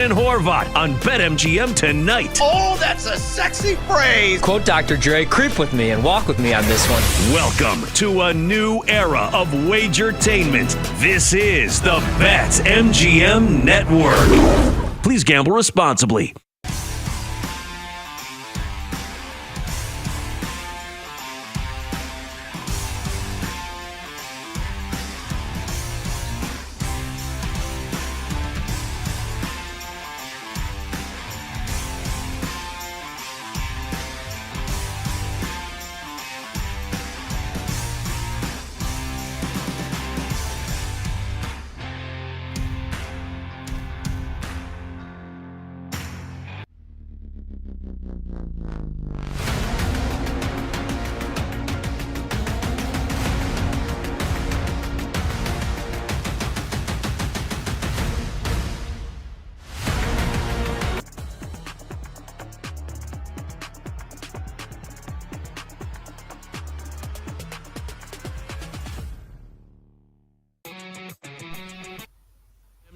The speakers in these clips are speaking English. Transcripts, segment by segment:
and Horvat on BetMGM tonight. Oh, that's a sexy phrase. Quote Dr. Dre, creep with me and walk with me on this one. Welcome to a new era of Wagertainment. This is the BetMGM Network. Please gamble responsibly.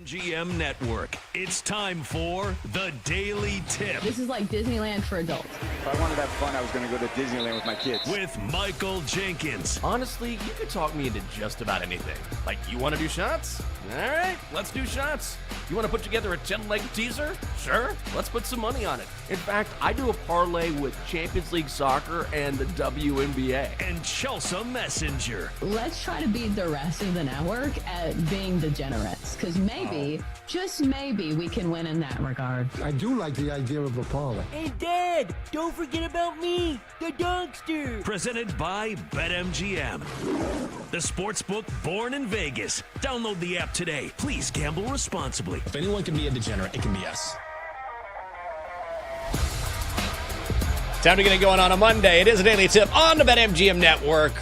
BetMGM Network. It's time for the Daily Tip. This is like Disneyland for adults. If I wanted to have fun, I was going to go to Disneyland with my kids. With Michael Jenkins. Honestly, you could talk me into just about anything. Like, you want to do shots? All right, let's do shots. You want to put together a 10-leg teaser? Sure, let's put some money on it. In fact, I do a parlay with Champions League Soccer and the WNBA. And Chelsea Messenger. Let's try to beat the rest of the network at being degenerates, because maybe, just maybe, we can win in that regard. I do like the idea of a parlay. Hey, Dad, don't forget about me, the dogster. Presented by BetMGM. The sportsbook born in Vegas. Download the app today. Please gamble responsibly. If anyone can be a degenerate, it can be us. Time to get it going on a Monday. It is a Daily Tip on the BetMGM Network.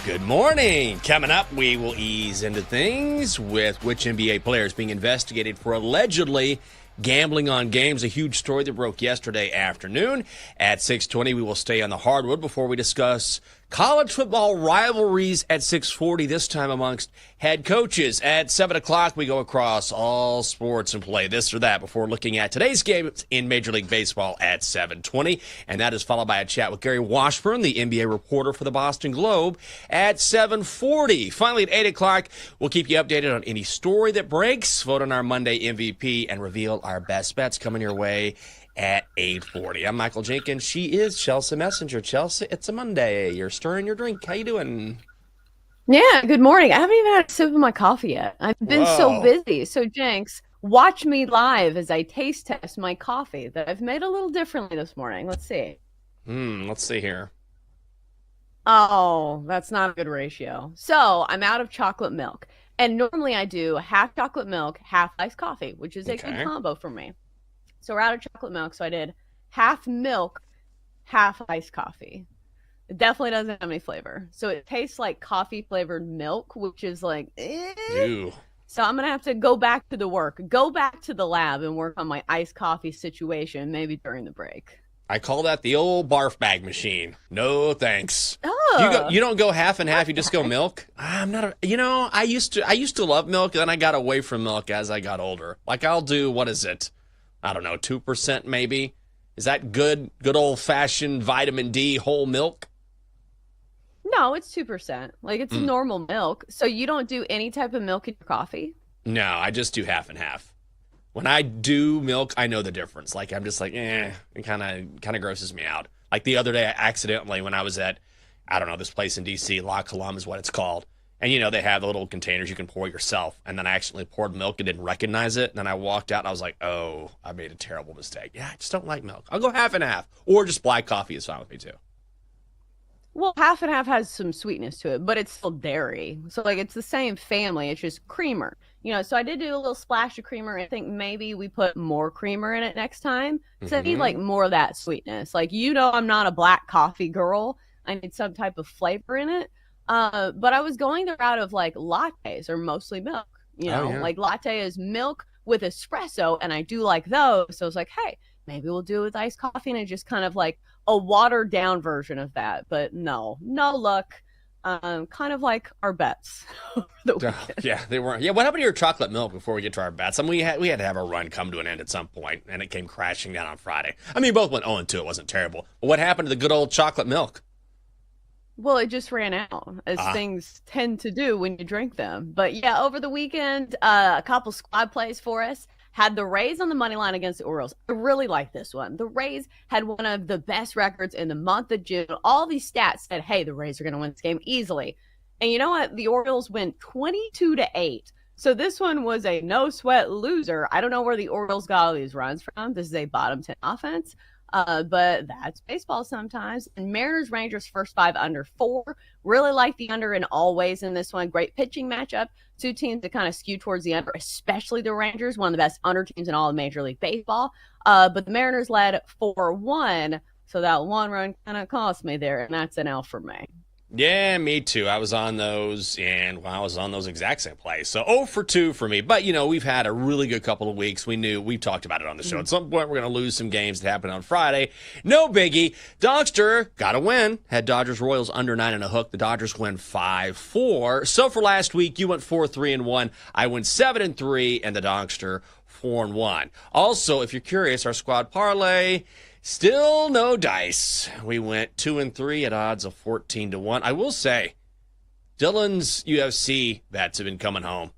Good morning. Coming up, we will ease into things with which NBA players being investigated for allegedly gambling on games. A huge story that broke yesterday afternoon. At 6:20, we will stay on the hardwood before we discuss college football rivalries at 6:40, this time amongst head coaches. At 7 o'clock, we go across all sports and play this or that before looking at today's game in Major League Baseball at 7:20. And that is followed by a chat with Gary Washburn, the NBA reporter for the Boston Globe, at 7:40. Finally, at 8 o'clock, we'll keep you updated on any story that breaks, vote on our Monday MVP, and reveal our best bets coming your way at 8:40. I'm Michael Jenkins. She is Chelsea Messenger. Chelsea, it's a Monday. You're stirring your drink. How you doing? Yeah, good morning. I haven't even had a sip of my coffee yet. I've been so busy. So, Jenks, watch me live as I taste test my coffee that I've made a little differently this morning. Let's see. Let's see here. Oh, that's not a good ratio. So, I'm out of chocolate milk. And normally I do half chocolate milk, half iced coffee, which is a good combo for me. So we're out of chocolate milk, so I did half milk, half iced coffee. It definitely doesn't have any flavor. So it tastes like coffee-flavored milk, which is like, Ew. So I'm going to have to go back to the lab and work on my iced coffee situation, maybe during the break. I call that the old barf bag machine. No thanks. Oh. You don't go half and half, you just go milk? I'm not I used to love milk, then I got away from milk as I got older. Like I'll do, what is it? I don't know, 2% maybe? Is that good old-fashioned vitamin D whole milk? No, it's 2%. Like, it's normal milk. So you don't do any type of milk in your coffee? No, I just do half and half. When I do milk, I know the difference. Like, I'm just like, it kind of grosses me out. Like, the other day, I accidentally, when I was at, I don't know, this place in D.C., La Colombe is what it's called. And, they have the little containers you can pour yourself. And then I accidentally poured milk and didn't recognize it. And then I walked out and I was like, oh, I made a terrible mistake. Yeah, I just don't like milk. I'll go half and half. Or just black coffee is fine with me, too. Well, half and half has some sweetness to it, but it's still dairy. So, like, it's the same family. It's just creamer. So I did do a little splash of creamer. I think maybe we put more creamer in it next time. So I need, like, more of that sweetness. Like, I'm not a black coffee girl. I need some type of flavor in it. But I was going the route of, like, lattes are mostly milk. Like, latte is milk with espresso, and I do like those. So I was like, hey, maybe we'll do it with iced coffee, and it's just kind of like a watered down version of that. But no luck. kind of like our bets over the weekend. Yeah, they weren't. Yeah, what happened to your chocolate milk before we get to our bets? I mean, we had to have a run come to an end at some point, and it came crashing down on Friday. I mean, we both went 0-2. It wasn't terrible. But what happened to the good old chocolate milk? Well, it just ran out, as things tend to do when you drink them. But yeah, over the weekend, a couple squad plays for us. Had the Rays on the money line against the Orioles. I really like this one. The Rays had one of the best records in the month of June. All these stats said, hey, the Rays are going to win this game easily. And you know what? The Orioles went 22-8. So this one was a no sweat loser. I don't know where the Orioles got all these runs from. This is a bottom 10 offense. But that's baseball sometimes. And Mariners Rangers first 5 under 4. Really like the under in all ways in this one. Great pitching matchup. Two teams that kind of skew towards the under, especially the Rangers, one of the best under teams in all of Major League Baseball. But the Mariners led 4-1. So that one run kind of cost me there. And that's an L for me. Yeah, me too. I was on those, and I was on those exact same plays. So 0 for 2 for me. But, we've had a really good couple of weeks. We talked about it on the show. At some point, we're going to lose some games that happened on Friday. No biggie. Dogster got a win. Had Dodgers-Royals under 9.5. The Dodgers win 5-4. So for last week, you went 4-3-1. I went 7-3, and the Dogster 4-1. Also, if you're curious, our squad parlay, still no dice. We went 2-3 at odds of 14-1. I will say, Dylan's UFC bets have been coming home.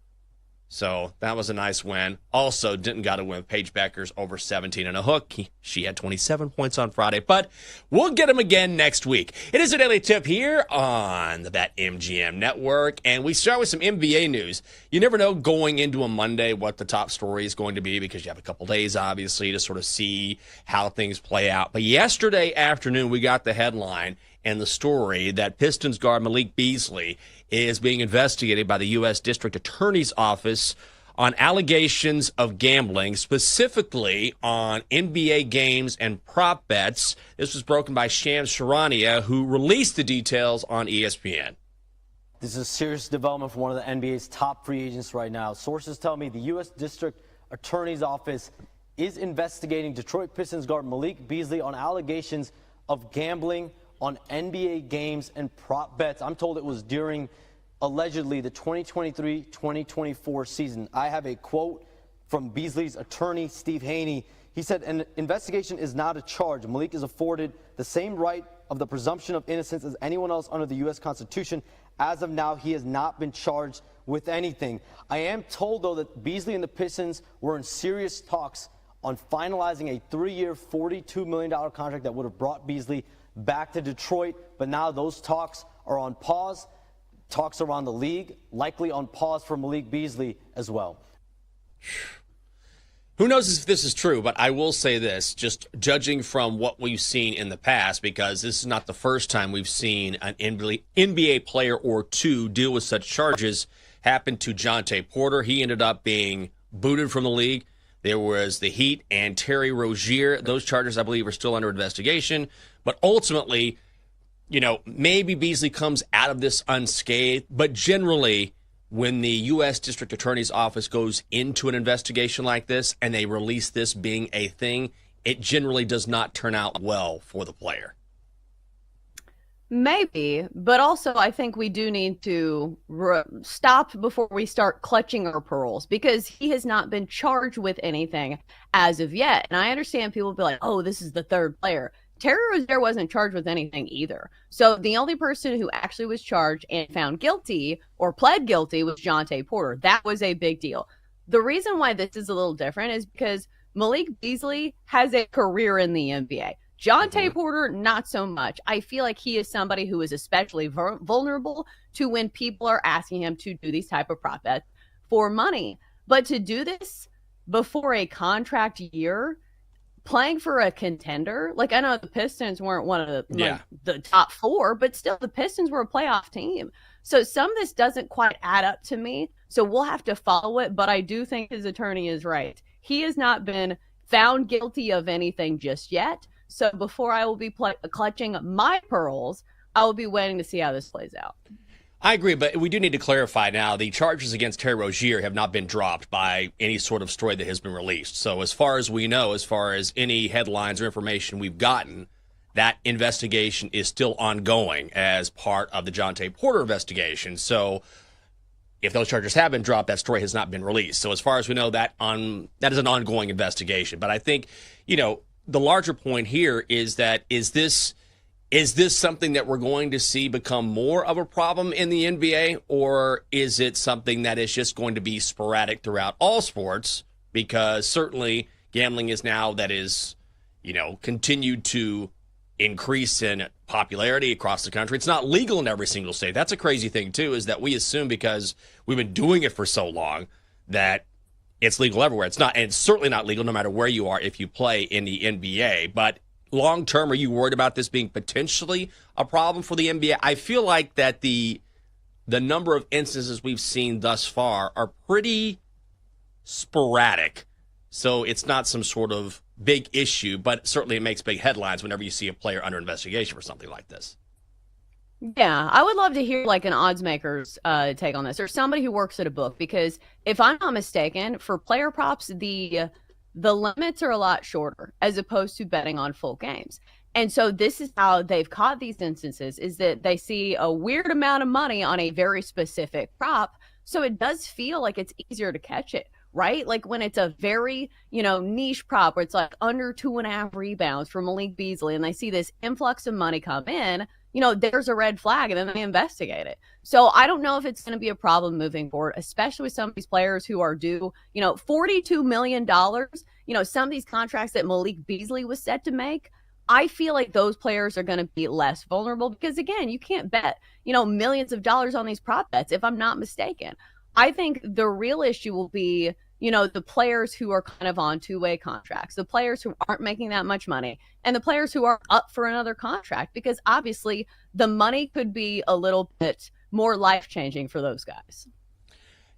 So that was a nice win. Also, didn't got to win with Paige Becker's over 17.5. She had 27 points on Friday, but we'll get him again next week. It is a daily tip here on the BetMGM network, and we start with some NBA news. You never know going into a Monday what the top story is going to be because you have a couple days, obviously, to sort of see how things play out. But yesterday afternoon, we got the headline and the story that Pistons guard Malik Beasley is being investigated by the U.S. District Attorney's Office on allegations of gambling, specifically on NBA games and prop bets. This was broken by Shams Charania, who released the details on ESPN. This is a serious development for one of the NBA's top free agents right now. Sources tell me the U.S. District Attorney's Office is investigating Detroit Pistons guard Malik Beasley on allegations of gambling on NBA games and prop bets. I'm told it was during, allegedly, the 2023-2024 season. I have a quote from Beasley's attorney, Steve Haney. He said, an investigation is not a charge. Malik is afforded the same right of the presumption of innocence as anyone else under the U.S. Constitution. As of now, he has not been charged with anything. I am told, though, that Beasley and the Pistons were in serious talks on finalizing a 3-year, $42 million contract that would have brought Beasley back to Detroit, but now those talks are on pause. Talks around the league, likely on pause for Malik Beasley as well. Who knows if this is true, but I will say this, just judging from what we've seen in the past, because this is not the first time we've seen an NBA player or two deal with such charges. Happened to Jonte Porter. He ended up being booted from the league. There was the Heat and Terry Rozier. Those charges, I believe, are still under investigation. But ultimately, maybe Beasley comes out of this unscathed. But generally, when the U.S. District Attorney's Office goes into an investigation like this and they release this being a thing, it generally does not turn out well for the player. Maybe, but also I think we do need to stop before we start clutching our pearls, because he has not been charged with anything as of yet. And I understand people be like, oh, this is the third player. Terry Rozier wasn't charged with anything either. So the only person who actually was charged and found guilty or pled guilty was Jonte Porter. That was a big deal. The reason why this is a little different is because Malik Beasley has a career in the NBA. Jonte Porter, not so much. I feel like he is somebody who is especially vulnerable to when people are asking him to do these type of prop bets for money. But to do this before a contract year, playing for a contender, like I know the Pistons weren't one of the top 4, but still the Pistons were a playoff team. So some of this doesn't quite add up to me. So we'll have to follow it. But I do think his attorney is right. He has not been found guilty of anything just yet. So before I will be clutching my pearls, I will be waiting to see how this plays out. I agree, but we do need to clarify now, the charges against Terry Rozier have not been dropped by any sort of story that has been released. So as far as we know, as far as any headlines or information we've gotten, that investigation is still ongoing as part of the Jonte Porter investigation. So if those charges have been dropped, that story has not been released. So as far as we know, that is an ongoing investigation. But I think, the larger point here is that is this something that we're going to see become more of a problem in the NBA, or is it something that is just going to be sporadic throughout all sports? Because certainly gambling is now continued to increase in popularity across the country. It's not legal in every single state. That's a crazy thing too, is that we assume because we've been doing it for so long that it's legal everywhere. It's not, and it's certainly not legal no matter where you are if you play in the NBA. But long term, are you worried about this being potentially a problem for the NBA? I feel like that the number of instances we've seen thus far are pretty sporadic. So it's not some sort of big issue, but certainly it makes big headlines whenever you see a player under investigation for something like this. Yeah, I would love to hear like an odds maker's take on this, or somebody who works at a book, because if I'm not mistaken, for player props, the limits are a lot shorter as opposed to betting on full games. And so this is how they've caught these instances, is that they see a weird amount of money on a very specific prop. So it does feel like it's easier to catch it, right? Like when it's a very, niche prop where it's like under 2.5 rebounds for Malik Beasley, and they see this influx of money come in, there's a red flag, and then they investigate it. So I don't know if it's going to be a problem moving forward, especially with some of these players who are due, $42 million, some of these contracts that Malik Beasley was set to make. I feel like those players are going to be less vulnerable because, again, you can't bet, millions of dollars on these prop bets, if I'm not mistaken. I think the real issue will be, the players who are kind of on two-way contracts, the players who aren't making that much money, and the players who are up for another contract, because obviously the money could be a little bit more life-changing for those guys.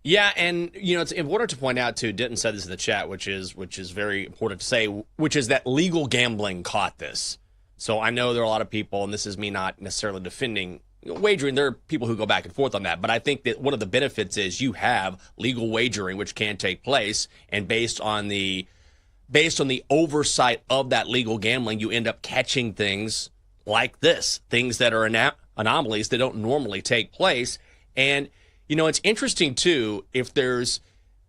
Yeah, and it's important to point out too. Denton said this in the chat, which is very important to say, which is that legal gambling caught this. So I know there are a lot of people, and this is me not necessarily defending wagering. There are people who go back and forth on that, but I think that one of the benefits is you have legal wagering, which can take place, and based on the oversight of that legal gambling, you end up catching things like this, things that are anomalies that don't normally take place. And it's interesting too,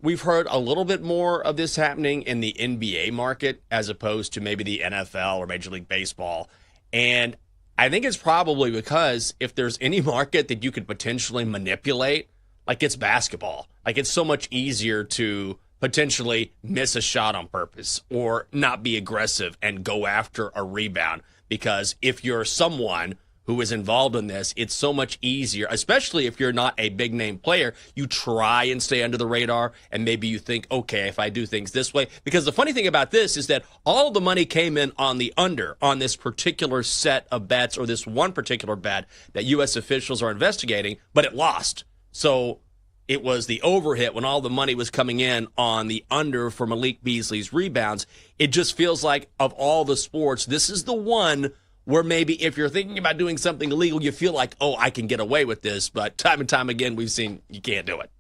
we've heard a little bit more of this happening in the NBA market as opposed to maybe the NFL or Major League Baseball. And I think it's probably because if there's any market that you could potentially manipulate, like it's basketball. Like it's so much easier to potentially miss a shot on purpose or not be aggressive and go after a rebound. Because if you're someone who is involved in this, it's so much easier, especially if you're not a big name player. You try and stay under the radar, and maybe you think, okay, if I do things this way. Because the funny thing about this is that all the money came in on the under on this particular set of bets, or this one particular bet that U.S. officials are investigating, but it lost. So it was the overhit when all the money was coming in on the under for Malik Beasley's rebounds. It just feels like of all the sports, this is the one where maybe if you're thinking about doing something illegal, you feel like, oh, I can get away with this. But time and time again, we've seen you can't do it.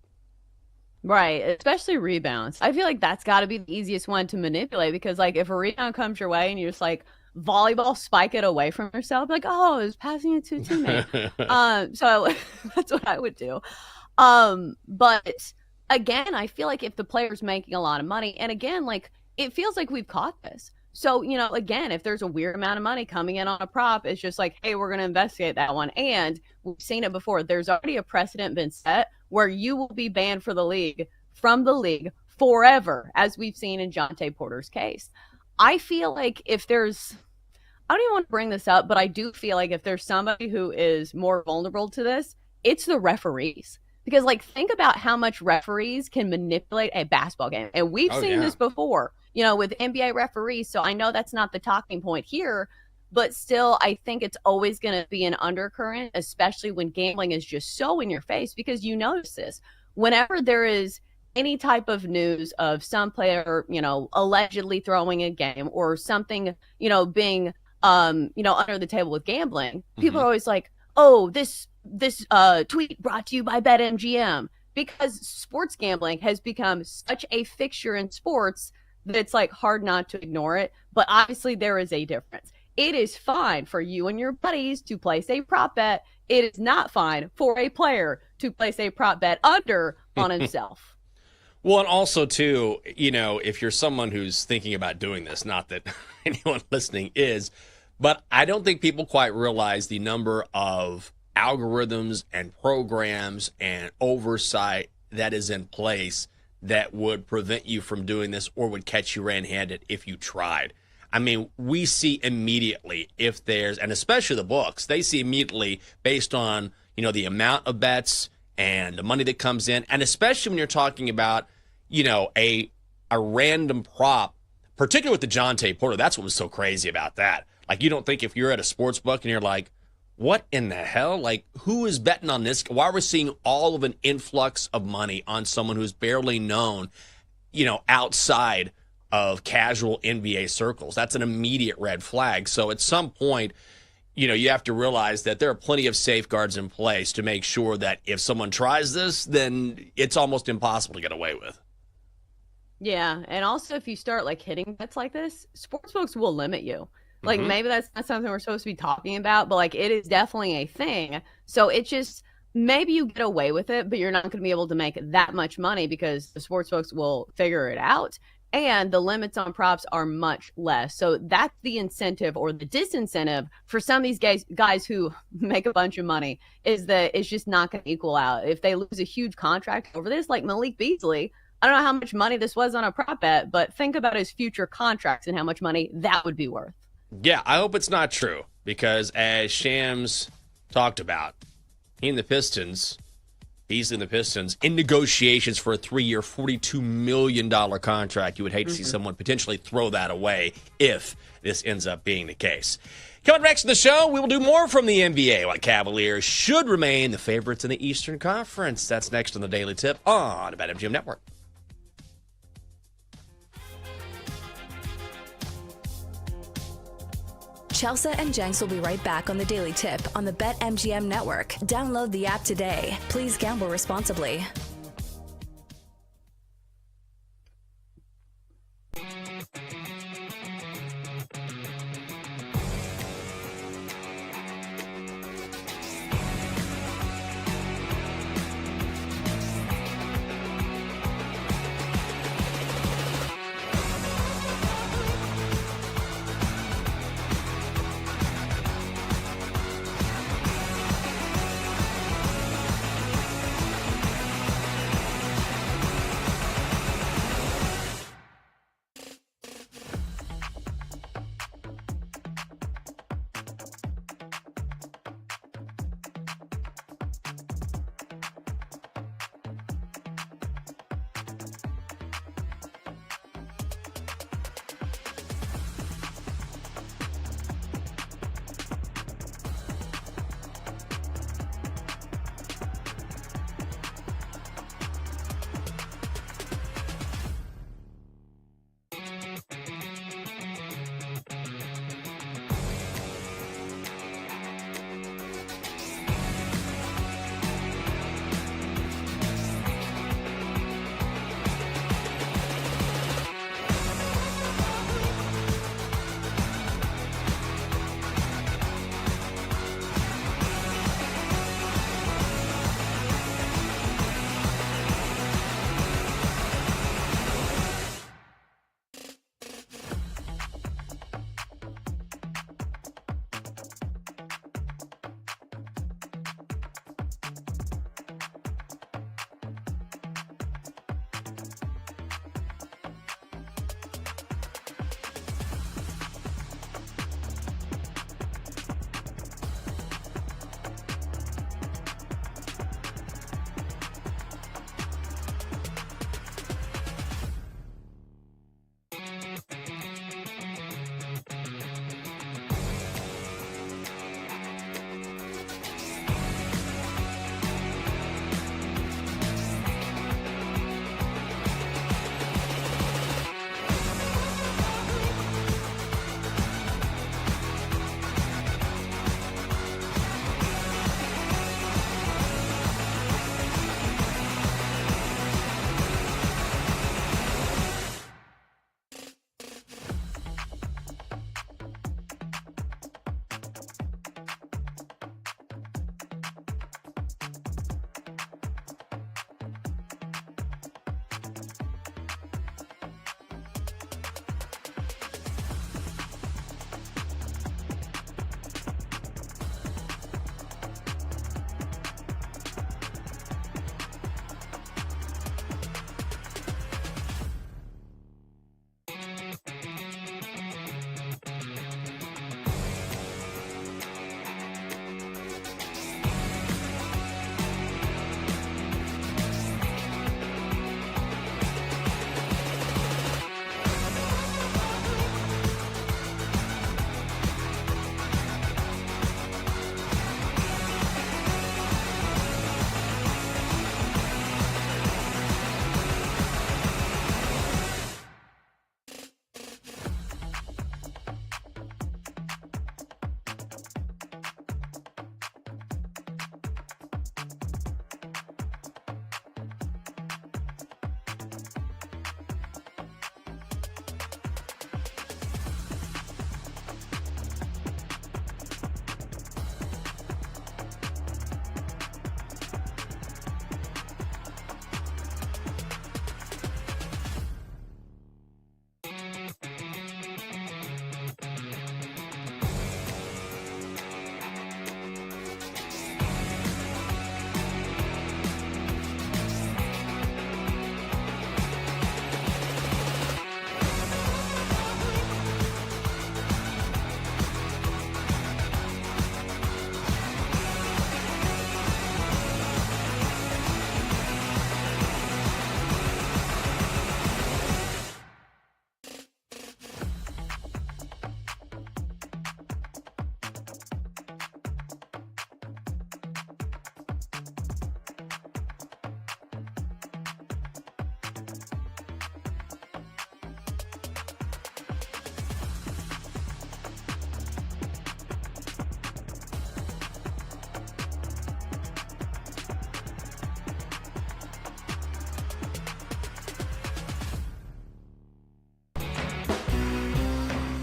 Right, especially rebounds. I feel like that's got to be the easiest one to manipulate, because like if a rebound comes your way and you just like volleyball spike it away from yourself, like, oh, I was passing it to a teammate. So that's what I would do. But again, I feel like if the player's making a lot of money, and again, like it feels like we've caught this. So, again, if there's a weird amount of money coming in on a prop, it's just like, hey, we're going to investigate that one. And we've seen it before. There's already a precedent been set where you will be banned from the league forever, as we've seen in Jonte Porter's case. I feel like I don't even want to bring this up, but I do feel like if there's somebody who is more vulnerable to this, it's the referees. Because, like, think about how much referees can manipulate a basketball game. And we've seen this before, with NBA referees. So I know that's not the talking point here, but still, I think it's always going to be an undercurrent, especially when gambling is just so in your face, because you notice this. Whenever there is any type of news of some player, allegedly throwing a game or something, being, under the table with gambling, people are always like, oh, this tweet brought to you by BetMGM, because sports gambling has become such a fixture in sports that it's like hard not to ignore it. But obviously there is a difference. It is fine for you and your buddies to place a prop bet. It is not fine for a player to place a prop bet under on himself. Well, and also, too, if you're someone who's thinking about doing this, not that anyone listening is, but I don't think people quite realize the number of algorithms and programs and oversight that is in place that would prevent you from doing this or would catch you red-handed if you tried. I mean, we see immediately if there's, and especially the books, they see immediately based on, the amount of bets and the money that comes in, and especially when you're talking about, a random prop, particularly with the Jonte Porter. That's what was so crazy about that. Like, you don't think if you're at a sports book and you're like, what in the hell? Like, who is betting on this? Why are we seeing all of an influx of money on someone who's barely known, outside of casual NBA circles? That's an immediate red flag. So at some point, you have to realize that there are plenty of safeguards in place to make sure that if someone tries this, then it's almost impossible to get away with. Yeah, and also if you start hitting bets like this, sportsbooks will limit you. Maybe that's not something we're supposed to be talking about, but it is definitely a thing. So it's just, maybe you get away with it, but you're not going to be able to make that much money because the sportsbooks will figure it out. And the limits on props are much less. So that's the incentive or the disincentive for some of these guys who make a bunch of money, is that it's just not going to equal out. If they lose a huge contract over this, like Malik Beasley, I don't know how much money this was on a prop bet, but think about his future contracts and how much money that would be worth. Yeah, I hope it's not true, because as Shams talked about, Beasley and the Pistons, in negotiations for a 3-year, $42 million contract. You would hate to see someone potentially throw that away if this ends up being the case. Coming next in the show, we will do more from the NBA. Why Cavaliers should remain the favorites in the Eastern Conference. That's next on the Daily Tip on the BetMGM Network. Chelsea and Jenks will be right back on the Daily Tip on the BetMGM Network. Download the app today. Please gamble responsibly.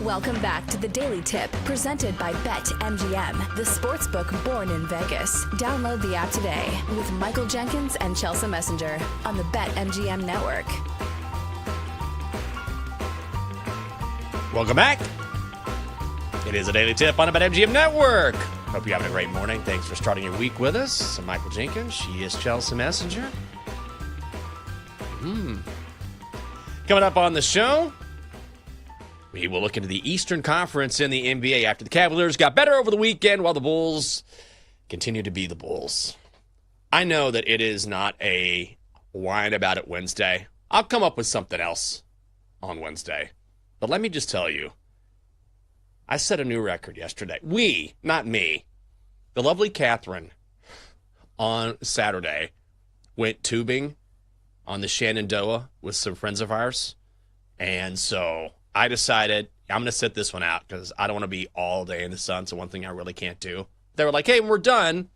Welcome back to the Daily Tip, presented by BetMGM, the sportsbook born in Vegas. Download the app today with Michael Jenkins and Chelsea Messenger on the BetMGM network. Welcome back. It is a Daily Tip on the BetMGM network. Hope you're having a great morning. Thanks for starting your week with us. I'm Michael Jenkins. She is Chelsea Messenger. Coming up on the show, we will look into the Eastern Conference in the NBA after the Cavaliers got better over the weekend while the Bulls continue to be the Bulls. I know that it is not a whine about it Wednesday. I'll come up with something else on Wednesday. But let me just tell you, I set a new record yesterday. We, not me. The lovely Catherine on Saturday went tubing on the Shenandoah with some friends of ours. And so I decided I'm going to sit this one out because I don't want to be all day in the sun. So one thing I really can't do. They were like, hey, when we're done,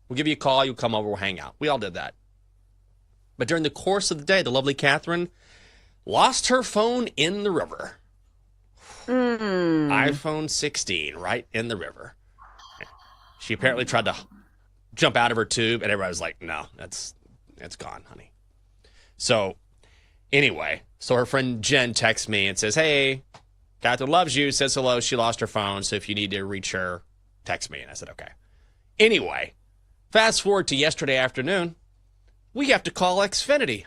we'll give you a call. You'll come over. We'll hang out. We all did that. But during the course of the day, the lovely Catherine lost her phone in the river. iPhone 16 right in the river. She apparently tried to jump out of her tube, and everybody was like, no, it's gone, honey. So anyway, so her friend Jen texts me and says, hey, Catherine loves you, says hello. She lost her phone, so if you need to reach her, text me. And I said, okay. Anyway, fast forward to yesterday afternoon, we have to call Xfinity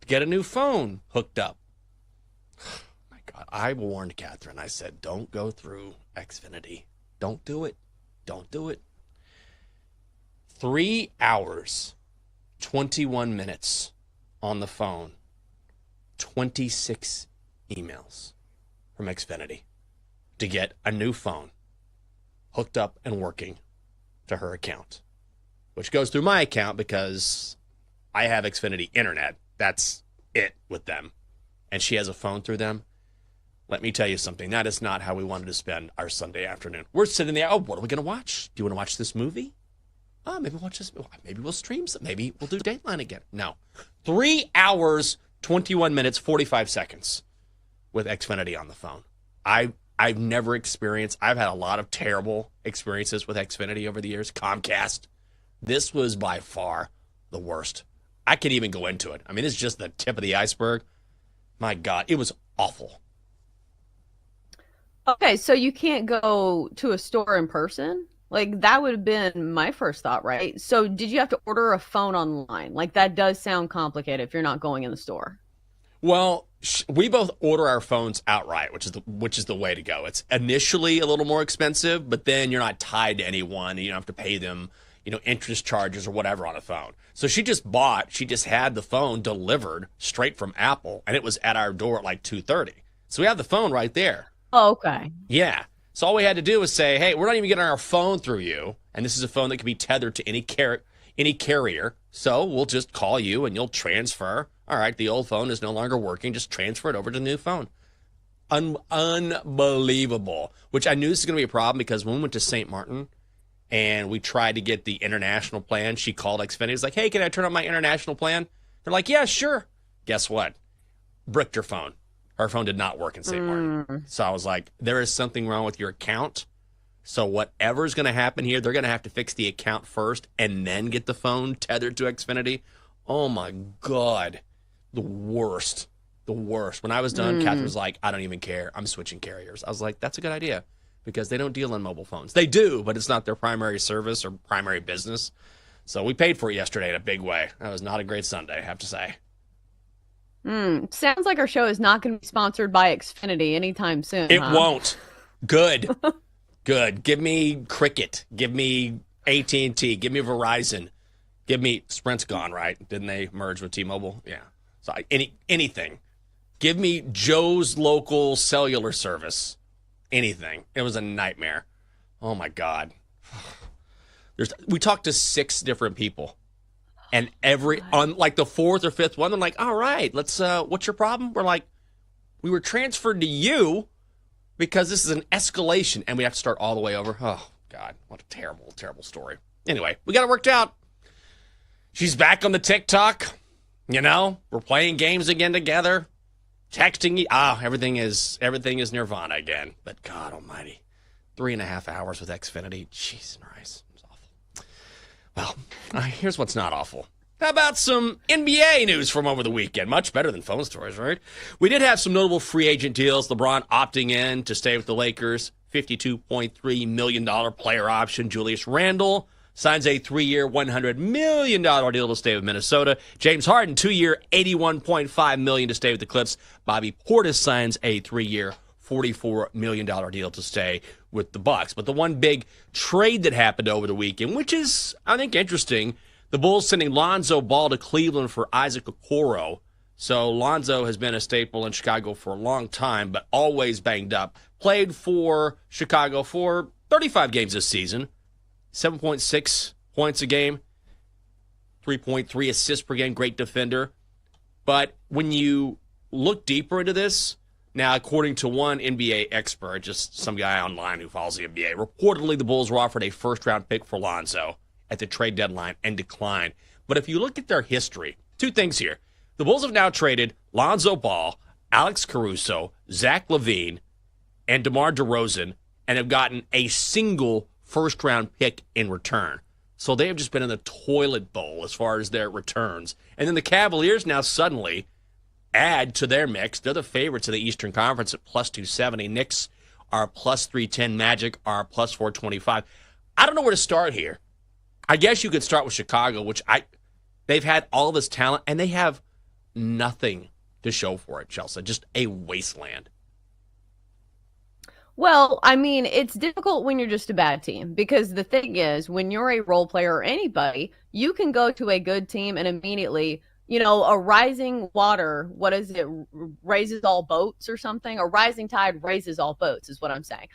to get a new phone hooked up. My God, I warned Catherine. I said, don't go through Xfinity. Don't do it. Don't do it. 3 hours, 21 minutes on the phone, 26 emails from Xfinity to get a new phone hooked up and working to her account, which goes through my account because I have Xfinity Internet. That's it with them. And she has a phone through them. Let me tell you something. That is not how we wanted to spend our Sunday afternoon. We're sitting there. Oh, what are we going to watch? Do you want to watch this movie? Oh, maybe watch this. Maybe we'll stream some. Maybe we'll do Dateline again. No. 3 hours, 21 minutes, 45 seconds with Xfinity on the phone. I've never experienced. I've had a lot of terrible experiences with Xfinity over the years. Comcast. This was by far the worst. I can't even go into it. I mean, it's just the tip of the iceberg. My God, it was awful. Okay, so you can't go to a store in person? Like, that would have been my first thought, right? So did you have to order a phone online? Like, that does sound complicated if you're not going in the store. Well, we both order our phones outright, which is the way to go. It's initially a little more expensive, but then you're not tied to anyone. And you don't have to pay them, interest charges or whatever on a phone. So she just had the phone delivered straight from Apple, and it was at our door at like 2:30. So we have the phone right there. Oh, okay. Yeah. So all we had to do was say, hey, we're not even getting our phone through you. And this is a phone that can be tethered to any carrier. So we'll just call you and you'll transfer. All right, the old phone is no longer working. Just transfer it over to the new phone. Unbelievable. Which I knew this was going to be a problem because when we went to St. Martin and we tried to get the international plan, she called Xfinity. It's like, hey, can I turn on my international plan? They're like, yeah, sure. Guess what? Bricked her phone. Her phone did not work in St. Martin. So I was like, there is something wrong with your account. So whatever's going to happen here, they're going to have to fix the account first and then get the phone tethered to Xfinity. Oh, my God. The worst. The worst. When I was done, Catherine was like, I don't even care. I'm switching carriers. I was like, that's a good idea because they don't deal in mobile phones. They do, but it's not their primary service or primary business. So we paid for it yesterday in a big way. That was not a great Sunday, I have to say. Sounds like our show is not going to be sponsored by Xfinity anytime soon. It won't. Good. Good. Give me Cricket. Give me AT&T. Give me Verizon. Give me Sprint's gone, right? Didn't they merge with T-Mobile? Yeah. So anything. Give me Joe's local cellular service. Anything. It was a nightmare. Oh my God. We talked to 6 different people. And on like the 4th or 5th one, they're like, all right, let's, what's your problem? We're like, we were transferred to you because this is an escalation and we have to start all the way over. Oh, God, what a terrible, terrible story. Anyway, we got it worked out. She's back on the TikTok. We're playing games again together. texting. Everything is nirvana again. But God almighty, 3.5 hours with Xfinity. Jesus Christ, it was awful. Well, here's what's not awful. How about some NBA news from over the weekend? Much better than phone stories, right? We did have some notable free agent deals. LeBron opting in to stay with the Lakers. $52.3 million player option. Julius Randle signs a 3-year, $100 million deal to stay with Minnesota. James Harden, 2-year, $81.5 million to stay with the Clips. Bobby Portis signs a 3-year, $44 million deal to stay with the Bucks. But the one big trade that happened over the weekend, which is, I think, interesting, the Bulls sending Lonzo Ball to Cleveland for Isaac Okoro. So Lonzo has been a staple in Chicago for a long time, but always banged up. Played for Chicago for 35 games this season, 7.6 points a game, 3.3 assists per game, great defender. But when you look deeper into this, now according to one NBA expert, just some guy online who follows the NBA, reportedly the Bulls were offered a first-round pick for Lonzo at the trade deadline and declined. But if you look at their history, two things here. The Bulls have now traded Lonzo Ball, Alex Caruso, Zach LaVine, and DeMar DeRozan, and have gotten a single first-round pick in return. So they have just been in the toilet bowl as far as their returns. And then the Cavaliers now suddenly add to their mix. They're the favorites in the Eastern Conference at plus 270. Knicks are plus 310. Magic are plus 425. I don't know where to start here. I guess you could start with Chicago, which they've had all this talent, and they have nothing to show for it, Chelsea. Just a wasteland. Well, I mean, it's difficult when you're just a bad team, because the thing is, when you're a role player or anybody, you can go to a good team and immediately, a rising water, what is it, raises all boats or something? A rising tide raises all boats is what I'm saying.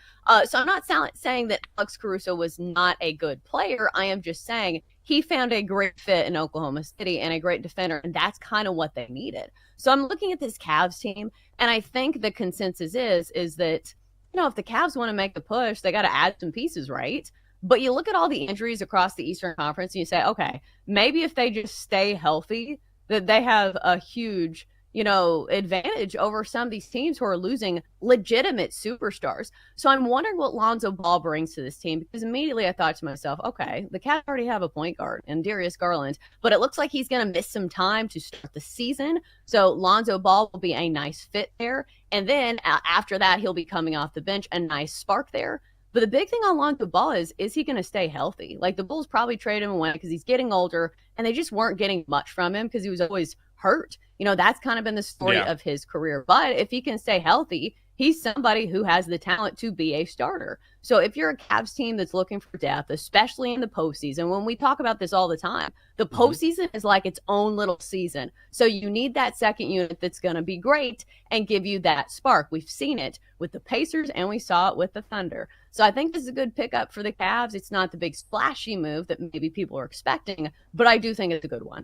So I'm not saying that Alex Caruso was not a good player. I am just saying he found a great fit in Oklahoma City and a great defender, and that's kind of what they needed. So I'm looking at this Cavs team, and I think the consensus is that, if the Cavs want to make the push, they got to add some pieces, right? But you look at all the injuries across the Eastern Conference and you say, okay, maybe if they just stay healthy, that they have a huge, advantage over some of these teams who are losing legitimate superstars. So I'm wondering what Lonzo Ball brings to this team, because immediately I thought to myself, okay, the Cavs already have a point guard in Darius Garland, but it looks like he's going to miss some time to start the season. So Lonzo Ball will be a nice fit there. And then after that, he'll be coming off the bench, a nice spark there. But the big thing on Lonzo Ball is he going to stay healthy? Like, the Bulls probably traded him away because he's getting older, and they just weren't getting much from him because he was always hurt. That's kind of been the story of his career. But if he can stay healthy, he's somebody who has the talent to be a starter. So if you're a Cavs team that's looking for depth, especially in the postseason, when we talk about this all the time, the postseason is like its own little season. So you need that second unit that's going to be great and give you that spark. We've seen it with the Pacers, and we saw it with the Thunder. So I think this is a good pickup for the Cavs. It's not the big splashy move that maybe people are expecting, but I do think it's a good one.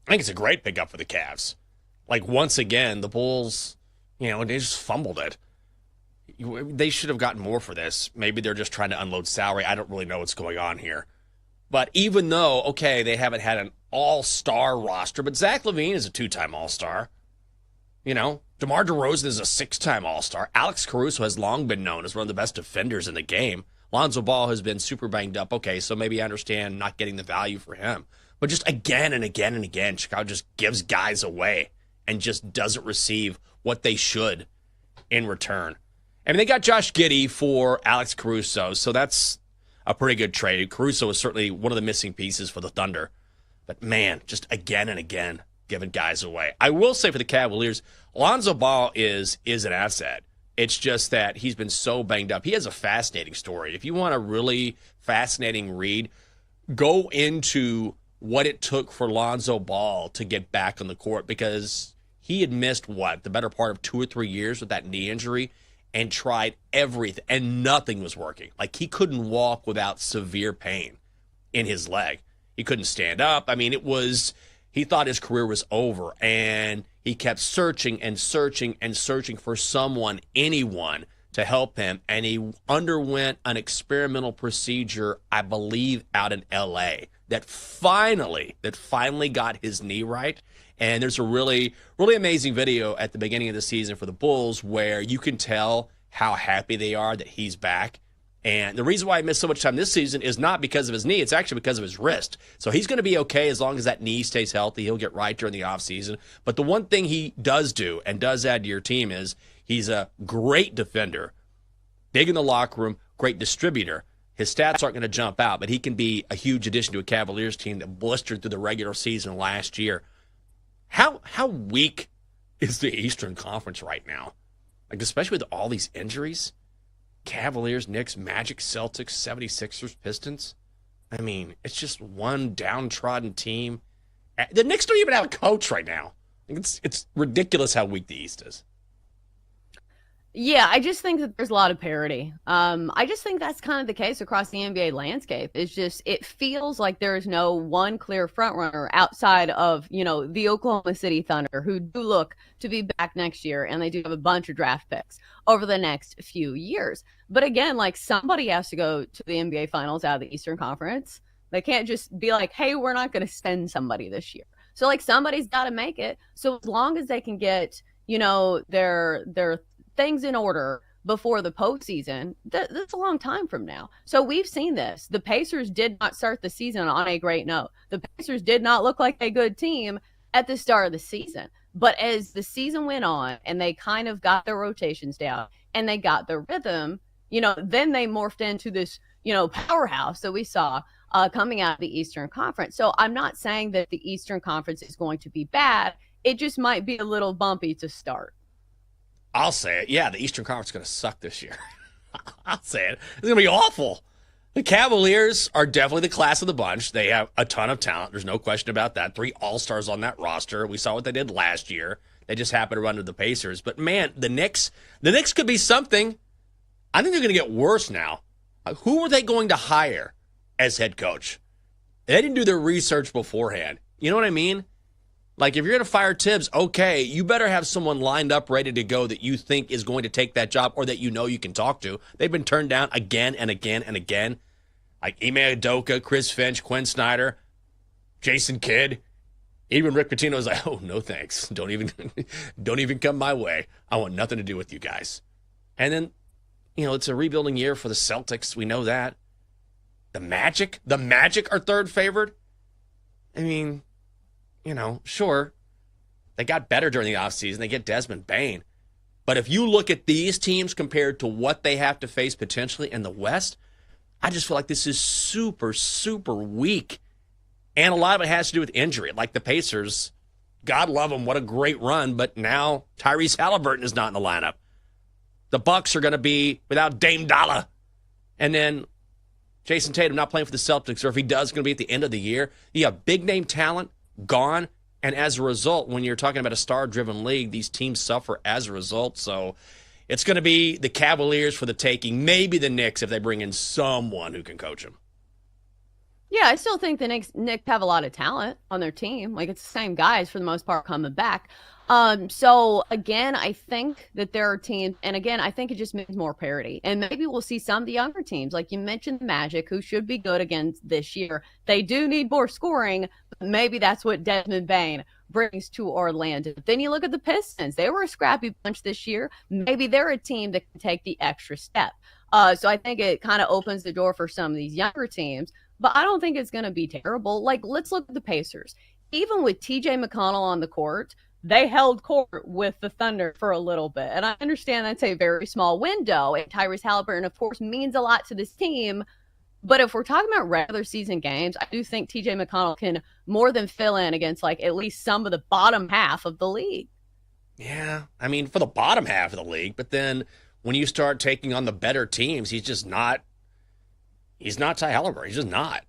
I think it's a great pickup for the Cavs. Like, once again, the Bulls, they just fumbled it. They should have gotten more for this. Maybe they're just trying to unload salary. I don't really know what's going on here. But even though, okay, they haven't had an all-star roster, but Zach LaVine is a 2-time all-star. DeMar DeRozan is a 6-time all-star. Alex Caruso has long been known as one of the best defenders in the game. Lonzo Ball has been super banged up. Okay, so maybe I understand not getting the value for him. But just again and again and again, Chicago just gives guys away and just doesn't receive what they should in return. I mean, they got Josh Giddey for Alex Caruso, so that's a pretty good trade. Caruso is certainly one of the missing pieces for the Thunder. But, man, just again and again giving guys away. I will say for the Cavaliers, Lonzo Ball is an asset. It's just that he's been so banged up. He has a fascinating story. If you want a really fascinating read, go into what it took for Lonzo Ball to get back on the court, because he had missed, the better part of 2 or 3 years with that knee injury, and tried everything, and nothing was working. Like, he couldn't walk without severe pain in his leg. He couldn't stand up. I mean, he thought his career was over, and he kept searching and searching and searching for someone, anyone, to help him, and he underwent an experimental procedure, I believe, out in L.A., that finally got his knee right, And there's a really, really amazing video at the beginning of the season for the Bulls where you can tell how happy they are that he's back. And the reason why he missed so much time this season is not because of his knee. It's actually because of his wrist. So he's going to be okay as long as that knee stays healthy. He'll get right during the offseason. But the one thing he does do and does add to your team is he's a great defender, big in the locker room, great distributor. His stats aren't going to jump out, but he can be a huge addition to a Cavaliers team that blistered through the regular season last year. How weak is the Eastern Conference right now? Like, especially with all these injuries? Cavaliers, Knicks, Magic, Celtics, 76ers, Pistons. I mean, it's just one downtrodden team. The Knicks don't even have a coach right now. It's ridiculous how weak the East is. Yeah, I just think that there's a lot of parity. I just think that's kind of the case across the NBA landscape. It's just, it feels like there's no one clear front runner outside of, the Oklahoma City Thunder, who do look to be back next year, and they do have a bunch of draft picks over the next few years. But again, like, somebody has to go to the NBA Finals out of the Eastern Conference. They can't just be like, hey, we're not going to send somebody this year. So, like, somebody's got to make it. So as long as they can get, their things in order before the postseason, that's a long time from now. So we've seen this. The Pacers did not start the season on a great note. The Pacers did not look like a good team at the start of the season. But as the season went on and they kind of got their rotations down and they got the rhythm, then they morphed into this, powerhouse that we saw coming out of the Eastern Conference. So I'm not saying that the Eastern Conference is going to be bad. It just might be a little bumpy to start. I'll say it. Yeah, the Eastern Conference is going to suck this year. I'll say it. It's going to be awful. The Cavaliers are definitely the class of the bunch. They have a ton of talent. There's no question about that. 3 All-Stars on that roster. We saw what they did last year. They just happened to run to the Pacers. But, man, the Knicks could be something. I think they're going to get worse now. Who are they going to hire as head coach? They didn't do their research beforehand. You know what I mean? Like, if you're going to fire Tibbs, okay, you better have someone lined up ready to go that you think is going to take that job or that you can talk to. They've been turned down again and again and again. Like Ime Udoka, Chris Finch, Quinn Snyder, Jason Kidd. Even Rick Pitino was like, oh, no thanks. Don't even come my way. I want nothing to do with you guys. And then, it's a rebuilding year for the Celtics. We know that. The Magic are third favored. I mean, sure, they got better during the offseason. They get Desmond Bane. But if you look at these teams compared to what they have to face potentially in the West, I just feel like this is super, super weak. And a lot of it has to do with injury. Like the Pacers, God love them, what a great run. But now Tyrese Halliburton is not in the lineup. The Bucks are going to be without Dame Dollar. And then Jason Tatum not playing for the Celtics, or if he does, going to be at the end of the year. You have big-name talent gone, and as a result, when you're talking about a star-driven league, these teams suffer as a result. So it's going to be the Cavaliers for the taking, maybe the Knicks if they bring in someone who can coach them. Yeah, I still think the Knicks have a lot of talent on their team. Like, it's the same guys for the most part coming back. So again, I think that there are teams, and again, I think it just means more parity. And maybe we'll see some of the younger teams, like you mentioned, the Magic, who should be good again this year. They do need more scoring, but maybe that's what Desmond Bane brings to Orlando. Then you look at the Pistons. They were a scrappy bunch this year. Maybe they're a team that can take the extra step. So I think it kind of opens the door for some of these younger teams, but I don't think it's going to be terrible. Like, let's look at the Pacers. Even with TJ McConnell on the court, they held court with the Thunder for a little bit. And I understand that's a very small window. And Tyrese Halliburton, of course, means a lot to this team. But if we're talking about regular season games, I do think TJ McConnell can more than fill in against, like, at least some of the bottom half of the league. Yeah, I mean, for the bottom half of the league. But then when you start taking on the better teams, he's not Ty Halliburton. He's just not.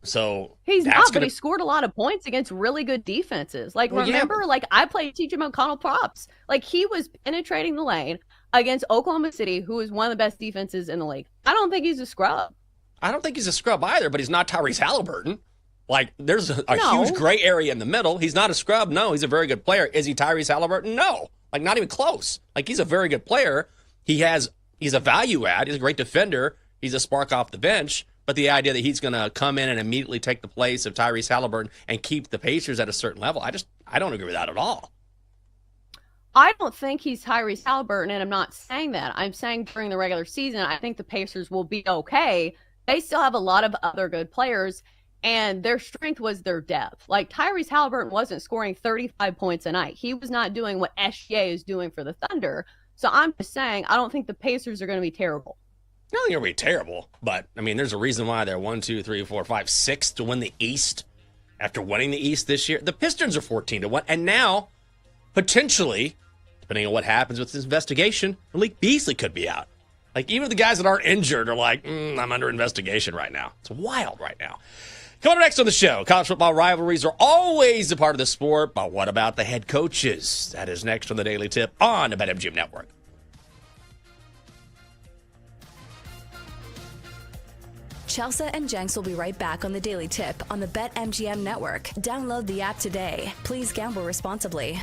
So he's not, but he scored a lot of points against really good defenses. Like, remember, like, I played TJ McConnell props. Like, he was penetrating the lane against Oklahoma City, who is one of the best defenses in the league. I don't think he's a scrub. I don't think he's a scrub either, but he's not Tyrese Halliburton. Like, there's a huge gray area in the middle. He's not a scrub. No, he's a very good player. Is he Tyrese Halliburton? No. Like, not even close. Like, he's a very good player. He's a value add. He's a great defender. He's a spark off the bench. But the idea that he's going to come in and immediately take the place of Tyrese Halliburton and keep the Pacers at a certain level, I I don't agree with that at all. I don't think he's Tyrese Halliburton, and I'm not saying that. I'm saying during the regular season, I think the Pacers will be okay. They still have a lot of other good players, and their strength was their depth. Like, Tyrese Halliburton wasn't scoring 35 points a night. He was not doing what SGA is doing for the Thunder. So I'm just saying, I don't think the Pacers are going to be terrible. I don't think it'll be terrible, but, I mean, there's a reason why they're 1, 2, 3, 4, 5, 6 to win the East after winning the East this year. The Pistons are 14-1, and now, potentially, depending on what happens with this investigation, Malik Beasley could be out. Like, even the guys that aren't injured are like, I'm under investigation right now. It's wild right now. Coming up next on the show, college football rivalries are always a part of the sport, but what about the head coaches? That is next on the Daily Tip on the BetMGM Network. Chelsea and Jenks will be right back on the Daily Tip on the BetMGM Network. Download the app today. Please gamble responsibly.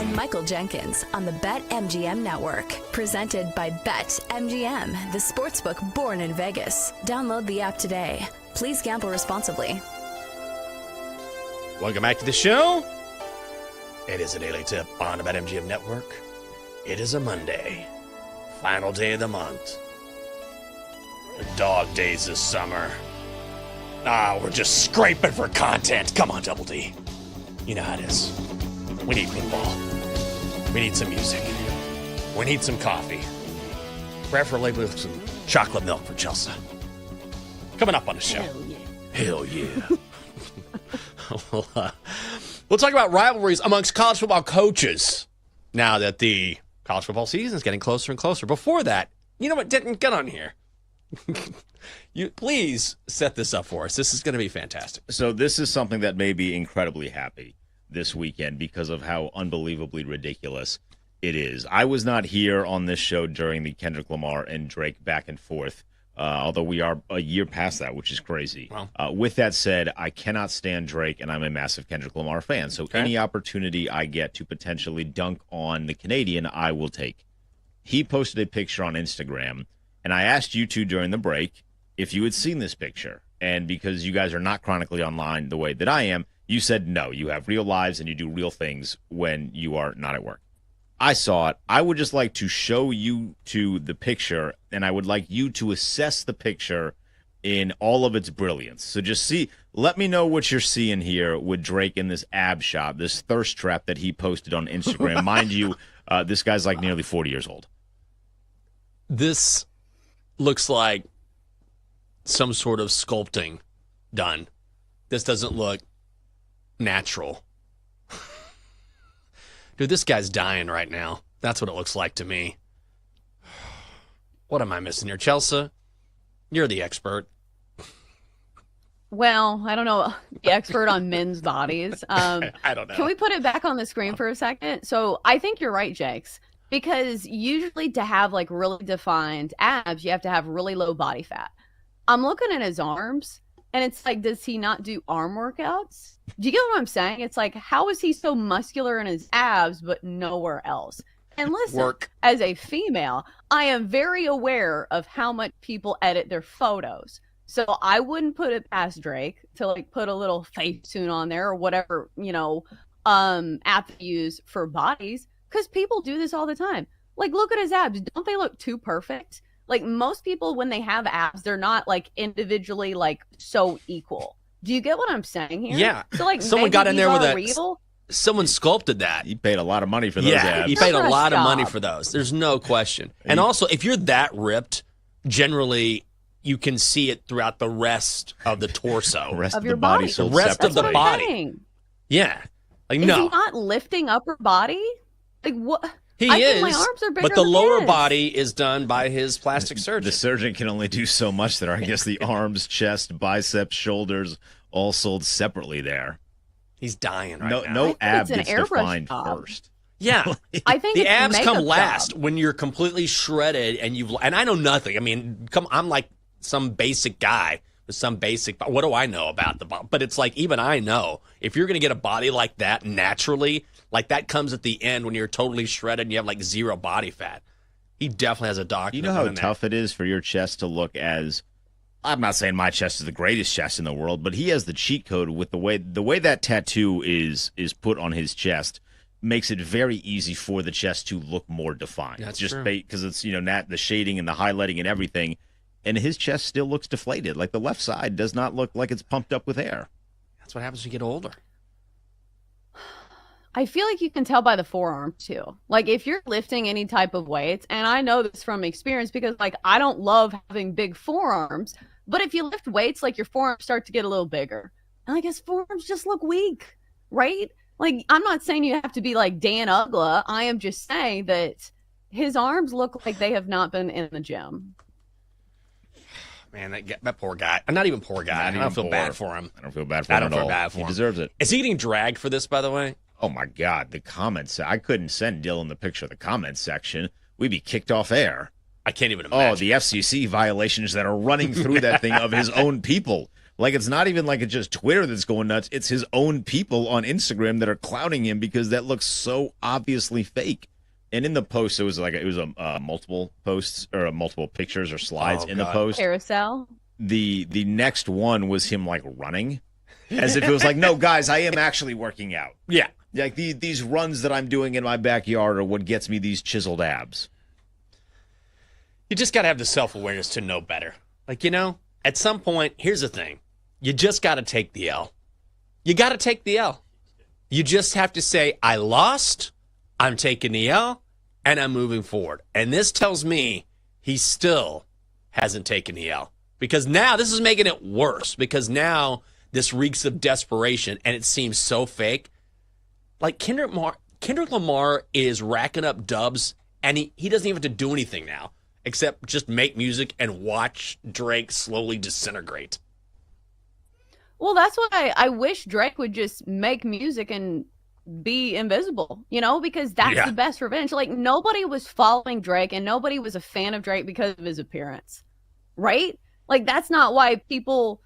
and Michael Jenkins on the BetMGM Network. Presented by BetMGM, the sportsbook born in Vegas. Download the app today. Please gamble responsibly. Welcome back to the show. It is a daily tip on the BetMGM Network. It is a Monday, final day of the month. The dog days this summer. We're just scraping for content. Come on, Double D. You know how it is. We need football. We need some music. We need some coffee. Preferably with some chocolate milk for Chelsea. Coming up on the show. Hell yeah. We'll talk about rivalries amongst college football coaches now that the college football season is getting closer and closer. Before that, you know what didn't get on here? You please set this up for us. This is going to be fantastic. So this is something that made me incredibly happy this weekend because of how unbelievably ridiculous it is. I was not here on this show during the Kendrick Lamar and Drake back and forth, although we are a year past that, which is crazy. Wow. With that said, I cannot stand Drake, and I'm a massive Kendrick Lamar fan. So any opportunity I get to potentially dunk on the Canadian, I will take. He posted a picture on Instagram, and I asked you two during the break if you had seen this picture. And because you guys are not chronically online the way that I am, you said no. You have real lives, and you do real things when you are not at work. I saw it. I would just like to show you to the picture, and I would like you to assess the picture in all of its brilliance. So just let me know what you're seeing here with Drake in this ab shot, this thirst trap that he posted on Instagram. Mind you, this guy's like nearly 40 years old. This looks like some sort of sculpting done. This doesn't look natural. Dude, this guy's dying right now. That's what it looks like to me. What am I missing here? Chelsea, you're the expert. Well, I don't know, the expert on men's bodies. I don't know. Can we put it back on the screen for a second? So I think you're right, Jakes, because usually to have like really defined abs, you have to have really low body fat. I'm looking at his arms, and it's like, does he not do arm workouts? Do you get what I'm saying? It's like, how is he so muscular in his abs, but nowhere else? And listen, as a female, I am very aware of how much people edit their photos. So I wouldn't put it past Drake to like put a little face tune on there or whatever, app they use for bodies, because people do this all the time. Like, look at his abs. Don't they look too perfect? Like, most people, when they have abs, they're not like individually like so equal. Do you get what I'm saying here? Yeah. So like, someone got in there with real. Someone sculpted that. He paid a lot of money for those abs. He paid a lot of money for those. There's no question. And also, if you're that ripped, generally you can see it throughout the rest of the torso. The rest of of your the body. body. Sold The rest of the separately. body. Yeah. Like, Is no. he not lifting upper body? Like, what? He I is, think my arms are bigger but the than lower his. body is done by his plastic surgeon. The surgeon can only do so much there. I guess the arms, chest, biceps, shoulders, all sold separately there. He's dying right now. No ab it's an gets airbrush defined job. first. Yeah. I think the it's a abs come makeup last job. when you're completely shredded and I know nothing. I mean, I'm like some basic guy with some basic. What do I know about the body? But it's like, even I know if you're going to get a body like that naturally, like that comes at the end when you're totally shredded and you have like zero body fat. He definitely has a doctor. You know how tough it is for your chest to look as. I'm not saying my chest is the greatest chest in the world, but he has the cheat code with the way that tattoo is put on his chest makes it very easy for the chest to look more defined. That's just true. Because it's the shading and the highlighting and everything, and his chest still looks deflated. Like the left side does not look like it's pumped up with air. That's what happens when you get older. I feel like you can tell by the forearm too. Like, if you're lifting any type of weights, and I know this from experience because like I don't love having big forearms, but if you lift weights, like your forearms start to get a little bigger. And like his forearms just look weak, right? Like, I'm not saying you have to be like Dan Ugla. I am just saying that his arms look like they have not been in the gym. Man, that poor guy. I'm not even poor guy. I don't feel bad for him. I don't feel bad for him at all. He deserves it. Is he getting dragged for this, by the way? Oh, my God. The comments. I couldn't send Dylan the picture of the comments section. We'd be kicked off air. I can't even imagine. Oh, the FCC violations that are running through that thing of his own people. Like, it's not even like it's just Twitter that's going nuts. It's his own people on Instagram that are clowning him because that looks so obviously fake. And in the post, it was multiple posts or multiple pictures or slides in the post. Carousel. The next one was him like running, as if it was like, no, guys, I am actually working out. Yeah. Like these runs that I'm doing in my backyard are what gets me these chiseled abs. You just got to have the self-awareness to know better. Like, at some point, here's the thing. You just got to take the L. You got to take the L. You just have to say, I lost, I'm taking the L, and I'm moving forward. And this tells me he still hasn't taken the L. Because now this is making it worse. Because now this reeks of desperation, and it seems so fake. Like, Kendrick Lamar is racking up dubs, and he doesn't even have to do anything now except just make music and watch Drake slowly disintegrate. Well, that's why I wish Drake would just make music and be invisible, because that's the best revenge. Like, nobody was following Drake and nobody was a fan of Drake because of his appearance, right? Like, that's not why people,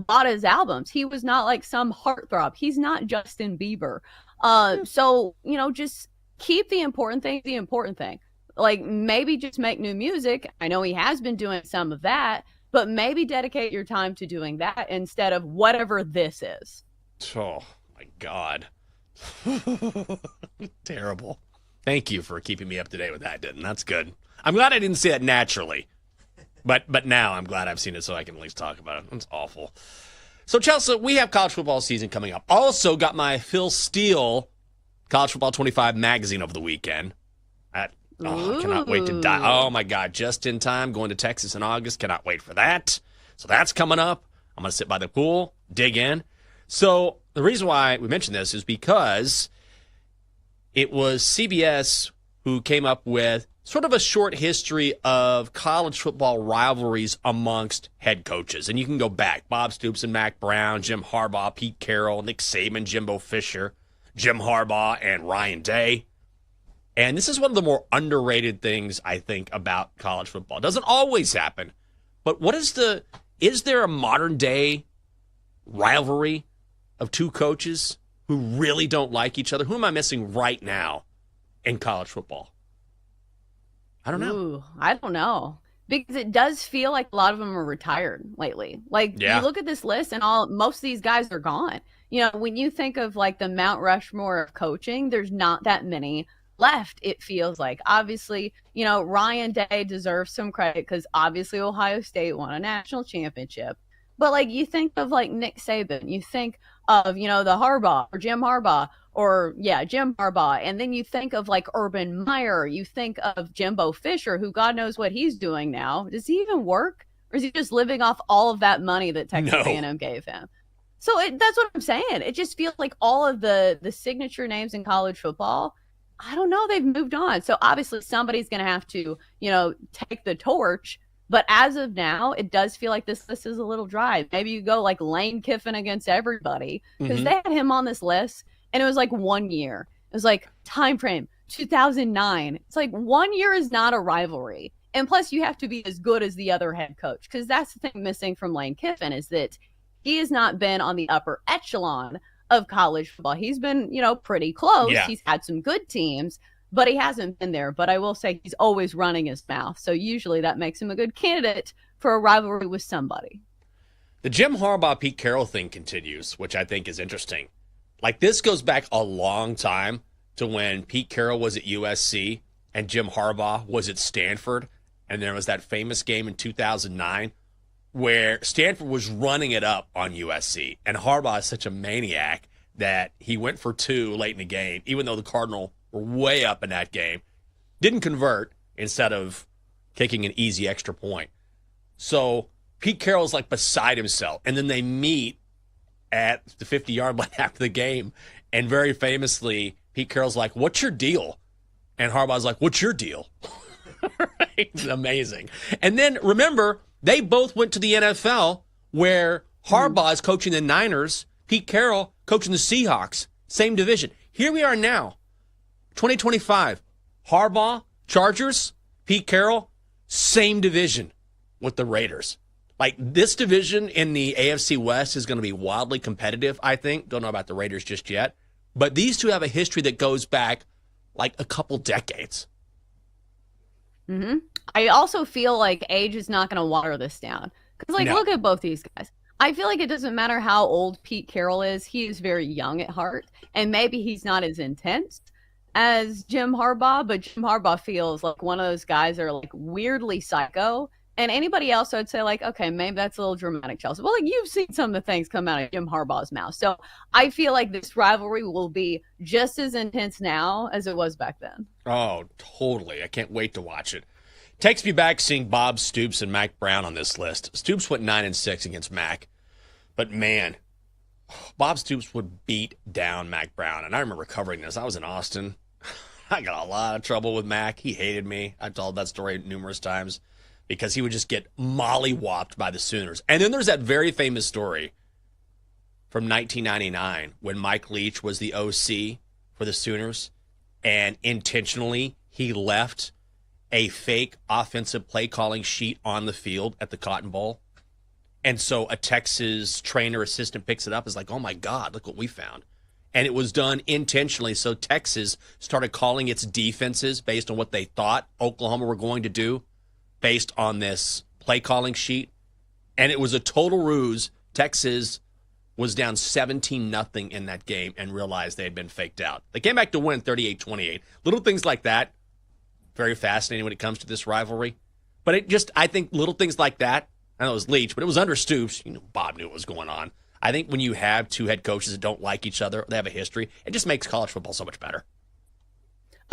bought his albums. He was not like some heartthrob. He's not Justin Bieber. So, just keep the important thing. Like, maybe just make new music. I know he has been doing some of that, but maybe dedicate your time to doing that instead of whatever this is. Oh, my God. Terrible. Thank you for keeping me up to date with that, Denton. That's good. I'm glad I didn't see it naturally. But now I'm glad I've seen it so I can at least talk about it. It's awful. So, Chelsea, we have college football season coming up. Also got my Phil Steele College Football 25 magazine over the weekend. I cannot wait to die. Oh, my God. Just in time. Going to Texas in August. Cannot wait for that. So that's coming up. I'm going to sit by the pool, dig in. So the reason why we mentioned this is because it was CBS who came up with sort of a short history of college football rivalries amongst head coaches. And you can go back. Bob Stoops and Mac Brown, Jim Harbaugh, Pete Carroll, Nick Saban, Jimbo Fisher, Jim Harbaugh, and Ryan Day. And this is one of the more underrated things, I think, about college football. It doesn't always happen. But is there a modern day rivalry of two coaches who really don't like each other? Who am I missing right now in college football? I don't know. Ooh, I don't know. Because it does feel like a lot of them are retired lately. Like, you look at this list and most of these guys are gone. When you think of like the Mount Rushmore of coaching, there's not that many left, it feels like. Obviously, Ryan Day deserves some credit because obviously Ohio State won a national championship. But like, you think of like Nick Saban, you think of, the Harbaugh or Jim Harbaugh Jim Harbaugh. And then you think of like Urban Meyer, you think of Jimbo Fisher, who God knows what he's doing now. Does he even work? Or is he just living off all of that money that Texas A&M gave him? So that's what I'm saying. It just feels like all of the signature names in college football, I don't know, they've moved on. So obviously somebody's going to have to, take the torch. But as of now, it does feel like this list is a little dry. Maybe you go like Lane Kiffin against everybody because they had him on this list and it was like 1 year. It was like time frame 2009. It's like 1 year is not a rivalry. And plus you have to be as good as the other head coach, because that's the thing missing from Lane Kiffin is that he has not been on the upper echelon of college football. He's been, pretty close. Yeah. He's had some good teams, but he hasn't been there. But I will say he's always running his mouth. So usually that makes him a good candidate for a rivalry with somebody. The Jim Harbaugh, Pete Carroll thing continues, which I think is interesting. Like, this goes back a long time to when Pete Carroll was at USC and Jim Harbaugh was at Stanford. And there was that famous game in 2009 where Stanford was running it up on USC. And Harbaugh is such a maniac that he went for two late in the game, even though the Cardinals were way up in that game. Didn't convert instead of kicking an easy extra point. So Pete Carroll's like beside himself. And then they meet at the 50-yard line after the game. And very famously, Pete Carroll's like, "What's your deal?" And Harbaugh's like, "What's your deal?" Right? It's amazing. And then remember, they both went to the NFL where Harbaugh is coaching the Niners, Pete Carroll coaching the Seahawks, same division. Here we are now, 2025. Harbaugh, Chargers, Pete Carroll, same division with the Raiders. Like, this division in the AFC West is going to be wildly competitive, I think. Don't know about the Raiders just yet. But these two have a history that goes back like a couple decades. Mm-hmm. I also feel like age is not going to water this down. Because, like, look at both these guys. I feel like it doesn't matter how old Pete Carroll is. He is very young at heart. And maybe he's not as intense as Jim Harbaugh, but Jim Harbaugh feels like one of those guys that are, like, weirdly psycho. And anybody else, I'd say, like, okay, maybe that's a little dramatic, Chelsea. Well, like, you've seen some of the things come out of Jim Harbaugh's mouth. So I feel like this rivalry will be just as intense now as it was back then. Oh, totally. I can't wait to watch it. Takes me back seeing Bob Stoops and Mac Brown on this list. Stoops went 9-6 against Mac. But, man, Bob Stoops would beat down Mac Brown. And I remember covering this. I was in Austin. I got a lot of trouble with Mac. He hated me. I've told that story numerous times. Because he would just get mollywopped by the Sooners. And then there's that very famous story from 1999 when Mike Leach was the OC for the Sooners, and intentionally he left a fake offensive play calling sheet on the field at the Cotton Bowl. And so a Texas trainer assistant picks it up, is like, oh my God, look what we found. And it was done intentionally. So Texas started calling its defenses based on what they thought Oklahoma were going to do, based on this play calling sheet. And it was a total ruse. Texas was down 17-0 in that game and realized they had been faked out. They came back to win 38-28. Little things like that, very fascinating when it comes to this rivalry. But I think little things like that, I know it was Leach, but it was under Stoops. Bob knew what was going on. I think when you have two head coaches that don't like each other, they have a history, it just makes college football so much better.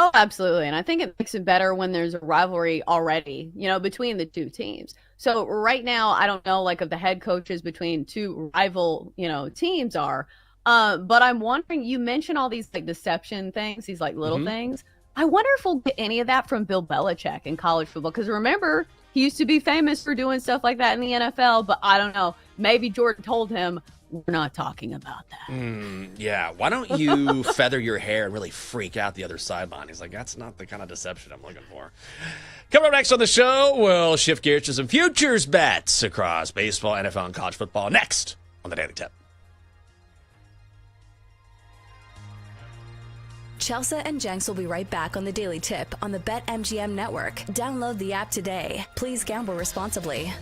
Oh, absolutely. And I think it makes it better when there's a rivalry already, between the two teams. So right now, I don't know, like, if the head coaches between two rival, teams are. But I'm wondering, you mentioned all these, like, deception things, these, like, little things. I wonder if we'll get any of that from Bill Belichick in college football. Because remember, he used to be famous for doing stuff like that in the NFL. But I don't know. Maybe Jordan told him, we're not talking about that. Yeah. Why don't you feather your hair and really freak out the other sideline? He's like, that's not the kind of deception I'm looking for. Coming up next on the show, we'll shift gears to some futures bets across baseball, NFL, and college football. Next on the Daily Tip. Chelsea and Jenks will be right back on the Daily Tip on the BetMGM network. Download the app today. Please gamble responsibly.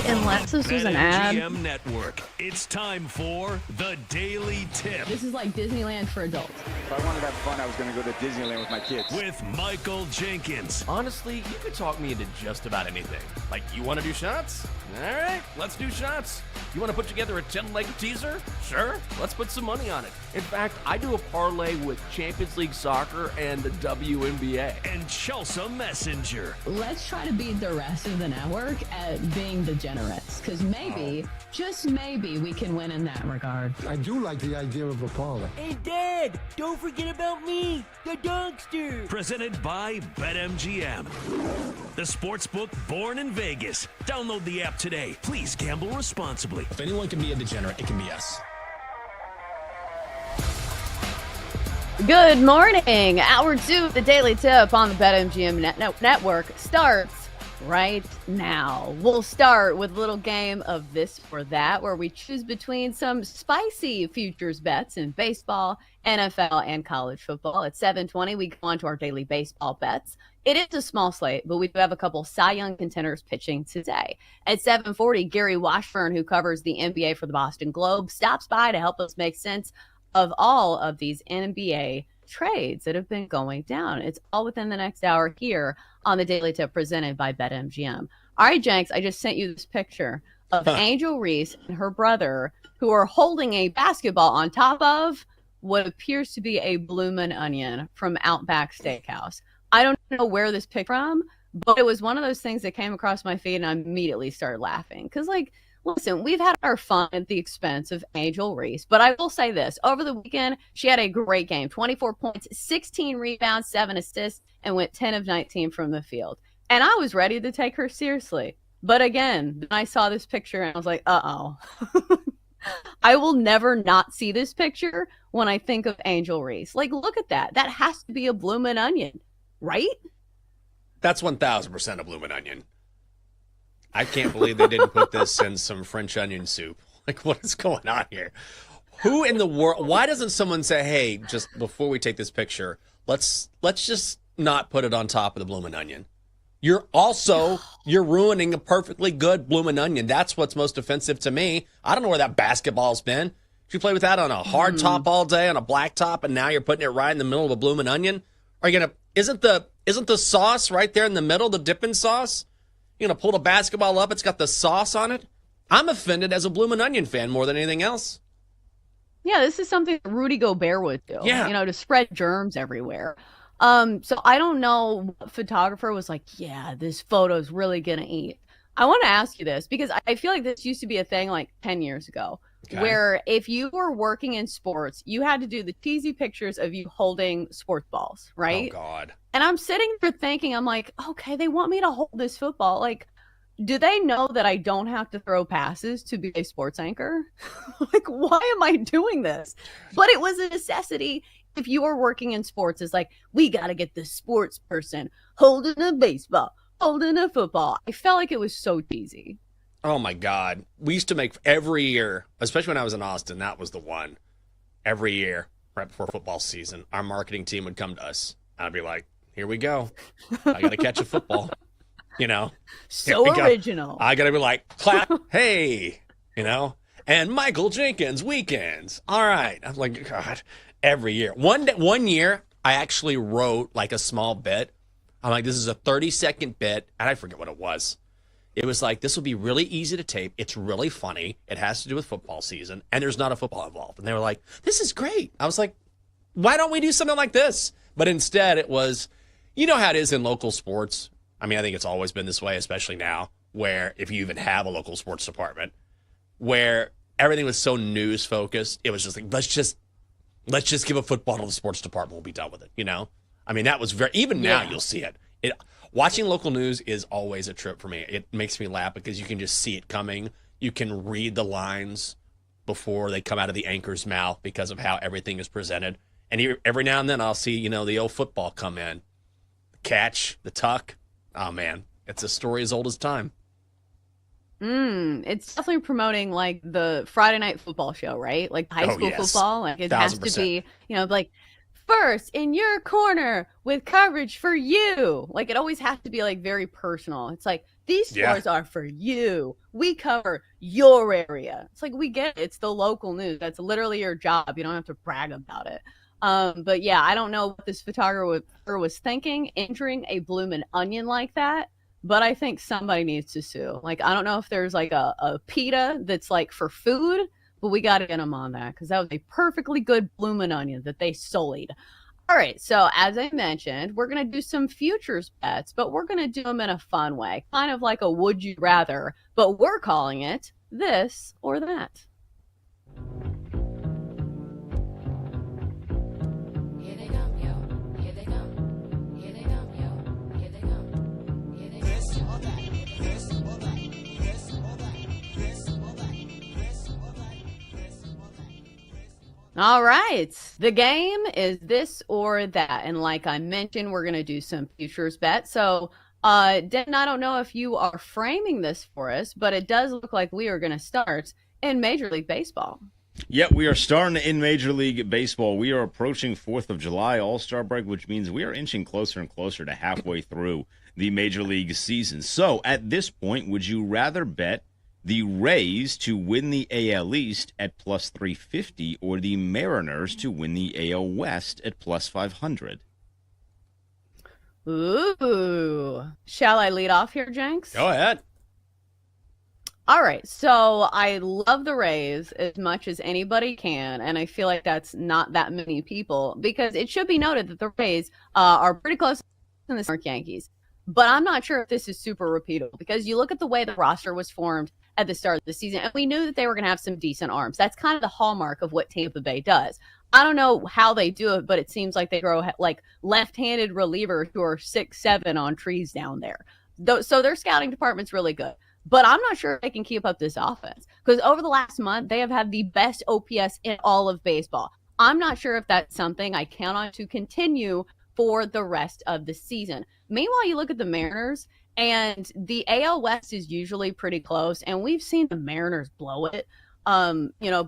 Unless this was an ad. BetMGM Network. It's time for the Daily Tip This is like Disneyland for adults. If I wanted to have fun, I was going to go to Disneyland with my kids. with Michael Jenkins. Honestly, you could talk me into just about anything. Like, you want to do shots? All right, let's do shots. You want to put together a 10-leg teaser? Sure, let's put some money on it. In fact, I do a parlay with Champions League soccer and the WNBA. And Chelsea Messenger. Let's try to beat the rest of the network at being degenerates, because maybe, just maybe, we can win in that regard. I do like the idea of a parlay. Hey, Dad, don't forget about me, the dogster. Presented by BetMGM. The sportsbook born in Vegas. Download the app today. Please gamble responsibly. If anyone can be a degenerate, it can be us. Good morning. Hour 2 of the Daily Tip on the BetMGM Network starts right now. We'll start with a little game of this or that, where we choose between some spicy futures bets in baseball, NFL, and college football. At 7:20, we go on to our daily baseball bets. It is a small slate, but we do have a couple Cy Young contenders pitching today. At 7:40, Gary Washburn, who covers the NBA for the Boston Globe, stops by to help us make sense of all of these NBA trades that have been going down. It's all within the next hour here on the Daily Tip presented by BetMGM. All right, Jenks, I just sent you this picture of Angel Reese and her brother, who are holding a basketball on top of what appears to be a bloomin' onion from Outback Steakhouse. I don't know where this picked from, but it was one of those things that came across my feed and I immediately started laughing. Because, like, listen, we've had our fun at the expense of Angel Reese, but I will say this. Over the weekend, she had a great game. 24 points, 16 rebounds, 7 assists, and went 10 of 19 from the field. And I was ready to take her seriously. But again, I saw this picture and I was like, uh-oh. I will never not see this picture when I think of Angel Reese. Like, look at that. That has to be a bloomin' onion, right? That's 1,000% a bloomin' onion. I can't believe they didn't put this in some French onion soup. Like, what is going on here? Who in the world? Why doesn't someone say, "Hey, just before we take this picture, let's just not put it on top of the bloomin' onion"? You're ruining a perfectly good bloomin' onion. That's what's most offensive to me. I don't know where that basketball's been. Did you play with that on a hard top all day on a black top, and now you're putting it right in the middle of a bloomin' onion? Are you gonna? Isn't the sauce right there in the middle, the dipping sauce? You're going to pull the basketball up, it's got the sauce on it? I'm offended as a bloomin' onion fan more than anything else. Yeah, this is something that Rudy Gobert would do, to spread germs everywhere. So I don't know what photographer was like, yeah, this photo's really going to eat. I want to ask you this because I feel like this used to be a thing like 10 years ago, where if you were working in sports, you had to do the cheesy pictures of you holding sports balls, right? Oh, God. And I'm sitting there thinking, I'm like, okay, they want me to hold this football. Like, do they know that I don't have to throw passes to be a sports anchor? Like, why am I doing this? But it was a necessity. If you were working in sports, it's like, we got to get the sports person holding a baseball, holding a football. I felt like it was so cheesy. Oh, my God. We used to make every year, especially when I was in Austin, that was the one. Every year, right before football season, our marketing team would come to us. I'd be like, here we go. I got to catch a football, So original. I got to be like, clap, hey, and Michael Jenkins weekends. All right. I'm like, God, every year. One year, I actually wrote like a small bit. I'm like, this is a 30-second bit, and I forget what it was. It was like, this will be really easy to tape. It's really funny. It has to do with football season, and there's not a football involved. And they were like, this is great. I was like, why don't we do something like this? But instead, it was, you know how it is in local sports. I mean, I think it's always been this way, especially now, where if you even have a local sports department, where everything was so news focused, it was just like, let's just give a football to the sports department. We'll be done with it. I mean, that was even now you'll see it. Watching local news is always a trip for me. It makes me laugh because you can just see it coming. You can read the lines before they come out of the anchor's mouth because of how everything is presented. And every now and then I'll see, the old football come in. The catch, the tuck. Oh, man. It's a story as old as time. It's definitely promoting like the Friday night football show, right? Like high school football. Like it 1,000%. Has to be, like first in your corner with coverage for you. Like it always has to be like very personal. It's like These stores are for you. We cover your area. It's like, we get it. It's the local news. That's literally your job. You don't have to brag about it. But yeah, I don't know what this photographer was thinking, entering a bloomin' onion like that. But I think somebody needs to sue. Like, I don't know if there's like a PETA that's like for food, but we got to get them on that because that was a perfectly good bloomin' onion that they sullied. All right, so as I mentioned, we're going to do some futures bets, but we're going to do them in a fun way, kind of like a would you rather, but we're calling it this or that. All right. The game is this or that. And like I mentioned, we're going to do some futures bets. So, Den, I don't know if you are framing this for us, but it does look like we are going to start in Major League Baseball. Yeah, we are starting in Major League Baseball. We are approaching 4th of July All-Star break, which means we are inching closer and closer to halfway through the Major League season. So at this point, would you rather bet the Rays to win the AL East at plus 350 or the Mariners to win the AL West at plus 500? Ooh. Shall I lead off here, Jenks? Go ahead. All right. So I love the Rays as much as anybody can, and I feel like that's not that many people because it should be noted that the Rays are pretty close to the New York Yankees. But I'm not sure if this is super repeatable because you look at the way the roster was formed at the start of the season, and we knew that they were going to have some decent arms. That's kind of the hallmark of what Tampa Bay does. I don't know how they do it, but it seems like they grow like left-handed relievers who are 6'7" on trees down there. So their scouting department's really good. But I'm not sure if they can keep up this offense because over the last month, they have had the best OPS in all of baseball. I'm not sure if that's something I count on to continue for the rest of the season. Meanwhile, you look at the Mariners, and the AL West is usually pretty close, and we've seen the Mariners blow it,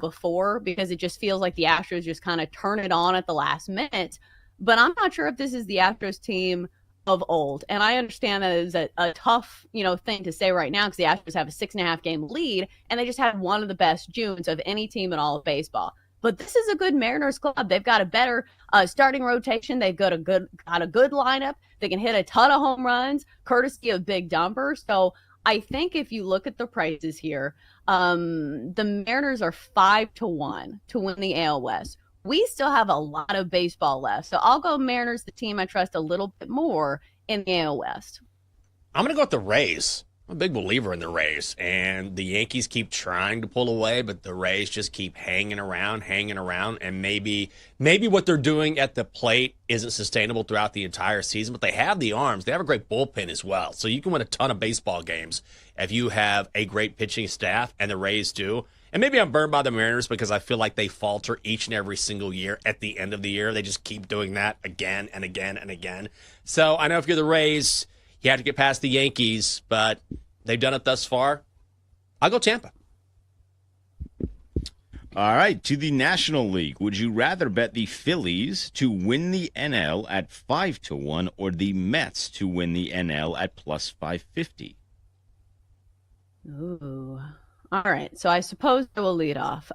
before because it just feels like the Astros just kind of turn it on at the last minute. But I'm not sure if this is the Astros team of old, and I understand that is a tough, thing to say right now because the Astros have a 6.5 game lead, and they just had one of the best Junes of any team in all of baseball. But this is a good Mariners club. They've got a better starting rotation. They've got a good lineup. They can hit a ton of home runs, courtesy of Big Dumper. So I think if you look at the prices here, the Mariners are 5-1 to win the AL West. We still have a lot of baseball left. So I'll go Mariners, the team I trust a little bit more in the AL West. I'm going to go with the Rays. I'm a big believer in the Rays, and the Yankees keep trying to pull away, but the Rays just keep hanging around, and maybe what they're doing at the plate isn't sustainable throughout the entire season, but they have the arms. They have a great bullpen as well, so you can win a ton of baseball games if you have a great pitching staff, and the Rays do. And maybe I'm burned by the Mariners because I feel like they falter each and every single year at the end of the year. They just keep doing that again and again and again. So I know if you're the Rays, you have to get past the Yankees, but they've done it thus far. I'll go Tampa. All right, to the National League. Would you rather bet the Phillies to win the NL at 5-1 or the Mets to win the NL at plus 550? Ooh. All right, so I suppose I will lead off.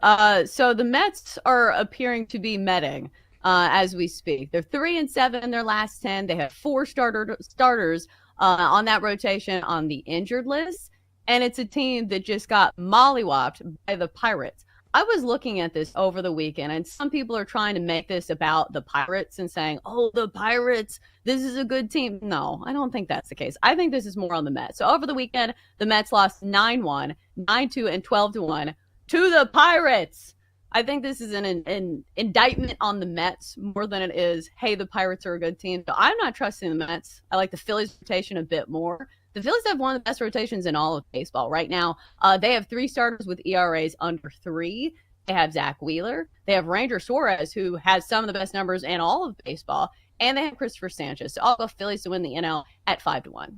So the Mets are appearing to be metting as we speak. They're 3-7 in their last 10. They have 4 starters on that rotation on the injured list, and it's a team that just got mollywopped by the Pirates. I was looking at this over the weekend, and some people are trying to make this about the Pirates and saying, oh, the Pirates, this is a good team. No, I don't think that's the case. I think this is more on the Mets. So over the weekend, the Mets lost 9-1, 9-2, and 12-1 to the Pirates. I think this is an indictment on the Mets more than it is, hey, the Pirates are a good team. So I'm not trusting the Mets. I like the Phillies rotation a bit more. The Phillies have one of the best rotations in all of baseball right now. They have 3 starters with ERAs under 3. They have Zach Wheeler. They have Ranger Suarez, who has some of the best numbers in all of baseball. And they have Christopher Sanchez. So I'll go Phillies to win the NL at 5-1.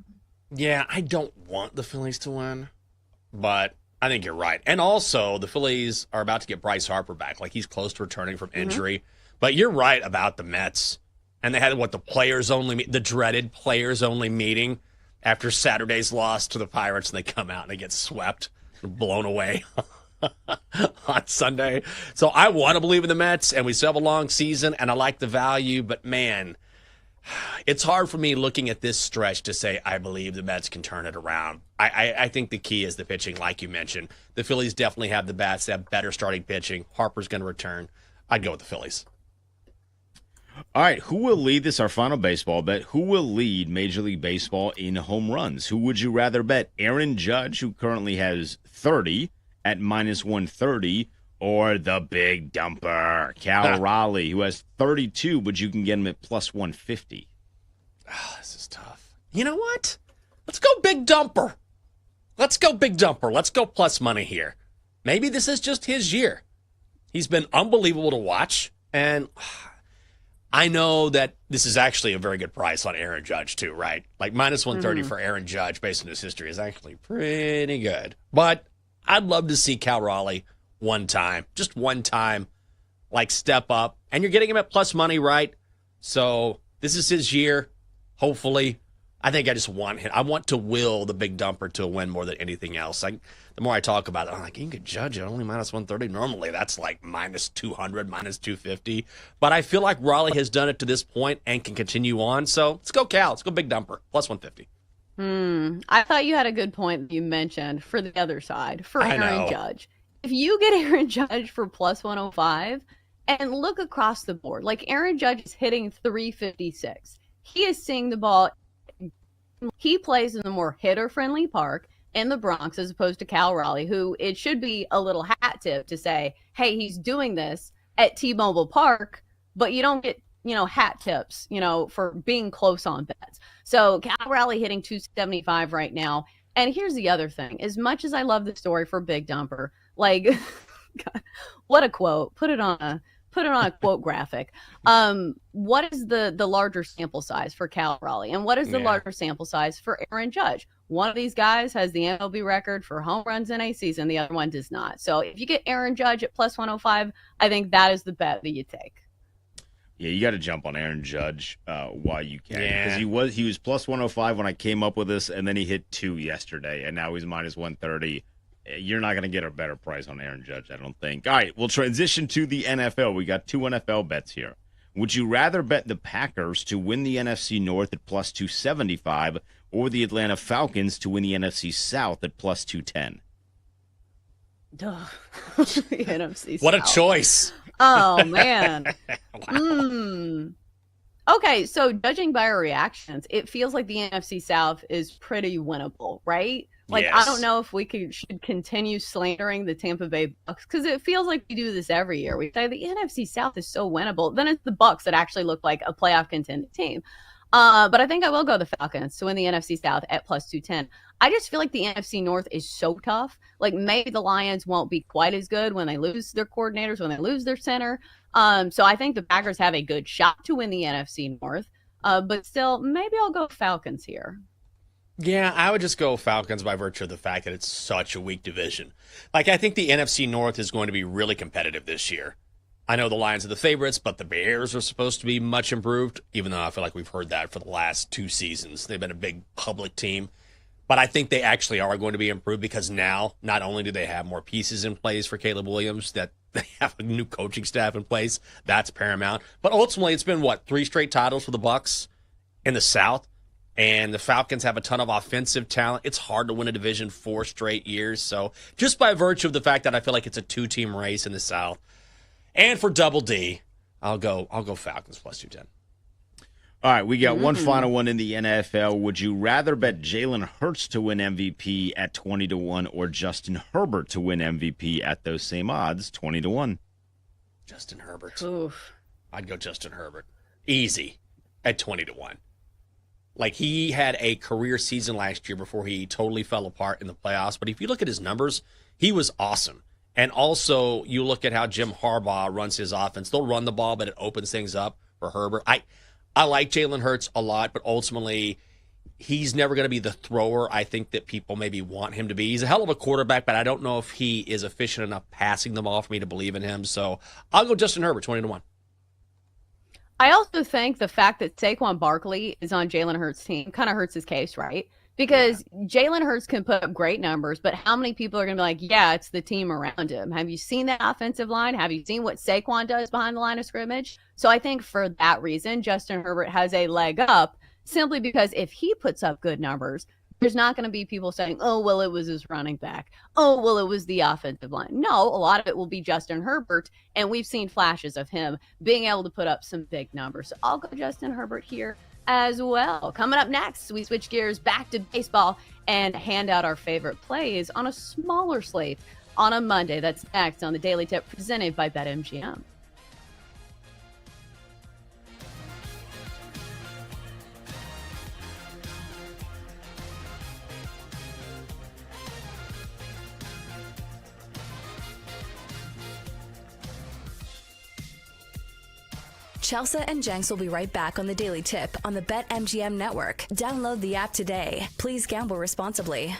Yeah, I don't want the Phillies to win, but I think you're right. And also, the Phillies are about to get Bryce Harper back. Like, he's close to returning from injury. But you're right about the Mets. And they had, the players only, the dreaded players only meeting after Saturday's loss to the Pirates, and they come out and they get swept, blown away on Sunday. So I want to believe in the Mets, and we still have a long season, and I like the value, but man, it's hard for me looking at this stretch to say I believe the Mets can turn it around. I think the key is the pitching, like you mentioned. The Phillies definitely have the bats. They have better starting pitching. Harper's going to return. I'd go with the Phillies. All right, who will lead this, our final baseball bet? Who will lead Major League Baseball in home runs? Who would you rather bet? Aaron Judge, who currently has 30 at -130, or the big dumper, Cal Raleigh, who has 32, but you can get him at +150? Oh, this is tough. You know what? Let's go big dumper. Let's go big dumper. Let's go plus money here. Maybe this is just his year. He's been unbelievable to watch, and I know that this is actually a very good price on Aaron Judge too, right? Like -130 for Aaron Judge based on his history is actually pretty good. But I'd love to see Cal Raleigh just one time, like step up. And you're getting him at plus money, right? So this is his year, hopefully. I think I just want him. I want to will the big dumper to win more than anything else. Like, the more I talk about it, I'm like, you can Judge it only -130. Normally, that's like -200, -250. But I feel like Raleigh has done it to this point and can continue on. So let's go Cal. Let's go big dumper. +150. I thought you had a good point that you mentioned for the other side, for Aaron Judge. If you get Aaron Judge for +105 and look across the board, like Aaron Judge is hitting .356. He is seeing the ball. He plays in the more hitter-friendly park in the Bronx as opposed to Cal Raleigh, who it should be a little hat tip to say, hey, he's doing this at T-Mobile Park, but you don't get, hat tips, for being close on bets. So Cal Raleigh hitting 275 right now. And here's the other thing. As much as I love the story for Big Dumper, like, God, what a quote. Put it on a quote graphic. What is the larger sample size for Cal Raleigh? And what is the larger sample size for Aaron Judge? One of these guys has the MLB record for home runs in a season. The other one does not. So if you get Aaron Judge at +105, I think that is the bet that you take. Yeah, you got to jump on Aaron Judge while you can. Because he was +105 when I came up with this, and then he hit 2 yesterday, and now he's -130. You're not going to get a better price on Aaron Judge, I don't think. All right, we'll transition to the NFL. We got 2 NFL bets here. Would you rather bet the Packers to win the NFC North at +275 or the Atlanta Falcons to win the NFC South at +210? The NFC South. What a choice. Oh, man. Okay, so judging by our reactions, it feels like the NFC South is pretty winnable, right? Like, yes. I don't know if we should continue slandering the Tampa Bay Bucks because it feels like we do this every year. We say the NFC South is so winnable. Then it's the Bucks that actually look like a playoff contending team. But I think I will go the Falcons to win the NFC South at +210. I just feel like the NFC North is so tough. Like, maybe the Lions won't be quite as good when they lose their coordinators, when they lose their center. So I think the Packers have a good shot to win the NFC North. But still, maybe I'll go Falcons here. Yeah, I would just go Falcons by virtue of the fact that it's such a weak division. Like, I think the NFC North is going to be really competitive this year. I know the Lions are the favorites, but the Bears are supposed to be much improved, even though I feel like we've heard that for the last 2 seasons. They've been a big public team. But I think they actually are going to be improved because now, not only do they have more pieces in place for Caleb Williams, that they have a new coaching staff in place. That's paramount. But ultimately, it's been, 3 straight titles for the Bucs in the South. And the Falcons have a ton of offensive talent. It's hard to win a division 4 straight years. So just by virtue of the fact that I feel like it's a 2-team race in the South, and for Double D, I'll go Falcons +210. All right, we got one final one in the NFL. Would you rather bet Jalen Hurts to win MVP at 20-1 or Justin Herbert to win MVP at those same odds, 20-1? Justin Herbert. Oof. I'd go Justin Herbert. Easy at 20-1. Like, he had a career season last year before he totally fell apart in the playoffs. But if you look at his numbers, he was awesome. And also, you look at how Jim Harbaugh runs his offense. They'll run the ball, but it opens things up for Herbert. I like Jalen Hurts a lot, but ultimately, he's never going to be the thrower I think that people maybe want him to be. He's a hell of a quarterback, but I don't know if he is efficient enough passing the ball for me to believe in him. So I'll go Justin Herbert, 20-1. I also think the fact that Saquon Barkley is on Jalen Hurts' team kind of hurts his case, right? Because Jalen Hurts can put up great numbers, but how many people are going to be like, yeah, it's the team around him? Have you seen that offensive line? Have you seen what Saquon does behind the line of scrimmage? So I think for that reason, Justin Herbert has a leg up simply because if he puts up good numbers, there's not going to be people saying, oh, well, it was his running back. Oh, well, it was the offensive line. No, a lot of it will be Justin Herbert, and we've seen flashes of him being able to put up some big numbers. So I'll go Justin Herbert here as well. Coming up next, we switch gears back to baseball and hand out our favorite plays on a smaller slate on a Monday. That's next on the Daily Tip presented by BetMGM. Chelsea and Jenks will be right back on the Daily Tip on the BetMGM network. Download the app today. Please gamble responsibly.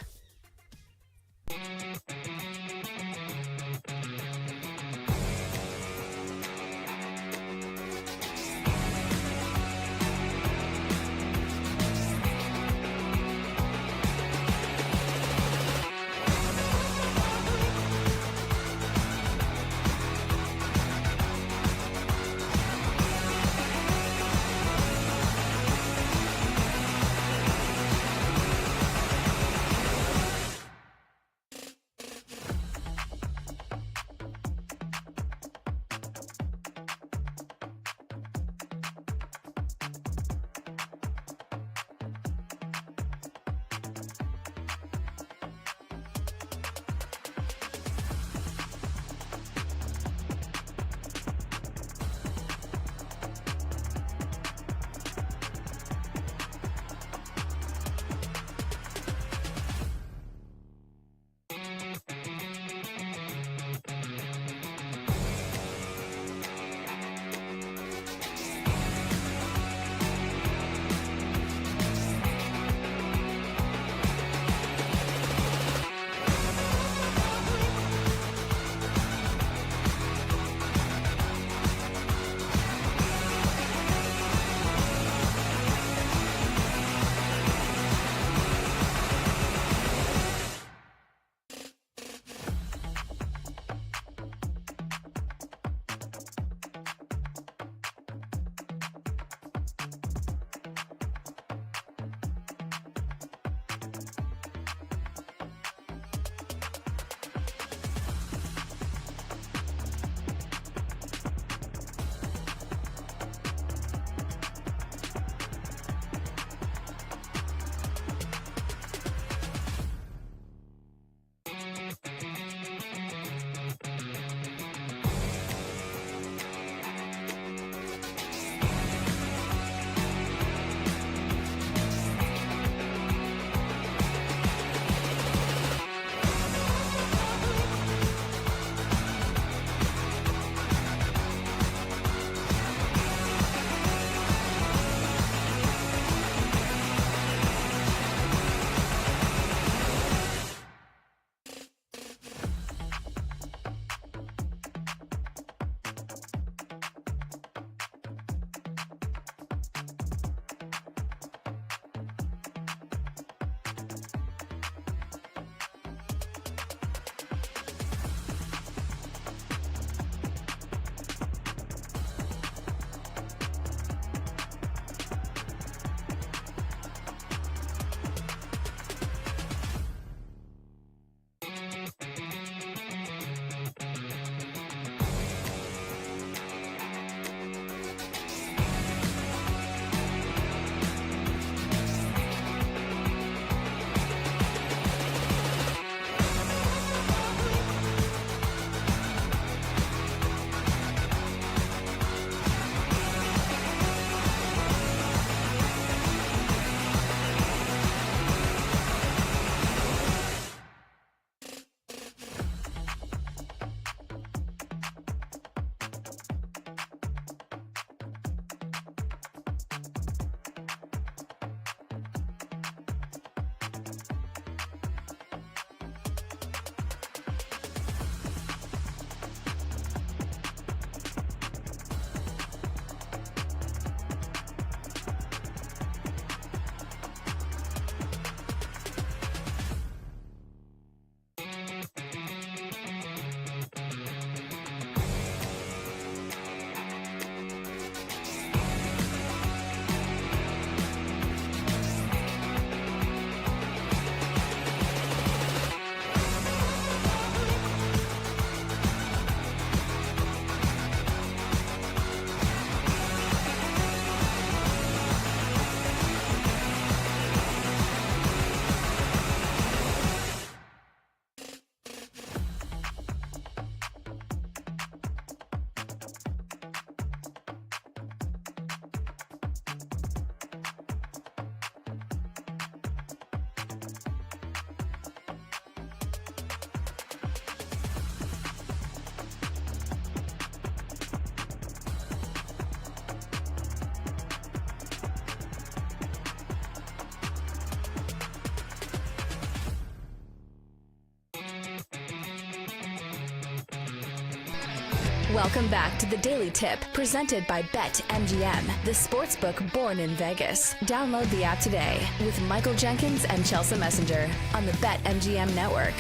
Welcome back to the Daily Tip, presented by BetMGM, the sportsbook born in Vegas. Download the app today with Michael Jenkins and Chelsea Messenger on the BetMGM network.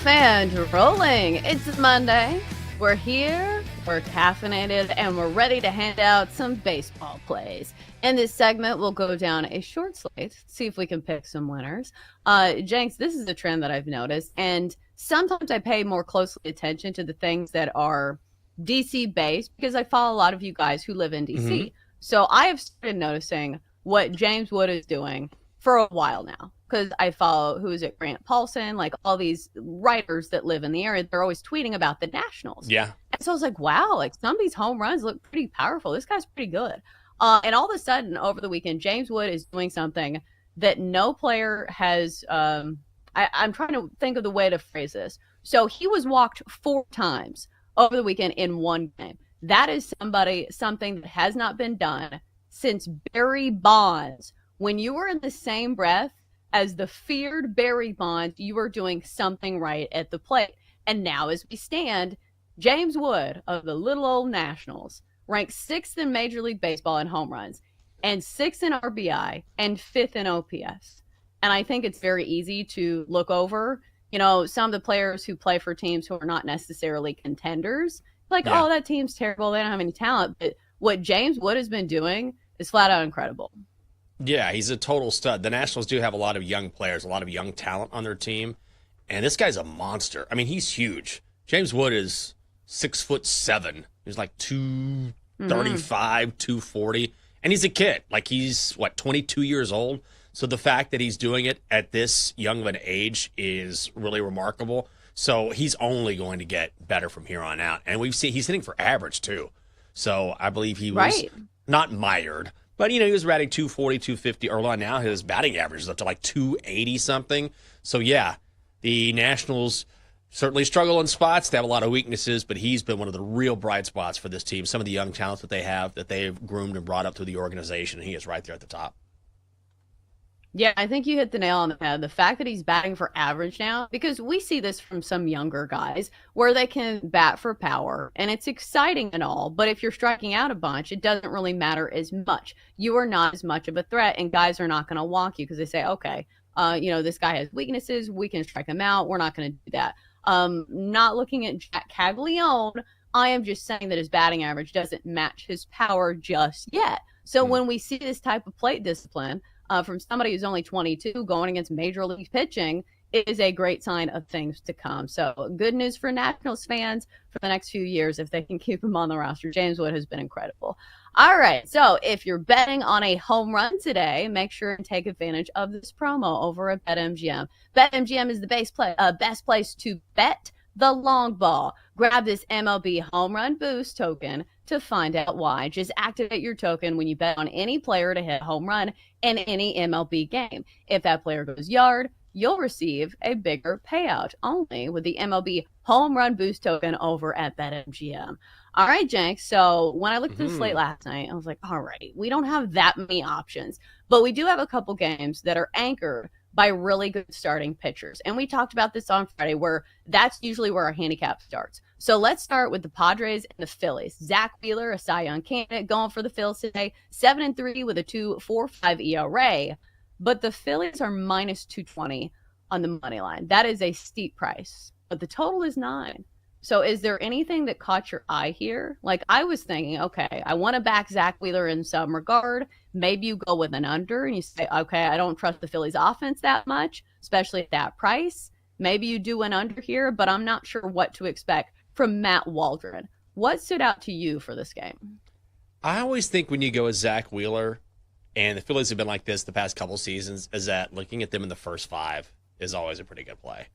Fans rolling. It's Monday. We're here, we're caffeinated, and we're ready to hand out some baseball plays. In this segment, we'll go down a short slate, see if we can pick some winners. Jenks, this is a trend that I've noticed, and sometimes I pay more closely attention to the things that are DC-based because I follow a lot of you guys who live in DC. Mm-hmm. So I have started noticing what James Wood is doing for a while now. Because I follow, who is it, Grant Paulson, like all these writers that live in the area, they're always tweeting about the Nationals. Yeah. And so I was like, wow, like some of these home runs look pretty powerful. This guy's pretty good. And all of a sudden, over the weekend, James Wood is doing something that no player has. I'm trying to think of the way to phrase this. So he was walked 4 times over the weekend in one game. That is something that has not been done since Barry Bonds. When you were in the same breath as the feared Barry Bonds, you were doing something right at the plate. And now as we stand, James Wood of the little old Nationals ranks 6th in Major League Baseball in home runs and 6th in RBI and 5th in OPS. And I think it's very easy to look over, some of the players who play for teams who are not necessarily contenders. Like, oh, that team's terrible. They don't have any talent. But what James Wood has been doing is flat out incredible. Yeah, he's a total stud. The Nationals do have a lot of young players, a lot of young talent on their team. And this guy's a monster. I mean, he's huge. James Wood is 6'7". He's like 235, 240. And he's a kid. Like he's 22 years old. So the fact that he's doing it at this young of an age is really remarkable. So he's only going to get better from here on out. And we've seen he's hitting for average too. So I believe he was not mired. But, he was batting 240, 250 early on. Now his batting average is up to like 280 something. So, yeah, the Nationals certainly struggle in spots. They have a lot of weaknesses, but he's been one of the real bright spots for this team. Some of the young talents that they have that they've groomed and brought up through the organization, and he is right there at the top. Yeah, I think you hit the nail on the head. The fact that he's batting for average now, because we see this from some younger guys where they can bat for power and it's exciting and all, but if you're striking out a bunch, it doesn't really matter as much. You are not as much of a threat and guys are not going to walk you because they say, okay, this guy has weaknesses. We can strike him out. We're not going to do that. Not looking at Jack Caglione, I am just saying that his batting average doesn't match his power just yet. So when we see this type of plate discipline, from somebody who's only 22 going against major league pitching, it is a great sign of things to come. So good news for Nationals fans for the next few years if they can keep him on the roster. James Wood has been incredible. All right, so if you're betting on a home run today, make sure and take advantage of this promo over at BetMGM. BetMGM is the best place to bet the long ball. Grab this MLB home run boost token to find out why. Just activate your token when you bet on any player to hit home run in any MLB game. If that player goes yard, you'll receive a bigger payout only with the MLB home run boost token over at BetMGM. All right, Jenks. So when I looked at the slate last night, I was like, all right, we don't have that many options, but we do have a couple games that are anchored by really good starting pitchers. And we talked about this on Friday, where that's usually where our handicap starts. So let's start with the Padres and the Phillies. Zach Wheeler, a Cy Young candidate, going for the Phils today, 7-3 with a 2.45 ERA. But the Phillies are minus 220 on the money line. That is a steep price, but the total is 9. So is there anything that caught your eye here? Like I was thinking, okay, I want to back Zach Wheeler in some regard. Maybe you go with an under and you say, okay, I don't trust the Phillies offense that much, especially at that price. Maybe you do an under here, but I'm not sure what to expect from Matt Waldron. What stood out to you for this game? I always think when you go with Zach Wheeler, and the Phillies have been like this the past couple seasons, is that looking at them in the first 5 is always a pretty good play.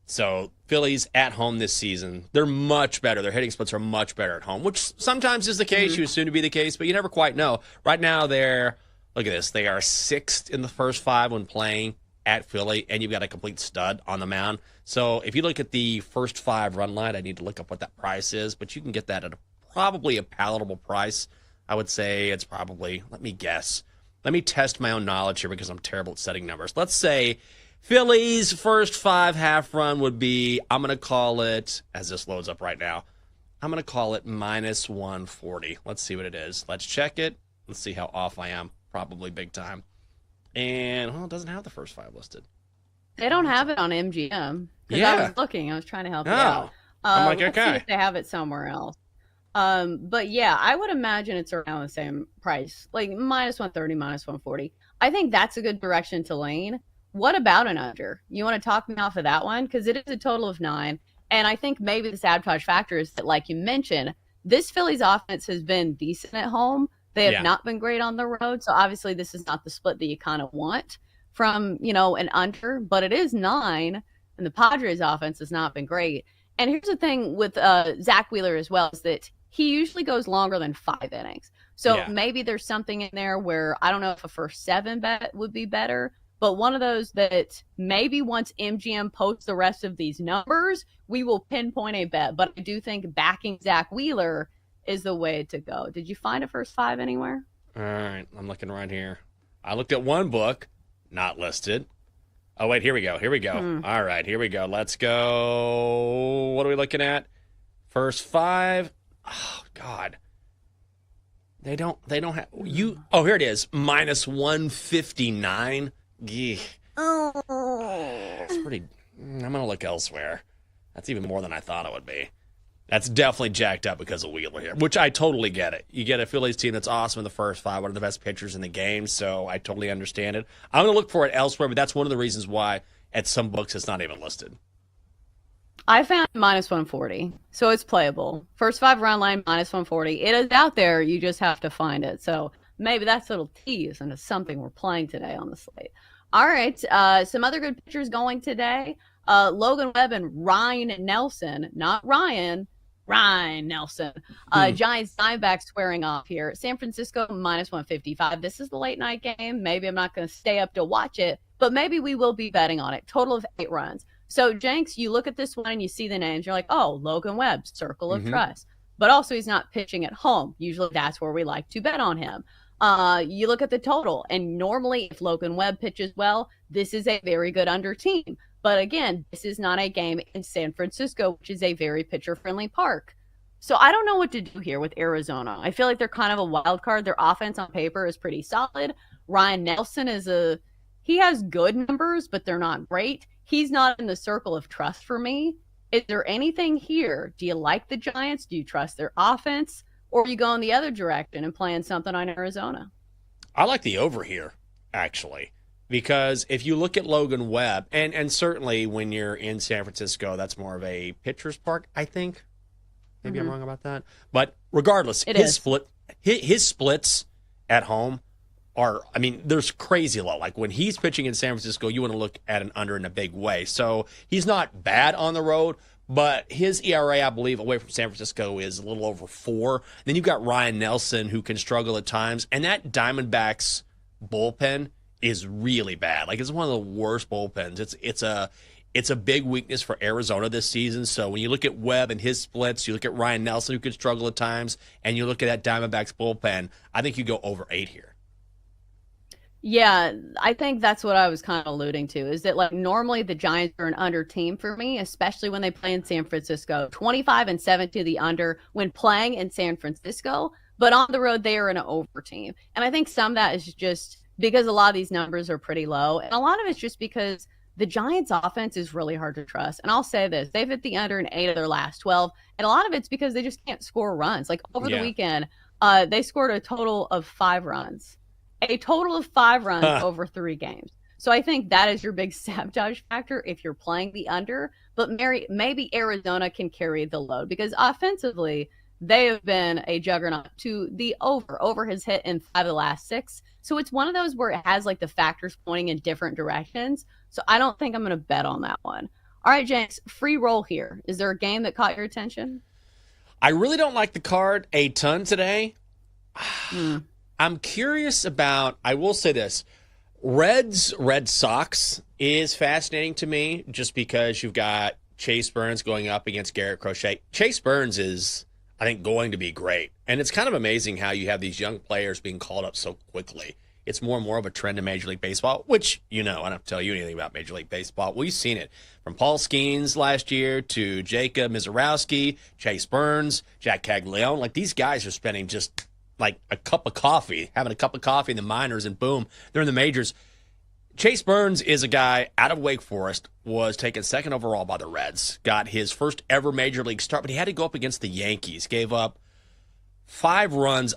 So Phillies at home this season, they're much better. Their hitting splits are much better at home, which sometimes is the case. You assume to be the case, but you never quite know. Right now, look at this. They are 6th in the first 5 when playing at Philly, and you've got a complete stud on the mound. So if you look at the first 5 run line, I need to look up what that price is, but you can get that at probably a palatable price. I would say it's probably, let me guess. Let me test my own knowledge here because I'm terrible at setting numbers. Let's say Phillies' first 5 half run would be, I'm going to call it, as this loads up right now, I'm going to call it minus 140. Let's see what it is. Let's check it. Let's see how off I am. Probably big time. And, well, it doesn't have the first 5 listed. They don't have it on MGM. Yeah. I was looking. I was trying to help you out. I'm like, let's okay. see if they have it somewhere else. But yeah, I would imagine it's around the same price, like minus 130, minus 140. I think that's a good direction to lean. What about an under? You want to talk me off of that one? Because it is a total of 9. And I think maybe the sabotage factor is that, like you mentioned, this Phillies offense has been decent at home. They have not been great on the road. So obviously this is not the split that you kind of want from, an under, but it is 9. And the Padres offense has not been great. And here's the thing with Zach Wheeler as well, is that he usually goes longer than 5 innings. So maybe there's something in there where I don't know if a first 7 bet would be better, but one of those that maybe once MGM posts the rest of these numbers, we will pinpoint a bet. But I do think backing Zach Wheeler is the way to go. Did you find a first 5 anywhere? All right, I'm looking right here. I looked at one book, not listed. Oh, wait, here we go. All right, here we go. Let's go. What are we looking at? First 5. Oh, God. They don't have you. Oh, here it is. Minus 159. Gee. It's pretty. I'm going to look elsewhere. That's even more than I thought it would be. That's definitely jacked up because of Wheeler here, which I totally get it. You get a Phillies team that's awesome in the first 5, one of the best pitchers in the game, so I totally understand it. I'm going to look for it elsewhere, but that's one of the reasons why at some books it's not even listed. I found minus 140, so it's playable. First 5 round line, minus 140. It is out there. You just have to find it. So maybe that's a little tease into something we're playing today on the slate. All right, some other good pitchers going today. Logan Webb and Ryan Nelson, not Ryan Nelson. Giants Diamondbacks squaring off here. San Francisco minus 155. This is the late night game. Maybe I'm not going to stay up to watch it, but maybe we will be betting on it. Total of 8 runs. So, Jenks, you look at this one and you see the names. You're like, oh, Logan Webb, circle of trust. But also he's not pitching at home. Usually that's where we like to bet on him. You look at the total, and normally if Logan Webb pitches well, this is a very good under team. But again, this is not a game in San Francisco, which is a very pitcher-friendly park. So I don't know what to do here with Arizona. I feel like they're kind of a wild card. Their offense on paper is pretty solid. Ryan Nelson he has good numbers, but they're not great. He's not in the circle of trust for me. Is there anything here? Do you like the Giants? Do you trust their offense? Or are you going the other direction and playing something on Arizona? I like the over here, actually. Because if you look at Logan Webb, and certainly when you're in San Francisco, that's more of a pitcher's park, I think. Maybe I'm wrong about that. But regardless, his splits at home are, there's crazy low. Like when he's pitching in San Francisco, you want to look at an under in a big way. So he's not bad on the road, but his ERA, I believe, away from San Francisco is a little over 4. Then you've got Ryan Nelson, who can struggle at times. And that Diamondbacks bullpen is really bad. Like it's one of the worst bullpens. It's a big weakness for Arizona this season. So when you look at Webb and his splits, you look at Ryan Nelson, who can struggle at times, and you look at that Diamondbacks bullpen, I think you go over 8 here. Yeah, I think that's what I was kind of alluding to, is that like normally the Giants are an under team for me, especially when they play in San Francisco. 25-7 to the under when playing in San Francisco, but on the road they are an over team. And I think some of that is just because a lot of these numbers are pretty low. And a lot of it's just because the Giants offense is really hard to trust. And I'll say this, they've hit the under in 8 of their last 12. And a lot of it's because they just can't score runs. Like over the weekend, they scored a total of 5 runs. A total of 5 runs over 3 games. So I think that is your big sabotage factor if you're playing the under. But maybe Arizona can carry the load because offensively, they have been a juggernaut to the over. Over has hit in 5 of the last 6. So it's one of those where it has like the factors pointing in different directions. So I don't think I'm going to bet on that one. All right, James, free roll here. Is there a game that caught your attention? I really don't like the card a ton today. I'm curious about, I will say this, Red Sox is fascinating to me just because you've got Chase Burns going up against Garrett Crochet. Chase Burns is, I think, going to be great. And it's kind of amazing how you have these young players being called up so quickly it's more and more of a trend in Major League Baseball, which, I don't have to tell you anything about Major League Baseball. We've seen it from Paul Skeens last year to Jacob Mizorowski, Chase Burns, Jack Caglione. Like, these guys are spending just like having a cup of coffee in the minors, and boom, they're in the majors. Chase Burns is a guy out of Wake Forest, was taken second overall by the Reds, got his first ever Major League start, but he had to go up against the Yankees, gave up 3 runs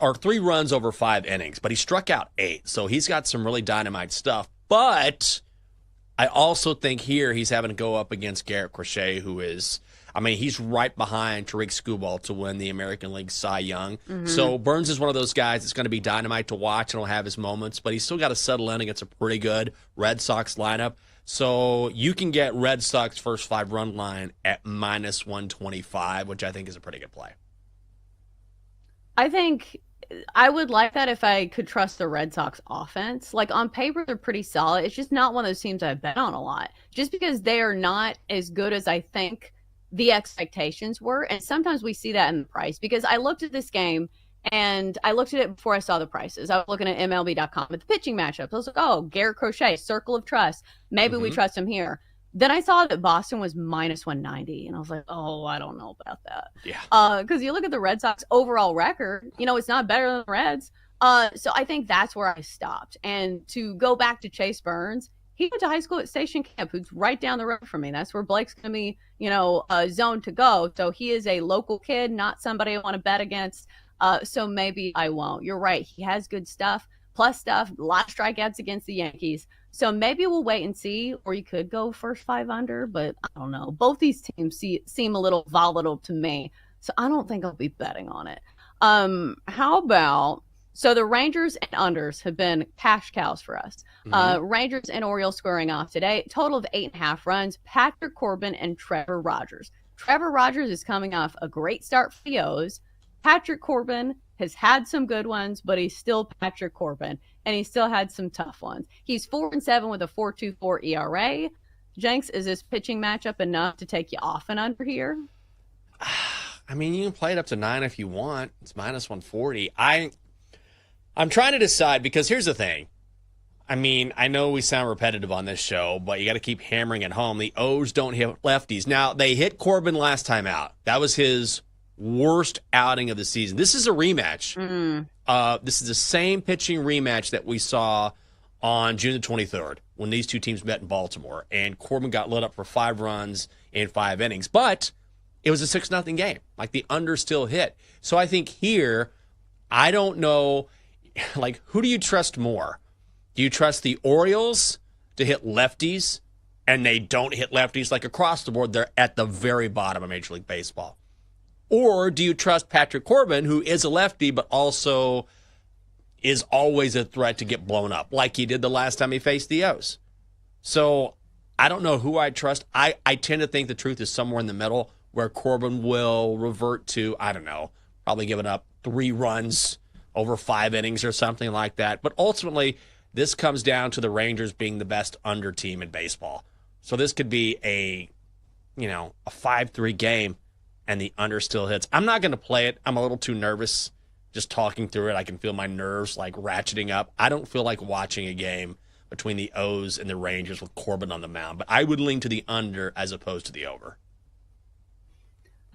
over 5 innings, but he struck out 8. So he's got some really dynamite stuff. But I also think here he's having to go up against Garrett Crochet, who is, he's right behind Tariq Skubal to win the American League Cy Young. Mm-hmm. So Burns is one of those guys that's going to be dynamite to watch and will have his moments, but he's still got to settle in against a pretty good Red Sox lineup. So you can get Red Sox first 5-run line at -125, which I think is a pretty good play. I think I would like that if I could trust the Red Sox offense. Like, on paper, they're pretty solid. It's just not one of those teams I bet on a lot, just because they are not as good as I think the expectations were. And sometimes we see that in the price, because I looked at this game and I looked at it before I saw the prices. I was looking at MLB.com at the pitching matchups. I was like, oh, Garrett Crochet, circle of trust. Maybe we trust him here. Then I saw that Boston was -190, and I was like, oh, I don't know about that. Yeah. Because you look at the Red Sox overall record, it's not better than the Reds. So I think that's where I stopped. And to go back to Chase Burns, he went to high school at Station Camp, who's right down the road from me. That's where Blake's going to be, zoned to go. So he is a local kid, not somebody I want to bet against. So maybe I won't. You're right. He has good stuff, plus stuff, a lot of strikeouts against the Yankees. So maybe we'll wait and see, or you could go first 5 under, but I don't know. Both these teams seem a little volatile to me, so I don't think I'll be betting on it. How about, so the Rangers and unders have been cash cows for us. Rangers and Orioles squaring off today, total of 8.5 runs, Patrick Corbin and Trevor Rogers. Trevor Rogers is coming off a great start for the O's. Patrick Corbin has had some good ones, but he's still Patrick Corbin, and he still had some tough ones. He's 4-7 with a 4.24 ERA. Jenks, is this pitching matchup enough to take you off and under here? You can play it up to 9 if you want. It's -140. I'm trying to decide, because here's the thing. I know we sound repetitive on this show, but you got to keep hammering it home. The O's don't hit lefties. Now, they hit Corbin last time out. That was his worst outing of the season. This is a rematch. This is the same pitching rematch that we saw on June the 23rd when these two teams met in Baltimore, and Corbin got lit up for 5 runs in 5 innings. But it was a 6-0 game. Like, the under still hit. So I think here, I don't know, who do you trust more? Do you trust the Orioles to hit lefties, and they don't hit lefties? Like, across the board, they're at the very bottom of Major League Baseball. Or do you trust Patrick Corbin, who is a lefty, but also is always a threat to get blown up, like he did the last time he faced the O's? So I don't know who I trust. I tend to think the truth is somewhere in the middle, where Corbin will revert to, I don't know, probably giving up 3 runs over 5 innings or something like that. But ultimately, this comes down to the Rangers being the best under team in baseball. So this could be a 5-3 game, and the under still hits. I'm not going to play it. I'm a little too nervous just talking through it. I can feel my nerves ratcheting up. I don't feel like watching a game between the O's and the Rangers with Corbin on the mound, but I would lean to the under as opposed to the over.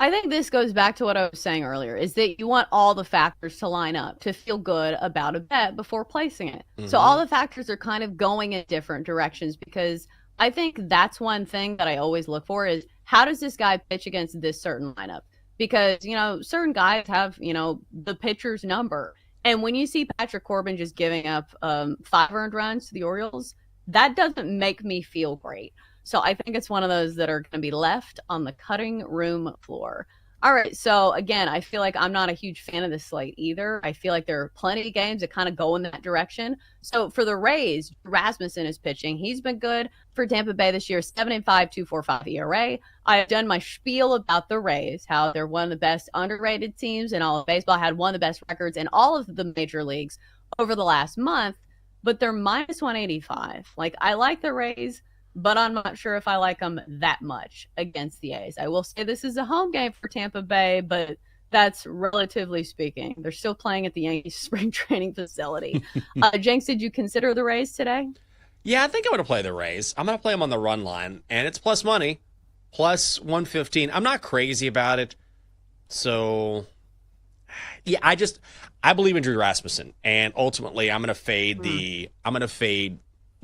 I think this goes back to what I was saying earlier, is that you want all the factors to line up to feel good about a bet before placing it. So all the factors are kind of going in different directions, because I think that's one thing that I always look for is, how does this guy pitch against this certain lineup? Because, certain guys have, the pitcher's number. And when you see Patrick Corbin just giving up 5 earned runs to the Orioles, that doesn't make me feel great. So I think it's one of those that are going to be left on the cutting room floor. All right, so again, I feel like I'm not a huge fan of this slate either. I feel like there are plenty of games that kind of go in that direction. So for the Rays, Rasmussen is pitching. He's been good for Tampa Bay this year, 7.5, 2.45 ERA. I've done my spiel about the Rays, how they're one of the best underrated teams in all of baseball, had one of the best records in all of the major leagues over the last month, but they're -185. I like the Rays, but I'm not sure if I like them that much against the A's. I will say this is a home game for Tampa Bay, but That's relatively speaking. They're still playing at the Yankees spring training facility. Jenks, did you consider the Rays today? Yeah, I think I'm going to play the Rays. I'm going to play them on the run line, and it's plus money, plus 115. I'm not crazy about it. So, yeah, I believe in Drew Rasmussen, and ultimately I'm going to fade the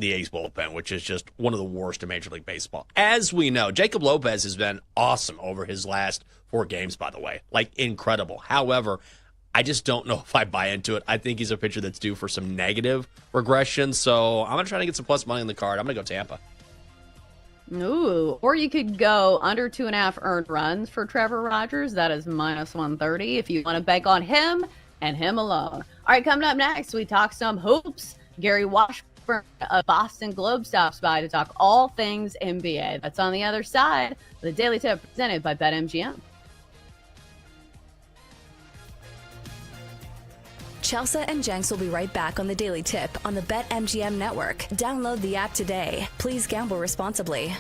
A's bullpen, which is just one of the worst in Major League Baseball. As we know, Jacob Lopez has been awesome over his last 4 games, by the way. Like, incredible. However, I just don't know if I buy into it. I think he's a pitcher that's due for some negative regression, so I'm going to try to get some plus money on the card. I'm going to go Tampa. Ooh, or you could go under 2.5 earned runs for Trevor Rogers. That is minus 130 if you want to bank on him and him alone. All right, coming up next, we talk some hoops. Gary Washburn of Boston Globe stops by to talk all things NBA. That's on the other side. The Daily Tip presented by BetMGM. Chelsea and Jenks will be right back on the Daily Tip on the BetMGM network. Download the app today. Please gamble responsibly.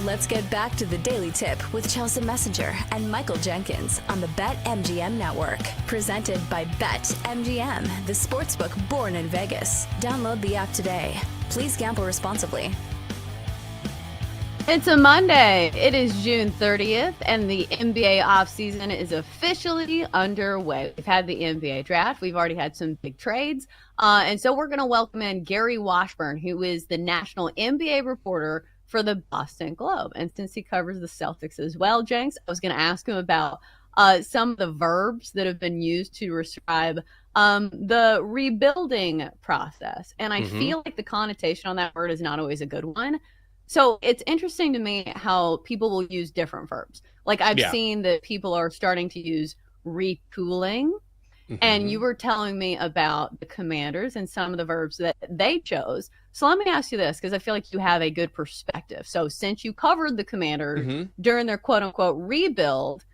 Let's get back to the Daily Tip with Chelsea Messenger and Michael Jenkins on the BetMGM Network. Presented by BetMGM, the sportsbook born in Vegas. Download the app today. Please gamble responsibly. It's a Monday. It is June 30th, and the NBA offseason is officially underway. We've had the NBA draft. We've already had some big trades. And so we're going to welcome in Gary Washburn, who is the national NBA reporter for the Boston Globe. And since he covers the Celtics as well, Jenks, I was going to ask him about some of the verbs that have been used to describe the rebuilding process. And I feel like the connotation on that word is not always a good one. So it's interesting to me how people will use different verbs. Like I've seen that people are starting to use retooling. And you were telling me about the Commanders and some of the verbs that they chose. So let me ask you this, because I feel like you have a good perspective. So since you covered the Commanders during their quote unquote rebuild,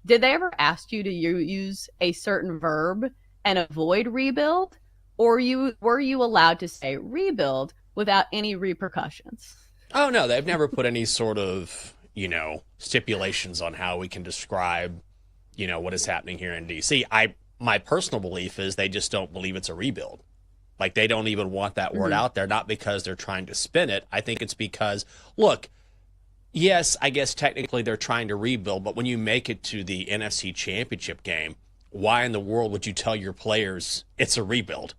did they ever ask you to use a certain verb and avoid rebuild? Or were you allowed to say rebuild without any repercussions? Oh, no, they've never put any sort of, stipulations on how we can describe, what is happening here in D.C. My personal belief is they just don't believe it's a rebuild. Like, they don't even want that word out there, not because they're trying to spin it. I think it's because, look, yes, I guess technically they're trying to rebuild, but when you make it to the NFC Championship game, why in the world would you tell your players it's a rebuild?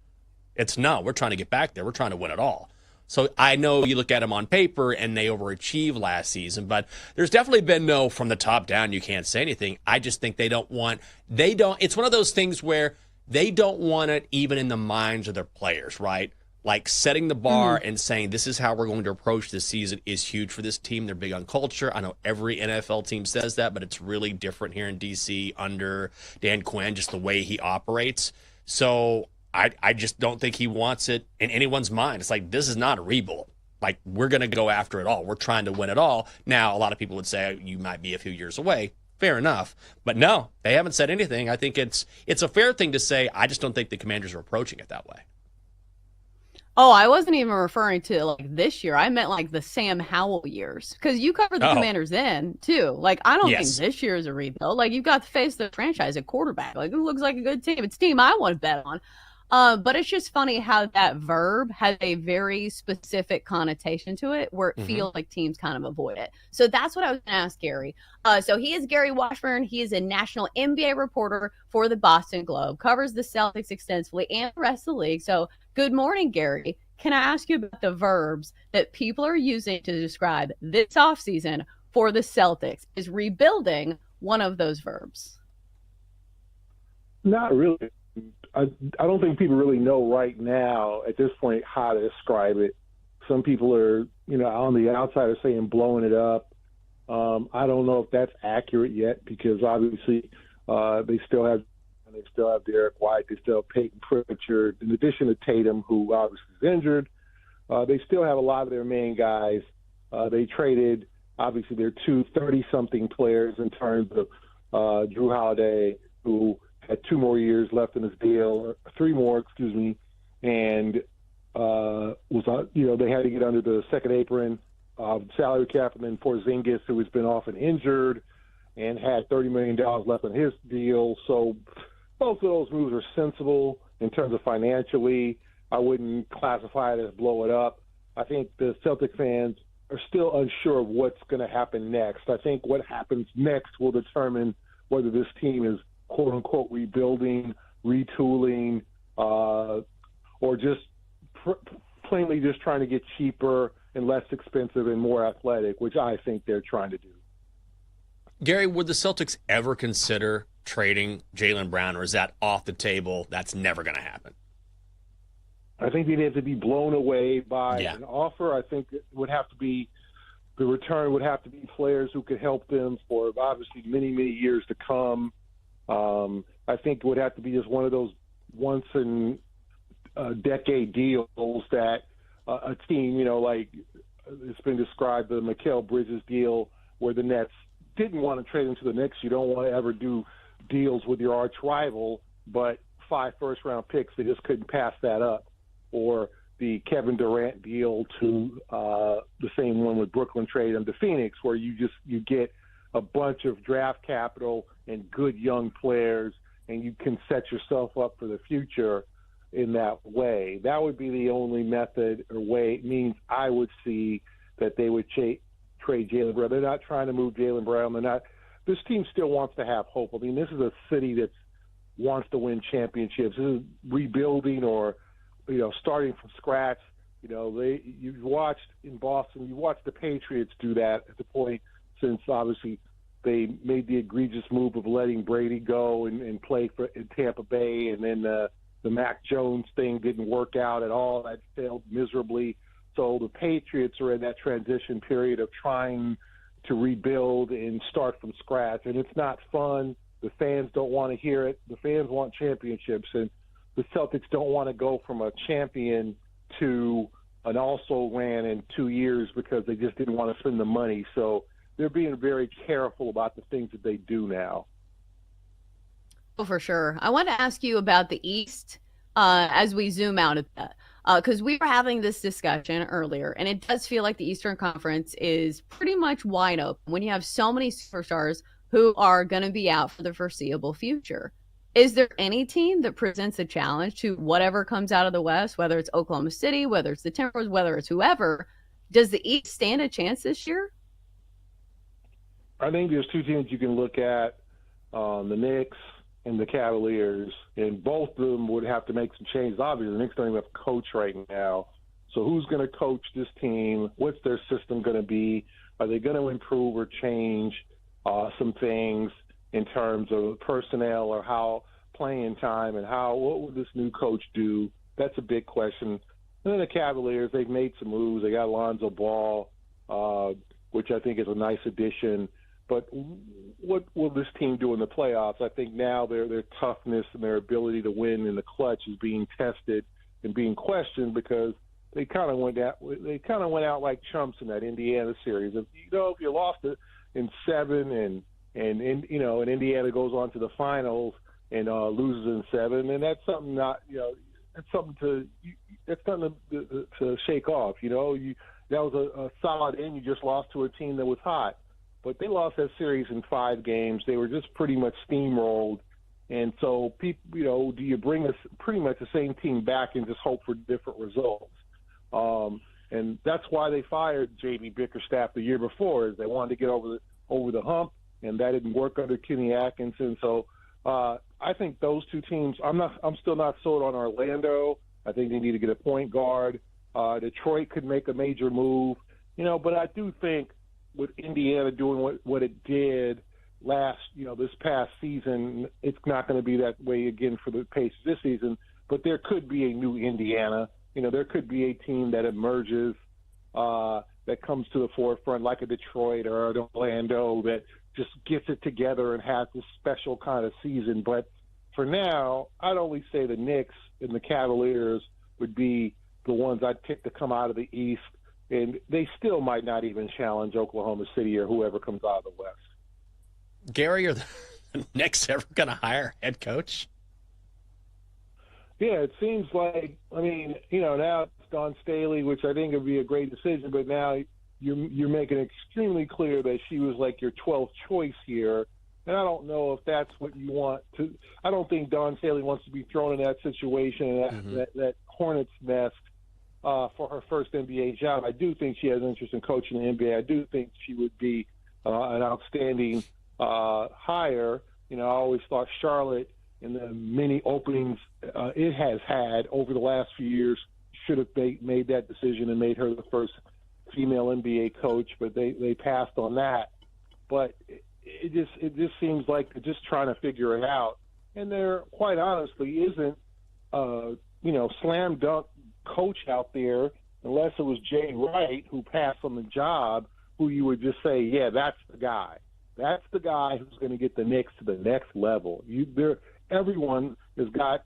It's no, we're trying to get back there. We're trying to win it all. So I know you look at them on paper and they overachieved last season, but there's definitely been no from the top down, you can't say anything. I just think it's one of those things where they don't want it even in the minds of their players, right? Like setting the bar and saying this is how we're going to approach this season is huge for this team. They're big on culture. I know every NFL team says that, but it's really different here in D.C. under Dan Quinn, just the way he operates. So I just don't think he wants it in anyone's mind. It's like, this is not a rebuild. Like, we're going to go after it all. We're trying to win it all. Now, a lot of people would say you might be a few years away. Fair enough. But no, they haven't said anything. I think it's a fair thing to say. I just don't think the Commanders are approaching it that way. Oh, I wasn't even referring to like this year. I meant like the Sam Howell years, because you covered the Commanders then too. Like, I don't think this year is a rebuild. Like, you've got to face the franchise at quarterback. Like, it looks like a good team. It's a team I want to bet on. But it's just funny how that verb has a very specific connotation to it where it feels like teams kind of avoid it. So that's what I was going to ask Gary. So he is Gary Washburn. He is a national NBA reporter for the Boston Globe, covers the Celtics extensively and the rest of the league. So good morning, Gary. Can I ask you about the verbs that people are using to describe this offseason for the Celtics? Is rebuilding one of those verbs? Not really. I don't think people really know right now at this point how to describe it. Some people are, on the outside are saying blowing it up. I don't know if that's accurate yet because obviously they still have Derek White, they still have Peyton Pritchard, in addition to Tatum, who obviously is injured. They still have a lot of their main guys. They traded obviously their 30-something players in terms of Drew Holiday, who had 2 more years left in his deal, 3 more, and they had to get under the second apron salary cap, and then Porzingis, who has been often injured and had $30 million left in his deal. So both of those moves are sensible in terms of financially. I wouldn't classify it as blow it up. I think the Celtic fans are still unsure of what's going to happen next. I think what happens next will determine whether this team is quote-unquote rebuilding, retooling, or just plainly just trying to get cheaper and less expensive and more athletic, which I think they're trying to do. Gary, would the Celtics ever consider trading Jaylen Brown, or is that off the table? That's never going to happen. I think they'd have to be blown away by an offer. I think it would have to be the return would have to be players who could help them for obviously many, many years to come. I think it would have to be just one of those once-in-a-decade deals that a team, like it's been described, the Mikal Bridges deal, where the Nets didn't want to trade him to the Knicks. You don't want to ever do deals with your arch rival, but 5 first-round picks, they just couldn't pass that up. Or the Kevin Durant deal to the same one with Brooklyn trade him to Phoenix, where you get a bunch of draft capital and good young players, and you can set yourself up for the future in that way. That would be the only method or way means I would see that they would trade Jaylen Brown. They're not trying to move Jaylen Brown. They're not. This team still wants to have hope. I mean, this is a city that wants to win championships. This is rebuilding or starting from scratch. You've watched in Boston, you watched the Patriots do that at the point since obviously they made the egregious move of letting Brady go and play in Tampa Bay, and then the Mac Jones thing didn't work out at all. That failed miserably. So the Patriots are in that transition period of trying to rebuild and start from scratch, and it's not fun. The fans don't want to hear it. The fans want championships, and the Celtics don't want to go from a champion to an also-ran in 2 years because they just didn't want to spend the money. So they're being very careful about the things that they do now. Oh, for sure. I want to ask you about the East as we zoom out at that. Because we were having this discussion earlier, and it does feel like the Eastern Conference is pretty much wide open when you have so many superstars who are going to be out for the foreseeable future. Is there any team that presents a challenge to whatever comes out of the West, whether it's Oklahoma City, whether it's the Timberwolves, whether it's whoever? Does the East stand a chance this year? I think there's two teams you can look at, the Knicks and the Cavaliers, and both of them would have to make some changes. Obviously, the Knicks don't even have a coach right now. So who's going to coach this team? What's their system going to be? Are they going to improve or change some things in terms of personnel or how playing time and what would this new coach do? That's a big question. And then the Cavaliers, they've made some moves. They got Lonzo Ball, which I think is a nice addition. But what will this team do in the playoffs? I think now their toughness and their ability to win in the clutch is being tested and being questioned because they kind of went out like chumps in that Indiana series. If you lost it in 7 and Indiana goes on to the finals and loses in 7, and that's something that's something to shake off. That was a solid end. You just lost to a team that was hot. But they lost that series in 5 games. They were just pretty much steamrolled. And so, do you bring pretty much the same team back and just hope for different results? And that's why they fired J.B. Bickerstaff the year before, is they wanted to get over the hump, and that didn't work under Kenny Atkinson. So I think those two teams. I'm still not sold on Orlando. I think they need to get a point guard. Detroit could make a major move, but I do think, with Indiana doing what it did this past season, it's not going to be that way again for the Pacers this season. But there could be a new Indiana. There could be a team that emerges that comes to the forefront, like a Detroit or an Orlando, that just gets it together and has this special kind of season. But for now, I'd only say the Knicks and the Cavaliers would be the ones I'd pick to come out of the East. And they still might not even challenge Oklahoma City or whoever comes out of the West. Gary, are the Knicks ever going to hire a head coach? Yeah, it seems like, now it's Dawn Staley, which I think would be a great decision, but now you're making it extremely clear that she was like your 12th choice here. And I don't know if that's what you want to – I don't think Dawn Staley wants to be thrown in that situation, that hornet's nest. For her first NBA job. I do think she has interest in coaching the NBA. I do think she would be an outstanding hire. I always thought Charlotte, in the many openings it has had over the last few years, should have made that decision and made her the first female NBA coach, but they passed on that. But it just seems like they're just trying to figure it out, and there quite honestly isn't slam dunk coach out there, unless it was Jay Wright who passed on the job, who you would just say, yeah, that's the guy. That's the guy who's going to get the Knicks to the next level. Everyone has got,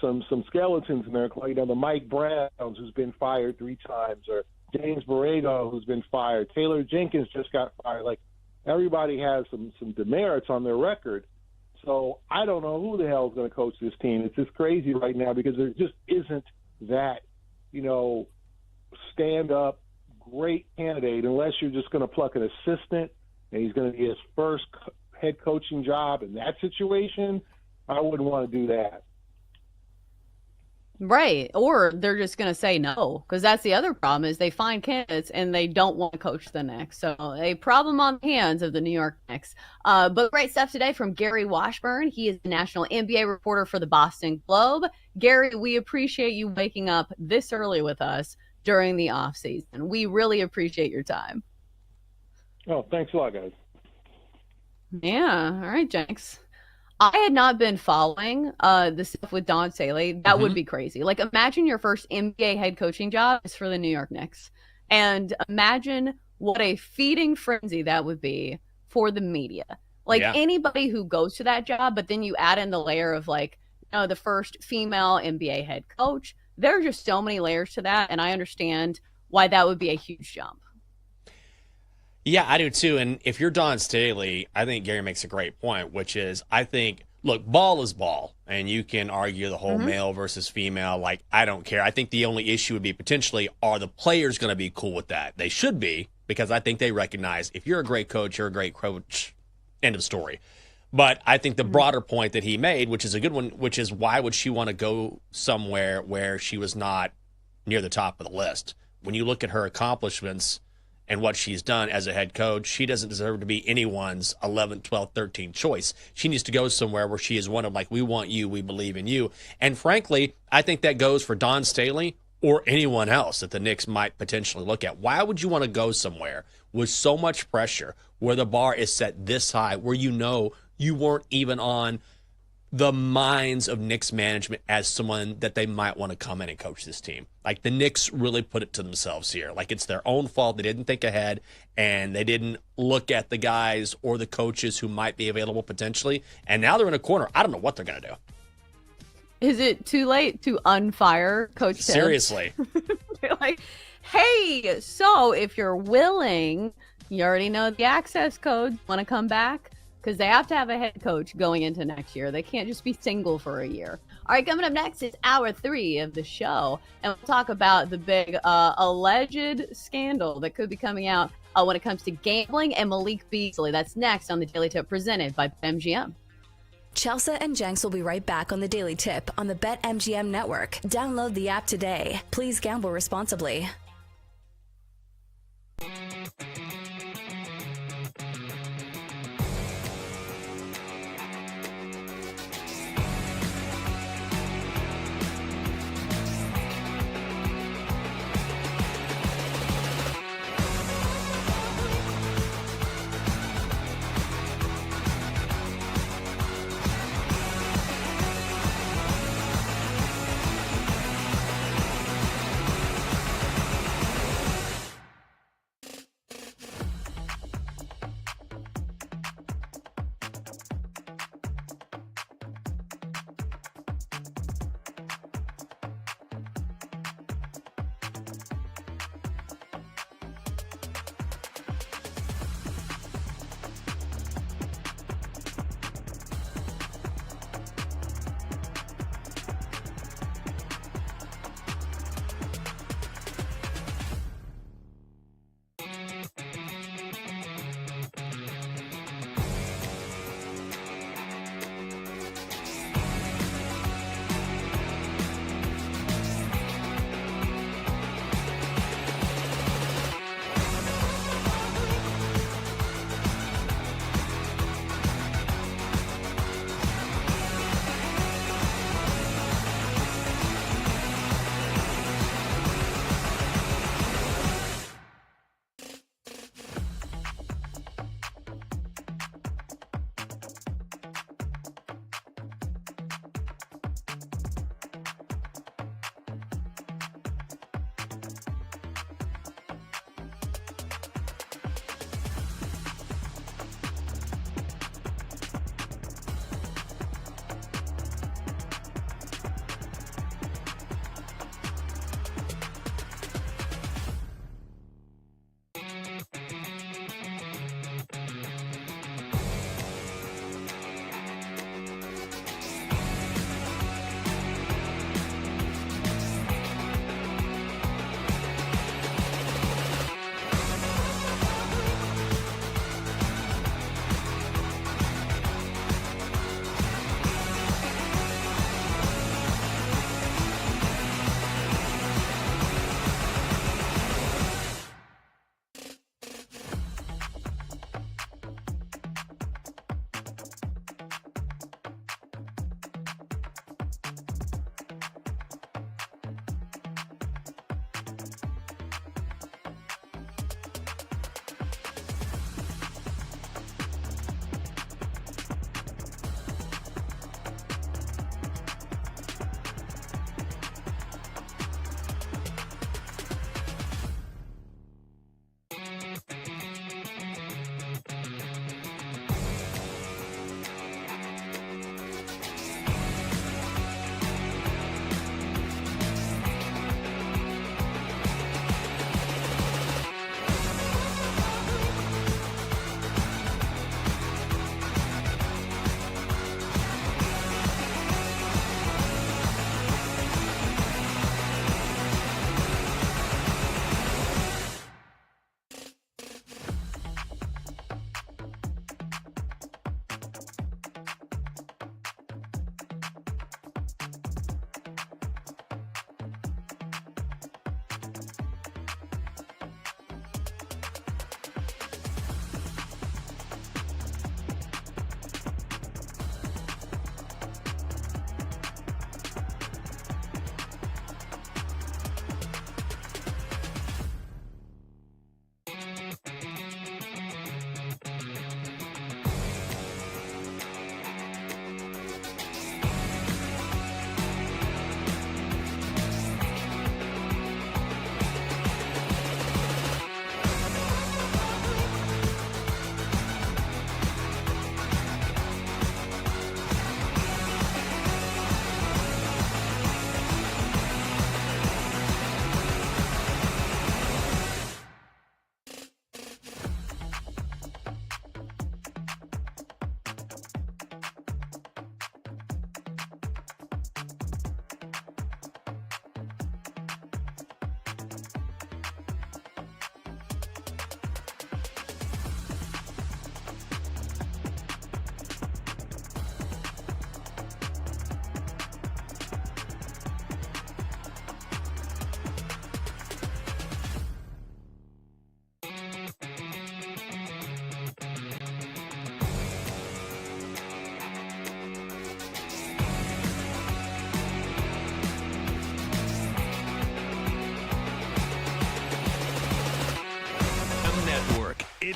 some skeletons in there, like, the Mike Browns, who's been fired 3 times, or James Borrego, who's been fired. Taylor Jenkins just got fired. Like, everybody has some demerits on their record. So I don't know who the hell is going to coach this team. It's just crazy right now because there just isn't that stand-up, great candidate unless you're just going to pluck an assistant and he's going to be his first head coaching job in that situation. I wouldn't want to do that. Right. Or they're just going to say no, because that's the other problem is they find candidates and they don't want to coach the Knicks. So a problem on the hands of the New York Knicks. But great stuff today from Gary Washburn. He is the national NBA reporter for the Boston Globe. Gary, we appreciate you waking up this early with us during the off season. We really appreciate your time. Oh, thanks a lot, guys. Yeah. All right, Jenks. I had not been following the stuff with Don Staley. That would be crazy. Like, imagine your first NBA head coaching job is for the New York Knicks. And imagine what a feeding frenzy that would be for the media. Like, anybody who goes to that job, but then you add in the layer of, like, the first female NBA head coach. There are just so many layers to that, and I understand why that would be a huge jump. Yeah, I do too. And if you're Don Staley, I think Gary makes a great point, which is I think, look, ball is ball. And you can argue the whole male versus female. Like, I don't care. I think the only issue would be potentially, are the players going to be cool with that? They should be, because I think they recognize if you're a great coach, you're a great coach. End of story. But I think the broader point that he made, which is a good one, which is why would she want to go somewhere where she was not near the top of the list? When you look at her accomplishments and what she's done as a head coach, she doesn't deserve to be anyone's 11th, 12th, 13th choice. She needs to go somewhere where she is one of, like, we want you, we believe in you. And frankly, I think that goes for Don Staley or anyone else that the Knicks might potentially look at. Why would you want to go somewhere with so much pressure, where the bar is set this high, where you weren't even on the minds of Knicks management as someone that they might want to come in and coach this team? Like, the Knicks really put it to themselves here. Like, it's their own fault. They didn't think ahead, and they didn't look at the guys or the coaches who might be available potentially. And now they're in a corner. I don't know what they're going to do. Is it too late to unfire Coach Tibbs? Seriously. Like, hey, so if you're willing, you already know the access code. Want to come back? Because they have to have a head coach going into next year. They can't just be single for a year. All right, coming up next is hour 3 of the show. And we'll talk about the big alleged scandal that could be coming out when it comes to gambling and Malik Beasley. That's next on the Daily Tip presented by BetMGM. Chelsea and Jenks will be right back on the Daily Tip on the BetMGM network. Download the app today. Please gamble responsibly.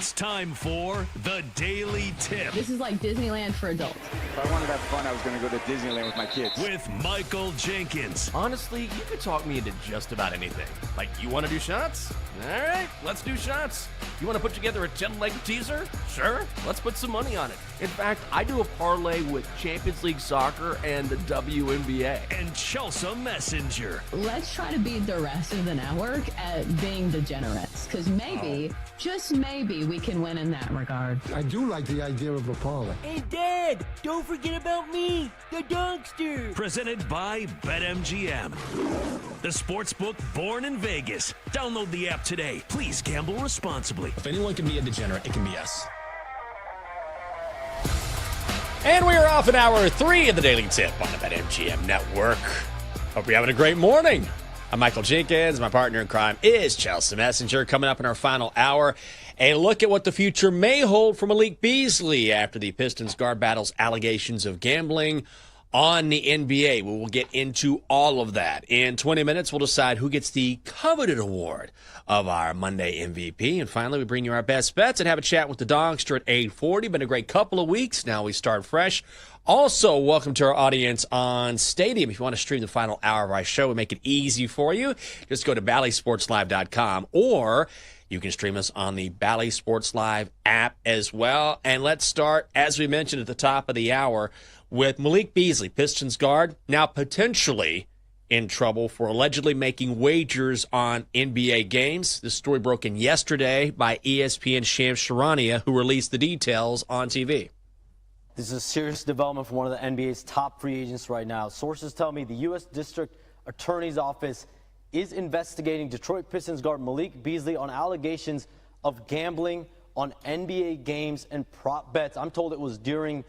It's time for the Daily Tip This is like Disneyland for adults. If I wanted to have fun, I was going to go to Disneyland with my kids. with Michael Jenkins. Honestly, you could talk me into just about anything. Like, you want to do shots? All right, let's do shots. You want to put together a 10-leg teaser? Sure, let's put some money on it. In fact, I do a parlay with Champions League soccer and the WNBA. And Chelsea Messenger. Let's try to beat the rest of the network at being degenerates, because maybe, just maybe, we can win in that regard. I do like the idea of a parlay. And Dad, don't forget about me, the dogster. Presented by BetMGM. The sportsbook born in Vegas. Download the app today. Please gamble responsibly. If anyone can be a degenerate, it can be us. And we are off in hour 3 of the Daily Tip on the BetMGM Network. Hope you're having a great morning. I'm Michael Jenkins. My partner in crime is Chelsea Messenger. Coming up in our final hour, a look at what the future may hold for Malik Beasley after the Pistons guard battles allegations of gambling on the NBA. We will get into all of that. In 20 minutes, we'll decide who gets the coveted award of our Monday MVP. And finally, we bring you our best bets and have a chat with the Dogster at 8:40. Been a great couple of weeks. Now we start fresh. Also, welcome to our audience on Stadium. If you want to stream the final hour of our show, we make it easy for you. Just go to BallySportsLive.com, or you can stream us on the Bally Sports Live app as well. And let's start, as we mentioned at the top of the hour, with Malik Beasley, Pistons guard, now potentially in trouble for allegedly making wagers on NBA games. This story broken yesterday by ESPN Shams Charania, who released the details on TV. This is a serious development from one of the NBA's top free agents right now. Sources tell me the U.S. District Attorney's Office is investigating Detroit Pistons guard Malik Beasley on allegations of gambling on NBA games and prop bets. I'm told it was during,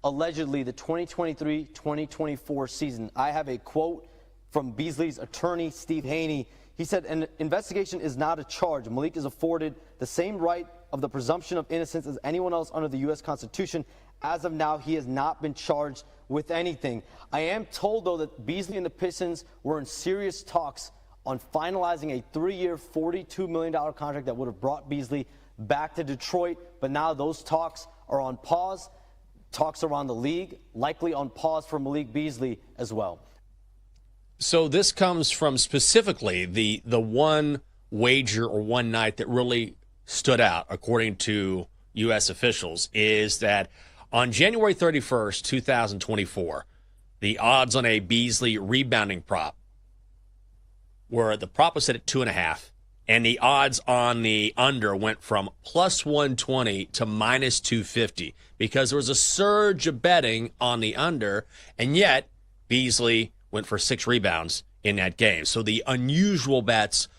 allegedly, the 2023-2024 season. I have a quote from Beasley's attorney, Steve Haney. He said, an investigation is not a charge. Malik is afforded the same right of the presumption of innocence as anyone else under the U.S. Constitution. As of now, he has not been charged with anything. I am told, though, that Beasley and the Pistons were in serious talks on finalizing a 3-year, $42 million contract that would have brought Beasley back to Detroit. But now those talks are on pause. Talks around the league, likely on pause for Malik Beasley as well. So this comes from specifically the one wager or one night that really stood out, according to U.S. officials, is that on January 31st, 2024, the odds on a Beasley rebounding prop were, the prop was set at 2.5, and the odds on the under went from plus 120 to minus 250 because there was a surge of betting on the under, and yet Beasley went for 6 rebounds in that game. So the unusual bets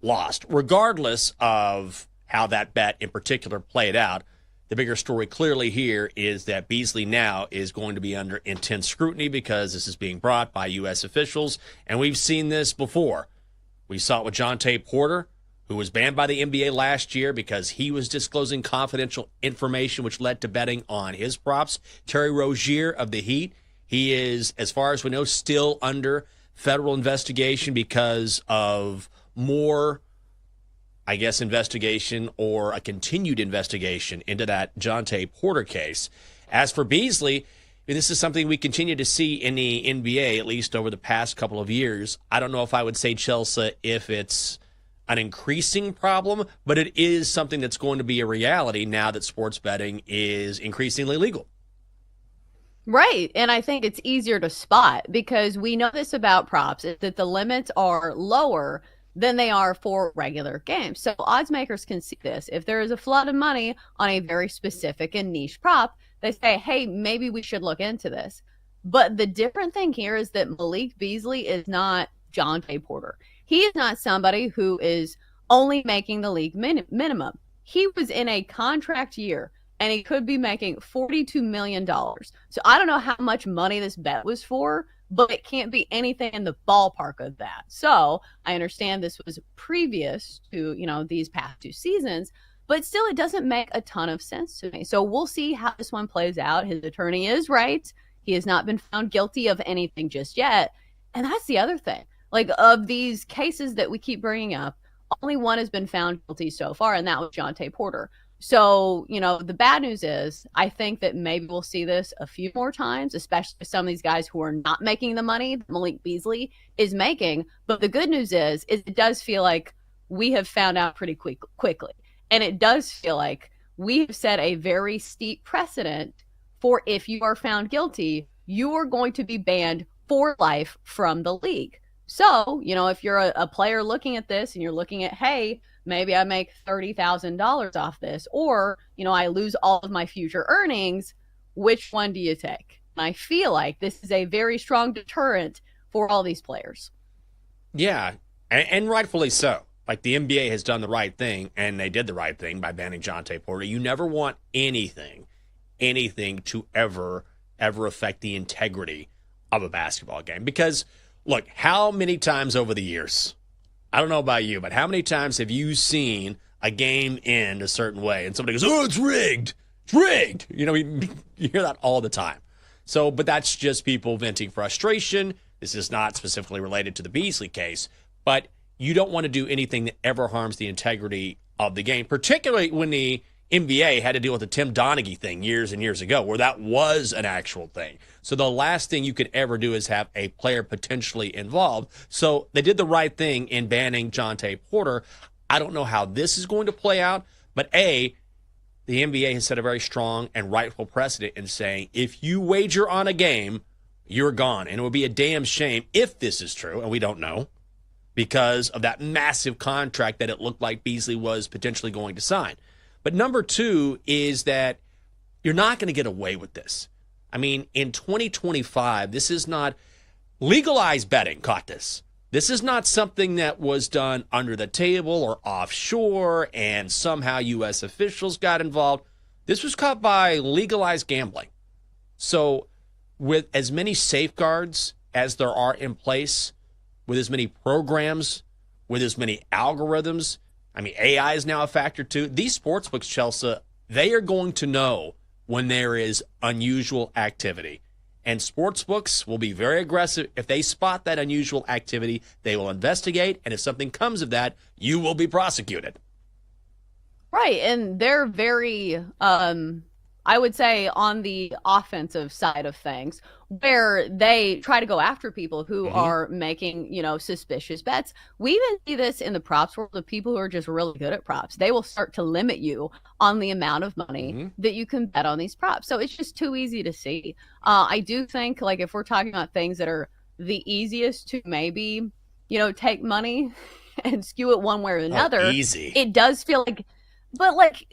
lost. Regardless of how that bet in particular played out, the bigger story clearly here is that Beasley now is going to be under intense scrutiny because this is being brought by U.S. officials, and we've seen this before. We saw it with Jonte Porter, who was banned by the NBA last year because he was disclosing confidential information which led to betting on his props. Terry Rozier of the Heat, he is, as far as we know, still under federal investigation because of more, I guess, investigation or a continued investigation into that Jonte Porter case. As for Beasley, this is something we continue to see in the NBA, at least over the past couple of years. I don't know if I would say, Chelsea, if it's an increasing problem, but it is something that's going to be a reality now that sports betting is increasingly legal. Right. And I think it's easier to spot because we know this about props, is that the limits are lower than they are for regular games. So odds makers can see this. If there is a flood of money on a very specific and niche prop, they say, hey, maybe we should look into this. But the different thing here is that Malik Beasley is not Jonte Porter. He is not somebody who is only making the league minimum. He was in a contract year and he could be making $42 million. So I don't know how much money this bet was for, but it can't be anything in the ballpark of that. So I understand this was previous to, these past 2 seasons, but still it doesn't make a ton of sense to me. So we'll see how this one plays out. His attorney is right. He has not been found guilty of anything just yet. And that's the other thing. Like, of these cases that we keep bringing up, only one has been found guilty so far, and that was Jonte Porter. So, the bad news is I think that maybe we'll see this a few more times, especially with some of these guys who are not making the money that Malik Beasley is making. But the good news is it does feel like we have found out pretty quickly. And it does feel like we have set a very steep precedent for if you are found guilty, you are going to be banned for life from the league. So, if you're a player looking at this and you're looking at, hey, maybe I make $30,000 off this, or, I lose all of my future earnings, which one do you take? And I feel like this is a very strong deterrent for all these players. Yeah, and rightfully so. Like, the NBA has done the right thing, and they did the right thing by banning Jontay Porter. You never want anything to ever affect the integrity of a basketball game. Because, look, how many times over the years, I don't know about you, but how many times have you seen a game end a certain way and somebody goes, oh, it's rigged. It's rigged. You hear that all the time. So, but that's just people venting frustration. This is not specifically related to the Beasley case, but you don't want to do anything that ever harms the integrity of the game, particularly when the NBA had to deal with the Tim Donaghy thing years and years ago, where that was an actual thing. So the last thing you could ever do is have a player potentially involved. So they did the right thing in banning Jontay Porter. I don't know how this is going to play out, but the NBA has set a very strong and rightful precedent in saying if you wager on a game, you're gone. And it would be a damn shame if this is true, and we don't know, because of that massive contract that it looked like Beasley was potentially going to sign. But number two is that you're not going to get away with this. I mean, in 2025, this is not legalized betting caught this. This is not something that was done under the table or offshore and somehow U.S. officials got involved. This was caught by legalized gambling. So with as many safeguards as there are in place, with as many programs, with as many algorithms, I mean, AI is now a factor too. These sportsbooks, Chelsea, they are going to know when there is unusual activity. And sportsbooks will be very aggressive. If they spot that unusual activity, they will investigate. And if something comes of that, you will be prosecuted. Right. And they're very, I would say, on the offensive side of things, where they try to go after people who are making, suspicious bets. We even see this in the props world of people who are just really good at props. They will start to limit you on the amount of money that you can bet on these props. So it's just too easy to see. I do think, like, if we're talking about things that are the easiest to maybe, take money and skew it one way or another, easy. It does feel like, but like,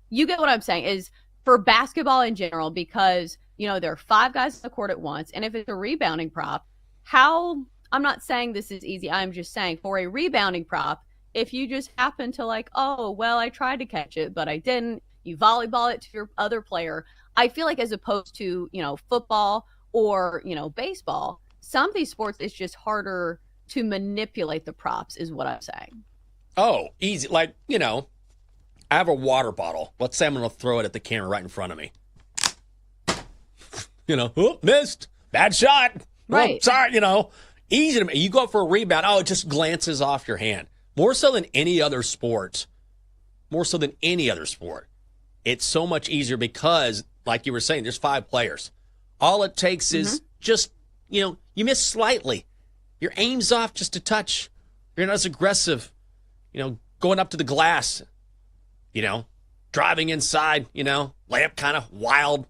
you get what I'm saying is, for basketball in general, because, there are 5 guys on the court at once. And if it's a rebounding prop, I'm not saying this is easy. I'm just saying for a rebounding prop, if you just happen to I tried to catch it, but I didn't, you volleyball it to your other player. I feel like as opposed to, football or, baseball, some of these sports, it's just harder to manipulate the props is what I'm saying. Oh, easy. Like, I have a water bottle. Let's say I'm going to throw it at the camera right in front of me. Missed. Bad shot. Right. Oh, sorry, easy to me. You go for a rebound. Oh, it just glances off your hand. More so than any other sport. It's so much easier because, like you were saying, there's 5 players. All it takes is just, you miss slightly. Your aim's off just a touch. You're not as aggressive, going up to the glass. Driving inside, layup kind of wild.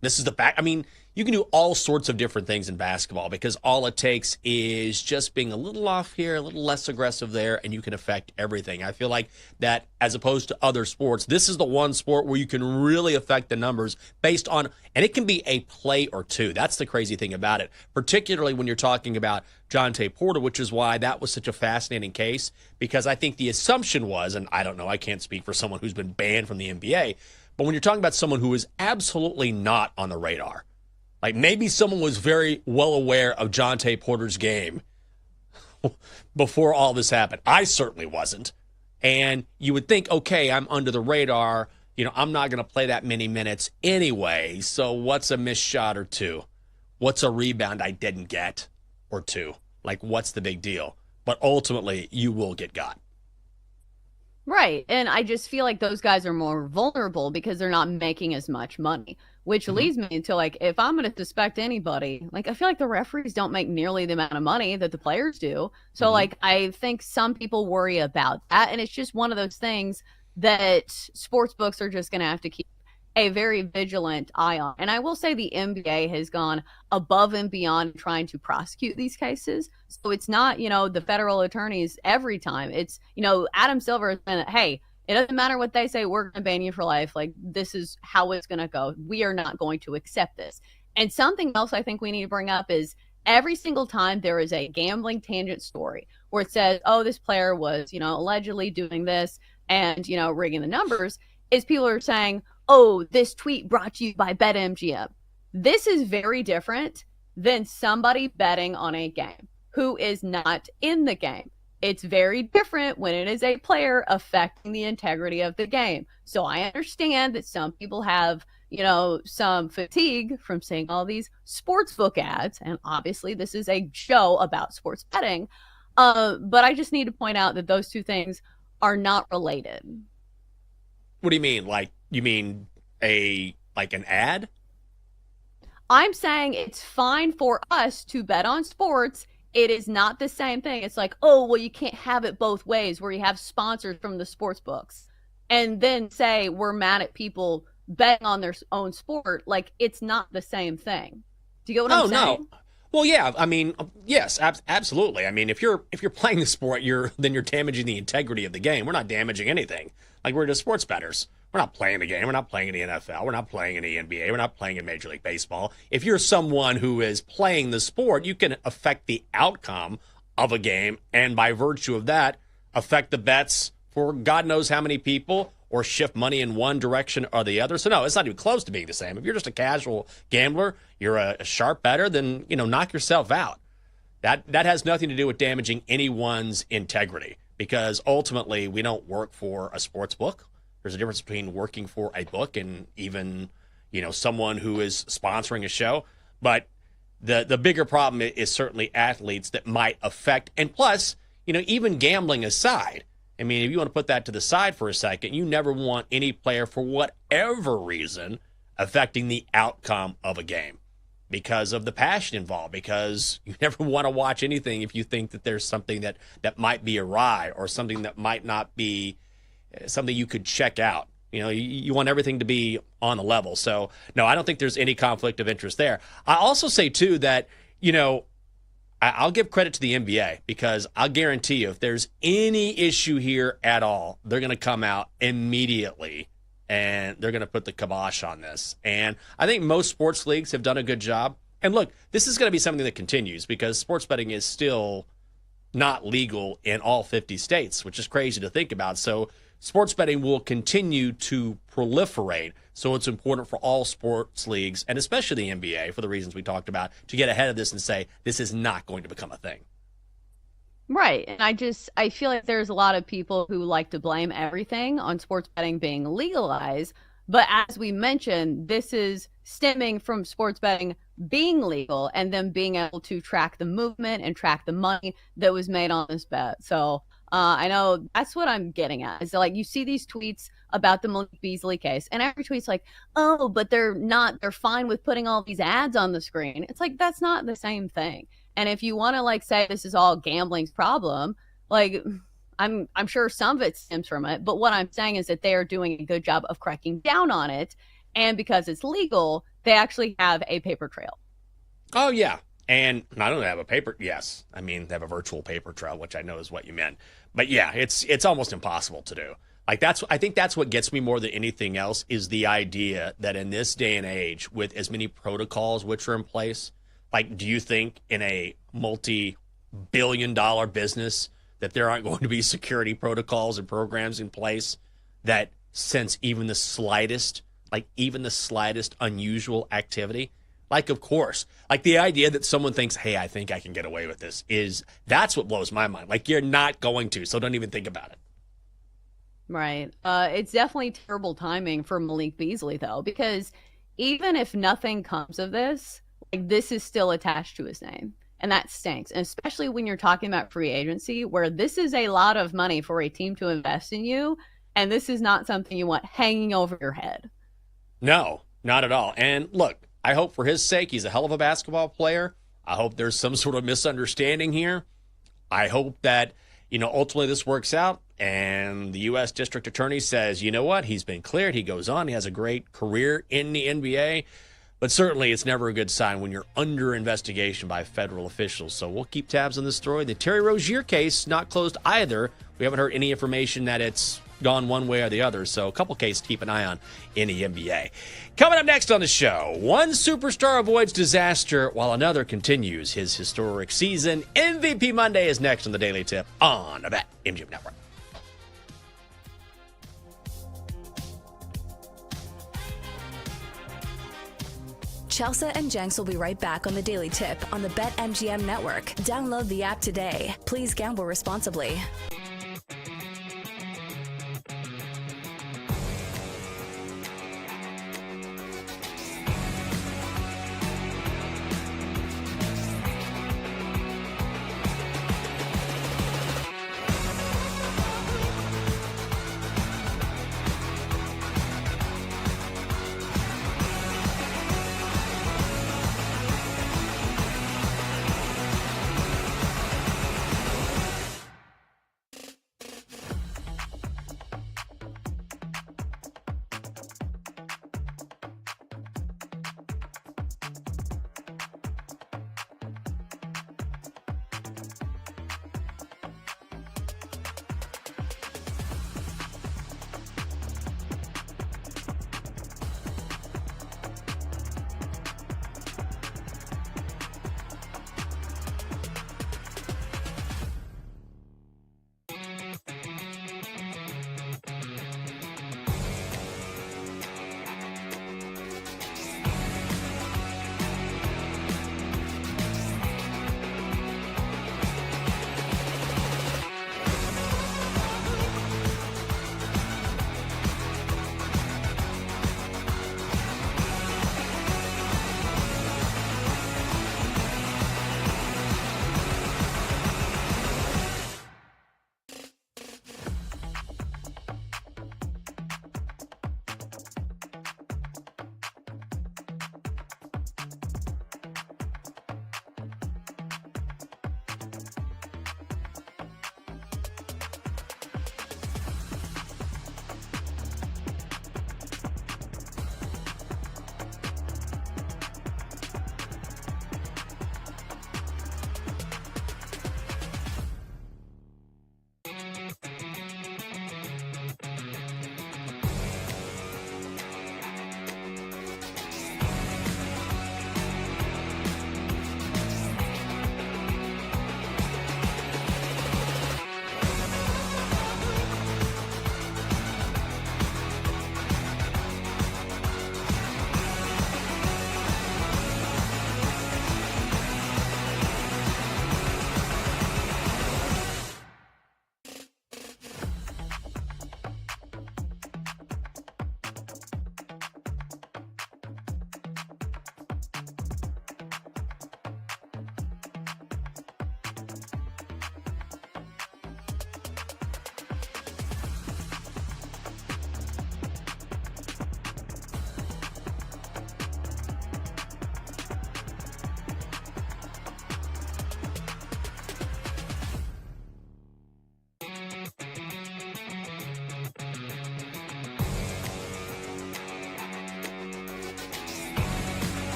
This is the back. I mean, you can do all sorts of different things in basketball because all it takes is just being a little off here, a little less aggressive there, and you can affect everything. I feel like that as opposed to other sports, this is the one sport where you can really affect the numbers based on, and it can be a play or two. That's the crazy thing about it, particularly when you're talking about Jontay Porter, which is why that was such a fascinating case, because I think the assumption was, and I don't know, I can't speak for someone who's been banned from the NBA, but when you're talking about someone who is absolutely not on the radar, like maybe someone was very well aware of Jontay Porter's game before all this happened. I certainly wasn't. And you would think, okay, I'm under the radar. I'm not going to play that many minutes anyway. So what's a missed shot or two? What's a rebound I didn't get or two? Like, what's the big deal? But ultimately, you will get got. Right. And I just feel like those guys are more vulnerable because they're not making as much money, which leads me to like, if I'm going to suspect anybody, like, I feel like the referees don't make nearly the amount of money that the players do. So, like, I think some people worry about that. And it's just one of those things that sports books are just going to have to keep a very vigilant eye on. And I will say the NBA has gone above and beyond trying to prosecute these cases. So it's not, the federal attorneys every time. It's, Adam Silver has been, hey, it doesn't matter what they say, we're going to ban you for life. Like, this is how it's going to go. We are not going to accept this. And something else I think we need to bring up is every single time there is a gambling tangent story where it says, oh, this player was, allegedly doing this and, rigging the numbers, is people are saying, oh, this tweet brought to you by BetMGM. This is very different than somebody betting on a game who is not in the game. It's very different when it is a player affecting the integrity of the game. So I understand that some people have, some fatigue from seeing all these sportsbook ads. And obviously this is a show about sports betting. But I just need to point out that those two things are not related. What do you mean? Like, you mean an ad? I'm saying it's fine for us to bet on sports. It is not the same thing. It's like, oh, well, you can't have it both ways where you have sponsors from the sports books and then say we're mad at people betting on their own sport. Like, it's not the same thing. Do you get what I'm saying? No. Well, yeah. I mean, yes, absolutely. I mean, if you're playing the sport, then you're damaging the integrity of the game. We're not damaging anything. Like, we're just sports bettors. We're not playing the game. We're not playing in the NFL. We're not playing in the NBA. We're not playing in Major League Baseball. If you're someone who is playing the sport, you can affect the outcome of a game and by virtue of that, affect the bets for God knows how many people or shift money in one direction or the other. So, no, it's not even close to being the same. If you're just a casual gambler, you're a sharp bettor, then, knock yourself out. That has nothing to do with damaging anyone's integrity because ultimately we don't work for a sports book. There's a difference between working for a book and even, someone who is sponsoring a show. But the bigger problem is certainly athletes that might affect. And plus, even gambling aside, I mean, if you want to put that to the side for a second, you never want any player for whatever reason affecting the outcome of a game because of the passion involved, because you never want to watch anything if you think that there's something that might be awry or something that might not be something you could check out. You want everything to be on the level. So, no, I don't think there's any conflict of interest there. I also say, too, that, I'll give credit to the NBA because I'll guarantee you if there's any issue here at all, they're going to come out immediately and they're going to put the kibosh on this. And I think most sports leagues have done a good job. And look, this is going to be something that continues because sports betting is still not legal in all 50 states, which is crazy to think about. So sports betting will continue to proliferate. So it's important for all sports leagues, and especially the NBA, for the reasons we talked about, to get ahead of this and say, this is not going to become a thing. Right. And I feel like there's a lot of people who like to blame everything on sports betting being legalized. But as we mentioned, this is stemming from sports betting being legal and them being able to track the movement and track the money that was made on this bet. So I know that's what I'm getting at. Is like you see these tweets about the Malik Beasley case, and every tweet's like, oh, but they're fine with putting all these ads on the screen. It's like, that's not the same thing. And if you want to like say this is all gambling's problem, like I'm sure some of it stems from it. But what I'm saying is that they are doing a good job of cracking down on it. And because it's legal, they actually have a paper trail. Oh, yeah. And not only have a paper, yes. I mean, they have a virtual paper trail, which I know is what you meant. But yeah, it's almost impossible to do. Like I think that's what gets me more than anything else is the idea that in this day and age, with as many protocols which are in place, like, do you think in a multi-billion-dollar business that there aren't going to be security protocols and programs in place that sense even the slightest unusual activity? Like, of course, like the idea that someone thinks, hey, I think I can get away with this that's what blows my mind. Like, you're not going to, so don't even think about it. Right. It's definitely terrible timing for Malik Beasley, though, because even if nothing comes of this, like this is still attached to his name. And that stinks. And especially when you're talking about free agency, where this is a lot of money for a team to invest in you. And this is not something you want hanging over your head. No, not at all. And look, I hope for his sake, he's a hell of a basketball player. I hope there's some sort of misunderstanding here. I hope that, ultimately this works out and the U.S. District Attorney says, you know what, he's been cleared. He goes on. He has a great career in the NBA. But certainly it's never a good sign when you're under investigation by federal officials. So we'll keep tabs on this story. The Terry Rozier case, not closed either. We haven't heard any information that it's gone one way or the other. So a couple cases to keep an eye on in the NBA. Coming up next on the show, one superstar avoids disaster while another continues his historic season. MVP Monday is next on the Daily Tip on the BetMGM Network. Chelsea and Jenks will be right back on the Daily Tip on the BetMGM Network. Download the app today. Please gamble responsibly.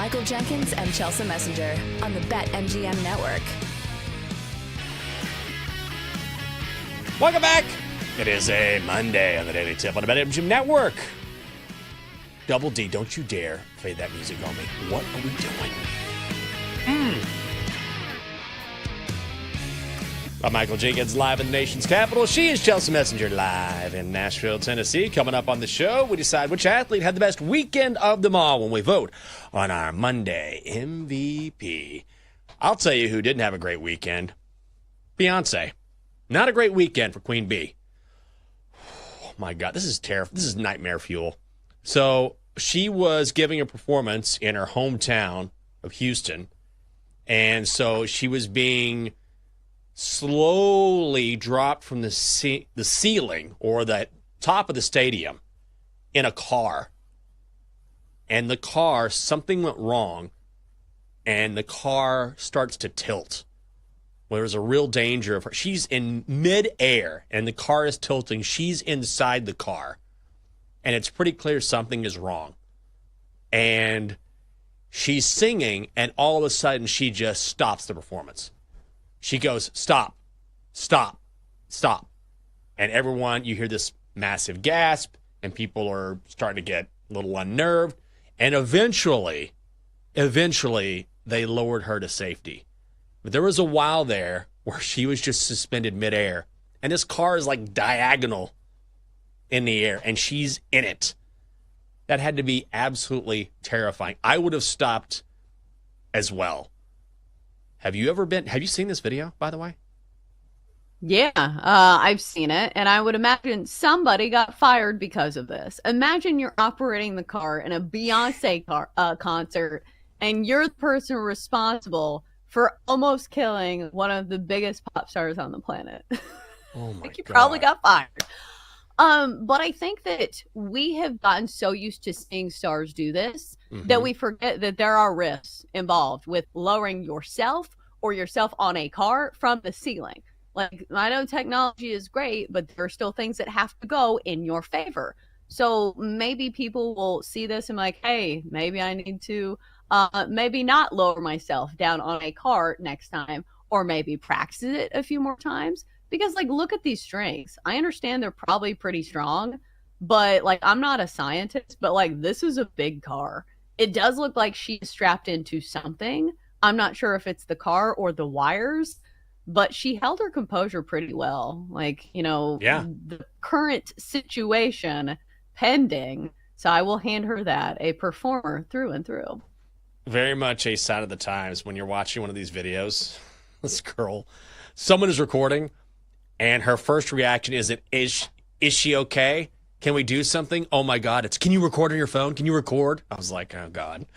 Michael Jenkins and Chelsea Messenger on the BetMGM Network. Welcome back. It is a Monday on the Daily Tip on the BetMGM Network. Double D, don't you dare fade that music on me. What are we doing? By Michael Jenkins, live in the nation's capital. She is Chelsea Messenger, live in Nashville, Tennessee. Coming up on the show, we decide which athlete had the best weekend of them all when we vote on our Monday MVP. I'll tell you who didn't have a great weekend. Beyonce. Not a great weekend for Queen Bee. Oh my God, this is terrible. This is nightmare fuel. So she was giving a performance in her hometown of Houston, and so she was being slowly dropped from the ceiling or the top of the stadium in a car. And the car, something went wrong, and the car starts to tilt. Well, there's a real danger of her. She's in midair, and the car is tilting. She's inside the car. And it's pretty clear something is wrong. And she's singing, and all of a sudden, she just stops the performance. She goes, stop, stop, stop. And everyone, you hear this massive gasp, and people are starting to get a little unnerved. And eventually, they lowered her to safety. But there was a while there where she was just suspended midair, and this car is like diagonal in the air, and she's in it. That had to be absolutely terrifying. I would have stopped as well. Have you seen this video, by the way? Yeah, I've seen it, and I would imagine somebody got fired because of this. Imagine you're operating the car in a Beyonce concert, and you're the person responsible for almost killing one of the biggest pop stars on the planet. Oh my God. You God. probably got fired. But I think that we have gotten so used to seeing stars do this that we forget that there are risks involved with lowering yourself or yourself on a car from the ceiling. Like, I know technology is great, but there are still things that have to go in your favor. So maybe people will see this and be like, hey, maybe I need to maybe not lower myself down on a car next time, or maybe practice it a few more times. Because, like, look at these strings. I understand they're probably pretty strong, but, like, I'm not a scientist, but, like, this is a big car. It does look like she's strapped into something. I'm not sure if it's the car or the wires, but she held her composure pretty well. Like, you know, the current situation pending. So I will hand her that, a performer through and through. Very much a sign of the times when you're watching one of these videos. This girl, someone is recording, and her first reaction is she okay? Can we do something? Oh my God, can you record on your phone? Can you record? I was like, oh God.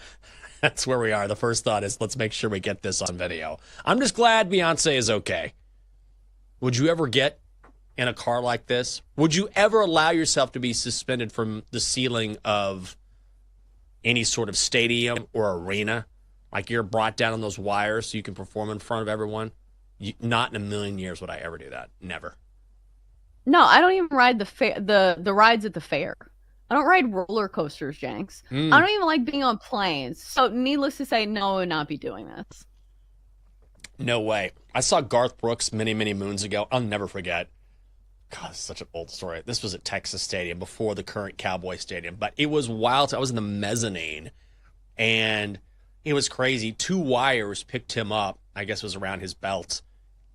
That's where we are. The first thought is, let's make sure we get this on video. I'm just glad Beyonce is okay. Would you ever get in a car like this? Would you ever allow yourself to be suspended from the ceiling of any sort of stadium or arena? Like, you're brought down on those wires so you can perform in front of everyone? Not in a million years would I ever do that. Never. No, I don't even ride the rides at the fair. I don't ride roller coasters, Jenks. I don't even like being on planes. So needless to say, no, I would not be doing this. No way. I saw Garth Brooks many, many moons ago. I'll never forget. God, it's such an old story. This was at Texas Stadium before the current Cowboy Stadium. But it was wild. I was in the mezzanine, and it was crazy. 2 wires picked him up. I guess it was around his belt.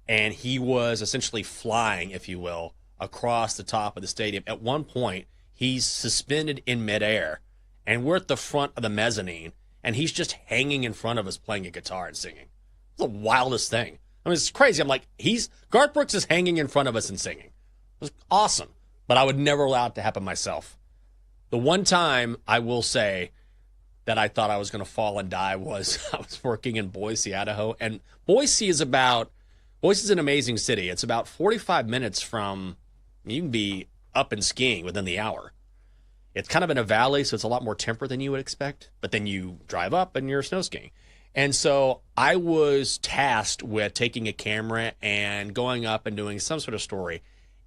And he was essentially flying, if you will, across the top of the stadium. At one point, he's suspended in midair, and we're at the front of the mezzanine, and he's just hanging in front of us playing a guitar and singing. It's the wildest thing. I mean, it's crazy. I'm like, Garth Brooks is hanging in front of us and singing. It was awesome, but I would never allow it to happen myself. The one time I will say that I thought I was going to fall and die was I was working in Boise, Idaho, and Boise is an amazing city. It's about 45 minutes from, you can be up and skiing within the hour. It's kind of in a valley, so it's a lot more temperate than you would expect. But then you drive up and you're snow skiing. And so I was tasked with taking a camera and going up and doing some sort of story.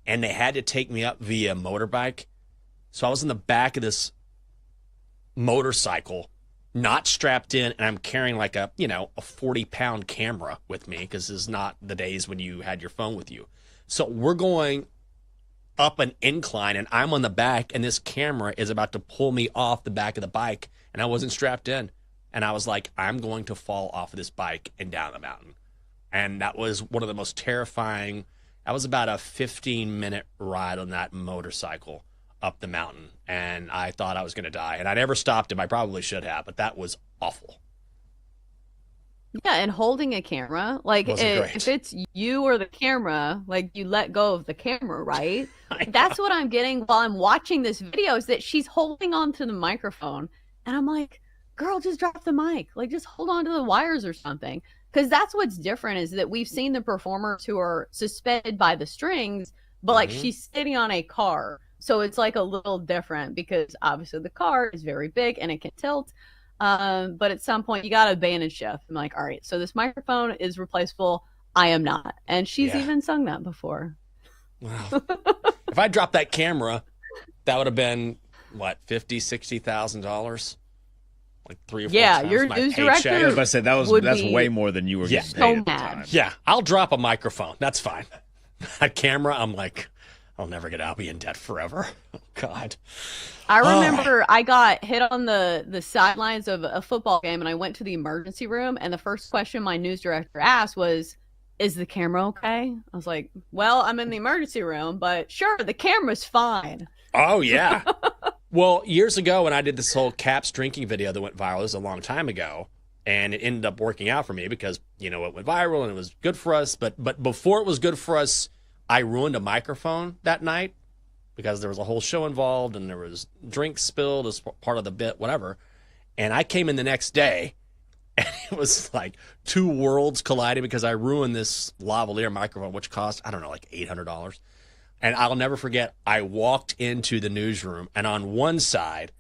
And they had to take me up via motorbike. So I was in the back of this motorcycle not strapped in, and I'm carrying like a 40-pound camera with me because this is not the days when you had your phone with you. So we're going up an incline, and I'm on the back, and this camera is about to pull me off the back of the bike, and I wasn't strapped in. And I was like, I'm going to fall off of this bike and down the mountain. And that was one of the most terrifying. That was about a 15-minute ride on that motorcycle up the mountain. And I thought I was going to die. And I never stopped him. I probably should have, but that was awful. Yeah, and holding a camera, like if it's you or the camera, like you let go of the camera, right? That's what I'm getting while I'm watching this video, is that she's holding on to the microphone. And I'm like, girl, just drop the mic. Like, just hold on to the wires or something. Because that's what's different, is that we've seen the performers who are suspended by the strings, but like she's sitting on a car. So it's like a little different because obviously the car is very big and it can tilt. But at some point you got to abandon shift. I'm like, all right, so this microphone is replaceable. I am not. And she's even sung that before. Wow. If I dropped that camera, that would have been what, $50,000-$60,000, like 3 or 4 times your my news paycheck. director. I was about to say that's way more than you were getting paid at the time. Yeah, I'll drop a microphone. That's fine. A camera, I'm like, I'll never get out. I'll be in debt forever. Oh, God. I remember I got hit on the sidelines of a football game, and I went to the emergency room, and the first question my news director asked was, is the camera okay? I was like, well, I'm in the emergency room, but sure, the camera's fine. Oh, yeah. Well, years ago when I did this whole Caps drinking video that went viral, this was a long time ago, and it ended up working out for me because, it went viral and it was good for us. But before it was good for us, I ruined a microphone that night because there was a whole show involved and there was drinks spilled as part of the bit, whatever. And I came in the next day, and it was like two worlds colliding because I ruined this lavalier microphone, which cost, I don't know, like $800. And I'll never forget, I walked into the newsroom, and on one side,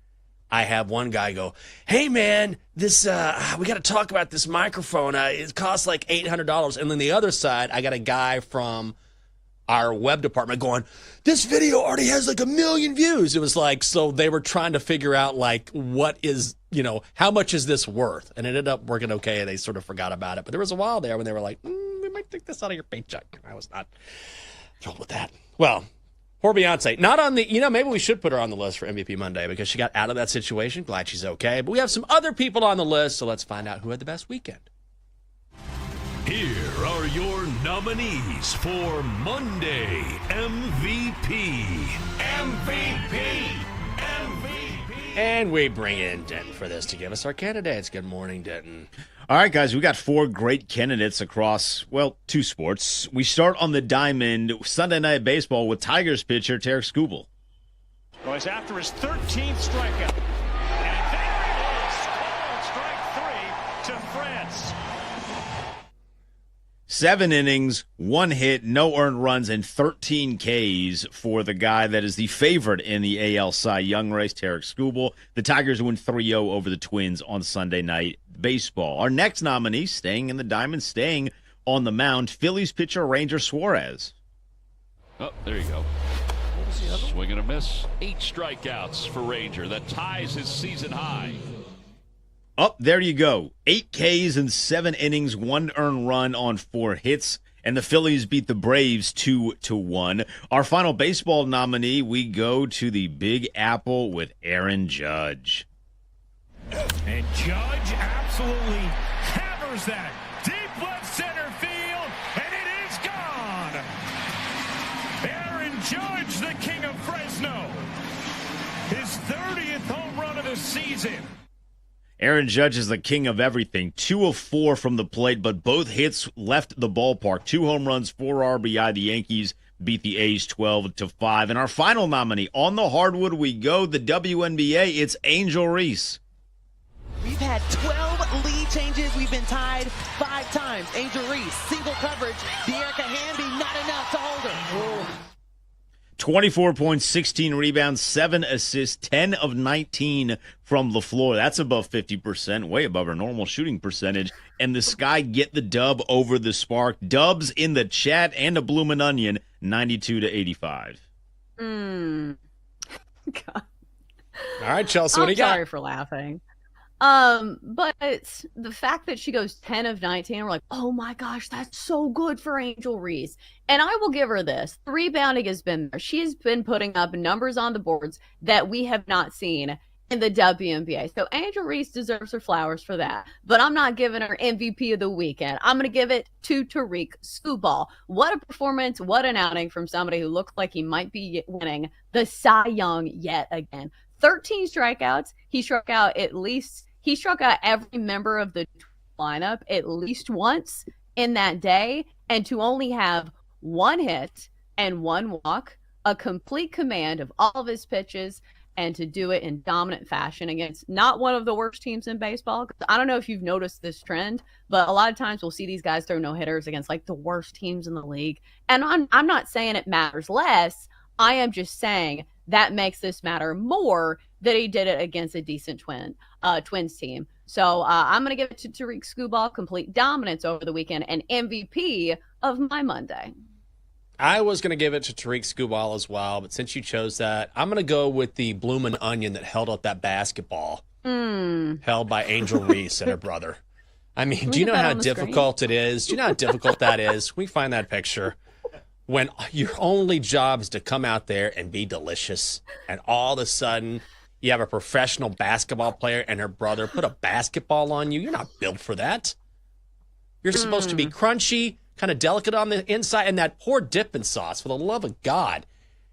I have one guy go, hey, man, this we got to talk about this microphone. It costs like $800. And then the other side, I got a guy from our web department going, this video already has like 1 million views. It was like, so they were trying to figure out like what is, how much is this worth? And it ended up working okay. They sort of forgot about it. But there was a while there when they were like, we might take this out of your paycheck. I was not thrilled with that. Well, poor Beyonce. Not on the, maybe we should put her on the list for MVP Monday because she got out of that situation. Glad she's okay. But we have some other people on the list, so let's find out who had the best weekend. Here are your nominees for Monday MVP. And we bring in Denton for this to give us our candidates. Good morning, Denton. All right, guys, we got 4 great candidates across, 2 sports. We start on the diamond, Sunday Night Baseball, with Tigers pitcher Tarek Skubal. Goes after his 13th strikeout. And there it is, called strike 3 to France. 7 innings, 1 hit, no earned runs, and 13 Ks for the guy that is the favorite in the AL Cy Young race, Tarek Skubal. The Tigers win 3-0 over the Twins on Sunday Night Baseball. Our next nominee, staying in the diamond, staying on the mound, Phillies pitcher Ranger Suarez. Oh, there you go. Swing and a miss. 8 strikeouts for Ranger. That ties his season high. Oh, there you go. 8 Ks in 7 innings, 1 earned run on 4 hits, and the Phillies beat the Braves 2-1. Our final baseball nominee, we go to the Big Apple with Aaron Judge. And Judge absolutely hammers that. Deep left center field, and it is gone. Aaron Judge, the king of Fresno. His 30th home run of the season. Aaron Judge is the king of everything. 2 of 4 from the plate, but both hits left the ballpark. 2 home runs, 4 RBI. The Yankees beat the A's 12-5. And our final nominee, on the hardwood we go, the WNBA, it's Angel Reese. We've had 12 lead changes. We've been tied 5 times. Angel Reese, single coverage. De'Erica Hamby, not enough to hold her. 24 points, 16 rebounds, 7 assists, 10 of 19 from the floor. That's above 50%, way above our normal shooting percentage. And the Sky get the dub over the Spark. Dubs in the chat and a bloomin' onion, 92-85. God. All right, Chelsea, what do you got? Sorry for laughing. But the fact that she goes 10 of 19, we're like, oh my gosh, that's so good for Angel Reese. And I will give her this. The rebounding has been there. She's been putting up numbers on the boards that we have not seen in the WNBA. So Angel Reese deserves her flowers for that. But I'm not giving her MVP of the weekend. I'm going to give it to Tariq Skubal. What a performance. What an outing from somebody who looked like he might be winning the Cy Young yet again. 13 strikeouts. He struck out every member of the lineup at least once in that day. And to only have one hit and one walk, a complete command of all of his pitches, and to do it in dominant fashion against not one of the worst teams in baseball. I don't know if you've noticed this trend, but a lot of times we'll see these guys throw no-hitters against like the worst teams in the league. And I'm not saying it matters less. I am just saying that makes this matter more that he did it against a decent Twins team. So I'm going to give it to Tariq Skubal, complete dominance over the weekend, and MVP of my Monday. I was going to give it to Tariq Skubal as well, but since you chose that, I'm going to go with the bloomin' onion that held up that basketball held by Angel Reese and her brother. I mean, do you know how difficult it is? Do you know how difficult that is? We find that picture when your only job is to come out there and be delicious, and all of a sudden you have a professional basketball player and her brother put a basketball on you. You're not built for that. You're supposed to be crunchy, kind of delicate on the inside, and that poor dipping sauce, for the love of God.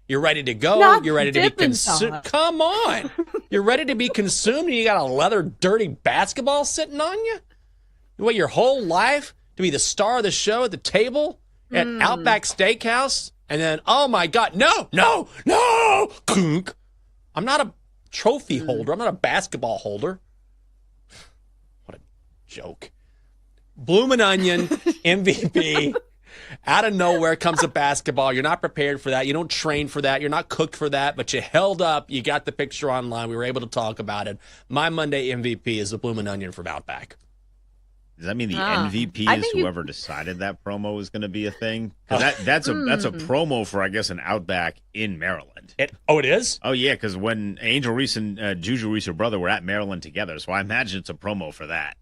You're ready to go. You're ready to be consumed. Come on. You're ready to be consumed, and you got a leather, dirty basketball sitting on you? You wait your whole life to be the star of the show at the table at Outback Steakhouse, and then, oh my God, no. I'm not a trophy holder. I'm not a basketball holder. What a joke. Bloomin' onion, MVP. Out of nowhere comes a basketball. You're not prepared for that. You don't train for that. You're not cooked for that, but you held up. You got the picture online. We were able to talk about it. My Monday MVP is the bloomin' onion from Outback. Does that mean the MVP is whoever decided that promo was going to be a thing? That's a promo for, I guess, an Outback in Maryland. It is? Oh, yeah, because when Angel Reese and Juju Reese, her brother, were at Maryland together, so I imagine it's a promo for that.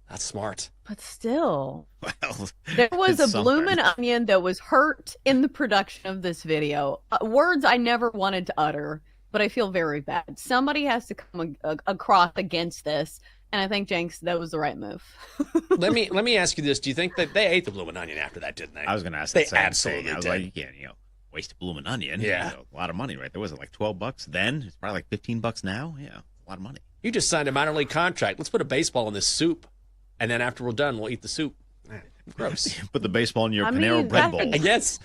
That's smart. But still, well, there was a bloomin' onion that was hurt in the production of this video. Words I never wanted to utter, but I feel very bad. Somebody has to come across against this, and I think, Jenks, that was the right move. Let me ask you this. Do you think that they ate the bloomin' onion after that, didn't they? I was going to ask that same absolutely thing. I was did. like, you can't, waste a bloomin' onion. Yeah. A lot of money right there. Was it like $12 then? It's probably like $15 now. Yeah, a lot of money. You just signed a minor league contract. Let's put a baseball in this soup. And then after we're done, we'll eat the soup. Gross. Put the baseball in your Panera Bread bowl. Yes.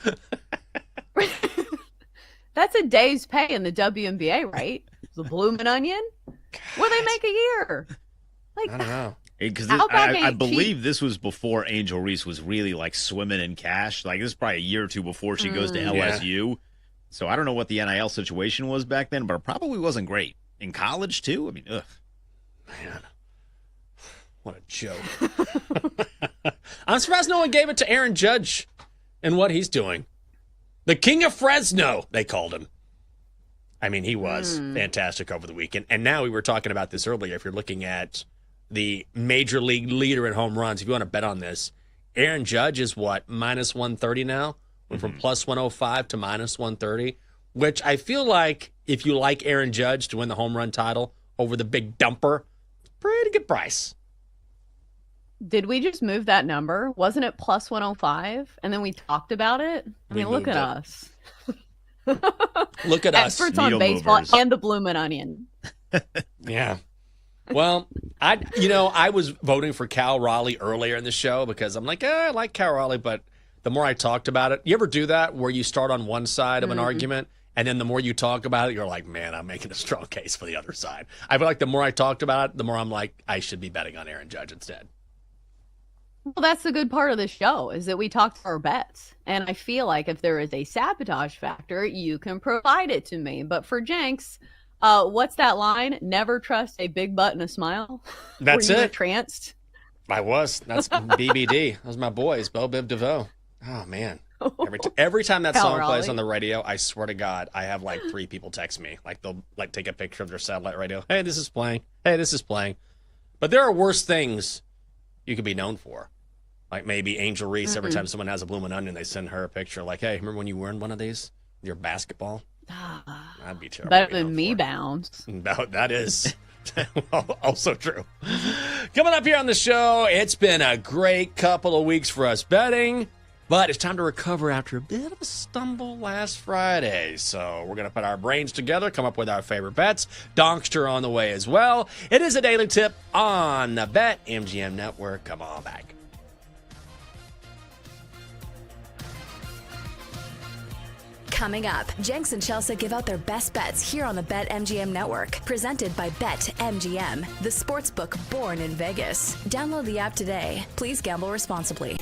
That's a day's pay in the WNBA, right? The bloomin' onion? What do they make a year? Like, I don't know. Because I believe this was before Angel Reese was really like swimming in cash. Like this is probably a year or two before she goes to LSU. Yeah. So I don't know what the NIL situation was back then, but it probably wasn't great. In college too? I mean, ugh. Man. What a joke. I'm surprised no one gave it to Aaron Judge and what he's doing. The King of Fresno, they called him. I mean, he was fantastic over the weekend. And now we were talking about this earlier. If you're looking at the major league leader in home runs, if you want to bet on this, Aaron Judge is what, minus 130 now? Went from plus 105 to minus 130, which I feel like if you like Aaron Judge to win the home run title over the big dumper, pretty good price. Did we just move that number? Wasn't it plus 105? And then we talked about it? I mean, look at us. Look at us. Experts on baseball and the bloomin' onion. Yeah. Well, I was voting for Cal Raleigh earlier in the show because I'm like, I like Cal Raleigh, but the more I talked about it, you ever do that where you start on one side of an argument and then the more you talk about it, you're like, man, I'm making a strong case for the other side. I feel like the more I talked about it, the more I'm like, I should be betting on Aaron Judge instead. Well, that's the good part of the show is that we talk to our bets. And I feel like if there is a sabotage factor, you can provide it to me. But for Jenks, what's that line? Never trust a big butt and a smile. That's it. Tranced. I was. That's BBD. Those are my boys, Bo Biv DeVoe. Oh, man. Every time that song Cal plays Raleigh. on the radio, I swear to God, I have like 3 people text me. Like they'll like take a picture of their satellite radio. Hey, this is playing. Hey, this is playing. But there are worse things you could be known for. Like maybe Angel Reese, every time someone has a blooming onion, they send her a picture like, hey, remember when you were in one of these? Your basketball? That'd be terrible. Better than me bounce. That is also true. Coming up here on the show, it's been a great couple of weeks for us betting, but it's time to recover after a bit of a stumble last Friday. So we're going to put our brains together, come up with our favorite bets. Donkster on the way as well. It is a daily tip on the BetMGM Network. Come on back. Coming up, Jenks and Chelsea give out their best bets here on the BetMGM Network. Presented by BetMGM, the sportsbook born in Vegas. Download the app today. Please gamble responsibly.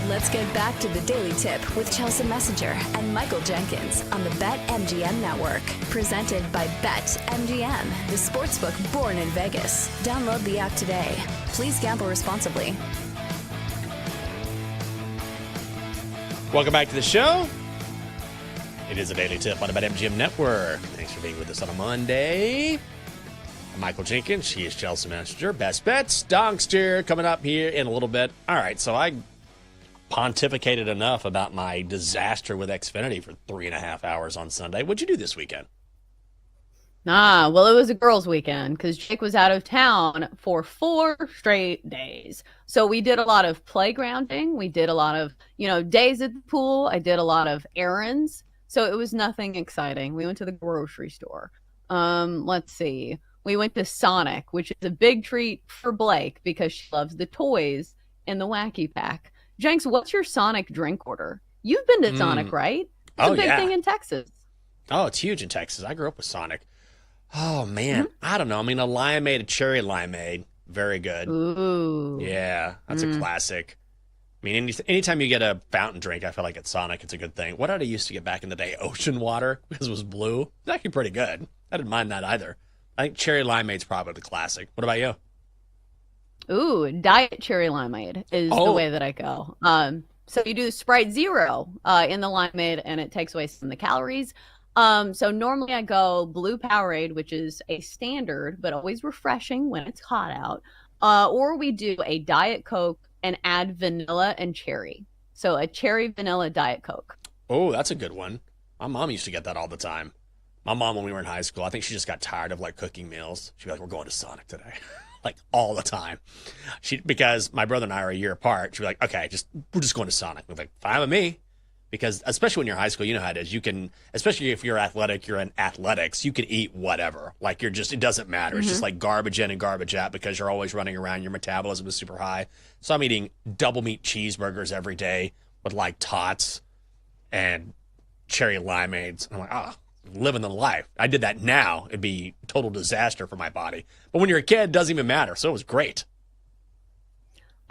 Let's get back to the Daily Tip with Chelsea Messenger and Michael Jenkins on the BetMGM Network. Presented by BetMGM, the sportsbook born in Vegas. Download the app today. Please gamble responsibly. Welcome back to the show. It is a Daily Tip on the BetMGM Network. Thanks for being with us on a Monday. I'm Michael Jenkins. She is Chelsea Messenger. Best Bets, Donkster, coming up here in a little bit. All right, so I pontificated enough about my disaster with Xfinity for 3.5 hours on Sunday. What'd you do this weekend? Well, it was a girls' weekend because Jake was out of town for 4 straight days. So we did a lot of playgrounding. We did a lot of, days at the pool. I did a lot of errands. So it was nothing exciting. We went to the grocery store. Let's see. We went to Sonic, which is a big treat for Blake because she loves the toys in the Wacky Pack. Jenks, what's your Sonic drink order? You've been to Sonic, right? It's a big thing in Texas. Oh, it's huge in Texas. I grew up with Sonic. Oh, man. I don't know. I mean, a limeade, a cherry limeade. Very good. Ooh. Yeah, that's a classic. I mean, anytime you get a fountain drink, I feel like at Sonic, it's a good thing. What did I used to get back in the day? Ocean water, because it was blue. It's actually pretty good. I didn't mind that either. I think cherry limeade's probably the classic. What about you? Ooh, diet cherry limeade is the way that I go. So you do Sprite Zero in the limeade, and it takes away some of the calories. So normally I go blue Powerade, which is a standard, but always refreshing when it's hot out. Or we do a Diet Coke and add vanilla and cherry. So a cherry vanilla Diet Coke. Oh, that's a good one. My mom used to get that all the time. My mom, when we were in high school, I think she just got tired of cooking meals. She'd be like, "We're going to Sonic today." All the time. Because my brother and I are a year apart, she'd be like, "Okay, we're just going to Sonic." We're like, "Fine with me." Because especially when you're in high school, you know how it is. You can, especially if you're athletic, you're in athletics, you can eat whatever. It doesn't matter. It's just like garbage in and garbage out because you're always running around. Your metabolism is super high. So I'm eating double meat cheeseburgers every day with tots and cherry limeades. I'm like, living the life. I did that now. It'd be a total disaster for my body. But when you're a kid, it doesn't even matter. So it was great.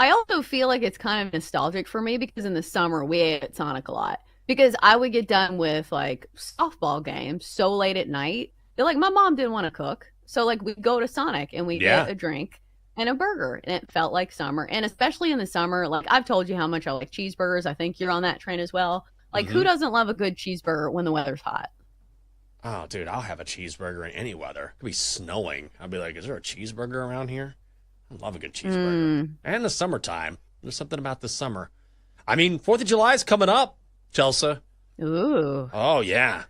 I also feel like it's kind of nostalgic for me because in the summer we ate at Sonic a lot because I would get done with softball games so late at night. My mom didn't want to cook. So we'd go to Sonic and we'd get a drink and a burger, and it felt like summer. And especially in the summer, I've told you how much I like cheeseburgers. I think you're on that train as well. Who doesn't love a good cheeseburger when the weather's hot? Oh, dude, I'll have a cheeseburger in any weather. It could be snowing. I'll be like, "Is there a cheeseburger around here?" I love a good cheeseburger. And the summertime. There's something about the summer. I mean, 4th of July is coming up, Chelsea. Ooh. Oh, yeah.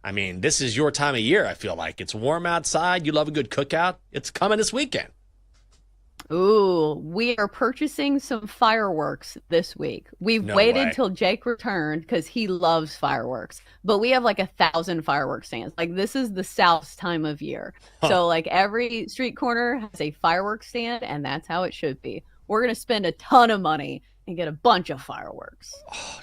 I mean, this is your time of year, I feel like. It's warm outside. You love a good cookout. It's coming this weekend. Ooh, we are purchasing some fireworks this week. We've waited till Jake returned because he loves fireworks. But we have 1,000 fireworks stands. This is the South's time of year. So every street corner has a fireworks stand, and that's how it should be. We're going to spend a ton of money and get a bunch of fireworks.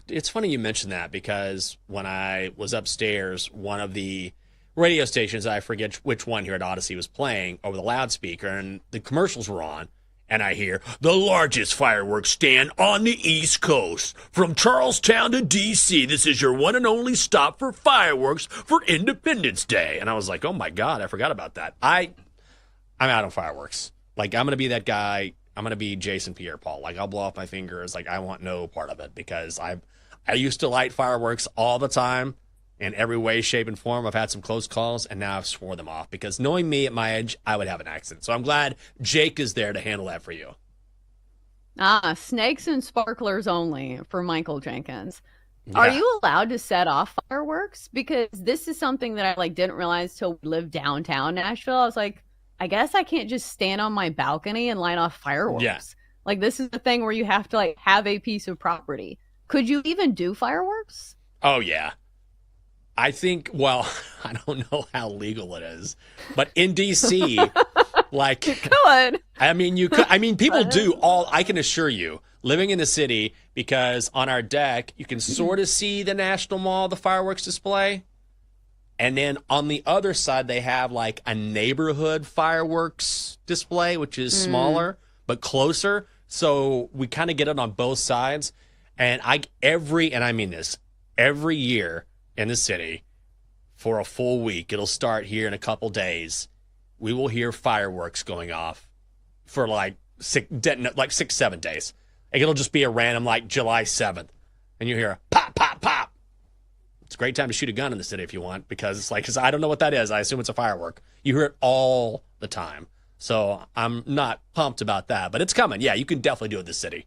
It's funny you mentioned that because when I was upstairs, one of the radio stations, I forget which one here at Odyssey, was playing over the loudspeaker, and the commercials were on. And I hear, "The largest fireworks stand on the East Coast. From Charlestown to D.C., this is your one and only stop for fireworks for Independence Day." And I was like, oh, my God, I forgot about that. I'm out on fireworks. I'm going to be that guy. I'm going to be Jason Pierre-Paul. I'll blow off my fingers. I want no part of it because I used to light fireworks all the time. In every way, shape, and form. I've had some close calls, and now I've swore them off because knowing me at my age, I would have an accident. So I'm glad Jake is there to handle that for you. Snakes and sparklers only for Michael Jenkins. Yeah. Are you allowed to set off fireworks? Because this is something that I didn't realize till we lived downtown Nashville. I was like, I guess I can't just stand on my balcony and light off fireworks. Yeah. This is the thing where you have to have a piece of property. Could you even do fireworks? Oh, yeah. I think, I don't know how legal it is, but in D.C., you could. I mean, you could. I mean, people do I can assure you, living in the city, because on our deck, you can sort of see the National Mall, the fireworks display. And then on the other side, they have a neighborhood fireworks display, which is smaller, but closer. So we kind of get it on both sides. And I mean this, every year in the city for a full week, it'll start here in a couple days, we will hear fireworks going off for like 6-7 days. Like it'll just be a random like July 7th. And you hear a pop, pop, pop. It's a great time to shoot a gun in the city if you want, because it's like, because I don't know what that is. I assume it's a firework. You hear it all the time. So I'm not pumped about that, but it's coming. Yeah, you can definitely do it in the city.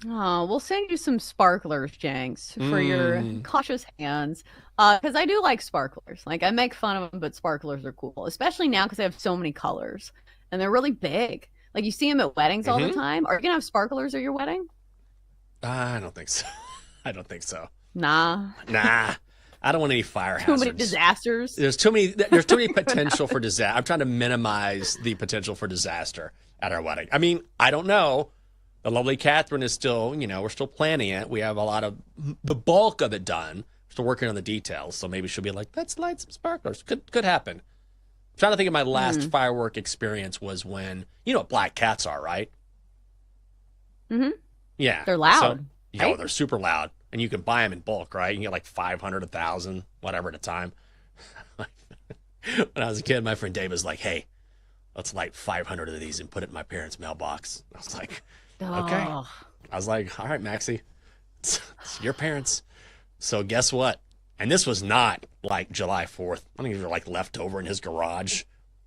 Oh, we'll send you some sparklers, Jenks, for your cautious hands. Because I do like sparklers. Like, I make fun of them, but sparklers are cool, especially now because they have so many colors and they're really big. Like, you see them at weddings all the time. Are you going to have sparklers at your wedding? I don't think so. I don't think so. Nah. I don't want any fire hazards. Too many disasters. There's too many potential for disaster. I'm trying to minimize the potential for disaster at our wedding. I mean, I don't know. The lovely Catherine is still, we're still planning it. We have a lot of the bulk of it done. We're still working on the details. So maybe she'll be like, let's light some sparklers. Could happen. I'm trying to think of my last firework experience was when, you know what black cats are, right? Mm-hmm. Yeah. They're loud. Right? They're super loud. And you can buy them in bulk, right? You can get like 500, 1,000, whatever at a time. When I was a kid, my friend Dave was like, hey, let's light 500 of these and put it in my parents' mailbox. I was like, okay. Oh. I was like, all right, Maxie, it's your parents. So guess what? And this was not like July 4th. I think they were like left over in his garage.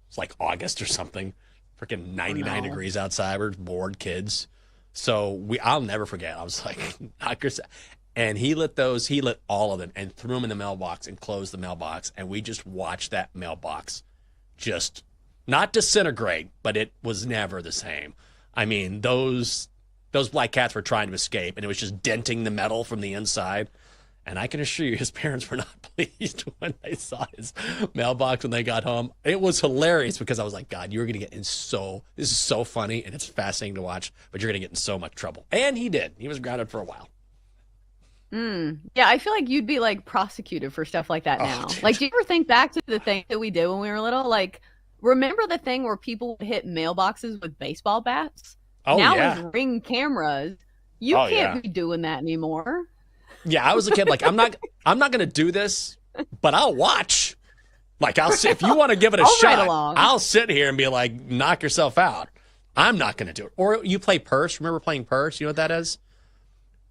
It's like August or something. Freaking 99 degrees outside. We're bored kids. So I'll never forget. I was like, knock yourself. And he lit all of them and threw them in the mailbox and closed the mailbox. And we just watched that mailbox just not disintegrate, but it was never the same. I mean, those black cats were trying to escape, and it was just denting the metal from the inside. And I can assure you his parents were not pleased when they saw his mailbox when they got home. It was hilarious because I was like, God, you're going to get in this is so funny, and it's fascinating to watch, but you're going to get in so much trouble. And he did. He was grounded for a while. Yeah, I feel like you'd be like prosecuted for stuff like that now. Like, do you ever think back to the thing that we did when we were little? Like, remember the thing where people would hit mailboxes with baseball bats? Oh, now yeah. with Ring cameras, you can't be doing that anymore. Yeah, I was a kid. Like, I'm not going to do this, but I'll watch. Like, if you want to give it a shot, I'll sit here and be like, knock yourself out. I'm not going to do it. Or you play purse. Remember playing purse? You know what that is?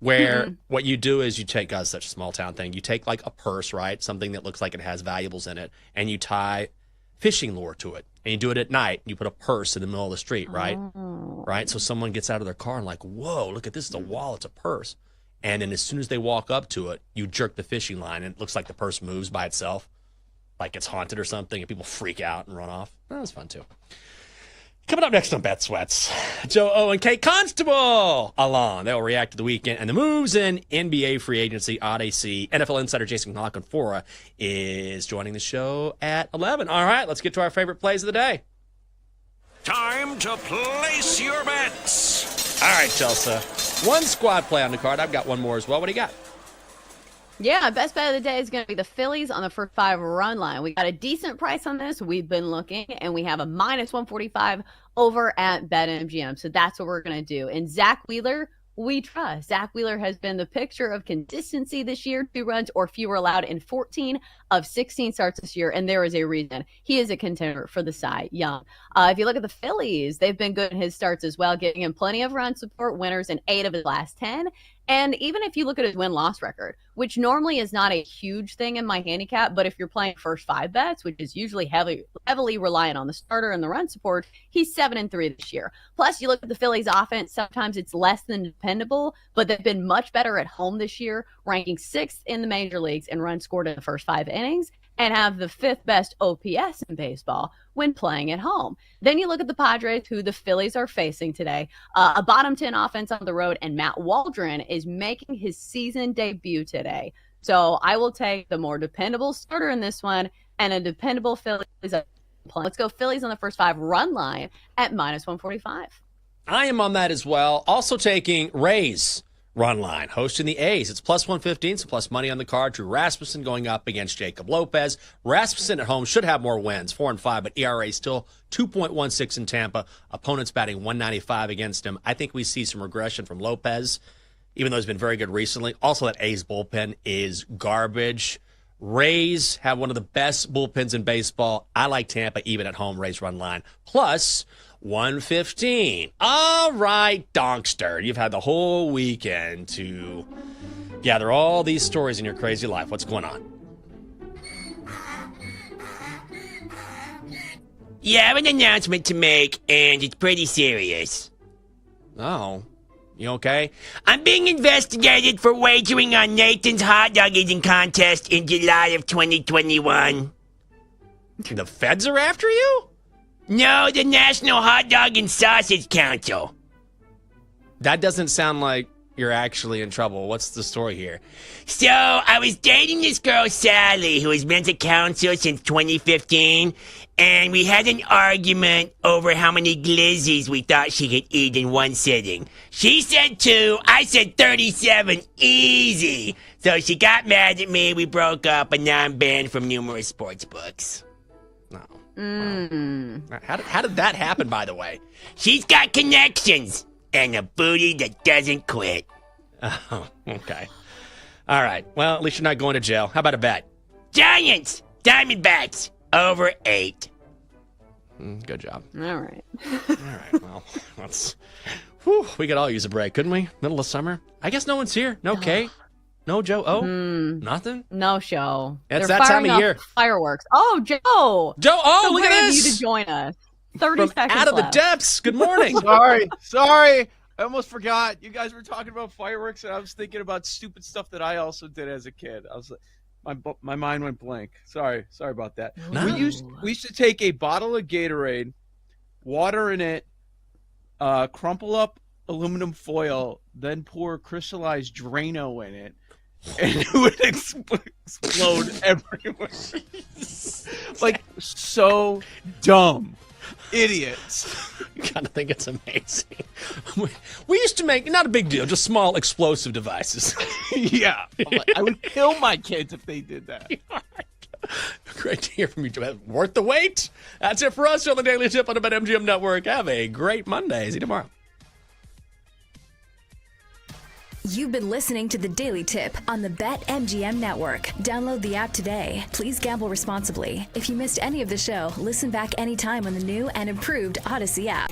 Where what you do is you take, God, such a small town thing. You take like a purse, right? Something that looks like it has valuables in it, and you tie fishing lure to it. And you do it at night. You put a purse in the middle of the street, right? Right? So someone gets out of their car and like, whoa, look at this. It's a wallet. It's a purse. And then as soon as they walk up to it, you jerk the fishing line, and it looks like the purse moves by itself, like it's haunted or something, and people freak out and run off. That was fun, too. Coming up next on Bet Sweats, Joe O and Kate Constable along. They'll react to the weekend and the moves in NBA free agency. Odyssey NFL insider Jason Confora is joining the show at 11. All right, let's get to our favorite plays of the day. Time to place your bets. All right, Chelsea. One squad play on the card. I've got one more as well. What do you got? Yeah, best bet of the day is going to be the Phillies on the first 5 run line. We got a decent price on this. We've been looking, and we have a minus 145 over at BetMGM. So that's what we're going to do. And Zach Wheeler, we trust. Zach Wheeler has been the picture of consistency this year. 2 runs or fewer allowed in 14 of 16 starts this year, and there is a reason. He is a contender for the Cy Young. If you look at the Phillies, they've been good in his starts as well, getting him plenty of run support, winners in 8 of his last 10. And even if you look at his win-loss record, which normally is not a huge thing in my handicap, but if you're playing first 5 bets, which is usually heavily reliant on the starter and the run support, he's 7-3 this year. Plus, you look at the Phillies offense, sometimes it's less than dependable, but they've been much better at home this year, ranking 6th in the major leagues in runs scored in the first 5 innings, and have the 5th best OPS in baseball when playing at home. Then you look at the Padres, who the Phillies are facing today. A bottom 10 offense on the road, and Matt Waldron is making his season debut today. So I will take the more dependable starter in this one and a dependable Phillies. Let's go Phillies on the first 5 run line at minus 145. I am on that as well. Also taking Rays run line, hosting the A's. It's plus 115, so plus money on the card. Drew Rasmussen going up against Jacob Lopez. Rasmussen at home should have more wins, 4-5, but ERA still 2.16 in Tampa. Opponents batting 195 against him. I think we see some regression from Lopez. even though he's been very good recently. Also, that A's bullpen is garbage. Rays have one of the best bullpens in baseball. I like Tampa, even at home. Rays run line. Plus 115. All right, Donkster. You've had the whole weekend to gather all these stories in your crazy life. What's going on? Yeah, I have an announcement to make, and it's pretty serious. Oh, you okay? I'm being investigated for wagering on Nathan's hot dog eating contest in July of 2021. The feds are after you? No, the National Hot Dog and Sausage Council. That doesn't sound like you're actually in trouble. What's the story here? So, I was dating this girl, Sally, who has been to council since 2015, and we had an argument over how many glizzies we thought she could eat in one sitting. She said 2, I said 37, easy. So she got mad at me, we broke up, and now I'm banned from numerous sports books. No. How did that happen, by the way? She's got connections, and a booty that doesn't quit. Oh, okay. All right. Well, at least you're not going to jail. How about a bet? Giants! Diamondbacks! Over 8. Good job. All right. All right. Well, let's. Whew, we could all use a break, couldn't we? Middle of summer. I guess no one's here. No Kate. No Joe. Oh, nothing. No show. It's They're that time firing of off year. Fireworks. Oh, Joe. Joe. Oh, So look at brave of this. you to join us. 30 From seconds out of the left. depths. Good morning. Sorry. I almost forgot. You guys were talking about fireworks, and I was thinking about stupid stuff that I also did as a kid. I was like, my mind went blank. Sorry about that. No. We used to take a bottle of Gatorade, water in it, crumple up aluminum foil, then pour crystallized Drano in it, and it would explode everywhere. Like, so dumb. Idiots. You gotta think it's amazing. We used to make, not a big deal, just small explosive devices. Yeah. I would kill my kids if they did that. Great to hear from you, Joe. Worth the wait. That's it for us on the Daily Tip on the BetMGM Network. Have a great Monday. See you tomorrow. You've been listening to the Daily Tip on the BetMGM Network. Download the app today. Please gamble responsibly. If you missed any of the show, listen back anytime on the new and improved Odyssey app.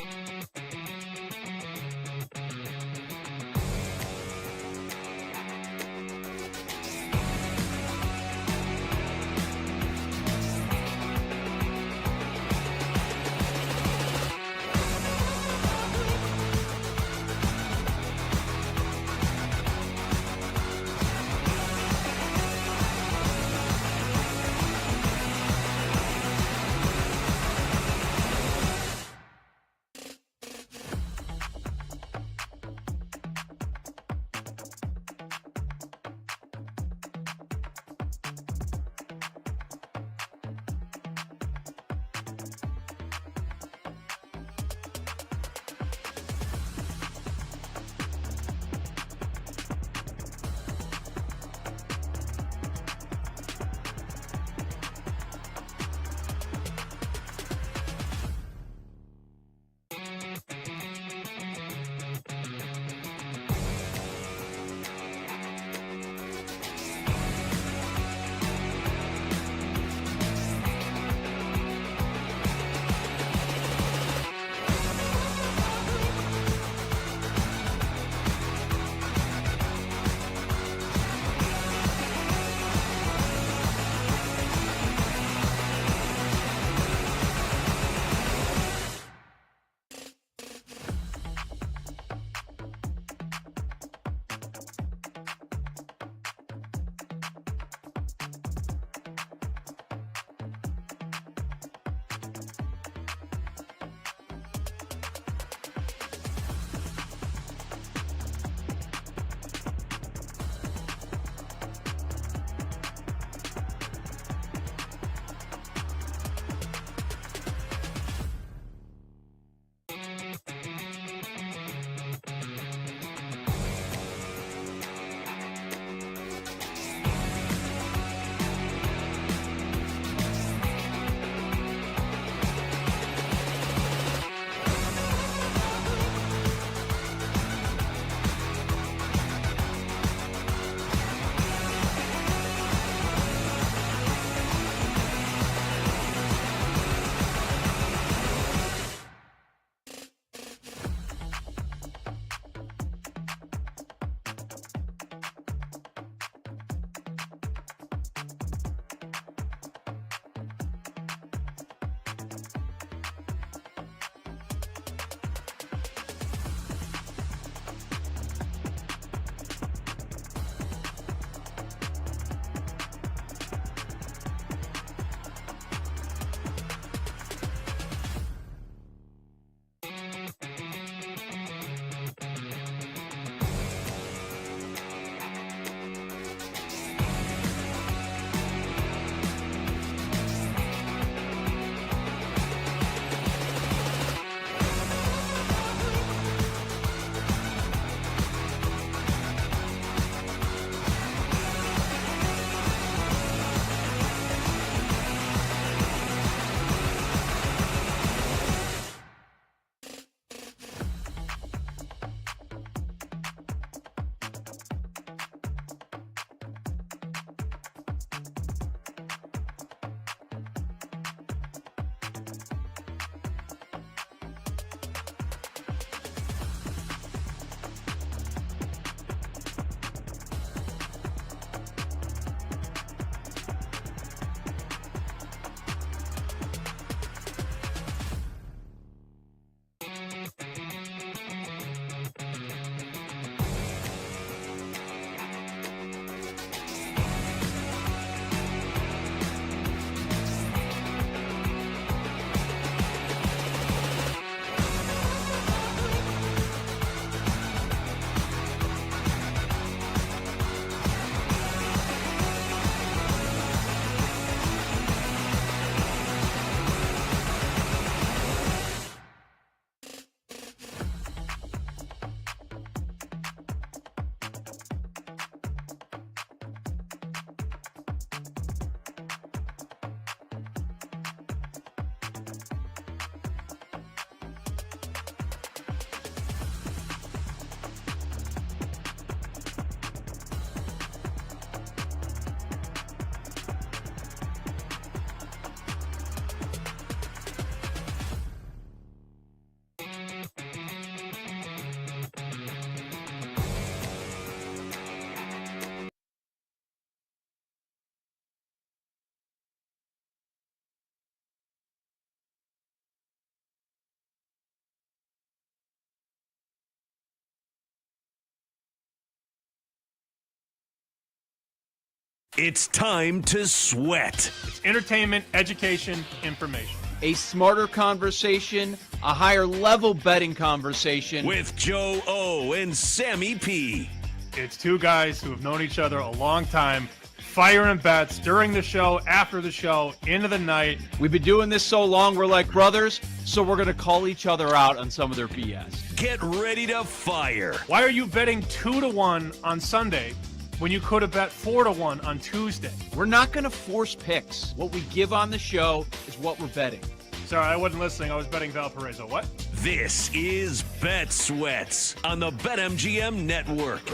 It's time to sweat. It's entertainment, education, information. A smarter conversation, a higher level betting conversation. With Joe O and Sammy P. It's two guys who have known each other a long time, firing bets during the show, after the show, into the night. We've been doing this so long, we're like brothers, so we're going to call each other out on some of their BS. Get ready to fire. Why are you betting 2-1 on Sunday when you could have bet 4-1 on Tuesday? We're not going to force picks. What we give on the show is what we're betting. Sorry, I wasn't listening. I was betting Valparaiso. What? This is Bet Sweats on the BetMGM Network.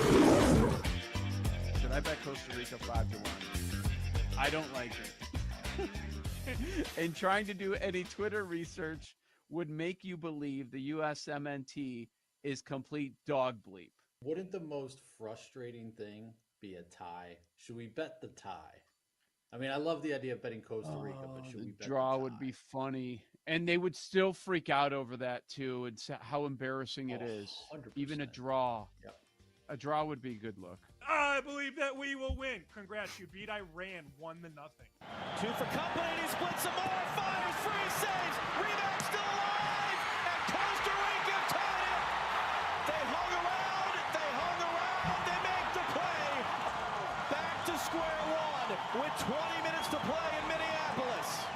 Should I bet Costa Rica 5-1? I don't like it. And trying to do any Twitter research would make you believe the USMNT is complete dog bleep. Wouldn't the most frustrating thing be a tie? Should we bet the tie? I mean, I love the idea of betting Costa Rica, but should we bet draw the tie? would be funny. And they would still freak out over that, too, and how embarrassing it is. 100%. Even a draw. Yep. A draw would be a good look. I believe that we will win. Congrats, you beat Iran 1-0. Two for company, and he splits some more, fires, free saves, rebound still alive, and Costa Rica tied it. They hung around, they make the play. Back to square one with 20 minutes to play in Minneapolis.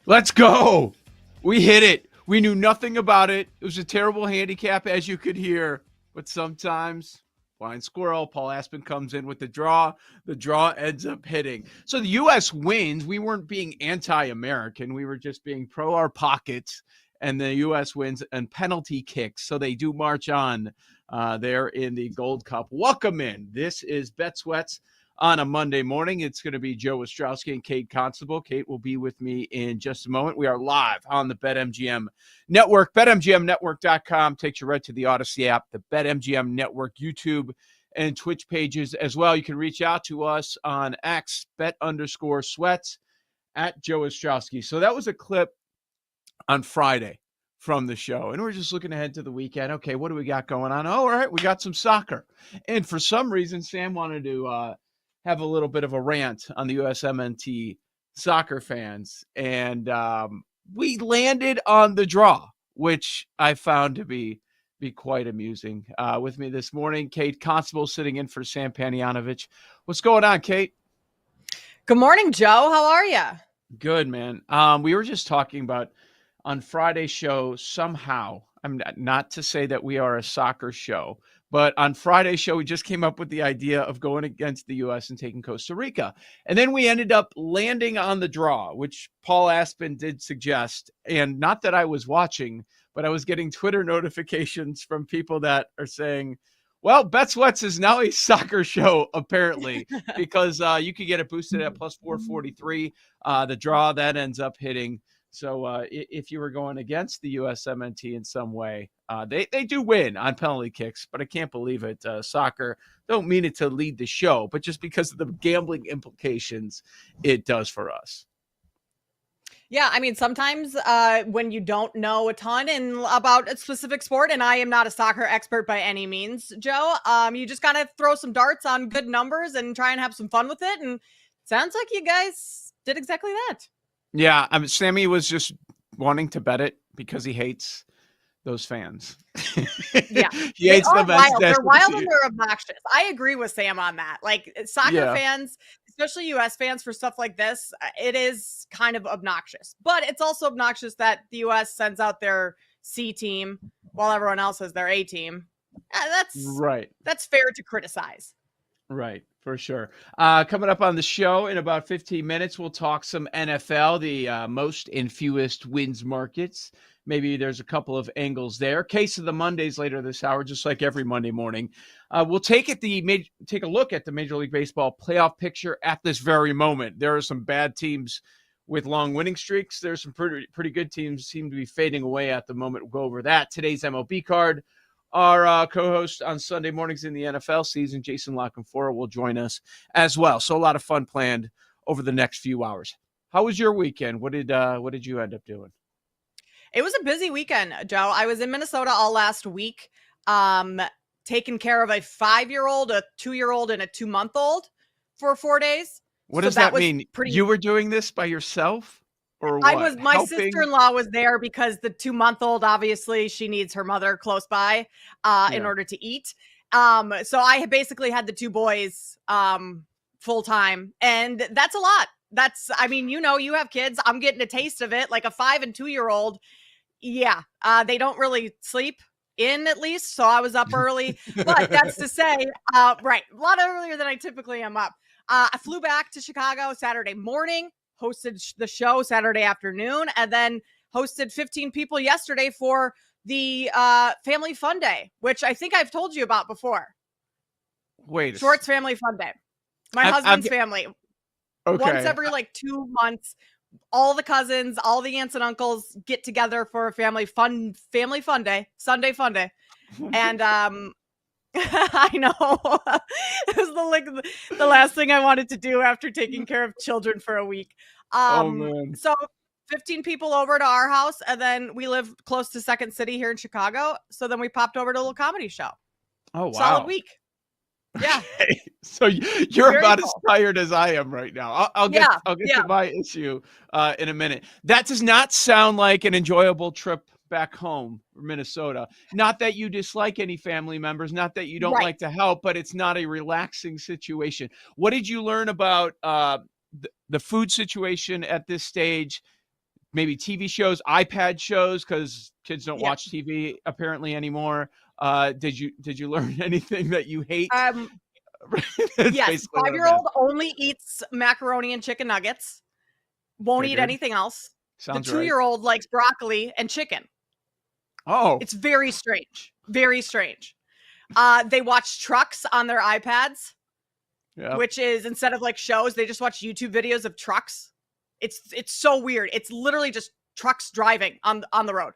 Let's go. We hit it. We knew nothing about it. It was a terrible handicap, as you could hear. But sometimes, blind squirrel, Paul Aspen comes in with the draw. The draw ends up hitting. So the U.S. wins. We weren't being anti-American. We were just being pro our pockets. And the U.S. wins and penalty kicks. So they do march on there in the Gold Cup. Welcome in. This is Bet Sweats on a Monday morning. It's going to be Joe Ostrowski and Kate Constable. Kate will be with me in just a moment. We are live on the BetMGM Network. BetMGMNetwork.com takes you right to the Odyssey app, the BetMGM Network YouTube and Twitch pages as well. You can reach out to us on X, bet_sweats, at Joe Ostrowski. So that was a clip on Friday from the show. And we're just looking ahead to the weekend. Okay, what do we got going on? Oh, all right, we got some soccer. And for some reason, Sam wanted to have a little bit of a rant on the USMNT soccer fans. And we landed on the draw, which I found to be quite amusing. With me this morning, Kate Constable sitting in for Sam Panianovich. What's going on, Kate? Good morning, Joe. How are you? Good, man. We were just talking about on Friday's show, somehow, I'm not to say that we are a soccer show, but on Friday's show, we just came up with the idea of going against the U.S. and taking Costa Rica. And then we ended up landing on the draw, which Paul Aspen did suggest. And not that I was watching, but I was getting Twitter notifications from people that are saying, well, Bet Sweats is now a soccer show, apparently, because you could get it boosted at plus 443. The draw, that ends up hitting. So if you were going against the USMNT in some way, they do win on penalty kicks, but I can't believe it. Soccer, don't mean it to lead the show, but just because of the gambling implications it does for us. Yeah, I mean, sometimes when you don't know a ton about a specific sport, and I am not a soccer expert by any means, Joe, you just kind of throw some darts on good numbers and try and have some fun with it. And it sounds like you guys did exactly that. Yeah, Sammy was just wanting to bet it because he hates those fans. Yeah, he hates them. They're wild and they're obnoxious. I agree with Sam on that. Like soccer fans, especially U.S. fans for stuff like this, it is kind of obnoxious. But it's also obnoxious that the U.S. sends out their C team while everyone else has their A team. That's right. That's fair to criticize. Right, for sure. Coming up on the show in about 15 minutes, we'll talk some NFL, the most and fewest wins markets. Maybe there's a couple of angles there. Case of the Mondays later this hour, just like every Monday morning. We'll take a look at the Major League Baseball playoff picture at this very moment. There are some bad teams with long winning streaks. There's some pretty good teams seem to be fading away at the moment. We'll go over that. Today's MLB card. Our co-host on Sunday mornings in the NFL season, Jason Lockenfora, will join us as well. So a lot of fun planned over the next few hours. How was your weekend? What did you end up doing? It was a busy weekend, Joe. I was in Minnesota all last week. taken care of a 5-year-old, a 2-year-old, and a 2-month-old for 4 days. What So does that was mean? pretty. You were doing this by yourself, or I what? was. My Helping? sister-in-law was there because the 2-month-old, obviously, she needs her mother close by in order to eat. So I basically had the 2 boys full time, and that's a lot. That's, I mean, you have kids. I'm getting a taste of it. Like a 5 and 2-year-old. Yeah, they don't really sleep in, at least. So I was up early, but that's to say, right, a lot earlier than I typically am up. I flew back to Chicago Saturday morning, hosted the show Saturday afternoon, and then hosted 15 people yesterday for the Family Fun Day, which I think I've told you about before. Wait, Shorts Family Fun Day. My husband's family. Okay. Once every 2 months, all the cousins, all the aunts and uncles get together for a family fun day, Sunday fun day. And I know it was the last thing I wanted to do after taking care of children for a week. Oh man. So 15 people over to our house, and then we live close to Second City here in Chicago. So then we popped over to a little comedy show. Oh wow. Solid week. Yeah. Okay. So you're Very about cool. as tired as I am right now. I'll get to my issue in a minute. That does not sound like an enjoyable trip back home from Minnesota. Not that you dislike any family members, not that you don't like to help, but it's not a relaxing situation. What did you learn about the food situation at this stage? Maybe TV shows, iPad shows, because kids don't watch TV apparently anymore. Did you learn anything that you hate? Yes, 5-year-old only eats macaroni and chicken nuggets. Won't eat anything else. Sounds the 2-year-old likes broccoli and chicken. Oh, it's very strange. Very strange. They watch trucks on their iPads, which is, instead of shows, they just watch YouTube videos of trucks. It's so weird. It's literally just trucks driving on the road.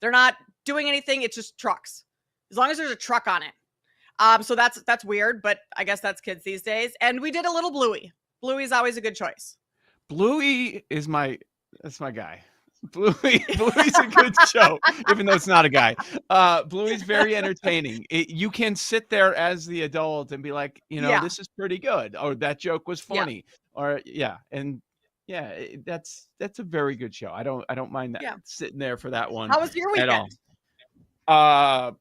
They're not doing anything. It's just trucks. As long as there's a truck on it. So that's weird, but I guess that's kids these days. And we did a little Bluey. Bluey's always a good choice. Bluey is that's my guy. Bluey's a good show, even though it's not a guy. Bluey's very entertaining. You can sit there as the adult and be like, this is pretty good, or that joke was funny, or and that's a very good show. I don't mind that sitting there for that one. How was your weekend? At all.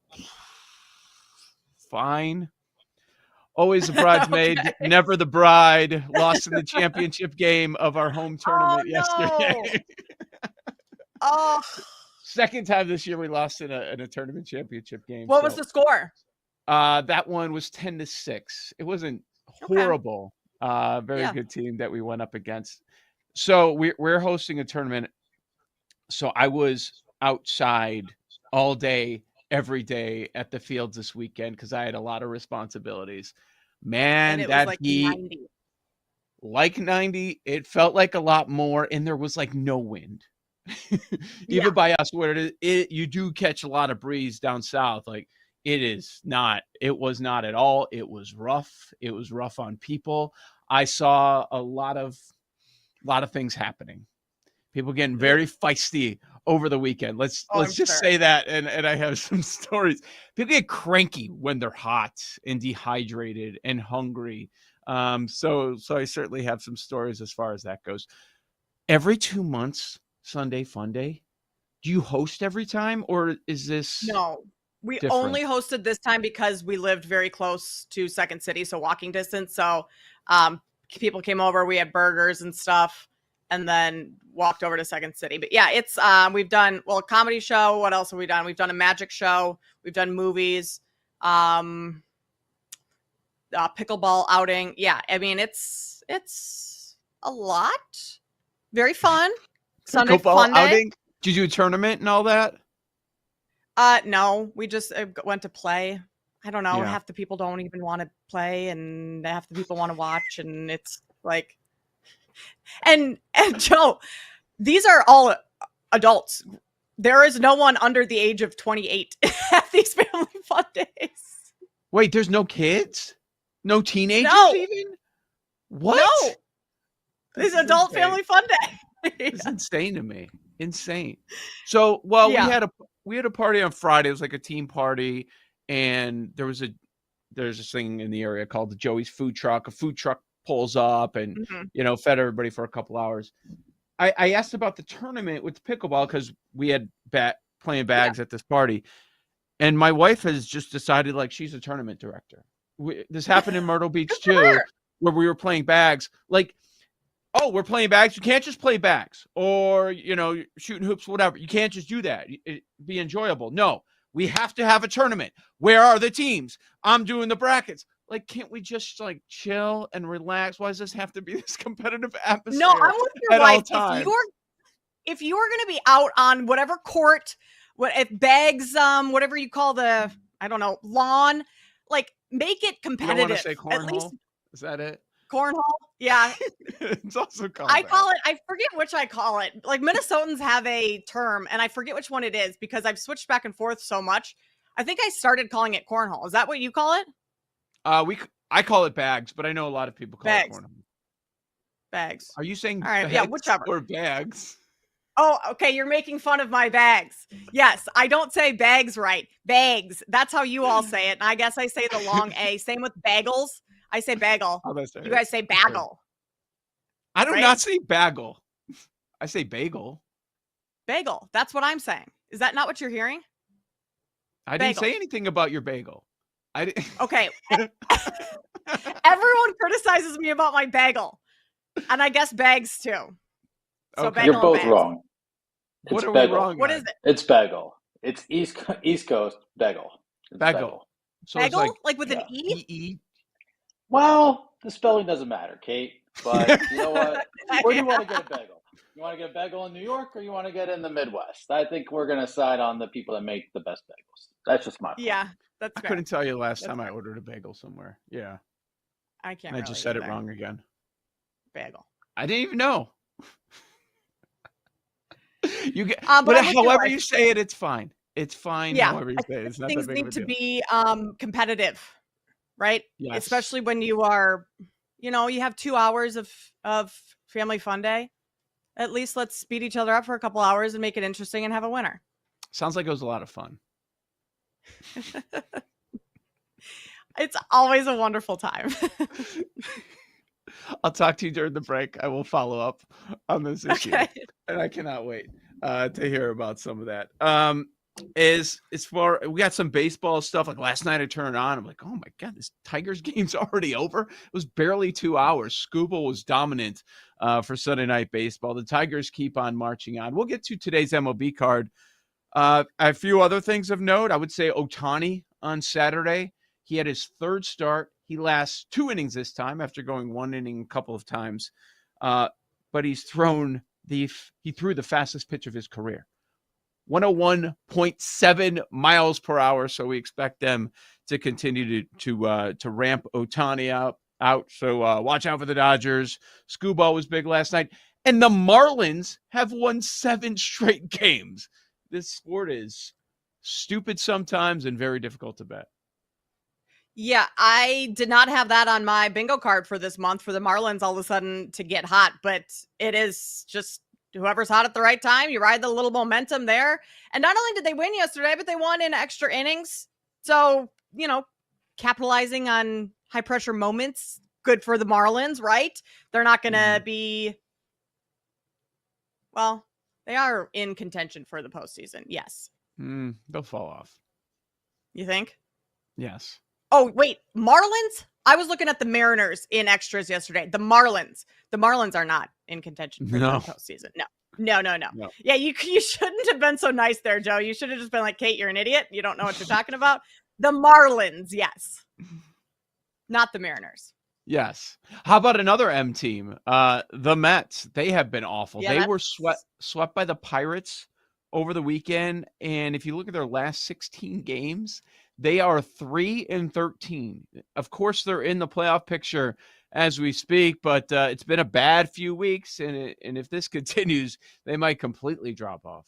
Fine. Always a bridesmaid, never the bride. Lost in the championship game of our home tournament yesterday. Oh, second time this year we lost in a tournament championship game. What was the score? That one was 10-6. It wasn't horrible. Very good team that we went up against. So we're hosting a tournament. So I was outside all day, every day at the fields this weekend because I had a lot of responsibilities. Man, and it that was heat, 90. like 90, it felt like a lot more, and there was no wind. Even by us, where you do catch a lot of breeze down south. It was not at all. It was rough. It was rough on people. I saw a lot of things happening. People getting very feisty over the weekend. Let's just say that. And I have some stories. People get cranky when they're hot and dehydrated and hungry. So I certainly have some stories as far as that goes. Every 2 months, Sunday Fun Day. Do you host every time, or is this? No, we different? Only hosted this time because we lived very close to Second City, so walking distance. So people came over, we had burgers and stuff, and then walked over to Second City. But yeah, it's we've done a comedy show. What else have we done? We've done a magic show. We've done movies. Pickleball outing. Yeah, I mean it's a lot. Very fun. Sunday Fun Day. Outing? Did you do a tournament and all that? No, we just went to play. I don't know. Yeah. Half the people don't even want to play, and half the people want to watch, and it's and Joe, these are all adults. There is no one under the age of 28 at these Family Fun Days. Wait, there's no kids? No teenagers even? What? No. This is adult Family Fun Day. It's insane to me. Insane. So, we had a party on Friday. It was like a team party, and there's this thing in the area called the Joey's Food Truck. A food truck pulls up and, fed everybody for a couple hours. I asked about the tournament with the pickleball because we had playing bags at this party. And my wife has just decided like she's a tournament director. This happened in Myrtle Beach too, where we were playing bags. Like, oh, we're playing bags. You can't just play bags or, shooting hoops, whatever. You can't just do that. It'd be enjoyable. No, we have to have a tournament. Where are the teams? I'm doing the brackets. Like, can't we just like chill and relax? Why does this have to be this competitive atmosphere? No, I'm with your at wife. all times? If you are going to be out on whatever court, if bags, whatever you call the, I don't know, lawn, like make it competitive. You don't want to say cornhole? At least is that it? Cornhole? Yeah. It's also called I forget which I call it. Like Minnesotans have a term and I forget which one it is because I've switched back and forth so much. I think I started calling it cornhole. Is that what you call it? I call it bags, but I know a lot of people call it cornhole. Bags. Are you saying all right? Yeah, bags whichever. or bags? Oh, okay. You're making fun of my bags. Yes, I don't say bags right. Bags. That's how you all say it. And I guess I say the long A. Same with bagels. I say bagel. You guys say bagel. I do not say bagel. I say bagel. Bagel. That's what I'm saying. Is that not what you're hearing? I didn't say anything about your bagel. I didn't. Okay. Everyone criticizes me about my bagel. And I guess bags too. So Okay. bagel You're both and bags. wrong. What It's are bagel. we wrong? What is it? It's bagel. It's East Coast bagel. It's Bagel. So bagel? it's Like with an E? E. Well, the spelling doesn't matter, Kate. But you know what? Where do you want to get a bagel? You want to get a bagel in New York or you want to get in the Midwest? I think we're going to side on the people that make the best bagels. That's just my point. Yeah, that's I fair. couldn't tell you last time I ordered a bagel somewhere. Yeah. I can't. And I really just said it either. wrong again. Bagel. I didn't even know. You get, But but I'm with your however wife. you say it, it's fine. It's fine. Yeah. However you I say it, it's not Things that big of need a to deal. be competitive, right? Yes. Especially when you are, you have 2 hours of family fun day. At least let's beat each other up for a couple hours and make it interesting and have a winner. Sounds like it was a lot of fun. It's always a wonderful time. I'll talk to you during the break. I will follow up on this issue, and I cannot wait to hear about some of that. As far we got some baseball stuff. Like last night, I turned it on. I'm like, oh my god, this Tigers game's already over. It was barely 2 hours. Scuba was dominant for Sunday night baseball. The Tigers keep on marching on. We'll get to today's MLB card. A few other things of note. I would say Ohtani on Saturday. He had his third start. He lasts 2 innings this time after going 1 inning a couple of times. But he threw the fastest pitch of his career. 101.7 miles per hour. So we expect them to continue to ramp Ohtani out. So watch out for the Dodgers. Scuba was big last night. And the Marlins have won 7 straight games. This sport is stupid sometimes and very difficult to bet. Yeah, I did not have that on my bingo card for this month for the Marlins all of a sudden to get hot, but it is just whoever's hot at the right time. You ride the little momentum there. And not only did they win yesterday, but they won in extra innings. So, capitalizing on high pressure moments, good for the Marlins, right? They're not going to be, well, they are in contention for the postseason. Yes. They'll fall off. You think? Yes. Oh, wait, Marlins? I was looking at the Mariners in extras yesterday. The Marlins are not in contention for the postseason. No. Yeah, you shouldn't have been so nice there, Joe. You should have just been like, Kate, you're an idiot. You don't know what you're talking about. The Marlins, yes. Not the Mariners. Yes. How about another M team? The Mets. They have been awful. Yeah, they were swept by the Pirates over the weekend. And if you look at their last 16 games, they are 3-13. Of course, they're in the playoff picture as we speak, but it's been a bad few weeks. And if this continues, they might completely drop off.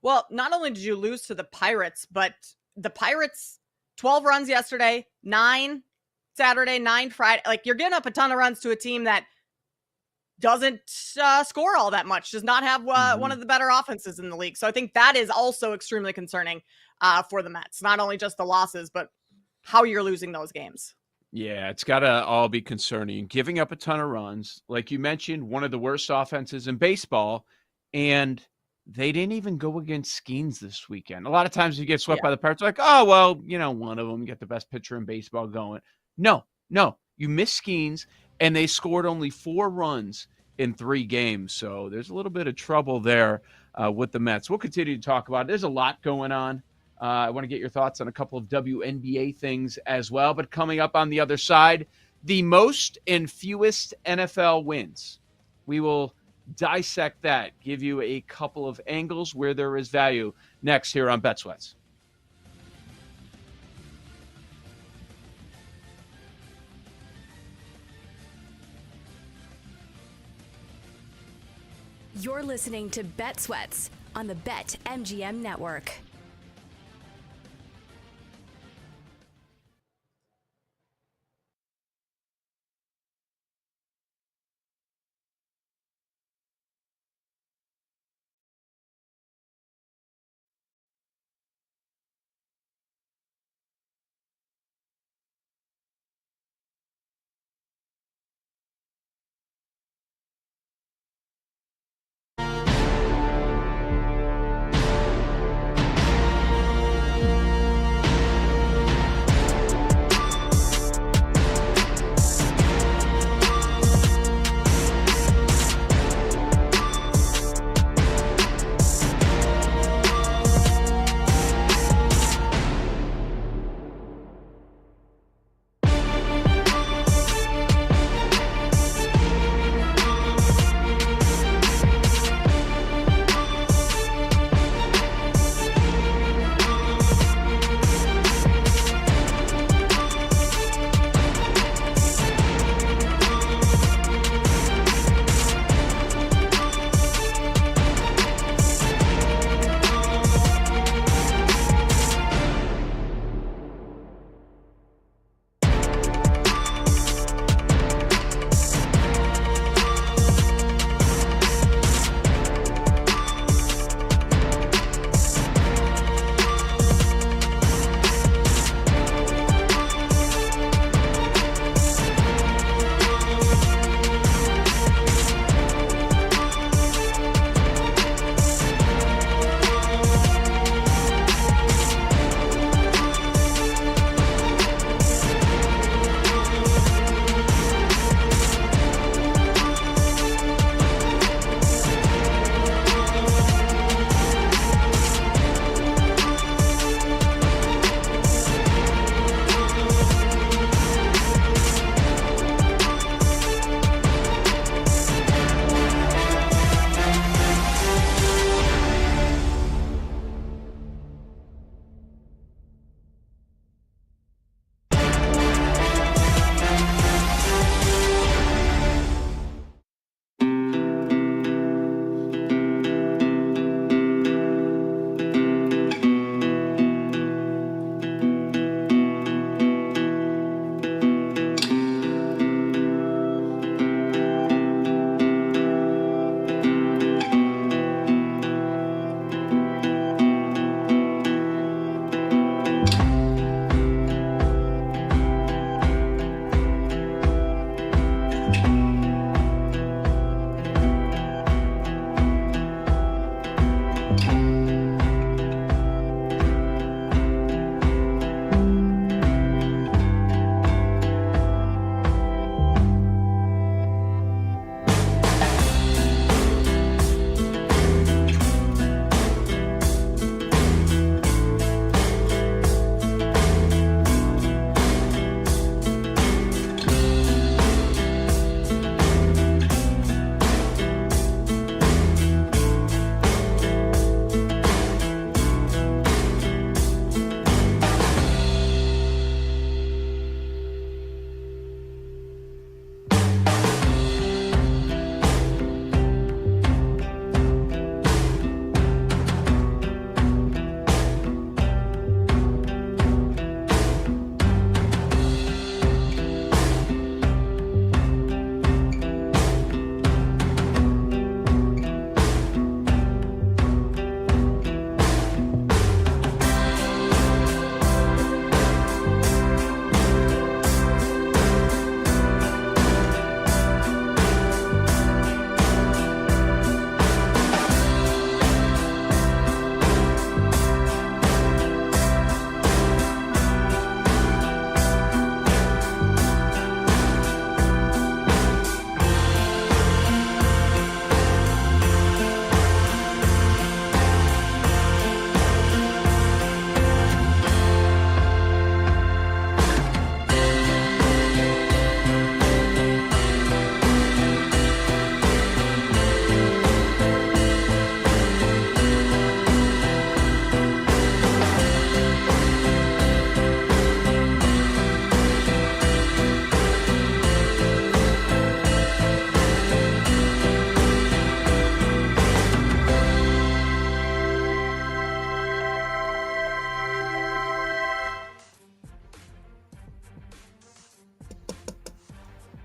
Well, not only did you lose to the Pirates, but the Pirates, 12 runs yesterday, 9 Saturday, 9 Friday. Like, you're getting up a ton of runs to a team that doesn't score all that much, does not have one of the better offenses in the league. So I think that is also extremely concerning. for the Mets. Not only just the losses, but how you're losing those games. Yeah, it's got to all be concerning. Giving up a ton of runs. Like you mentioned, one of the worst offenses in baseball, and they didn't even go against Skeens this weekend. A lot of times you get swept by the Pirates, like, oh, well, one of them get the best pitcher in baseball going. No. You missed Skeens, and they scored only 4 runs in 3 games. So there's a little bit of trouble there with the Mets. We'll continue to talk about it. There's a lot going on. I want to get your thoughts on a couple of WNBA things as well. But coming up on the other side, the most and fewest NFL wins. We will dissect that, give you a couple of angles where there is value next here on Bet Sweats. You're listening to Bet Sweats on the BetMGM Network.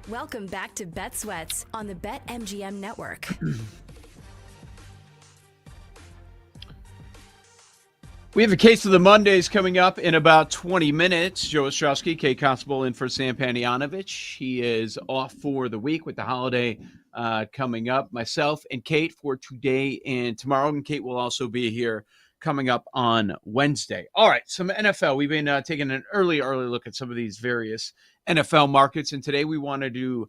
Welcome back to Bet Sweats on the BetMGM network. We have a case of the Mondays coming up in about 20 minutes. Joe Ostrowski, Kate Constable in for Sam Panayonovich. He is off for the week with the holiday coming up. Myself and Kate for today and tomorrow. And Kate will also be here coming up on Wednesday. All right, some NFL. We've been taking an early look at some of these various NFL markets. And today we wanted to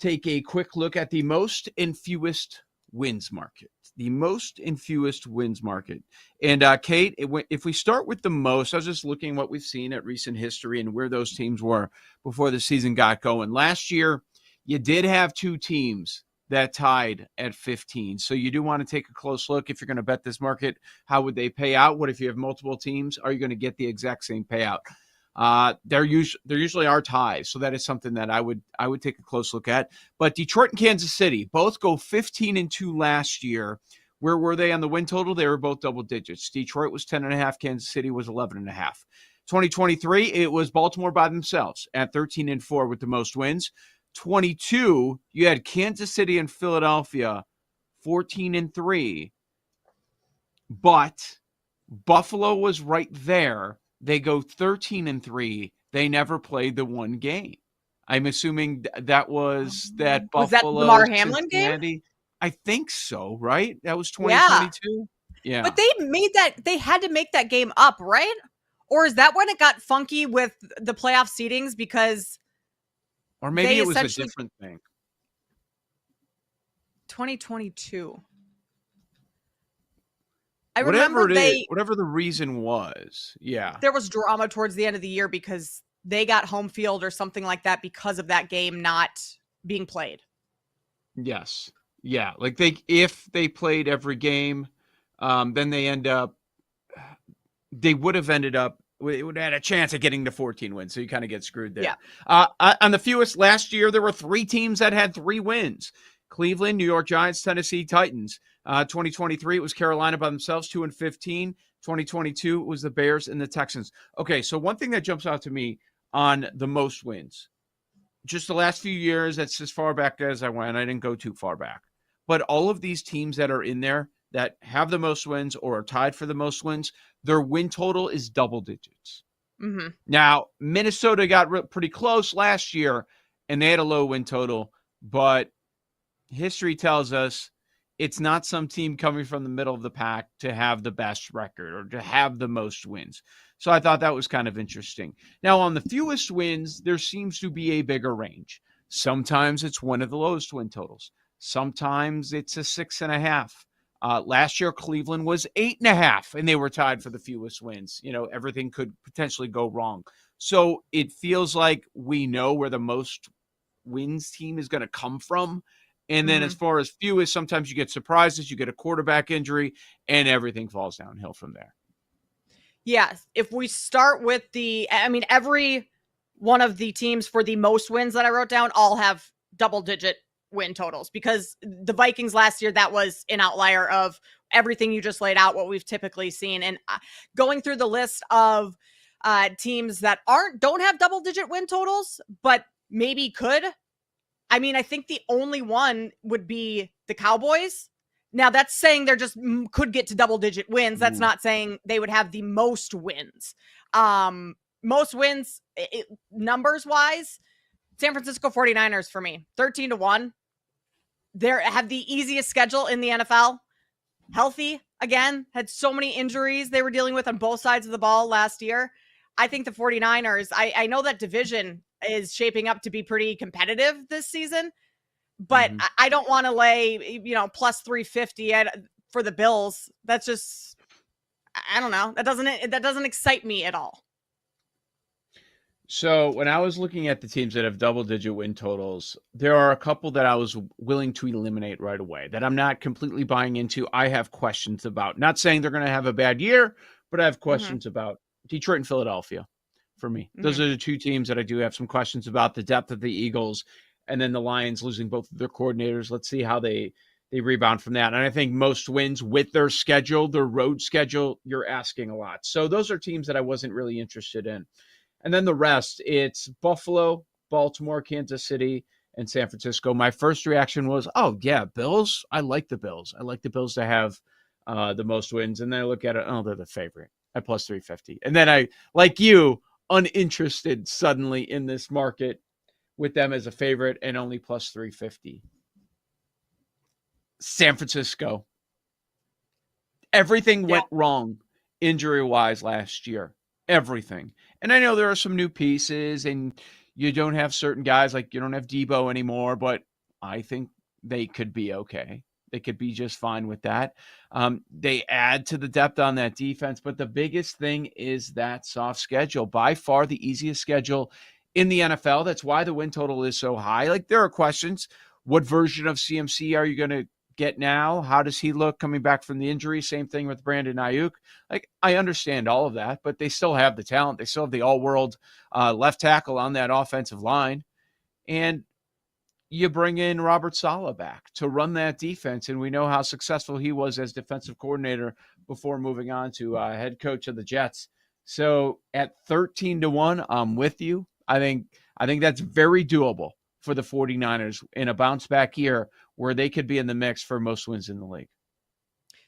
take a quick look at the most and fewest wins market. The most and fewest wins market. And Kate, if we start with the most, I was just looking what we've seen at recent history and where those teams were before the season got going. Last year, you did have two teams that tied at 15. So you do want to take a close look. If you're going to bet this market, how would they pay out? What if you have multiple teams? Are you going to get the exact same payout? There usually are ties, so that is something that I would take a close look at. But Detroit and Kansas City both go 15-2 last year. Where were they on the win total? They were both double digits. Detroit was 10.5. Kansas City was 11.5. 2023, it was Baltimore by themselves at 13-4 with the most wins. 22, you had Kansas City and Philadelphia 14-3, but Buffalo was right there. They go 13-3. They never played the one game. I'm assuming that was that Buffalo. Was that the Lamar Hamlin game? I think so, right? That was 2022. Yeah. But they had to make that game up, right? Or is that when it got funky with the playoff seedings because or maybe it was a different thing. 2022. Whatever the reason was, yeah. There was drama towards the end of the year because they got home field or something like that because of that game not being played. Yes. Yeah. Like if they played every game, then they would have ended up, it would have had a chance at getting to 14 wins. So you kind of get screwed there. Yeah. On the fewest last year, there were 3 teams that had 3 wins. Cleveland, New York Giants, Tennessee Titans. 2023, it was Carolina by themselves, 2-15. 2022, it was the Bears and the Texans. Okay, so one thing that jumps out to me on the most wins, just the last few years, that's as far back as I went. I didn't go too far back. But all of these teams that are in there that have the most wins or are tied for the most wins, their win total is double digits. Mm-hmm. Now, Minnesota got pretty close last year, and they had a low win total, but history tells us it's not some team coming from the middle of the pack to have the best record or to have the most wins. So I thought that was kind of interesting. Now, on the fewest wins, there seems to be a bigger range. Sometimes it's one of the lowest win totals. Sometimes it's a 6.5. Last year, Cleveland was 8.5, and they were tied for the fewest wins. You know, everything could potentially go wrong. So it feels like we know where the most wins team is going to come from. And then as far as fewest, sometimes you get surprises, you get a quarterback injury, and everything falls downhill from there. Yeah, if we start with every one of the teams for the most wins that I wrote down all have double-digit win totals because the Vikings last year, that was an outlier of everything you just laid out, what we've typically seen. And going through the list of teams that don't have double-digit win totals, but maybe could, I think the only one would be the Cowboys. Now, that's saying they're just could get to double-digit wins. That's not saying they would have the most wins. Most wins, numbers-wise, San Francisco 49ers for me, 13-1. They have the easiest schedule in the NFL. Healthy, again, had so many injuries they were dealing with on both sides of the ball last year. I think the 49ers, I know that division is shaping up to be pretty competitive this season, but I don't want to lay, plus 350 for the Bills. That's just, I don't know. That doesn't excite me at all. So when I was looking at the teams that have double-digit win totals, there are a couple that I was willing to eliminate right away that I'm not completely buying into. I have questions about. Not saying they're going to have a bad year, but I have questions about Detroit and Philadelphia for me. Those are the two teams that I do have some questions about, the depth of the Eagles and then the Lions losing both of their coordinators. Let's see how they rebound from that. And I think most wins with their schedule, their road schedule, you're asking a lot. So those are teams that I wasn't really interested in. And then the rest, it's Buffalo, Baltimore, Kansas City, and San Francisco, my first reaction was, oh, yeah, Bills. I like the Bills. I like the Bills to have the most wins. And then I look at it, oh, they're the favorite at plus 350. And then I, like you, uninterested suddenly in this market with them as a favorite and only plus 350. San Francisco. Everything went wrong injury-wise last year. Everything. And I know there are some new pieces and you don't have certain guys, like you don't have Debo anymore, but I think they could be okay. They could be just fine with that. They add to the depth on that defense, but the biggest thing is that soft schedule. By far the easiest schedule in the NFL. That's why the win total is so high. Like, there are questions. What version of CMC are you going to get now? How does he look coming back from the injury? Same thing with Brandon Ayuk. Like, I understand all of that, but they still have the talent. They still have the all-world left tackle on that offensive line. And you bring in Robert Saleh back to run that defense, and we know how successful he was as defensive coordinator before moving on to head coach of the Jets. So at 13-1, I'm with you. I think that's very doable for the 49ers in a bounce-back year where they could be in the mix for most wins in the league.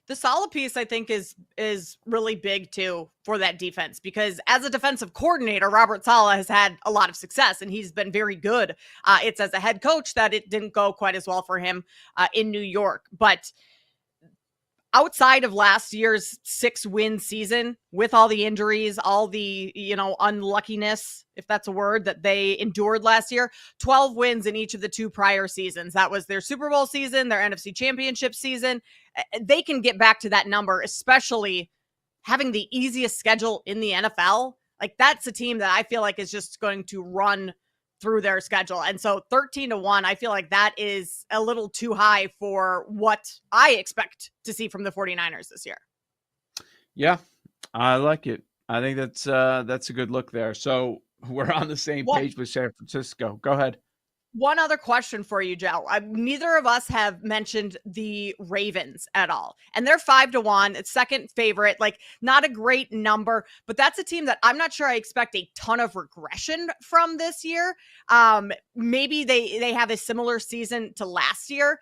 The Saleh piece, I think, is really big, too, for that defense, because as a defensive coordinator, Robert Saleh has had a lot of success, and he's been very good. It's as a head coach that it didn't go quite as well for him in New York. But outside of last year's 6-win season, with all the injuries, all the, unluckiness, if that's a word, that they endured last year, 12 wins in each of the 2 prior seasons. That was their Super Bowl season, their NFC Championship season. They can get back to that number, especially having the easiest schedule in the NFL. Like, that's a team that I feel like is just going to run through their schedule. And so 13-1, I feel like that is a little too high for what I expect to see from the 49ers this year. Yeah, I like it. I think that's a good look there. So we're on the same page with San Francisco. Go ahead. One other question for you, Joe. Neither of us have mentioned the Ravens at all. And they're 5-1. It's second favorite. Like, not a great number, but that's a team that I'm not sure I expect a ton of regression from this year. Maybe they have a similar season to last year,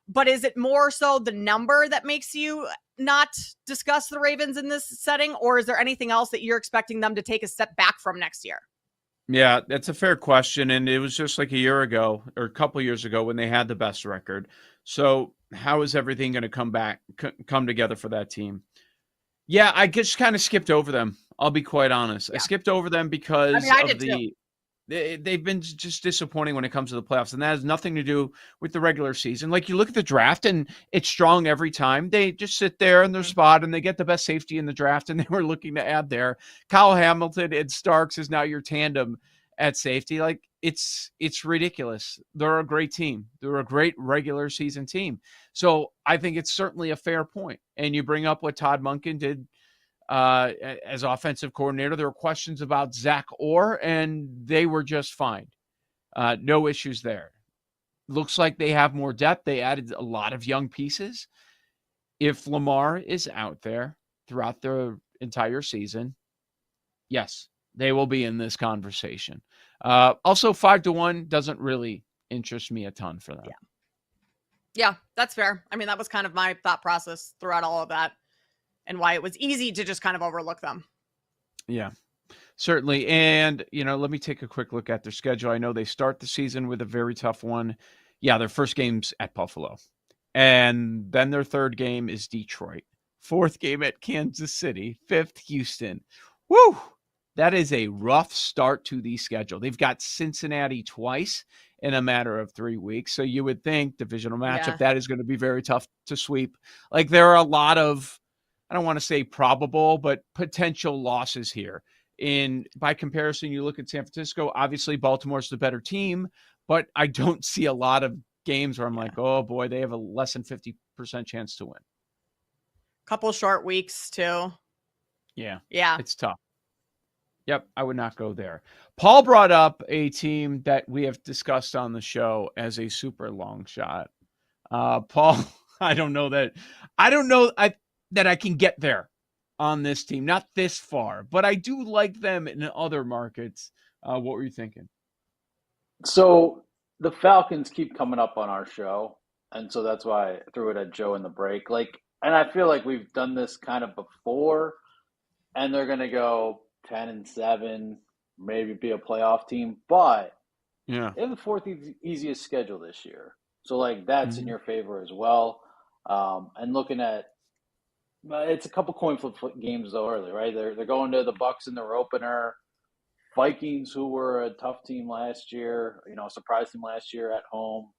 but is it more so the number that makes you not discuss the Ravens in this setting? Or is there anything else that you're expecting them to take a step back from next year? Yeah, that's a fair question. And it was just like a year ago or a couple years ago when they had the best record. So how is everything going to come together for that team? Yeah, I just kind of skipped over them. I'll be quite honest. Yeah. I skipped over them because they've been just disappointing when it comes to the playoffs. And that has nothing to do with the regular season. Like, you look at the draft and it's strong every time. They just sit there in their spot and they get the best safety in the draft. And they were looking to add there. Kyle Hamilton and Starks is now your tandem at safety. Like, it's ridiculous. They're a great team. They're a great regular season team. So I think it's certainly a fair point. And you bring up what Todd Monken did as offensive coordinator. There were questions about Zach Orr, and they were just fine. No issues there. Looks like they have more depth. They added a lot of young pieces. If Lamar is out there throughout the entire season, yes, they will be in this conversation. Also, 5-1 doesn't really interest me a ton for them. Yeah, that's fair. I mean, that was kind of my thought process throughout all of that, and why it was easy to just kind of overlook them. Yeah, certainly. And, let me take a quick look at their schedule. I know they start the season with a very tough one. Yeah, their first game's at Buffalo. And then their third game is Detroit. Fourth game at Kansas City. Fifth, Houston. Woo! That is a rough start to the schedule. They've got Cincinnati twice in a matter of 3 weeks. So you would think divisional matchup, that is going to be very tough to sweep. Like, there are a lot of, I don't want to say probable, but potential losses here. By comparison, you look at San Francisco, obviously Baltimore's the better team, but I don't see a lot of games where I'm like, oh boy, they have a less than 50% chance to win. Couple short weeks too. Yeah. Yeah. It's tough. Yep, I would not go there. Paul brought up a team that we have discussed on the show as a super long shot. Paul, I don't know that I can get there on this team. Not this far, but I do like them in other markets. What were you thinking? So the Falcons keep coming up on our show, and so that's why I threw it at Joe in the break. And I feel like we've done this kind of before, and they're going to go 10-7, maybe be a playoff team, but Yeah. they have the fourth easiest schedule this year. So, that's in your favor as well. And looking at it's a couple coin flip games, though, early, right? They're going to the Bucks in their opener. Vikings, who were a tough team last year, a surprise team last year at home.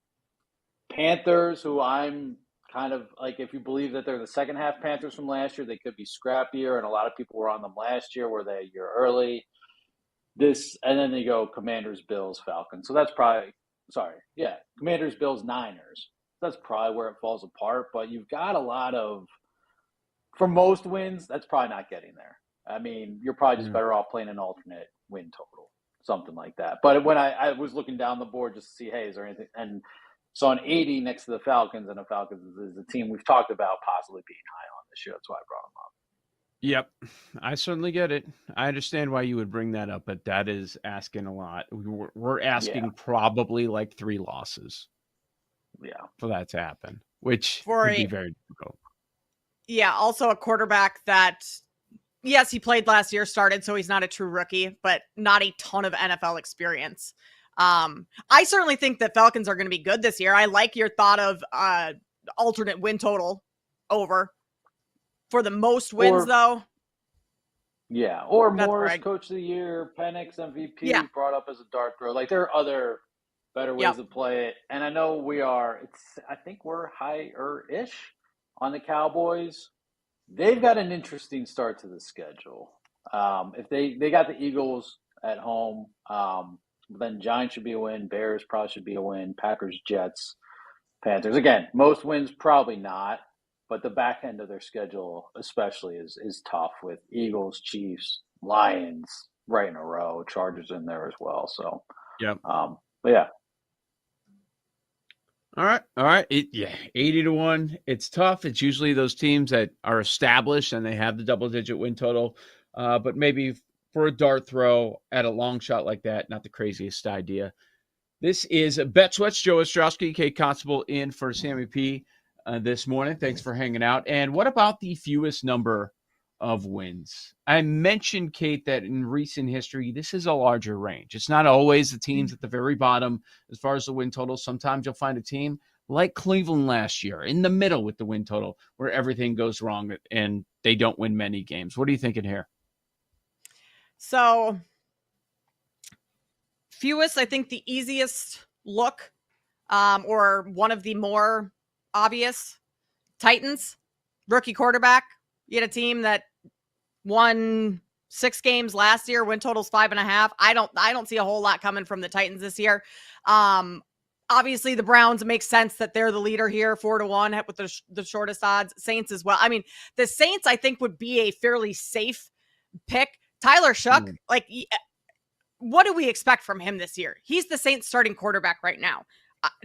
Panthers, who I'm kind of if you believe that they're the second half Panthers from last year, they could be scrappier, and a lot of people were on them last year, were they a year early. And then they go Commanders, Bills, Falcons. So that's probably, Commanders, Bills, Niners. That's probably where it falls apart, but you've got a lot of, for most wins, that's probably not getting there. I mean, you're probably just better off playing an alternate win total, something like that. But when I was looking down the board just to see, hey, is there anything? And so on 80 next to the Falcons, and the Falcons is a team we've talked about possibly being high on this year. That's why I brought them up. Yep, I certainly get it. I understand why you would bring that up, but that is asking a lot. We're asking probably 3 losses. Yeah, for that to happen, which would be very difficult. Yeah, also a quarterback that, yes, he played last year, started, so he's not a true rookie, but not a ton of NFL experience. I certainly think that Falcons are going to be good this year. I like your thought of alternate win total over for the most wins, though. Yeah, or Morris Coach of the Year, Penix MVP brought up as a dart throw. There are other better ways to play it. And I know I think we're higher-ish on the Cowboys. They've got an interesting start to the schedule. If they got the Eagles at home, then Giants should be a win. Bears probably should be a win. Packers, Jets, Panthers. Again, most wins probably not, but the back end of their schedule especially is tough with Eagles, Chiefs, Lions right in a row, Chargers in there as well. So, but yeah. All right. 80-1. It's tough. It's usually those teams that are established and they have the double-digit win total. But maybe for a dart throw at a long shot like that, not the craziest idea. This is Bet Sweats. Joe Ostrowski, Kate Constable in for Sammy P this morning. Thanks for hanging out. And what about the fewest number of wins? I mentioned, Kate, that in recent history, this is a larger range. It's not always the teams at the very bottom as far as the win total. Sometimes you'll find a team like Cleveland last year in the middle with the win total where everything goes wrong and they don't win many games. What are you thinking here? So, fewest, I think the easiest look, or one of the more obvious, Titans, rookie quarterback. You had a team that won 6 games last year, win totals 5.5. I don't see a whole lot coming from the Titans this year. Obviously the Browns, it makes sense that they're the leader here, 4-1 with the shortest odds. Saints as well. I mean, the Saints I think would be a fairly safe pick. Tyler Shough, what do we expect from him this year? He's the Saints starting quarterback right now.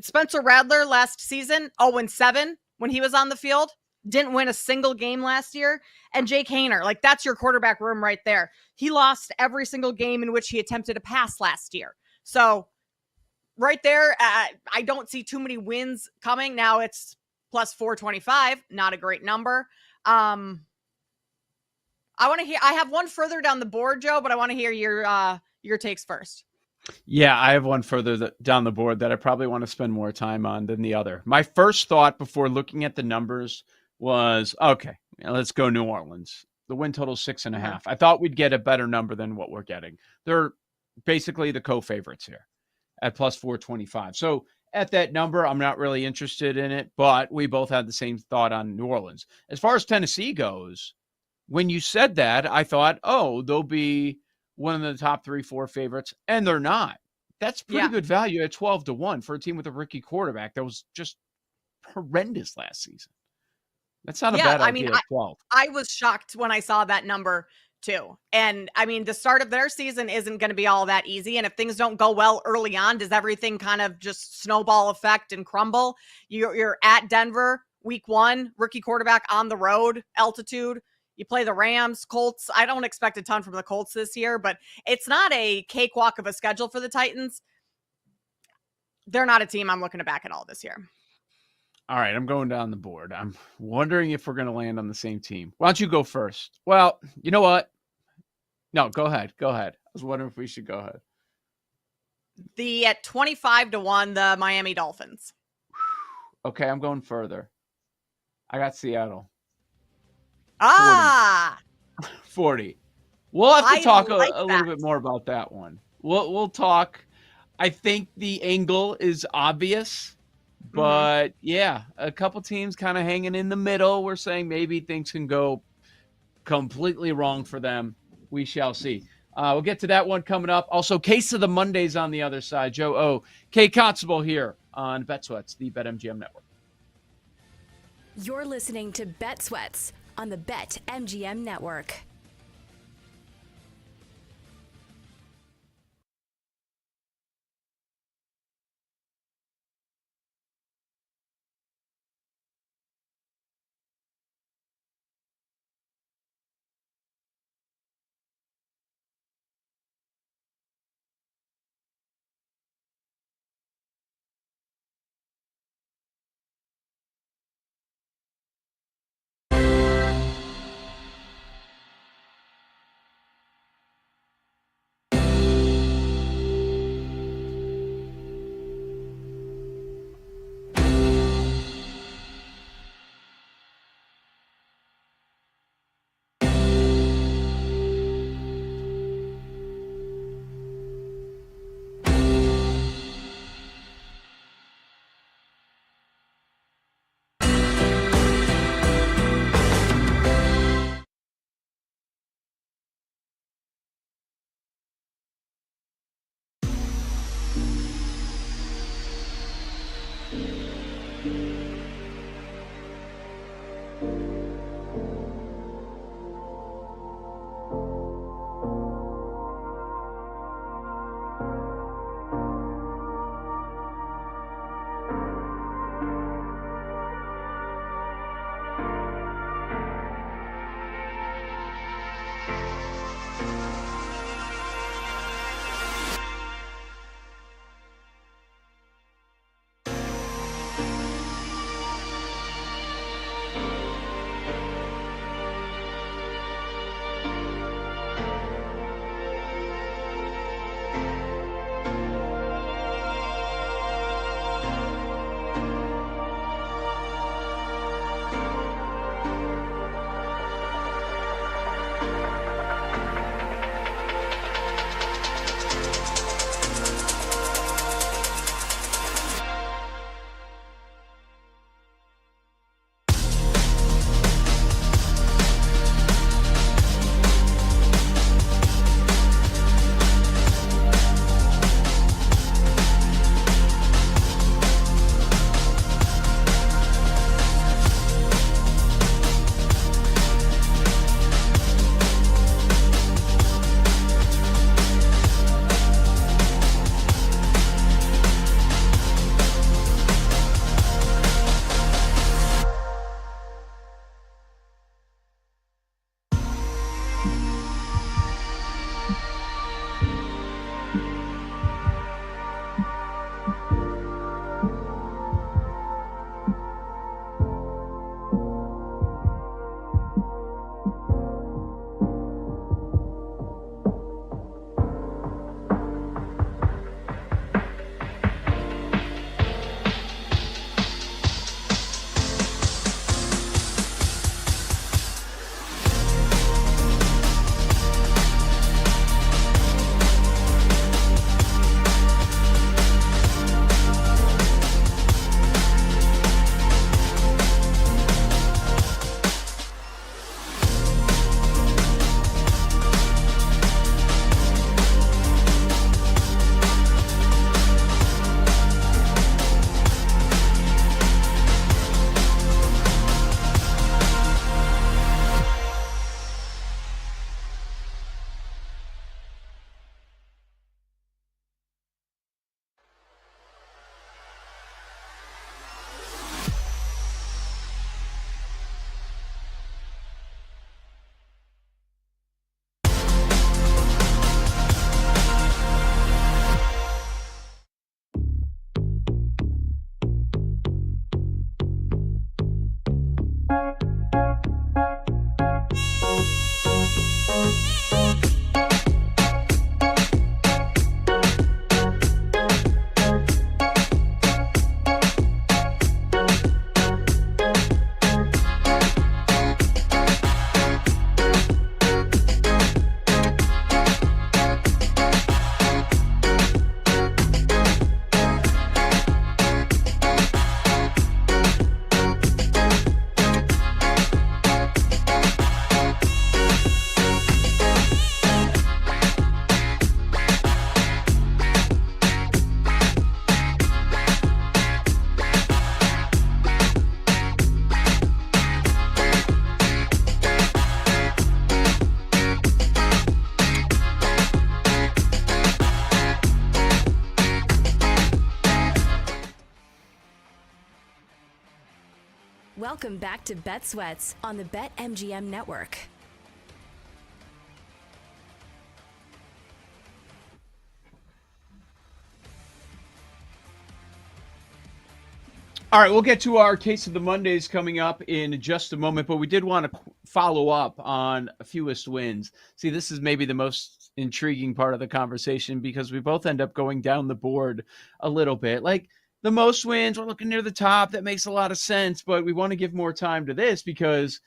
Spencer Rattler last season, 0-7 when he was on the field. Didn't win a single game last year. And Jake Haener, that's your quarterback room right there. He lost every single game in which he attempted a pass last year. So right there, I don't see too many wins coming. Now it's plus 425, not a great number. I have one further down the board, Joe, but I want to hear your takes first. Yeah, I have one further down the board that I probably want to spend more time on than the other. My first thought before looking at the numbers was, okay, let's go New Orleans. The win total 6.5. I thought we'd get a better number than what we're getting. They're basically the co-favorites here at plus 425. So at that number, I'm not really interested in it, but we both had the same thought on New Orleans. As far as Tennessee goes, when you said that, I thought, they'll be one of the top 3-4 favorites, and they're not. That's pretty good value at 12-1 for a team with a rookie quarterback that was just horrendous last season. That's not a bad idea at 12. I was shocked when I saw that number too. And I mean, the start of their season isn't going to be all that easy. And if things don't go well early on, does everything kind of just snowball effect and crumble? You're at Denver week 1, rookie quarterback on the road, altitude. You play the Rams, Colts. I don't expect a ton from the Colts this year, but it's not a cakewalk of a schedule for the Titans. they're not a team I'm looking to back at all this year. All right, I'm going down the board. I'm wondering if we're going to land on the same team. Why don't you go first? Well, you know what? No, go ahead. Go ahead. I was wondering if we should go ahead. At 25-1, the Miami Dolphins. Okay, I'm going further. I got Seattle. 40. We'll have to talk a little bit more about that one. We'll talk. I think the angle is obvious, but yeah, a couple teams kind of hanging in the middle. We're saying maybe things can go completely wrong for them. We shall see. We'll get to that one coming up. Also, Case of the Mondays on the other side. Joe O. Kate Constable here on Bet Sweats, the BetMGM Network. You're listening to Bet Sweats on the BetMGM Network. Welcome back to Bet Sweats on the BetMGM Network. All right, we'll get to our Case of the Mondays coming up in just a moment, but we did want to follow up on fewest wins. See, this is maybe the most intriguing part of the conversation because we both end up going down the board a little bit. Like the most wins, we're looking near the top. That makes a lot of sense, but we want to give more time to this because,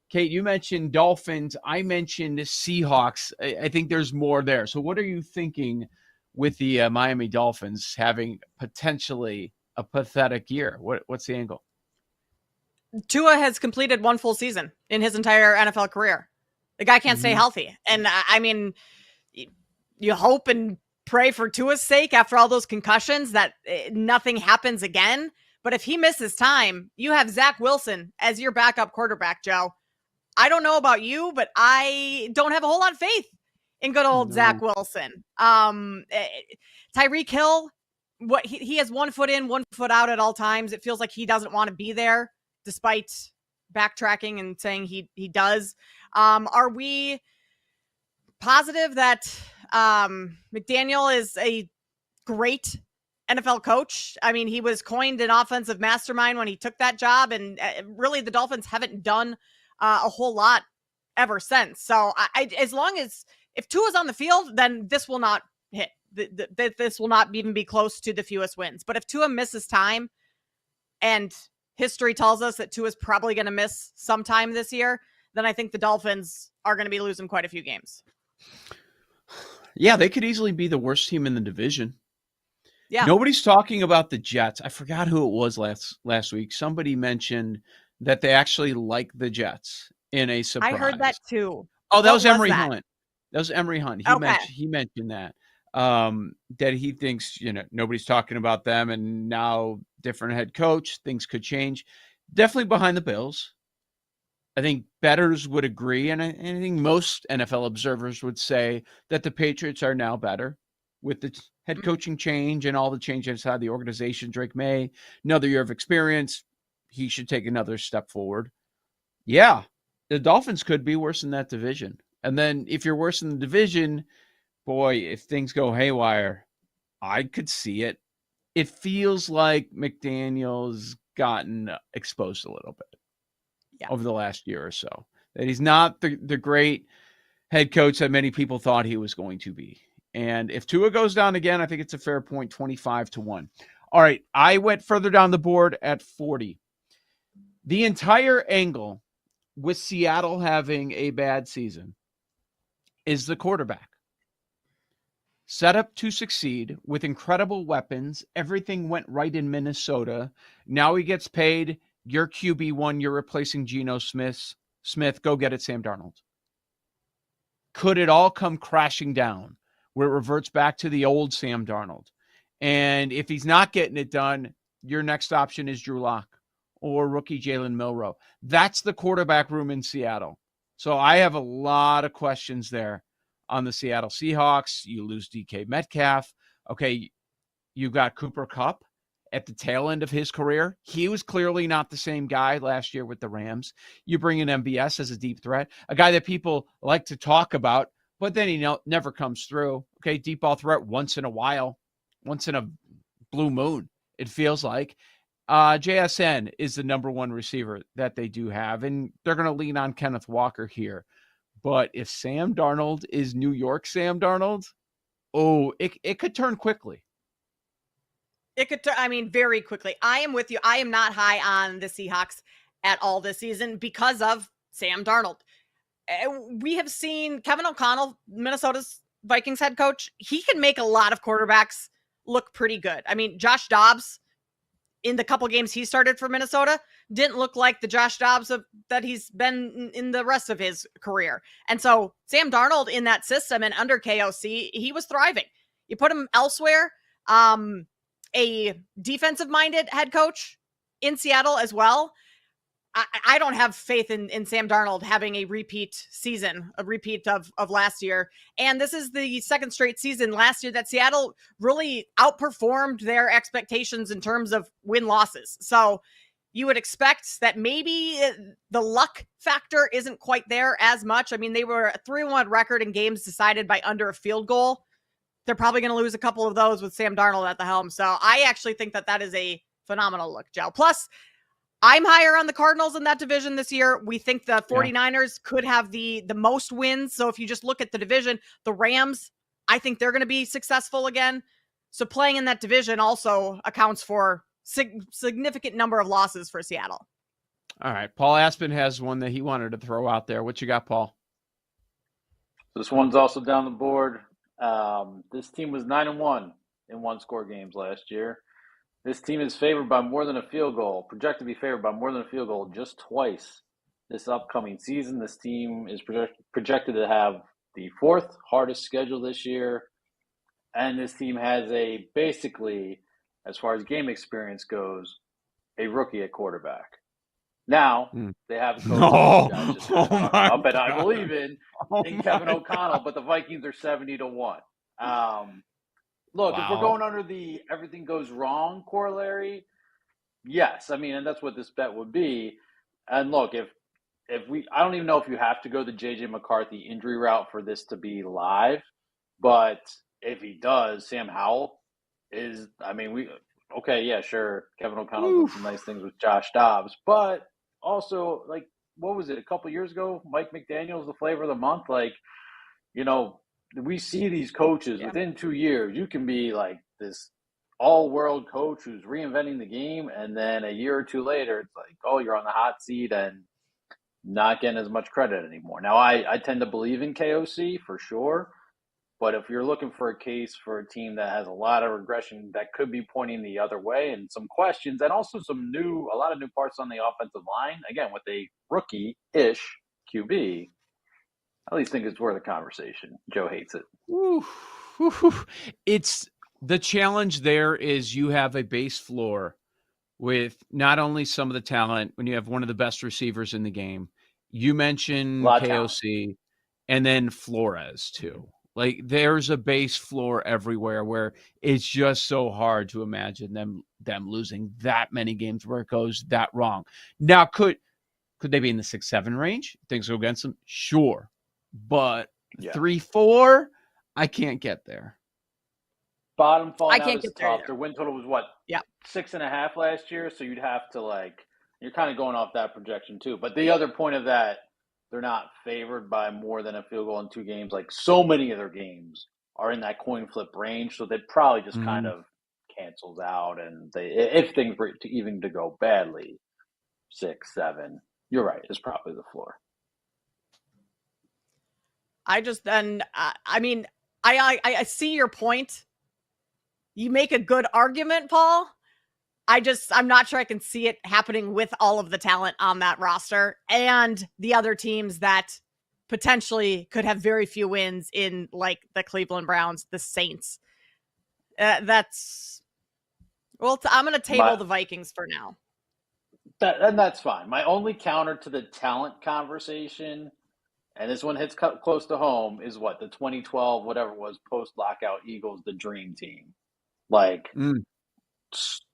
Kate, you mentioned Dolphins. I mentioned Seahawks. I think there's more there. So what are you thinking with the Miami Dolphins having potentially a pathetic year? What's the angle? Tua has completed one full season in his entire NFL career. The guy can't stay healthy. And I mean, you hope and pray for Tua's sake after all those concussions that nothing happens again. But if he misses time, you have Zach Wilson as your backup quarterback, Joe. I don't know about you, but I don't have a whole lot of faith in good old Zach Wilson. Tyreek Hill, what he has 1 foot in, 1 foot out at all times. It feels like he doesn't want to be there, despite backtracking and saying he does. Are we positive that McDaniel is a great NFL coach? I mean, he was coined an offensive mastermind when he took that job, and really the Dolphins haven't done a whole lot ever since. So as long as if Tua's on the field, then this will not hit. This will not even be close to the fewest wins. But if Tua misses time, and history tells us that Tua is probably going to miss sometime this year, then I think the Dolphins are going to be losing quite a few games. Yeah, they could easily be the worst team in the division. Yeah. Nobody's talking about the Jets. I forgot who it was last week. Somebody mentioned that they actually like the Jets in a surprise. I heard that too. Oh, that was Emory that? Hunt. That was Emory Hunt. He mentioned that. That he thinks, nobody's talking about them, and now different head coach, things could change. Definitely behind the Bills. I think bettors would agree, and I think most NFL observers would say that the Patriots are now better with the head coaching change and all the change inside the organization. Drake May, another year of experience. He should take another step forward. Yeah, the Dolphins could be worse in that division. And then if you're worse in the division, boy, if things go haywire, I could see it. It feels like McDaniel's gotten exposed a little bit over the last year or so. That he's not the great head coach that many people thought he was going to be. And if Tua goes down again, I think it's a fair point, 25-1. All right, I went further down the board at 40. The entire angle with Seattle having a bad season is the quarterback. Set up to succeed with incredible weapons. Everything went right in Minnesota. Now he gets paid. You're QB1. You're replacing Geno Smith. Go get it, Sam Darnold. Could it all come crashing down where it reverts back to the old Sam Darnold? And if he's not getting it done, your next option is Drew Lock or rookie Jalen Milroe. That's the quarterback room in Seattle. So I have a lot of questions there on the Seattle Seahawks. You lose DK Metcalf. Okay, you've got Cooper Kupp at the tail end of his career. He was clearly not the same guy last year with the Rams. You bring in MBS as a deep threat, a guy that people like to talk about, but then he never comes through. Okay, deep ball threat once in a while, once in a blue moon, it feels like. JSN is the number one receiver that they do have, and they're going to lean on Kenneth Walker here. But if Sam Darnold is New York Sam Darnold, it could turn quickly. It could, very quickly. I am with you. I am not high on the Seahawks at all this season because of Sam Darnold. We have seen Kevin O'Connell, Minnesota's Vikings head coach. He can make a lot of quarterbacks look pretty good. I mean, Josh Dobbs, in the couple games he started for Minnesota, didn't look like the Josh Dobbs that he's been in the rest of his career. And so Sam Darnold in that system and under KOC, he was thriving. You put him elsewhere, a defensive-minded head coach in Seattle as well. I don't have faith in Sam Darnold having a repeat season, a repeat of last year. And this is the second straight season last year that Seattle really outperformed their expectations in terms of win-losses. So you would expect that maybe the luck factor isn't quite there as much. I mean, they were a 3-1 record in games decided by under a field goal. They're probably going to lose a couple of those with Sam Darnold at the helm. So I actually think that is a phenomenal look, Joe. Plus, I'm higher on the Cardinals in that division this year. We think the 49ers could have the most wins. So if you just look at the division, the Rams, I think they're going to be successful again. So playing in that division also accounts for significant number of losses for Seattle. All right. Paul Aspen has one that he wanted to throw out there. What you got, Paul? This one's also down the board. This team was 9-1 in one-score games last year. This team is favored by more than a field goal, projected to be favored by more than a field goal just twice this upcoming season. This team is projected to have the 4th hardest schedule this year. And this team has basically, as far as game experience goes, a rookie at quarterback. Now, they have a coach up, and I believe in Kevin O'Connell, but the Vikings are 70-1. Look, if we're going under the everything goes wrong corollary, yes. I mean, and that's what this bet would be. And look, if I don't even know if you have to go the J.J. McCarthy injury route for this to be live, but if he does, Sam Howell is, I mean, sure, Kevin O'Connell did some nice things with Josh Dobbs, but also, like, what was it, a couple years ago, Mike McDaniel's the flavor of the month? Like, we see these coaches within 2 years, you can be like this all-world coach who's reinventing the game, and then a year or two later, it's like, oh, you're on the hot seat and not getting as much credit anymore. Now, I tend to believe in KOC for sure, but if you're looking for a case for a team that has a lot of regression that could be pointing the other way and some questions and also a lot of new parts on the offensive line, again, with a rookie-ish QB, I at least think it's worth a conversation. Joe hates it. It's the challenge there is you have a base floor with not only some of the talent when you have one of the best receivers in the game. You mentioned KOC and then Flores too. Like there's a base floor everywhere where it's just so hard to imagine them losing that many games where it goes that wrong. Now, could they be in the 6-7 range? Things go against them? Sure. But 3-4, I can't get there. Bottom falling out is tough. Their win total was what? Yeah. 6.5 last year. So you'd have to you're kind of going off that projection too. But the other point of that, they're not favored by more than a field goal in 2 games. Like so many of their games are in that coin flip range. So they probably just kind of cancels out. And if things were to go badly, 6-7, you're right. It's probably the floor. I see your point. You make a good argument, Paul. I'm not sure I can see it happening with all of the talent on that roster and the other teams that potentially could have very few wins in like the Cleveland Browns, the Saints. I'm going to table the Vikings for now. And that's fine. My only counter to the talent conversation, and this one hits close to home, is what the 2012, whatever it was, post-lockout Eagles, the dream team.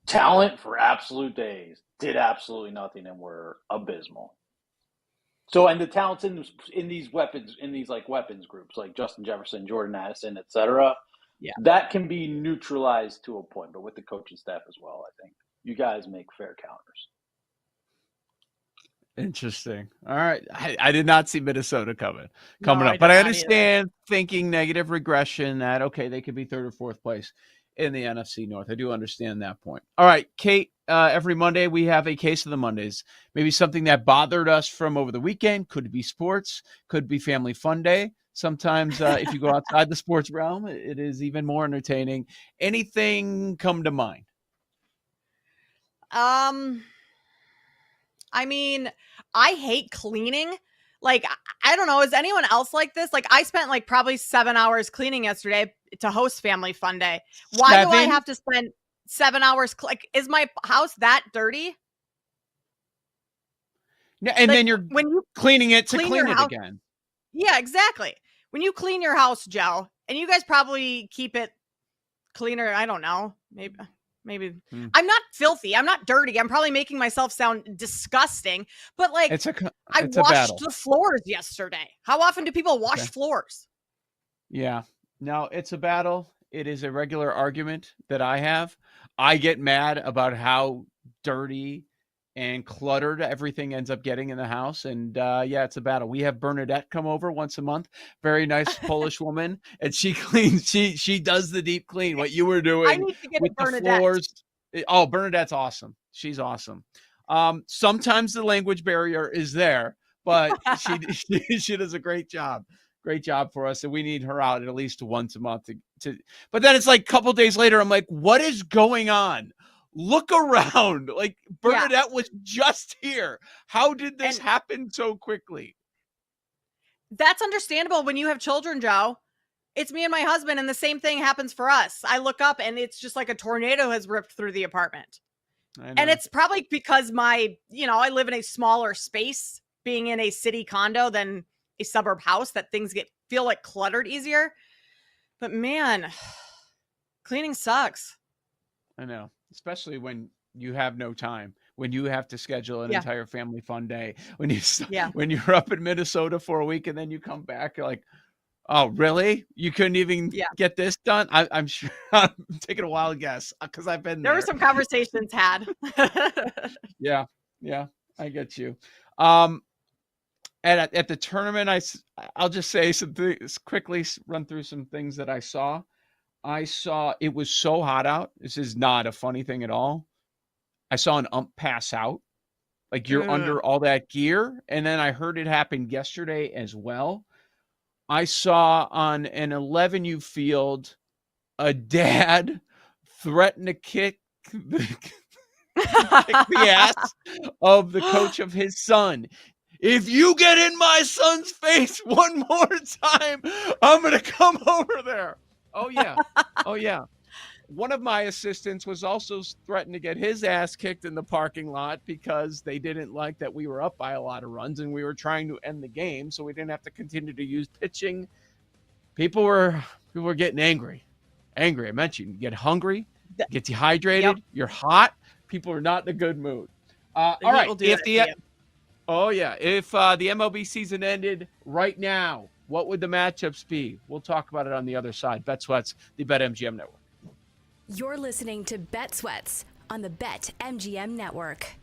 Talent for absolute days, did absolutely nothing, and were abysmal. So, and the talents in these weapons groups, like Justin Jefferson, Jordan Addison, etc., that can be neutralized to a point, but with the coaching staff as well, I think you guys make fair counters. Interesting. All right. I did not see Minnesota coming up, but I understand thinking negative regression that, okay, they could be 3rd or 4th place in the NFC North. I do understand that point. All right, Kate, every Monday we have a case of the Mondays. Maybe something that bothered us from over the weekend. Could be sports, could be family fun day. Sometimes if you go outside the sports realm, it is even more entertaining. Anything come to mind? I mean, I hate cleaning. Like, I don't know. Is anyone else like this? Like, I spent probably 7 hours cleaning yesterday to host Family Fun Day. Why do I have to spend 7 hours? Is my house that dirty? And then you're cleaning it to clean it again. Yeah, exactly. When you clean your house, Joe, and you guys probably keep it cleaner. I don't know. Maybe I'm not filthy. I'm not dirty. I'm probably making myself sound disgusting, but like I washed the floors yesterday. How often do people wash floors? Yeah. No, it's a battle. It is a regular argument that I have. I get mad about how dirty and cluttered everything ends up getting in the house. And yeah, it's a battle. We have Bernadette come over once a month. Very nice Polish woman. And she cleans, she does the deep clean. What you were doing I need to get with a the Bernadette. floors. Oh, Bernadette's awesome. She's awesome. Sometimes the language barrier is there, but she does a great job. Great job for us. And we need her out at least once a month to but then it's like a couple days later, I'm like, what is going on? Look around. Like Bernadette was just here. How did this happen so quickly? That's understandable when you have children, Joe. It's me and my husband, and the same thing happens for us. I look up and it's just like a tornado has ripped through the apartment. And it's probably because I live in a smaller space, being in a city condo than a suburb house, that things feel like cluttered easier. But man, cleaning sucks. I know. Especially when you have no time, when you have to schedule an entire family fun day, when you're up in Minnesota for a week and then you come back, you're like, oh, really? You couldn't even get this done? I'm sure I'm taking a wild guess because I've been there. There were some conversations had. Yeah, I get you. And at the tournament, I'll just say some things quickly, run through some things that I saw. It was so hot out. This is not a funny thing at all. I saw an ump pass out. Like you're under all that gear. And then I heard it happen yesterday as well. I saw on an 11U field a dad threaten to kick the ass of the coach of his son. If you get in my son's face one more time, I'm going to come over there. Oh, yeah. Oh, yeah. One of my assistants was also threatened to get his ass kicked in the parking lot because they didn't like that we were up by a lot of runs and we were trying to end the game, so we didn't have to continue to use pitching. People were getting angry. I mentioned you get hungry, get dehydrated, you're hot. People are not in a good mood. All right. If the MLB season ended right now, what would the matchups be? We'll talk about it on the other side. Bet Sweats, the BetMGM Network. You're listening to Bet Sweats on the BetMGM Network.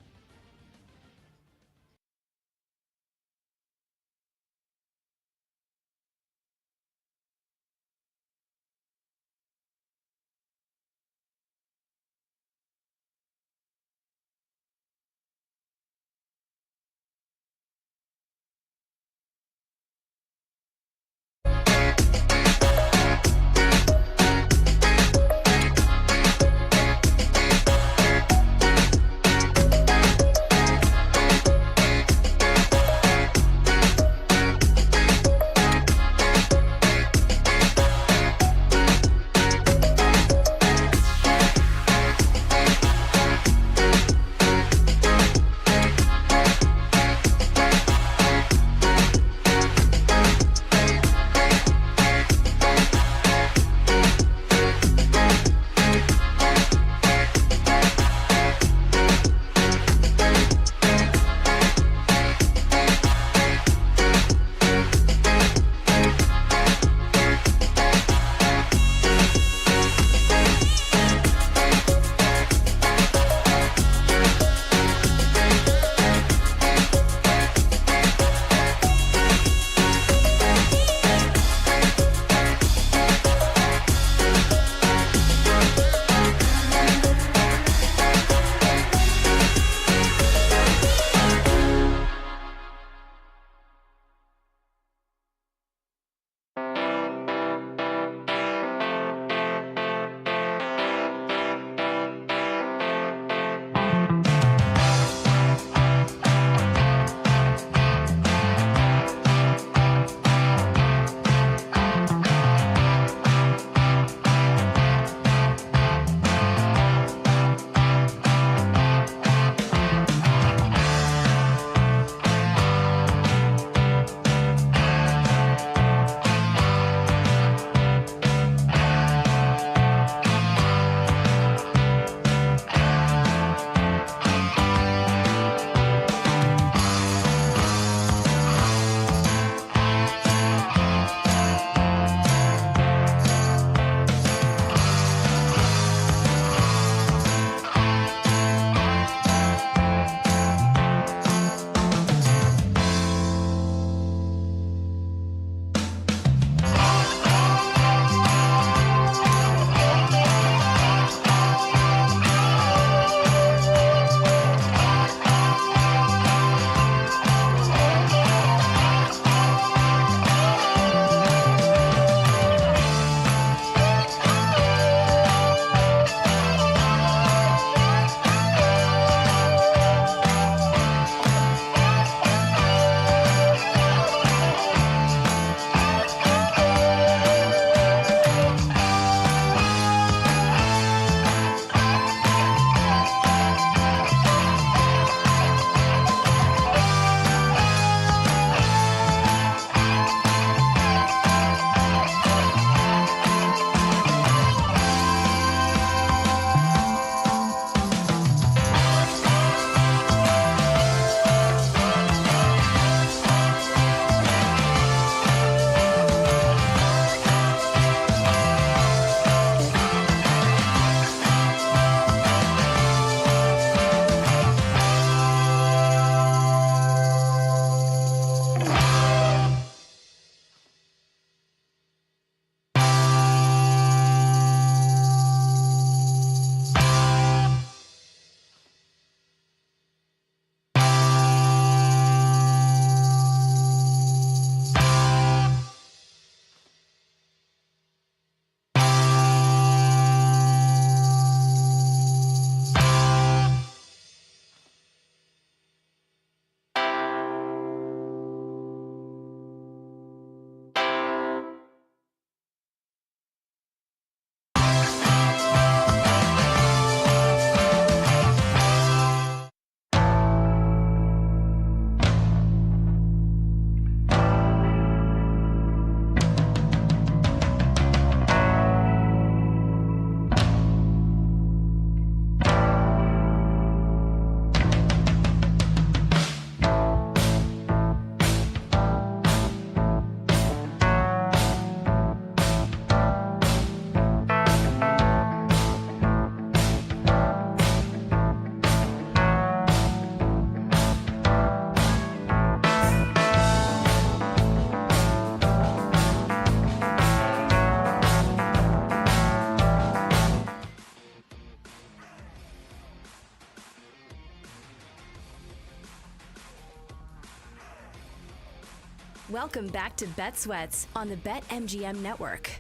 Welcome back to Bet Sweats on the BetMGM Network.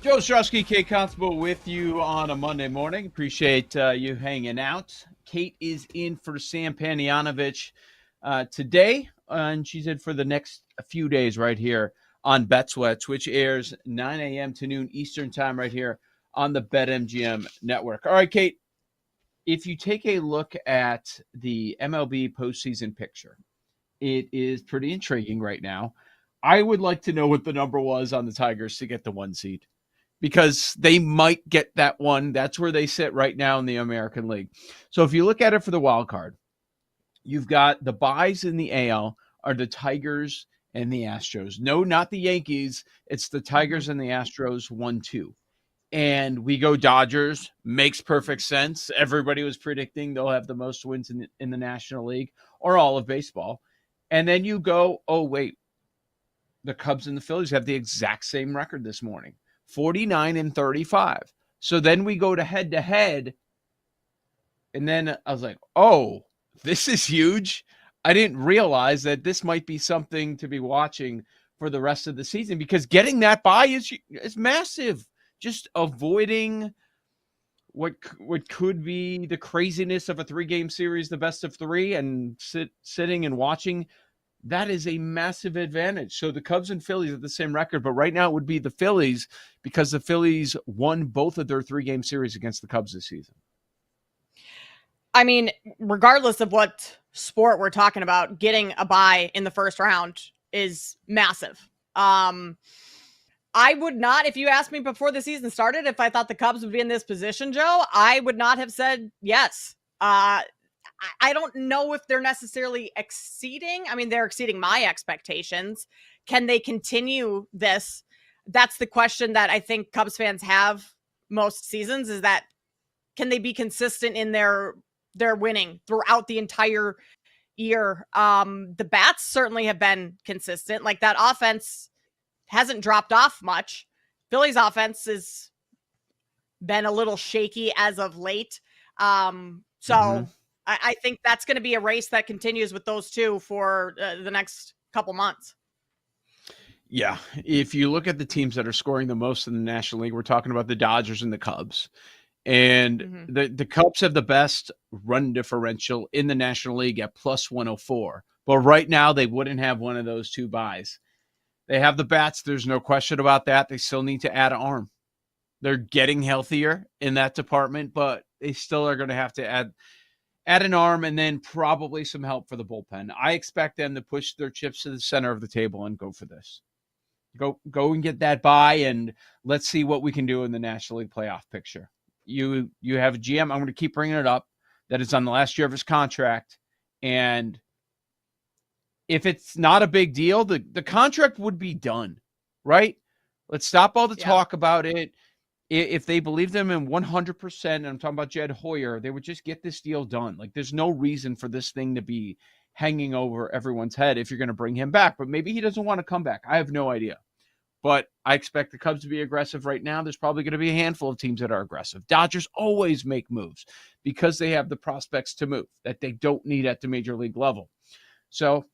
Joe Ostrowski, Kate Constable with you on a Monday morning. Appreciate you hanging out. Kate is in for Sam Panayonovich today, and she's in for the next few days right here on Bet Sweats, which airs 9 a.m. to noon Eastern time right here on the BetMGM network. All right, Kate, if you take a look at the MLB postseason picture, it is pretty intriguing right now. I would like to know what the number was on the Tigers to get the 1 seed, because they might get that one. That's where they sit right now in the American League. So if you look at it for the wild card, you've got the buys in the AL are the Tigers and the Astros. No, not the Yankees. It's the Tigers and the Astros 1-2. And we go Dodgers. Makes perfect sense. Everybody was predicting they'll have the most wins in the National League or all of baseball. And then you go, oh, wait, the Cubs and the Phillies have the exact same record this morning, 49-35. So then we go to head, and then I was like, oh, this is huge. I didn't realize that this might be something to be watching for the rest of the season, because getting that bye is massive. Just avoiding what could be the craziness of a 3-game series, the best of 3, and sitting and watching, that is a massive advantage. So the Cubs and Phillies have the same record, but right now it would be the Phillies, because the Phillies won both of their 3-game series against the Cubs this season. I mean, regardless of what sport we're talking about, getting a bye in the first round is massive. I would not, if you asked me before the season started, if I thought the Cubs would be in this position, Joe, I would not have said yes. I don't know if they're necessarily exceeding. I mean, they're exceeding my expectations. Can they continue this? That's the question that I think Cubs fans have most seasons, is that can they be consistent in their winning throughout the entire year? The bats certainly have been consistent. Like, that offense hasn't dropped off much. Philly's offense has been a little shaky as of late. I think that's going to be a race that continues with those two for the next couple months. Yeah. If you look at the teams that are scoring the most in the National League, we're talking about the Dodgers and the Cubs. And the Cubs have the best run differential in the National League at plus 104. But right now, they wouldn't have one of those two buys. They have the bats. There's no question about that. They still need to add an arm. They're getting healthier in that department, but they still are going to have to add an arm, and then probably some help for the bullpen. I expect them to push their chips to the center of the table and go for this. Go and get that bye, and let's see what we can do in the National League playoff picture. You have a GM, I'm going to keep bringing it up, that is on the last year of his contract, and if it's not a big deal, the contract would be done, right? Let's stop all the talk about it. If they believe them in 100%, and I'm talking about Jed Hoyer, they would just get this deal done. Like, there's no reason for this thing to be hanging over everyone's head if you're going to bring him back. But maybe he doesn't want to come back. I have no idea. But I expect the Cubs to be aggressive right now. There's probably going to be a handful of teams that are aggressive. Dodgers always make moves because they have the prospects to move that they don't need at the major league level. So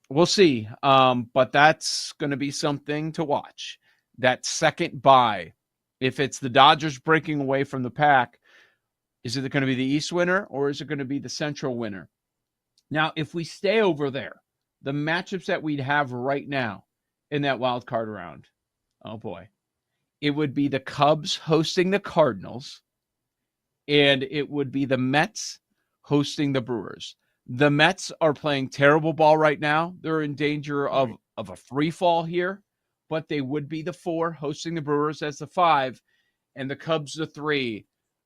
we'll see. But that's going to be something to watch. That second bye, if it's the Dodgers breaking away from the pack, is it going to be the East winner or is it going to be the Central winner? Now, if we stay over there, the matchups that we'd have right now in that wild card round, oh boy, it would be the Cubs hosting the Cardinals, and it would be the Mets hosting the Brewers. The Mets are playing terrible ball right now. They're in danger of a free fall here, but they would be the 4 hosting the Brewers as the 5, and the Cubs the 3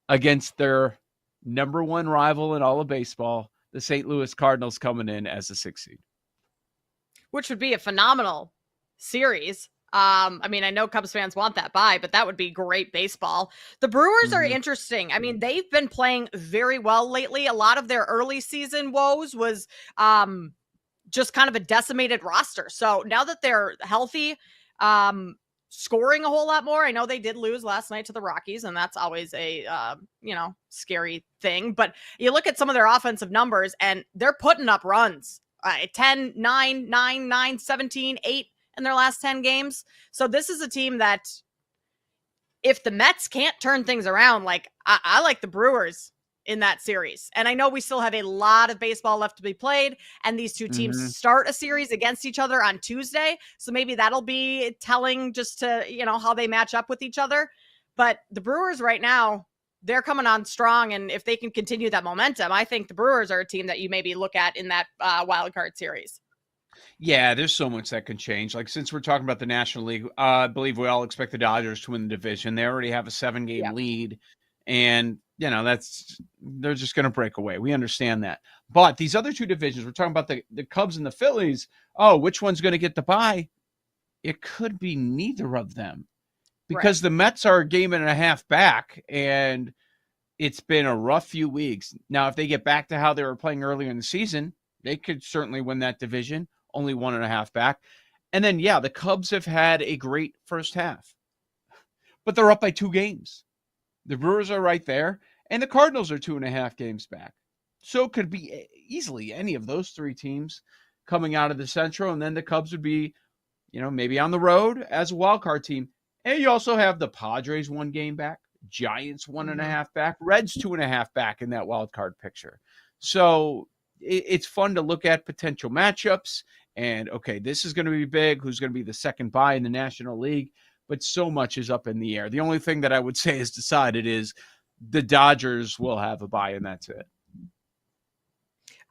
against their number 1 rival in all of baseball, the St. Louis Cardinals, coming in as the 6th seed. Which would be a phenomenal series. I mean, I know Cubs fans want that bye, but that would be great baseball. The Brewers are interesting. I mean, they've been playing very well lately. A lot of their early season woes was just kind of a decimated roster. So now that they're healthy, scoring a whole lot more. I know they did lose last night to the Rockies, and that's always a, scary thing. But you look at some of their offensive numbers, and they're putting up runs. 10, 9, 9, 9, 17, 8 in their last 10 games. So this is a team that if the Mets can't turn things around, like I like the Brewers in that series. And I know we still have a lot of baseball left to be played, and these two teams start a series against each other on Tuesday. So maybe that'll be telling just to, how they match up with each other. But the Brewers right now, they're coming on strong. And if they can continue that momentum, I think the Brewers are a team that you maybe look at in that wild card series. Yeah, there's so much that can change. Like, since we're talking about the National League, I believe we all expect the Dodgers to win the division. They already have a 7-game lead, and they're just going to break away. We understand that. But these other two divisions, we're talking about the Cubs and the Phillies. Oh, which one's going to get the bye? It could be neither of them, because the Mets are a game and a half back, and it's been a rough few weeks. Now, if they get back to how they were playing earlier in the season, they could certainly win that division. Only 1.5 back. And then, the Cubs have had a great first half, but they're up by 2 games. The Brewers are right there, and the Cardinals are 2.5 games back. So it could be easily any of those 3 teams coming out of the Central, and then the Cubs would be, maybe on the road as a wild card team. And you also have the Padres 1 game back, Giants 1.5 back, Reds 2.5 back in that wild card picture. So it's fun to look at potential matchups. And, okay, this is going to be big. Who's going to be the second bye in the National League? But so much is up in the air. The only thing that I would say is decided is the Dodgers will have a bye, and that's it.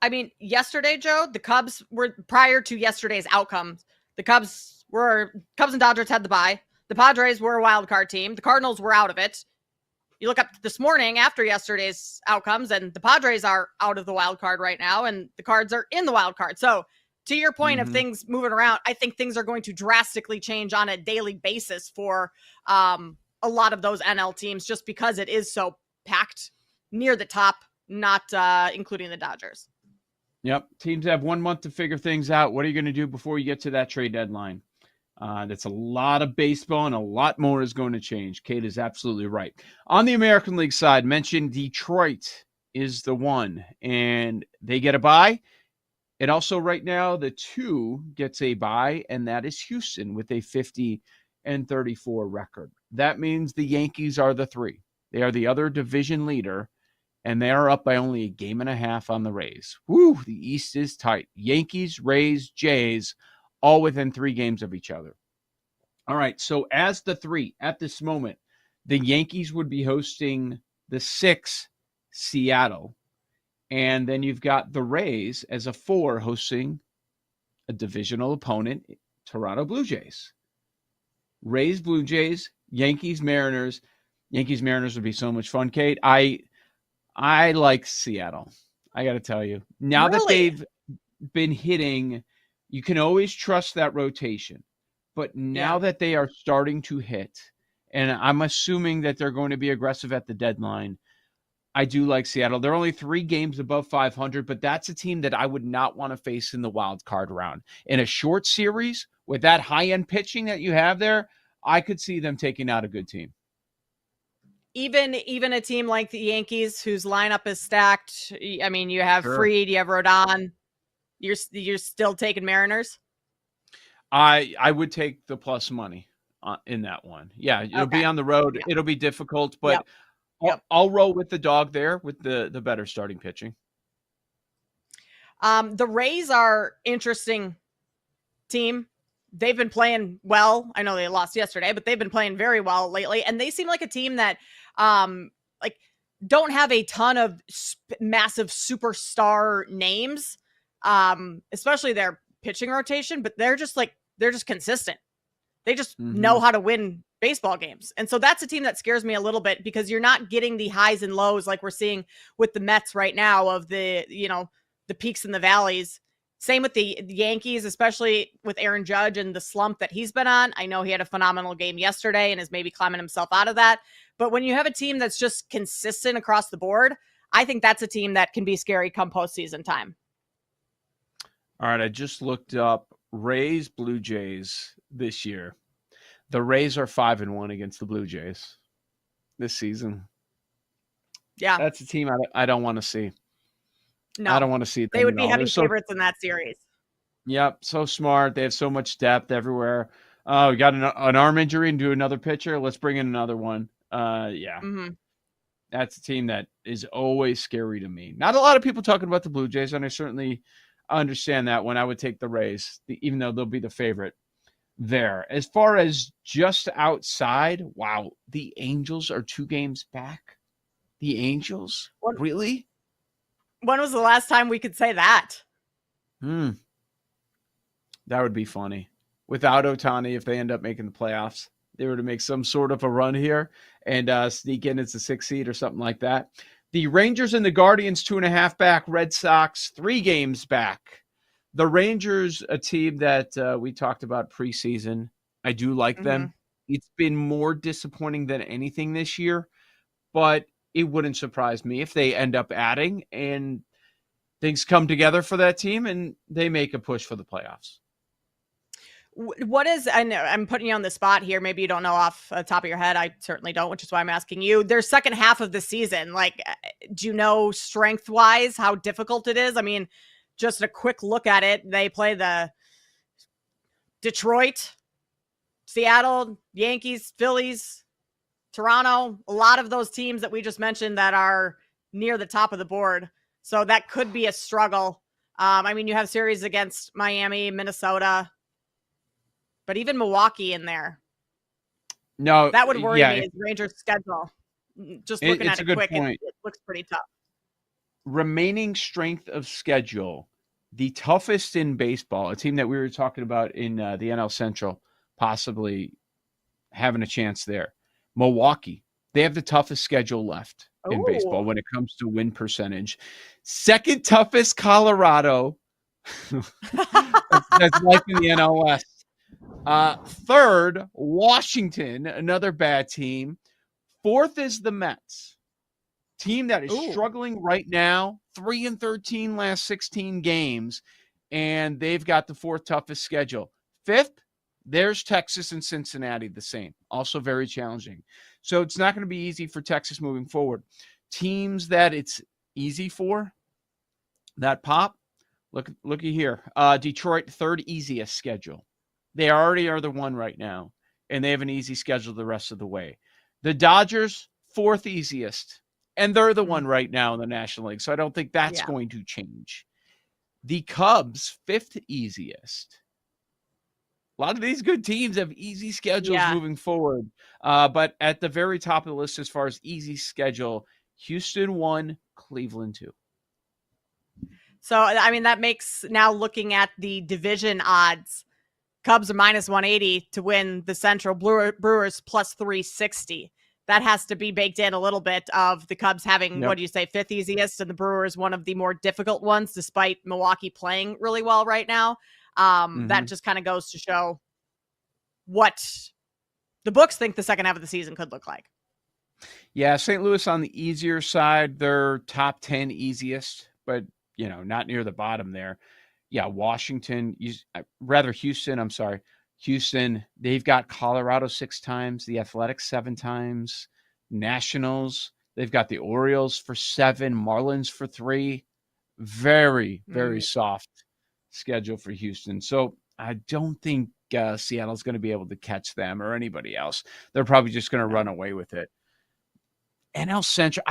I mean, yesterday, Joe, the Cubs were, prior to yesterday's outcomes, the Cubs and Dodgers had the bye. The Padres were a wild card team. The Cardinals were out of it. You look up this morning after yesterday's outcomes, and the Padres are out of the wild card right now, and the Cards are in the wild card. So, to your point of things moving around, I think things are going to drastically change on a daily basis for a lot of those NL teams, just because it is so packed near the top, not including the Dodgers. Yep. Teams have 1 month to figure things out. What are you going to do before you get to that trade deadline? That's a lot of baseball, and a lot more is going to change. Kate is absolutely right. On the American League side, mentioned Detroit is the one, and they get a bye. And also right now, the 2 gets a bye, and that is Houston with a 50-34 record. That means the Yankees are the 3. They are the other division leader, and they are up by only 1.5 games on the Rays. Woo, the East is tight. Yankees, Rays, Jays, all within 3 games of each other. All right, so as the 3 at this moment, the Yankees would be hosting the 6, Seattle. And then you've got the Rays as a 4 hosting a divisional opponent, Toronto Blue Jays. Rays, Blue Jays, Yankees, Mariners. Yankees, Mariners would be so much fun, Kate. I like Seattle. I got to tell you. Now that they've been hitting, you can always trust that rotation. But now that they are starting to hit, and I'm assuming that they're going to be aggressive at the deadline, I do like Seattle. They're only 3 games above 500, but that's a team that I would not want to face in the wild card round. In a short series with that high-end pitching that you have there, I could see them taking out a good team. Even a team like the Yankees, whose lineup is stacked. I mean, you have Fried, you have Rodon. You're still taking Mariners? I would take the plus money in that one. Yeah, it'll be on the road. Yeah. It'll be difficult, but I'll roll with the dog there with the better starting pitching. The Rays are interesting team. They've been playing well. I know they lost yesterday, but they've been playing very well lately. And they seem like a team that don't have a ton of massive superstar names, especially their pitching rotation, but they're just consistent. They just know how to win baseball games. And so that's a team that scares me a little bit, because you're not getting the highs and lows like we're seeing with the Mets right now of the peaks and the valleys. Same with the Yankees, especially with Aaron Judge and the slump that he's been on. I know he had a phenomenal game yesterday and is maybe climbing himself out of that. But when you have a team that's just consistent across the board, I think that's a team that can be scary come postseason time. All right, I just looked up Rays, Blue Jays this year. The Rays are 5-1 against the Blue Jays this season. Yeah. That's a team I don't want to see. No. I don't want to see them They would at be all. heavy They're so, favorites in that series. yep, so smart. They have so much depth everywhere. Oh, we got an arm injury and do another pitcher. Let's bring in another one. Yeah. Mm-hmm. That's a team that is always scary to me. Not a lot of people talking about the Blue Jays, and I certainly understand that when I would take the Rays, even though they'll be the favorite there. As far as just outside, wow, the Angels are 2 games back. The Angels? Really? When was the last time we could say that? That would be funny. Without Ohtani, if they end up making the playoffs, they were to make some sort of a run here and sneak in as a 6th seed or something like that. The Rangers and the Guardians, 2.5 back. Red Sox, 3 games back. The Rangers, a team that we talked about preseason. I do like them. It's been more disappointing than anything this year, but it wouldn't surprise me if they end up adding and things come together for that team and they make a push for the playoffs. What is, and I'm putting you on the spot here. Maybe you don't know off the top of your head. I certainly don't, which is why I'm asking you. Their second half of the season, like, do you know strength wise how difficult it is? I mean, just a quick look at it. They play the Detroit, Seattle, Yankees, Phillies, Toronto, a lot of those teams that we just mentioned that are near the top of the board. So that could be a struggle. I mean, you have series against Miami, Minnesota, but even Milwaukee in there. No, that would worry me. Is Rangers' schedule? Just looking at it quick, it looks pretty tough. Remaining strength of schedule, the toughest in baseball, a team that we were talking about in the NL Central, possibly having a chance there. Milwaukee, they have the toughest schedule left in baseball when it comes to win percentage. Second toughest, Colorado. that's like in the NL West. Third, Washington, another bad team. Fourth is the Mets, team that is struggling right now. 3-13 last 16 games, and they've got the 4th toughest schedule. Fifth, there's Texas and Cincinnati, the same. Also very challenging. So it's not going to be easy for Texas moving forward. Teams that it's easy for, that pop, looky here. Detroit, 3rd easiest schedule. They already are the one right now, and they have an easy schedule the rest of the way. The Dodgers, 4th easiest, and they're the one right now in the National League, so I don't think that's going to change. The Cubs, 5th easiest. A lot of these good teams have easy schedules moving forward, but at the very top of the list as far as easy schedule, Houston 1, Cleveland 2. So, I mean, that makes, now looking at the division odds, Cubs are minus 180 to win the Central, Brewers plus 360. That has to be baked in a little bit of the Cubs having, what do you say, 5th easiest, and the Brewers one of the more difficult ones, despite Milwaukee playing really well right now. That just kind of goes to show what the books think the second half of the season could look like. Yeah, St. Louis on the easier side, they're top 10 easiest, but, you know, not near the bottom there. Yeah, Washington, Houston, I'm sorry. Houston, they've got Colorado 6 times, the Athletics 7 times, Nationals, they've got the Orioles for 7, Marlins for 3. Very, very soft schedule for Houston. So I don't think Seattle's going to be able to catch them or anybody else. They're probably just going to run away with it. NL Central,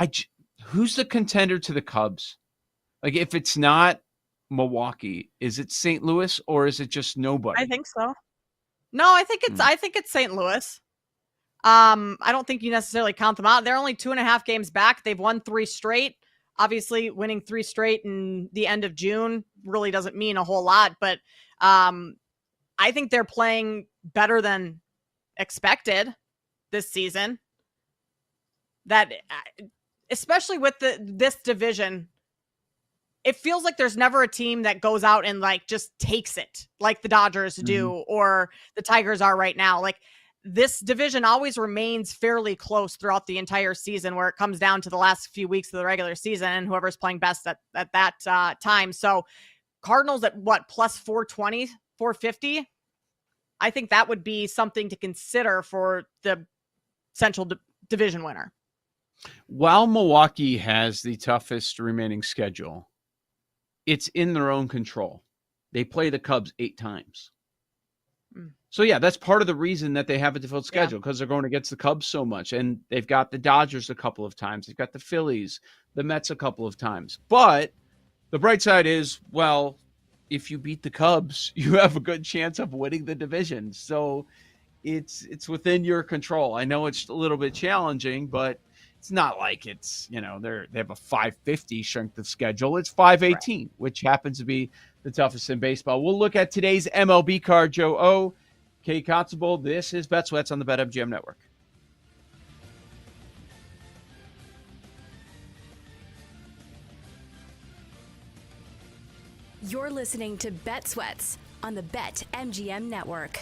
who's the contender to the Cubs? Like, if it's not Milwaukee, is it St. Louis or is it just nobody? I think so. No, I think it's St. Louis. I don't think you necessarily count them out. They're only 2.5 games back. They've won 3 straight. Obviously, winning 3 straight in the end of June really doesn't mean a whole lot, but I think they're playing better than expected this season. That, especially with this division, it feels like there's never a team that goes out and like just takes it like the Dodgers do or the Tigers are right now. Like, this division always remains fairly close throughout the entire season, where it comes down to the last few weeks of the regular season and whoever's playing best at that time. So Cardinals at what, plus 420, 450? I think that would be something to consider for the Central Division winner. While Milwaukee has the toughest remaining schedule, it's in their own control. They play the Cubs 8 times. So, yeah, that's part of the reason that they have a difficult schedule, because they're going against the Cubs so much. And they've got the Dodgers a couple of times. They've got the Phillies, the Mets a couple of times. But the bright side is, well, if you beat the Cubs, you have a good chance of winning the division. So it's within your control. I know it's a little bit challenging, but it's not like it's, they have a 550 strength of schedule. It's 518, which happens to be the toughest in baseball. We'll look at today's MLB card. Joe O, Kate Constable. This is Bet Sweats on the BetMGM Network. You're listening to Bet Sweats on the BetMGM Network.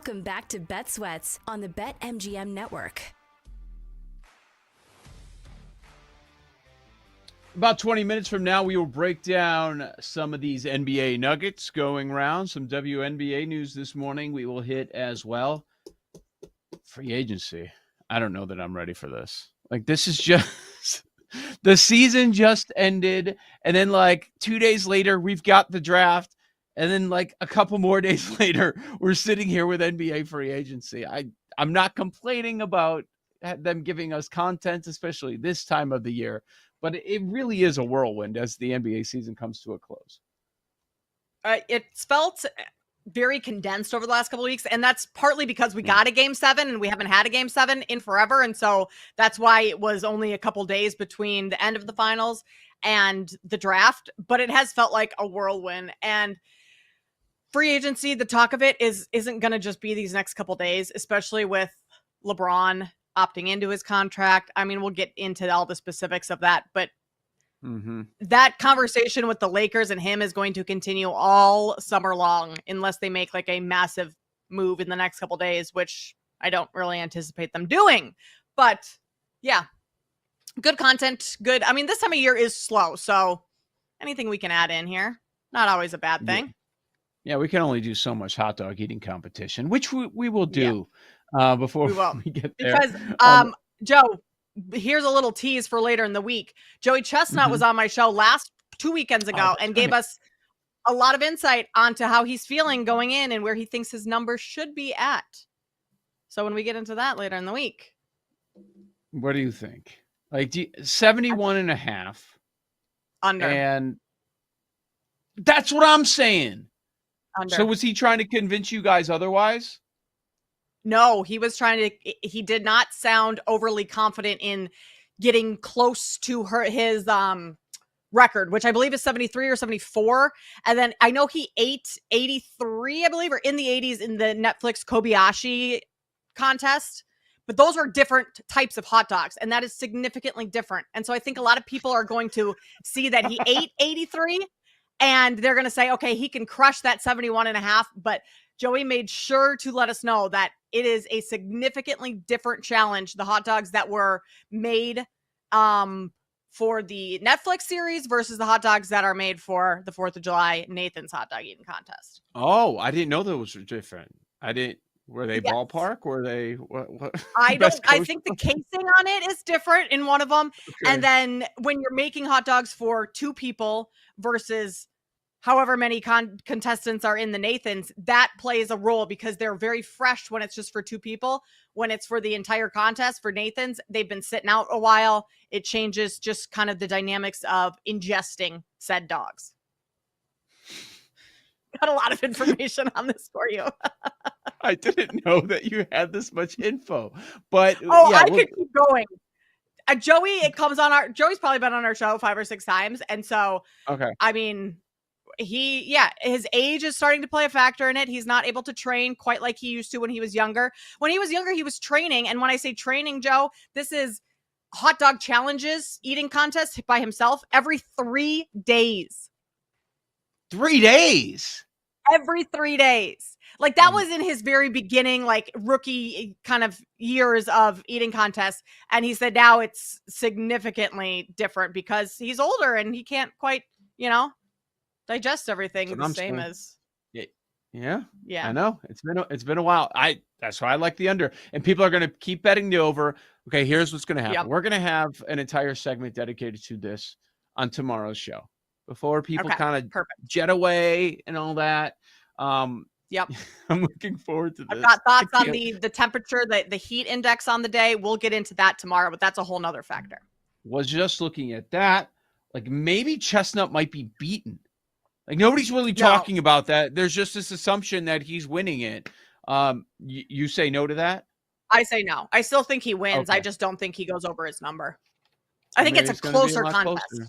Welcome back to Bet Sweats on the BetMGM network. About 20 minutes from now, we will break down some of these NBA nuggets going around. Some WNBA news this morning we will hit as well. Free agency. I don't know that I'm ready for this. Like, this is just the season just ended. And then like 2 days later, we've got the draft. And then like a couple more days later, we're sitting here with NBA free agency. I'm not complaining about them giving us content, especially this time of the year. But it really is a whirlwind as the NBA season comes to a close. It's felt very condensed over the last couple of weeks, and that's partly because we got a Game 7 and we haven't had a Game 7 in forever, and so that's why it was only a couple days between the end of the finals and the draft, but it has felt like a whirlwind. And free agency, the talk of it isn't going to just be these next couple days, especially with LeBron opting into his contract. I mean, we'll get into all the specifics of that, but that conversation with the Lakers and him is going to continue all summer long unless they make like a massive move in the next couple days, which I don't really anticipate them doing. But yeah, good content. Good. I mean, this time of year is slow, so anything we can add in here, not always a bad thing. Yeah, we can only do so much hot dog eating competition, which we will do before we get there. Because, Joe, here's a little tease for later in the week. Joey Chestnut was on my show 2 weekends ago and gave us a lot of insight onto how he's feeling going in and where he thinks his numbers should be at. So when we get into that later in the week. What do you think? Like 71.5 under. And that's what I'm saying. Under. So was he trying to convince you guys otherwise? No, he he did not sound overly confident in getting close to his record, which I believe is 73 or 74. And then I know he ate 83, I believe, or in the 80s in the Netflix Kobayashi contest. But those are different types of hot dogs, and that is significantly different. And so I think a lot of people are going to see that he ate 83, and they're going to say, okay, he can crush that 71.5. But Joey made sure to let us know that it is a significantly different challenge. The hot dogs that were made for the Netflix series versus the hot dogs that are made for the 4th of July Nathan's hot dog eating contest. Oh, I didn't know those were different. Were they ballpark? Were they what? I think the casing on it is different in one of them. Okay. And then when you're making hot dogs for 2 people versus however many contestants are in the Nathan's, that plays a role because they're very fresh when it's just for 2 people. When it's for the entire contest for Nathan's, they've been sitting out a while. It changes just kind of the dynamics of ingesting said dogs. Got a lot of information on this for you. I didn't know that you had this much info, but I could keep going. Joey's probably been on our show 5 or 6 times. And so, okay. I mean, his age is starting to play a factor in it. He's not able to train quite like he used to when he was younger. When he was younger, he was training. And when I say training, Joe, this is hot dog challenges, eating contests by himself every 3 days. 3 days? Every 3 days. Like that was in his very beginning, like rookie kind of years of eating contests. And he said now it's significantly different because he's older and he can't quite, digest everything the same as. Yeah. I know it's been a while. That's why I like the under, and people are going to keep betting the over. Okay, here's what's going to happen. Yep. We're going to have an entire segment dedicated to this on tomorrow's show before people kind of jet away and all that. Yep. I'm looking forward to this. I've got thoughts on the temperature, the heat index on the day. We'll get into that tomorrow, but that's a whole nother factor. Was just looking at that. Like maybe Chestnut might be beaten. Like nobody's really talking about that. There's just this assumption that he's winning it. You say no to that? I say no. I still think he wins. Okay. I just don't think he goes over his number. I think it's a closer contest. Closer.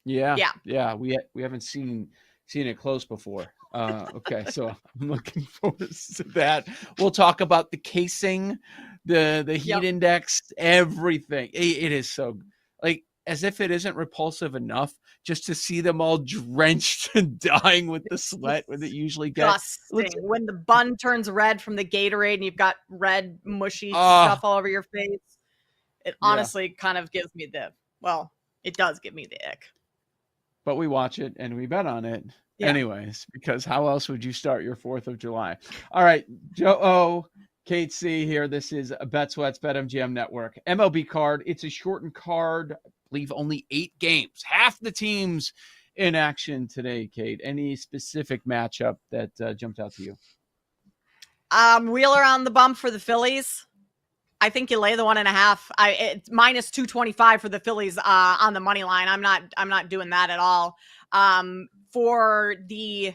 Yeah. We haven't seen it close before. Okay, so I'm looking forward to that. We'll talk about the casing, the heat index, everything. It is so like as if it isn't repulsive enough just to see them all drenched and dying with the sweat that usually gets. Disgusting. When the bun turns red from the Gatorade and you've got red, mushy stuff all over your face, it honestly kind of gives me it does give me the ick. But we watch it and we bet on it anyways, because how else would you start your 4th of July? All right, Joe O, Kate C here. This is Bet Sweats, BetMGM Network. MLB card. It's a shortened card. I believe only 8 games. Half the teams in action today, Kate. Any specific matchup that jumped out to you? Wheeler on the bump for the Phillies. I think you lay the 1.5. It's minus 225 for the Phillies on the money line. I'm not doing that at all. For the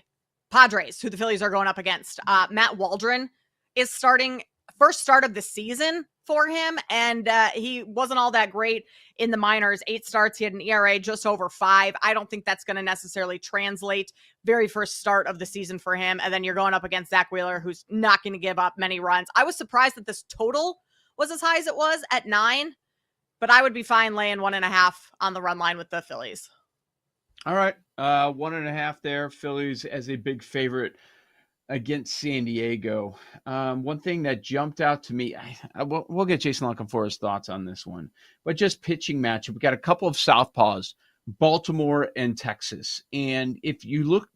Padres, who the Phillies are going up against, Matt Waldron is starting, first start of the season for him, and he wasn't all that great in the minors. 8 starts, he had an ERA just over 5. I don't think that's going to necessarily translate. Very first start of the season for him, and then you're going up against Zach Wheeler, who's not going to give up many runs. I was surprised that this total was as high as it was at 9, but I would be fine laying 1.5 on the run line with the Phillies. All right, 1.5 there. Phillies as a big favorite against San Diego. One thing that jumped out to me, we'll get Jason Luckham for his thoughts on this one, but just pitching matchup. We got a couple of southpaws, Baltimore and Texas. And if you look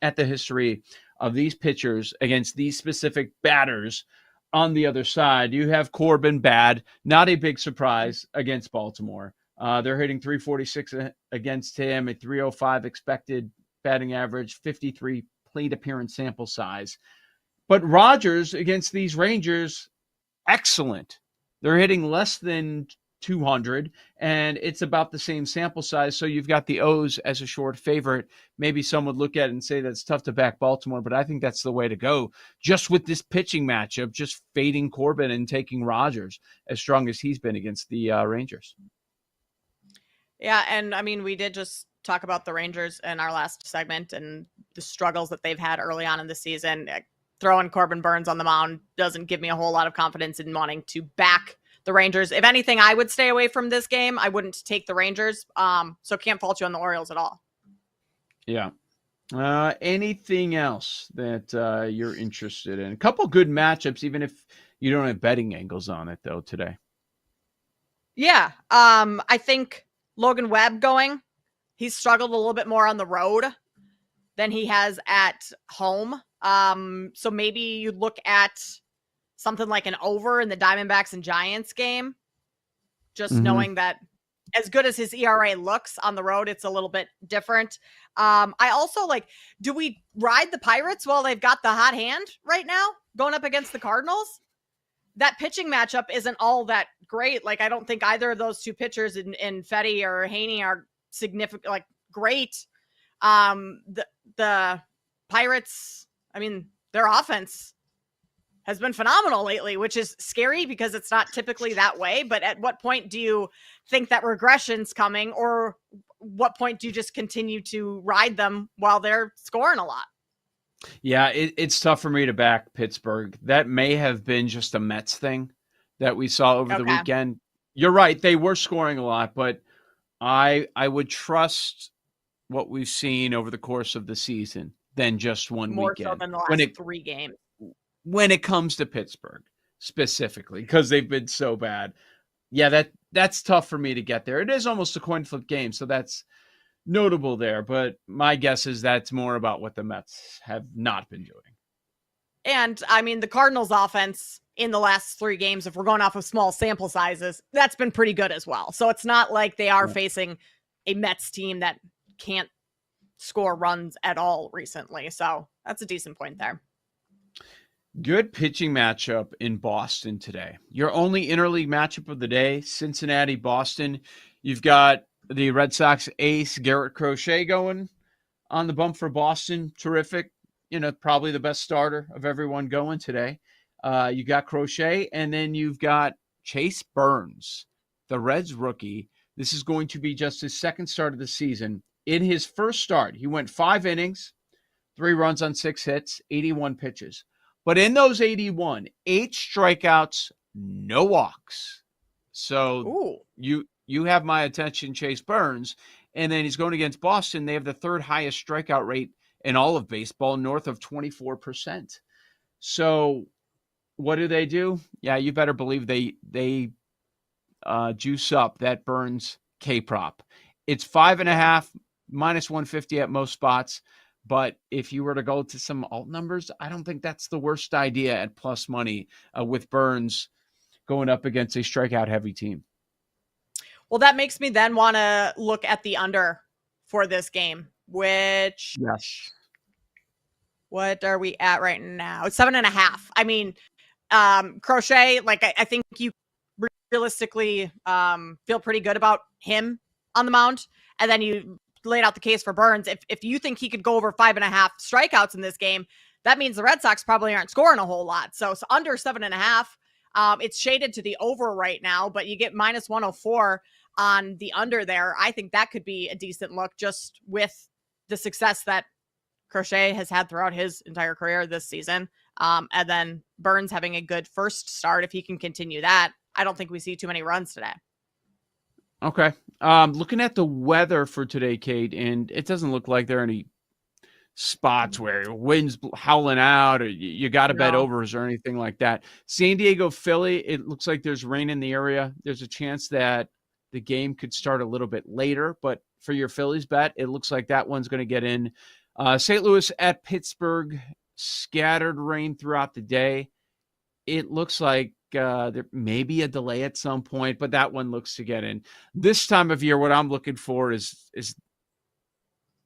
at the history of these pitchers against these specific batters on the other side, you have Corbin bad, not a big surprise against Baltimore. They're hitting 346 against him, a 305 expected batting average, 53 plate appearance sample size. But Rogers against these Rangers, excellent. They're hitting less than 200, and it's about the same sample size. So you've got the O's as a short favorite. Maybe some would look at it and say that's tough to back Baltimore, but I think that's the way to go. Just with this pitching matchup, just fading Corbin and taking Rogers as strong as he's been against the Rangers. Yeah, and I mean, we did just talk about the Rangers in our last segment and the struggles that they've had early on in the season. Throwing Corbin Burns on the mound doesn't give me a whole lot of confidence in wanting to back the Rangers. If anything, I would stay away from this game. I wouldn't take the Rangers. So can't fault you on the Orioles at all. Yeah. Anything else that you're interested in? A couple good matchups, even if you don't have betting angles on it, though, today. Yeah. I think Logan Webb going. He's struggled a little bit more on the road than he has at home. So maybe you look at something like an over in the Diamondbacks and Giants game, just knowing that as good as his ERA looks on the road, it's a little bit different. I also do we ride the Pirates while they've got the hot hand right now going up against the Cardinals? That pitching matchup isn't all that great. I don't think either of those two pitchers in Fetty or Haney are significant, great. The Pirates, I mean, their offense has been phenomenal lately, which is scary because it's not typically that way. But at what point do you think that regression's coming, or what point do you just continue to ride them while they're scoring a lot? Yeah, it's tough for me to back Pittsburgh. That may have been just a Mets thing that we saw over the weekend. You're right. They were scoring a lot, but I would trust what we've seen over the course of the season than just one More weekend. so than the last 3 games. When it comes to Pittsburgh specifically, because they've been so bad. Yeah, that's tough for me to get there. It is almost a coin flip game, so that's notable there. But my guess is that's more about what the Mets have not been doing. And I mean, the Cardinals offense in the last 3 games, if we're going off of small sample sizes, that's been pretty good as well. So it's not like they are facing a Mets team that can't score runs at all recently. So that's a decent point there. Good pitching matchup in Boston today. Your only interleague matchup of the day, Cincinnati, Boston. You've got the Red Sox ace, Garrett Crochet, going on the bump for Boston. Terrific. Probably the best starter of everyone going today. You got Crochet, and then you've got Chase Burns, the Reds rookie. This is going to be just his second start of the season. In his first start, he went 5 innings, 3 runs on 6 hits, 81 pitches. But in those 81, 8 strikeouts, no walks. So you You have my attention, Chase Burns. And then he's going against Boston. They have the third highest strikeout rate in all of baseball, north of 24%. So what do? Yeah, you better believe they juice up that Burns K prop. It's 5.5, minus 150 at most spots. But if you were to go to some alt numbers, I don't think that's the worst idea at plus money with Burns going up against a strikeout heavy team. Well, that makes me then want to look at the under for this game, which, yes, what are we at right now? It's 7.5. I mean, Crochet, like I think you realistically feel pretty good about him on the mound. And then you laid out the case for Burns. If you think he could go over 5.5 strikeouts in this game, that means the Red Sox probably aren't scoring a whole lot. So it's under 7.5. It's shaded to the over right now, but you get minus 104 on the under there. I think that could be a decent look just with the success that Crochet has had throughout his entire career this season. And then Burns having a good first start. If he can continue that, I don't think we see too many runs today. Okay. Looking at the weather for today, Kate, and it doesn't look like there are any spots where wind's howling out or you got to bet overs or anything like that. San Diego, Philly, it looks like there's rain in the area. There's a chance that the game could start a little bit later, but for your Phillies bet, it looks like that one's going to get in. St. Louis at Pittsburgh, scattered rain throughout the day. It looks like there may be a delay at some point, but that one looks to get in. This time of year, what I'm looking for is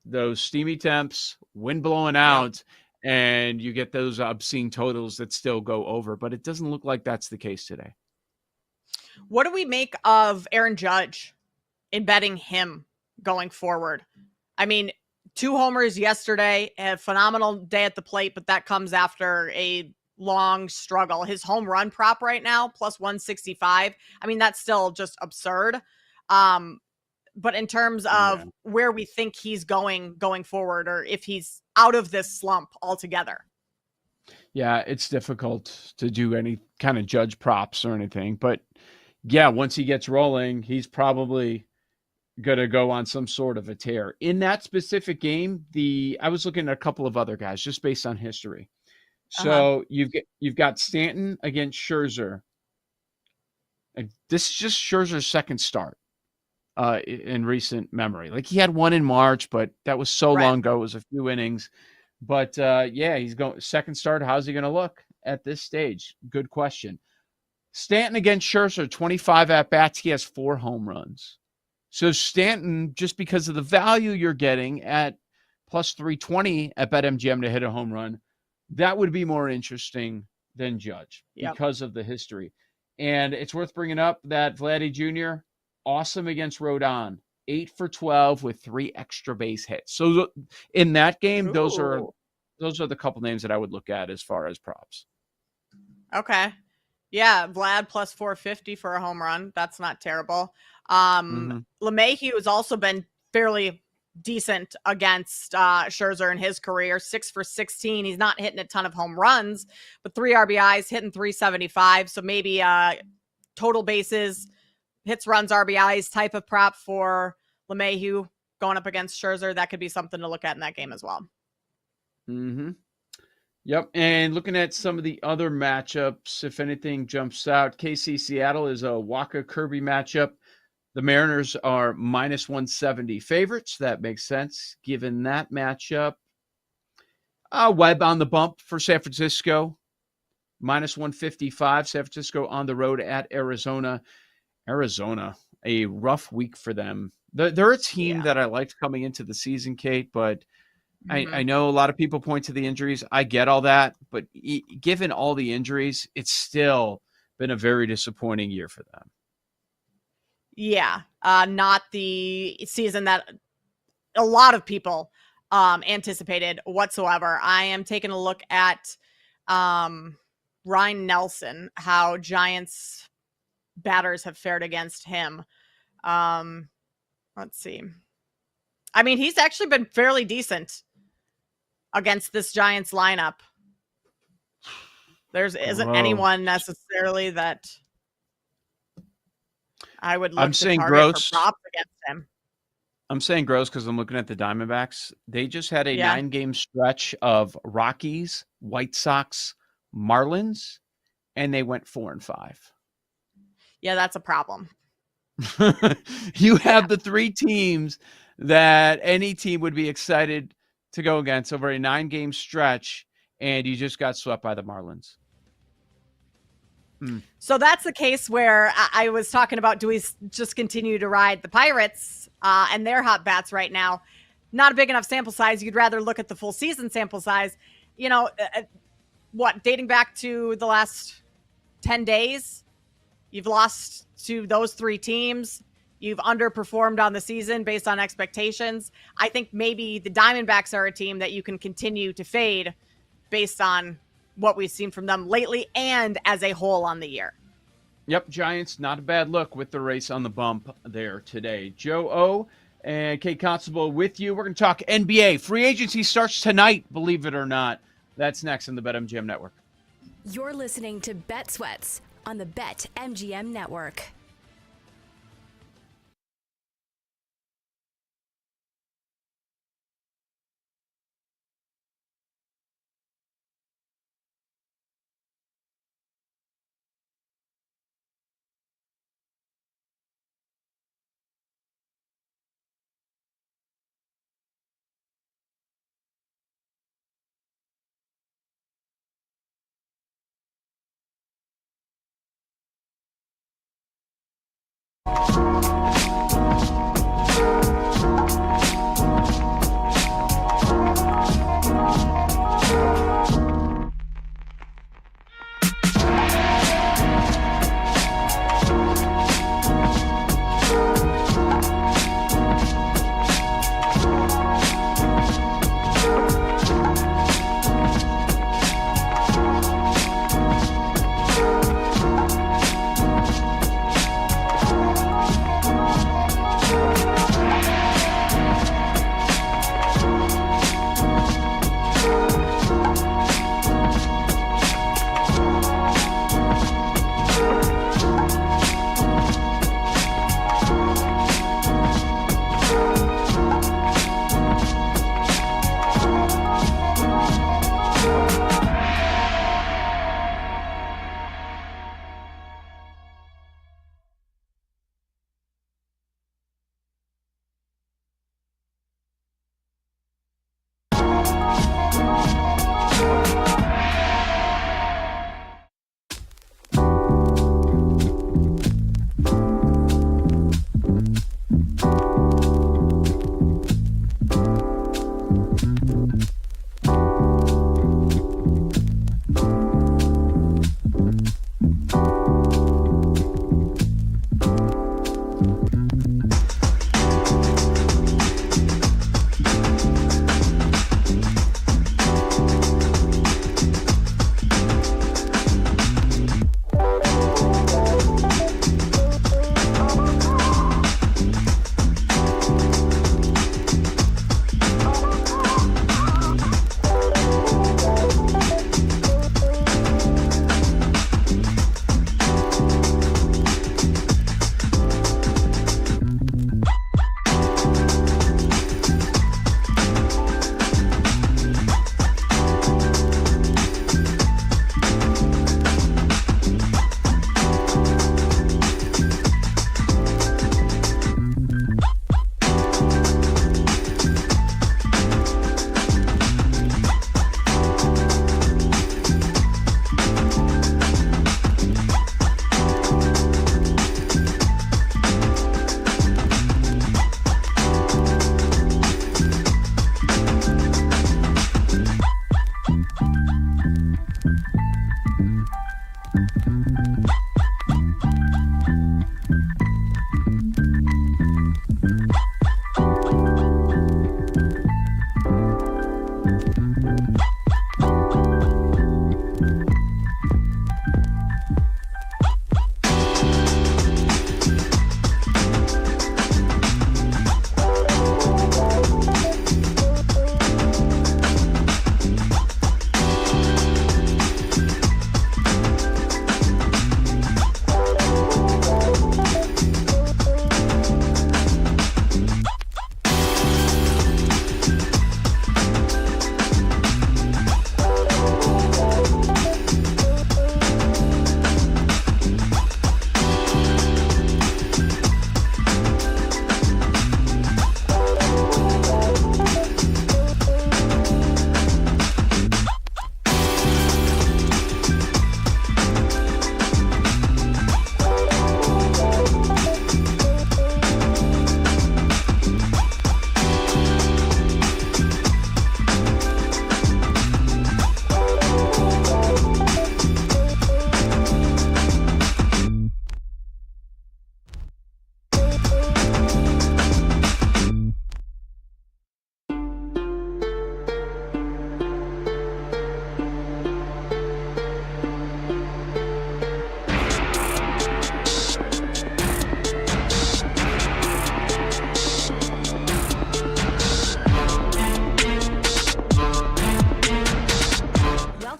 those steamy temps, wind blowing out, and you get those obscene totals that still go over. But it doesn't look like that's the case today. What do we make of Aaron Judge in betting him going forward? I mean, 2 homers yesterday, a phenomenal day at the plate, but that comes after a long struggle. His home run prop right now, plus 165. I mean, that's still just absurd. But in terms of where we think he's going forward, or if he's out of this slump altogether. Yeah, it's difficult to do any kind of Judge props or anything. But yeah, once he gets rolling, he's probably going to go on some sort of a tear. In that specific game, I was looking at a couple of other guys just based on history. So you've got Stanton against Scherzer. And this is just Scherzer's second start in recent memory. Like he had one in March, but that was so long ago. It was a few innings. But yeah, he's going second start. How's he going to look at this stage? Good question. Stanton against Scherzer, 25 at-bats. He has 4 home runs. So Stanton, just because of the value you're getting at plus 320 at BetMGM to hit a home run, that would be more interesting than Judge because of the history. And it's worth bringing up that Vladdy Jr., awesome against Rodon, 8 for 12 with 3 extra base hits. So in that game, those are the couple names that I would look at as far as props. Okay. Yeah, Vlad plus 450 for a home run. That's not terrible. LeMahieu has also been fairly decent against Scherzer in his career, 6 for 16. He's not hitting a ton of home runs, but 3 RBIs, hitting 375. So maybe total bases, hits, runs, RBIs type of prop for LeMahieu going up against Scherzer. That could be something to look at in that game as well. Yep. And looking at some of the other matchups, if anything jumps out, KC Seattle is a Waka Kirby matchup. The Mariners are minus 170 favorites. That makes sense given that matchup. Webb on the bump for San Francisco, minus 155. San Francisco on the road at Arizona. Arizona, a rough week for them. They're a team that I liked coming into the season, Kate, but I know a lot of people point to the injuries. I get all that, but given all the injuries, it's still been a very disappointing year for them. Yeah, not the season that a lot of people anticipated whatsoever. I am taking a look at Ryan Nelson, how Giants batters have fared against him. Let's see. I mean, he's actually been fairly decent against this Giants lineup. There isn't anyone necessarily that I would look I'm to saying target gross. for props against him. I'm saying gross because I'm looking at the Diamondbacks. They just had a Yeah. 9-game stretch of Rockies, White Sox, Marlins, and they went 4-5. Yeah, that's a problem. You have the 3 teams that any team would be excited to go against over a 9-game stretch, and you just got swept by the Marlins. So that's the case where I was talking about, do we just continue to ride the Pirates and their hot bats right now? Not a big enough sample size. You'd rather look at the full season sample size. You know, dating back to the last 10 days, you've lost to those 3 teams. You've underperformed on the season based on expectations. I think maybe the Diamondbacks are a team that you can continue to fade based on what we've seen from them lately and as a whole on the year. Yep, Giants, not a bad look with the race on the bump there today. Joe O and Kate Constable with you. We're going to talk NBA. Free agency starts tonight, believe it or not. That's next on the BetMGM Network. You're listening to Bet Sweats on the BetMGM Network.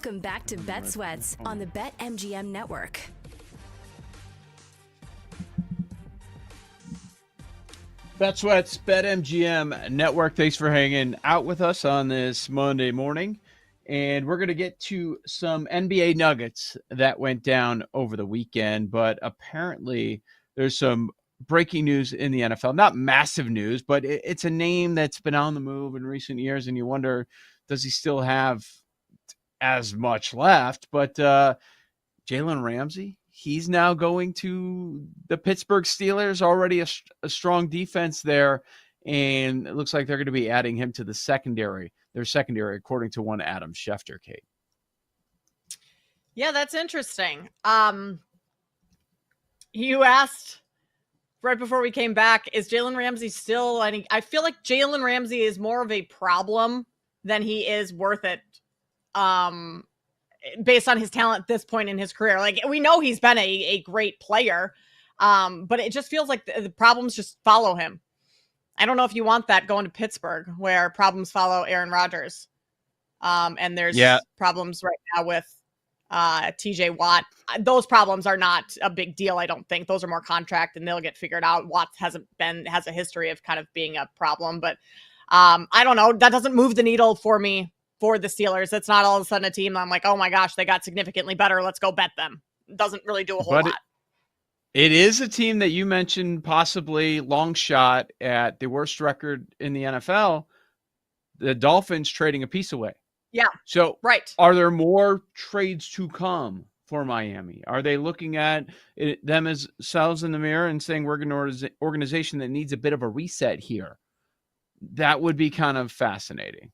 Welcome back to Bet Sweats on the BetMGM network. Bet Sweats, BetMGM network. Thanks for hanging out with us on this Monday morning. And we're going to get to some NBA nuggets that went down over the weekend. But apparently there's some breaking news in the NFL. Not massive news, but it's a name that's been on the move in recent years. And you wonder, does he still have as much left? But Jalen Ramsey, he's now going to the Pittsburgh Steelers, already a strong defense there. And it looks like they're going to be adding him to the secondary, their secondary, according to one Adam Schefter, Kate. Yeah, that's interesting. You asked right before we came back, is Jalen Ramsey still, I feel like Jalen Ramsey is more of a problem than he is worth it. Based on his talent at this point in his career. Like, we know he's been a great player, but it just feels like the problems just follow him. I don't know if you want that going to Pittsburgh, where problems follow Aaron Rodgers. And there's problems right now with TJ Watt. Those problems are not a big deal, I don't think. Those are more contract, and they'll get figured out. Watt has a history of kind of being a problem, but I don't know. That doesn't move the needle for me for the Steelers. It's not all of a sudden a team I'm like, oh my gosh, they got significantly better, let's go bet them. It doesn't really do a whole lot. It is a team that you mentioned, possibly long shot at the worst record in the NFL, the Dolphins trading a piece away. Yeah. So right. Are there more trades to come for Miami? Are they looking at themselves in the mirror and saying, we're an organization that needs a bit of a reset here? That would be kind of fascinating.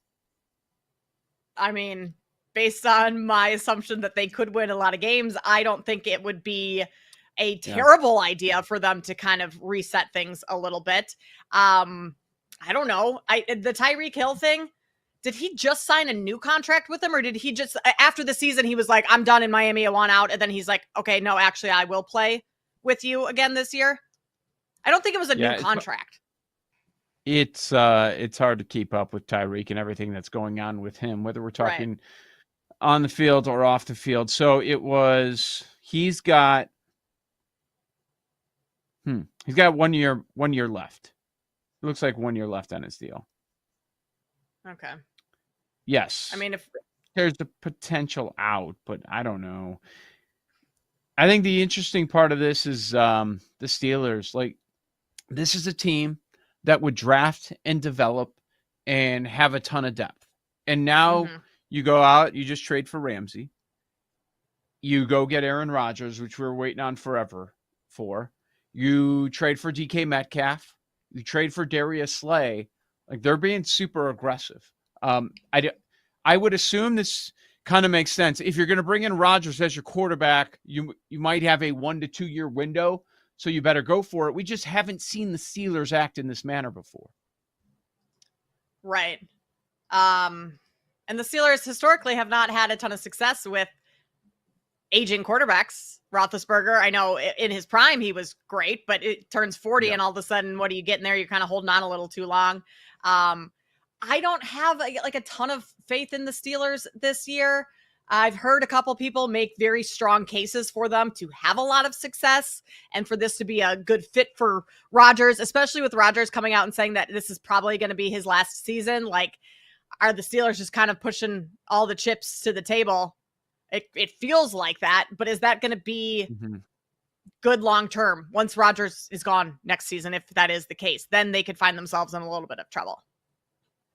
I mean, based on my assumption that they could win a lot of games, I don't think it would be a terrible idea for them to kind of reset things a little bit. I don't know. The Tyreek Hill thing, did he just sign a new contract with them, or did he just, after the season, he was like, I'm done in Miami, I want out, and then he's like, okay, no, actually, I will play with you again this year? I don't think it was a new contract. It's hard to keep up with Tyreek and everything that's going on with him, whether we're talking on the field or off the field. So he's got 1 year left. It looks like 1 year left on his deal. Okay. Yes. I mean, if there's the potential out, but I don't know. I think the interesting part of this is the Steelers. Like, this is a team that would draft and develop and have a ton of depth. And now you go out, you just trade for Ramsey. You go get Aaron Rodgers, which we're waiting on forever for. You trade for DK Metcalf. You trade for Darius Slay. Like, they're being super aggressive. I would assume this kind of makes sense. If you're going to bring in Rodgers as your quarterback, you might have a 1 to 2 year window. So you better go for it. We just haven't seen the Steelers act in this manner before. Right. And the Steelers historically have not had a ton of success with aging quarterbacks. Roethlisberger, I know in his prime, he was great, but it turns 40 and all of a sudden, what are you getting there? You're kind of holding on a little too long. I don't have a ton of faith in the Steelers this year. I've heard a couple people make very strong cases for them to have a lot of success and for this to be a good fit for Rodgers, especially with Rodgers coming out and saying that this is probably going to be his last season. Like, are the Steelers just kind of pushing all the chips to the table? It feels like that, but is that going to be good long-term once Rodgers is gone next season? If that is the case, then they could find themselves in a little bit of trouble.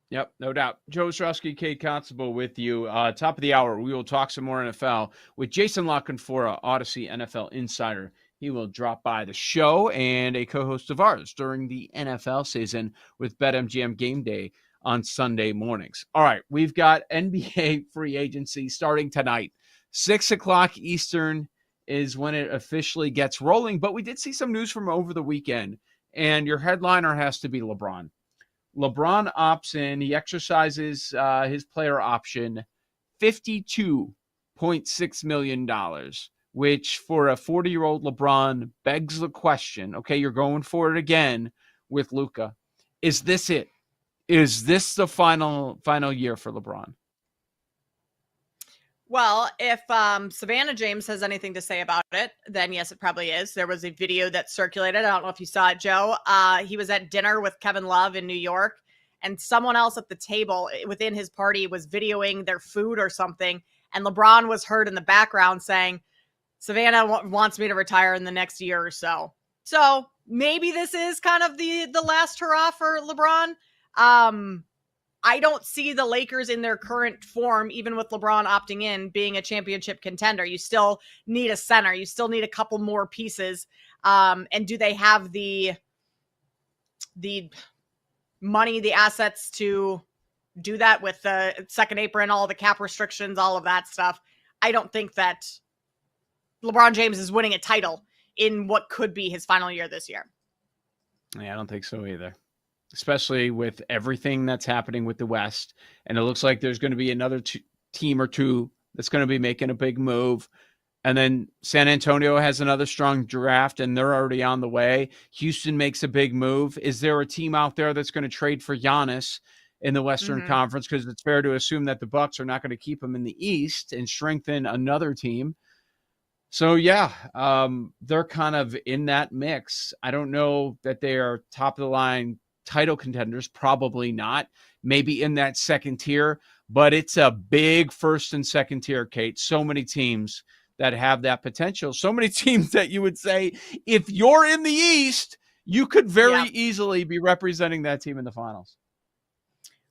Yep, no doubt. Joe Ostrowski, Kate Constable with you. Top of the hour, we will talk some more NFL with Jason La Canfora, Odyssey NFL Insider. He will drop by the show and a co-host of ours during the NFL season with BetMGM Game Day on Sunday mornings. All right, we've got NBA free agency starting tonight. 6 o'clock Eastern is when it officially gets rolling, but we did see some news from over the weekend, and your headliner has to be LeBron. LeBron opts in. He exercises his player option, $52.6 million, which for a 40-year-old LeBron begs the question, okay, you're going for it again with Luka. Is this it? Is this the final year for LeBron? Well, if Savannah James has anything to say about it, then yes, it probably is. There was a video that circulated. I don't know if you saw it, Joe. He was at dinner with Kevin Love in New York, and someone else at the table within his party was videoing their food or something, and LeBron was heard in the background saying, Savannah wants me to retire in the next year or so. So maybe this is kind of the last hurrah for LeBron. I don't see the Lakers in their current form, even with LeBron opting in, being a championship contender. You still need a center. You still need a couple more pieces. And do they have the money, the assets to do that with the second apron, all the cap restrictions, all of that stuff? I don't think that LeBron James is winning a title in what could be his final year this year. Yeah, I don't think so either. Especially with everything that's happening with the West. And it looks like there's going to be another team or two that's going to be making a big move. And then San Antonio has another strong draft, and they're already on the way. Houston makes a big move. Is there a team out there that's going to trade for Giannis in the Western Conference? Because it's fair to assume that the Bucks are not going to keep him in the East and strengthen another team. So, yeah, they're kind of in that mix. I don't know that they are top of the line title contenders, probably not, maybe in that second tier, but it's a big first and second tier, Kate. So many teams that have that potential. So many teams that you would say, if you're in the East, you could very easily be representing that team in the finals.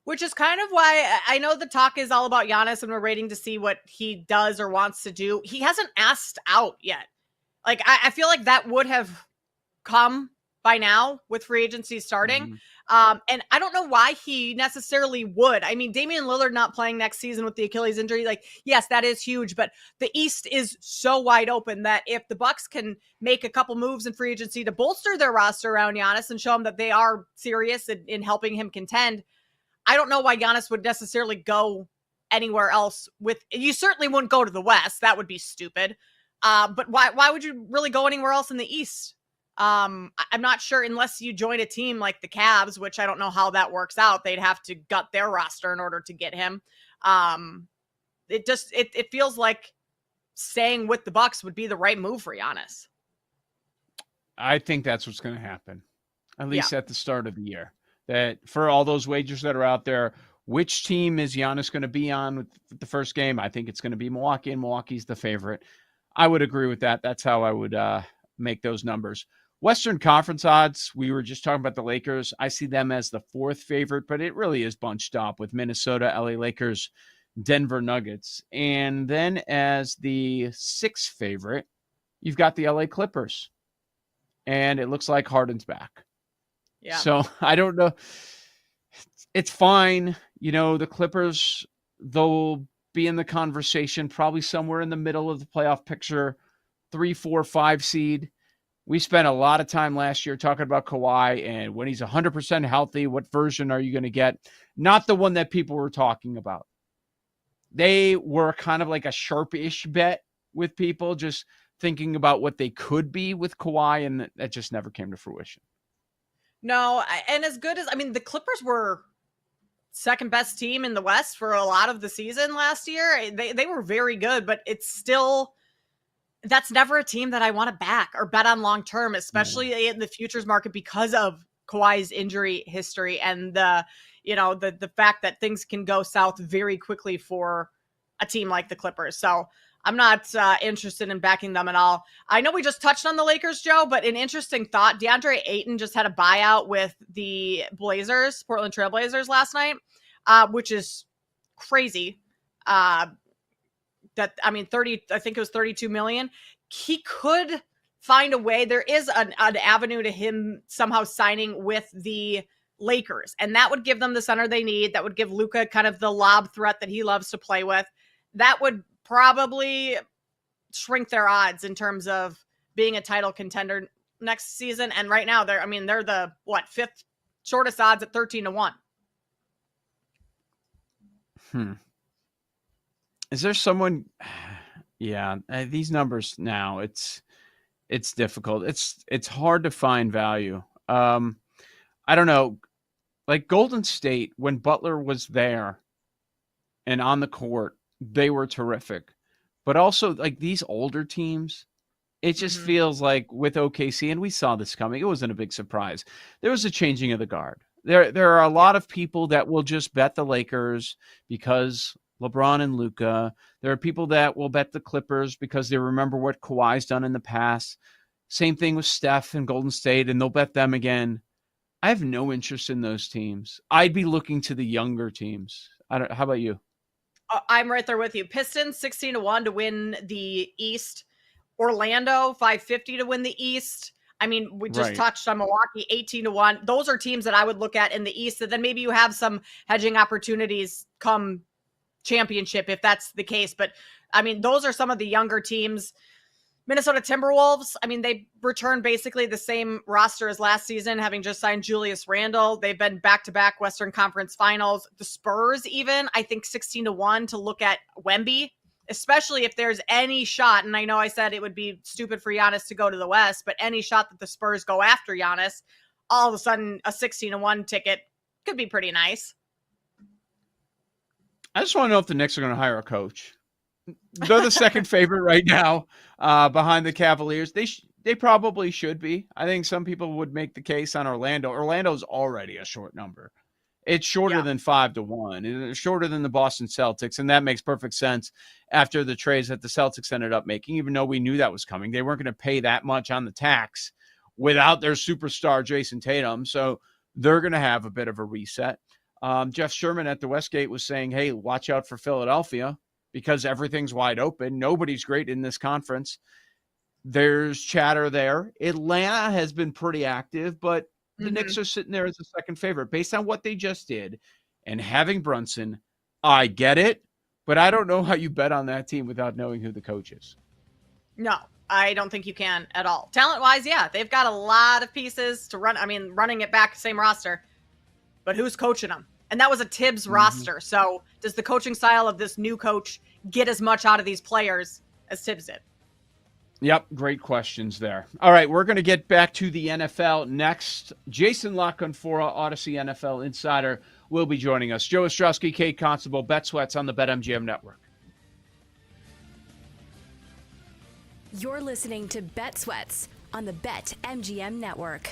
Which is kind of why I know the talk is all about Giannis and we're waiting to see what he does or wants to do. He hasn't asked out yet. Like, I feel like that would have come by now with free agency starting. And I don't know why he necessarily would. I mean, Damian Lillard not playing next season with the Achilles injury, like, yes, that is huge, but the East is so wide open that if the Bucks can make a couple moves in free agency to bolster their roster around Giannis and show him that they are serious in helping him contend, I don't know why Giannis would necessarily go anywhere else you certainly wouldn't go to the West. That would be stupid. But why would you really go anywhere else in the East? I'm not sure, unless you join a team like the Cavs, which I don't know how that works out. They'd have to gut their roster in order to get him. It feels like staying with the Bucks would be the right move for Giannis. I think that's what's going to happen, at least at the start of the year. That for all those wagers that are out there, which team is Giannis going to be on with the first game? I think it's going to be Milwaukee, and Milwaukee's the favorite. I would agree with that. That's how I would make those numbers. Western Conference odds, we were just talking about the Lakers. I see them as the fourth favorite, but it really is bunched up with Minnesota, LA Lakers, Denver Nuggets. And then as the sixth favorite, you've got the LA Clippers. And it looks like Harden's back. Yeah. So I don't know. It's fine. You know, the Clippers, they'll be in the conversation, probably somewhere in the middle of the playoff picture, 3, 4, 5 seed. We spent a lot of time last year talking about Kawhi, and when he's 100% healthy, what version are you going to get? Not the one that people were talking about. They were kind of like a sharp-ish bet with people, just thinking about what they could be with Kawhi, and that just never came to fruition. No, and as good as, I mean, the Clippers were second best team in the West for a lot of the season last year. They were very good, but it's still, that's never a team that I want to back or bet on long term, especially in the futures market, because of Kawhi's injury history and the fact that things can go south very quickly for a team like the Clippers. So I'm not interested in backing them at all. I know we just touched on the Lakers, Joe, but an interesting thought, DeAndre Ayton just had a buyout with the Blazers, Portland Trail Blazers last night, which is crazy. I think it was 32 million. He could find a way. There is an avenue to him somehow signing with the Lakers, and that would give them the center they need. That would give Luka kind of the lob threat that he loves to play with. That would probably shrink their odds in terms of being a title contender next season. And right now they're the fifth shortest odds at 13-1. Is there someone? Yeah, these numbers now, it's difficult. It's hard to find value. I don't know. Like Golden State, when Butler was there and on the court, they were terrific. But also, like, these older teams, it just feels like with OKC, and we saw this coming, it wasn't a big surprise. There was a changing of the guard. There are a lot of people that will just bet the Lakers because LeBron and Luka. There are people that will bet the Clippers because they remember what Kawhi's done in the past. Same thing with Steph and Golden State, and they'll bet them again. I have no interest in those teams. I'd be looking to the younger teams. How about you? I'm right there with you. Pistons 16-1 to win the East. Orlando 550 to win the East. I mean, we just touched on Milwaukee 18-1. Those are teams that I would look at in the East. And then maybe you have some hedging opportunities come championship if that's the case. But I mean, those are some of the younger teams. Minnesota Timberwolves, I mean, they returned basically the same roster as last season, having just signed Julius Randle. They've been back-to-back Western Conference Finals. The Spurs even, I think 16-1 to look at Wemby, especially if there's any shot, and I know I said it would be stupid for Giannis to go to the West, but any shot that the Spurs go after Giannis, all of a sudden a 16-1 ticket could be pretty nice. I just want to know if the Knicks are going to hire a coach. They're the second favorite right now behind the Cavaliers. They probably should be. I think some people would make the case on Orlando. Orlando's already a short number. It's shorter than 5-1. It's shorter than the Boston Celtics, and that makes perfect sense after the trades that the Celtics ended up making, even though we knew that was coming. They weren't going to pay that much on the tax without their superstar Jason Tatum, so they're going to have a bit of a reset. Jeff Sherman at the Westgate was saying, hey, watch out for Philadelphia because everything's wide open. Nobody's great in this conference. There's chatter there. Atlanta has been pretty active, but the Knicks are sitting there as a second favorite based on what they just did. And having Brunson, I get it, but I don't know how you bet on that team without knowing who the coach is. No, I don't think you can at all. Talent-wise, yeah, they've got a lot of pieces to run. I mean, running it back, same roster. But who's coaching them? And that was a Tibbs roster. So does the coaching style of this new coach get as much out of these players as Tibbs did? Yep, great questions there. All right, we're going to get back to the NFL next. Jason LaConfora, Odyssey NFL Insider, will be joining us. Joe Ostrowski, Kate Constable, Bet Sweats on the BetMGM Network. You're listening to Bet Sweats on the BetMGM Network.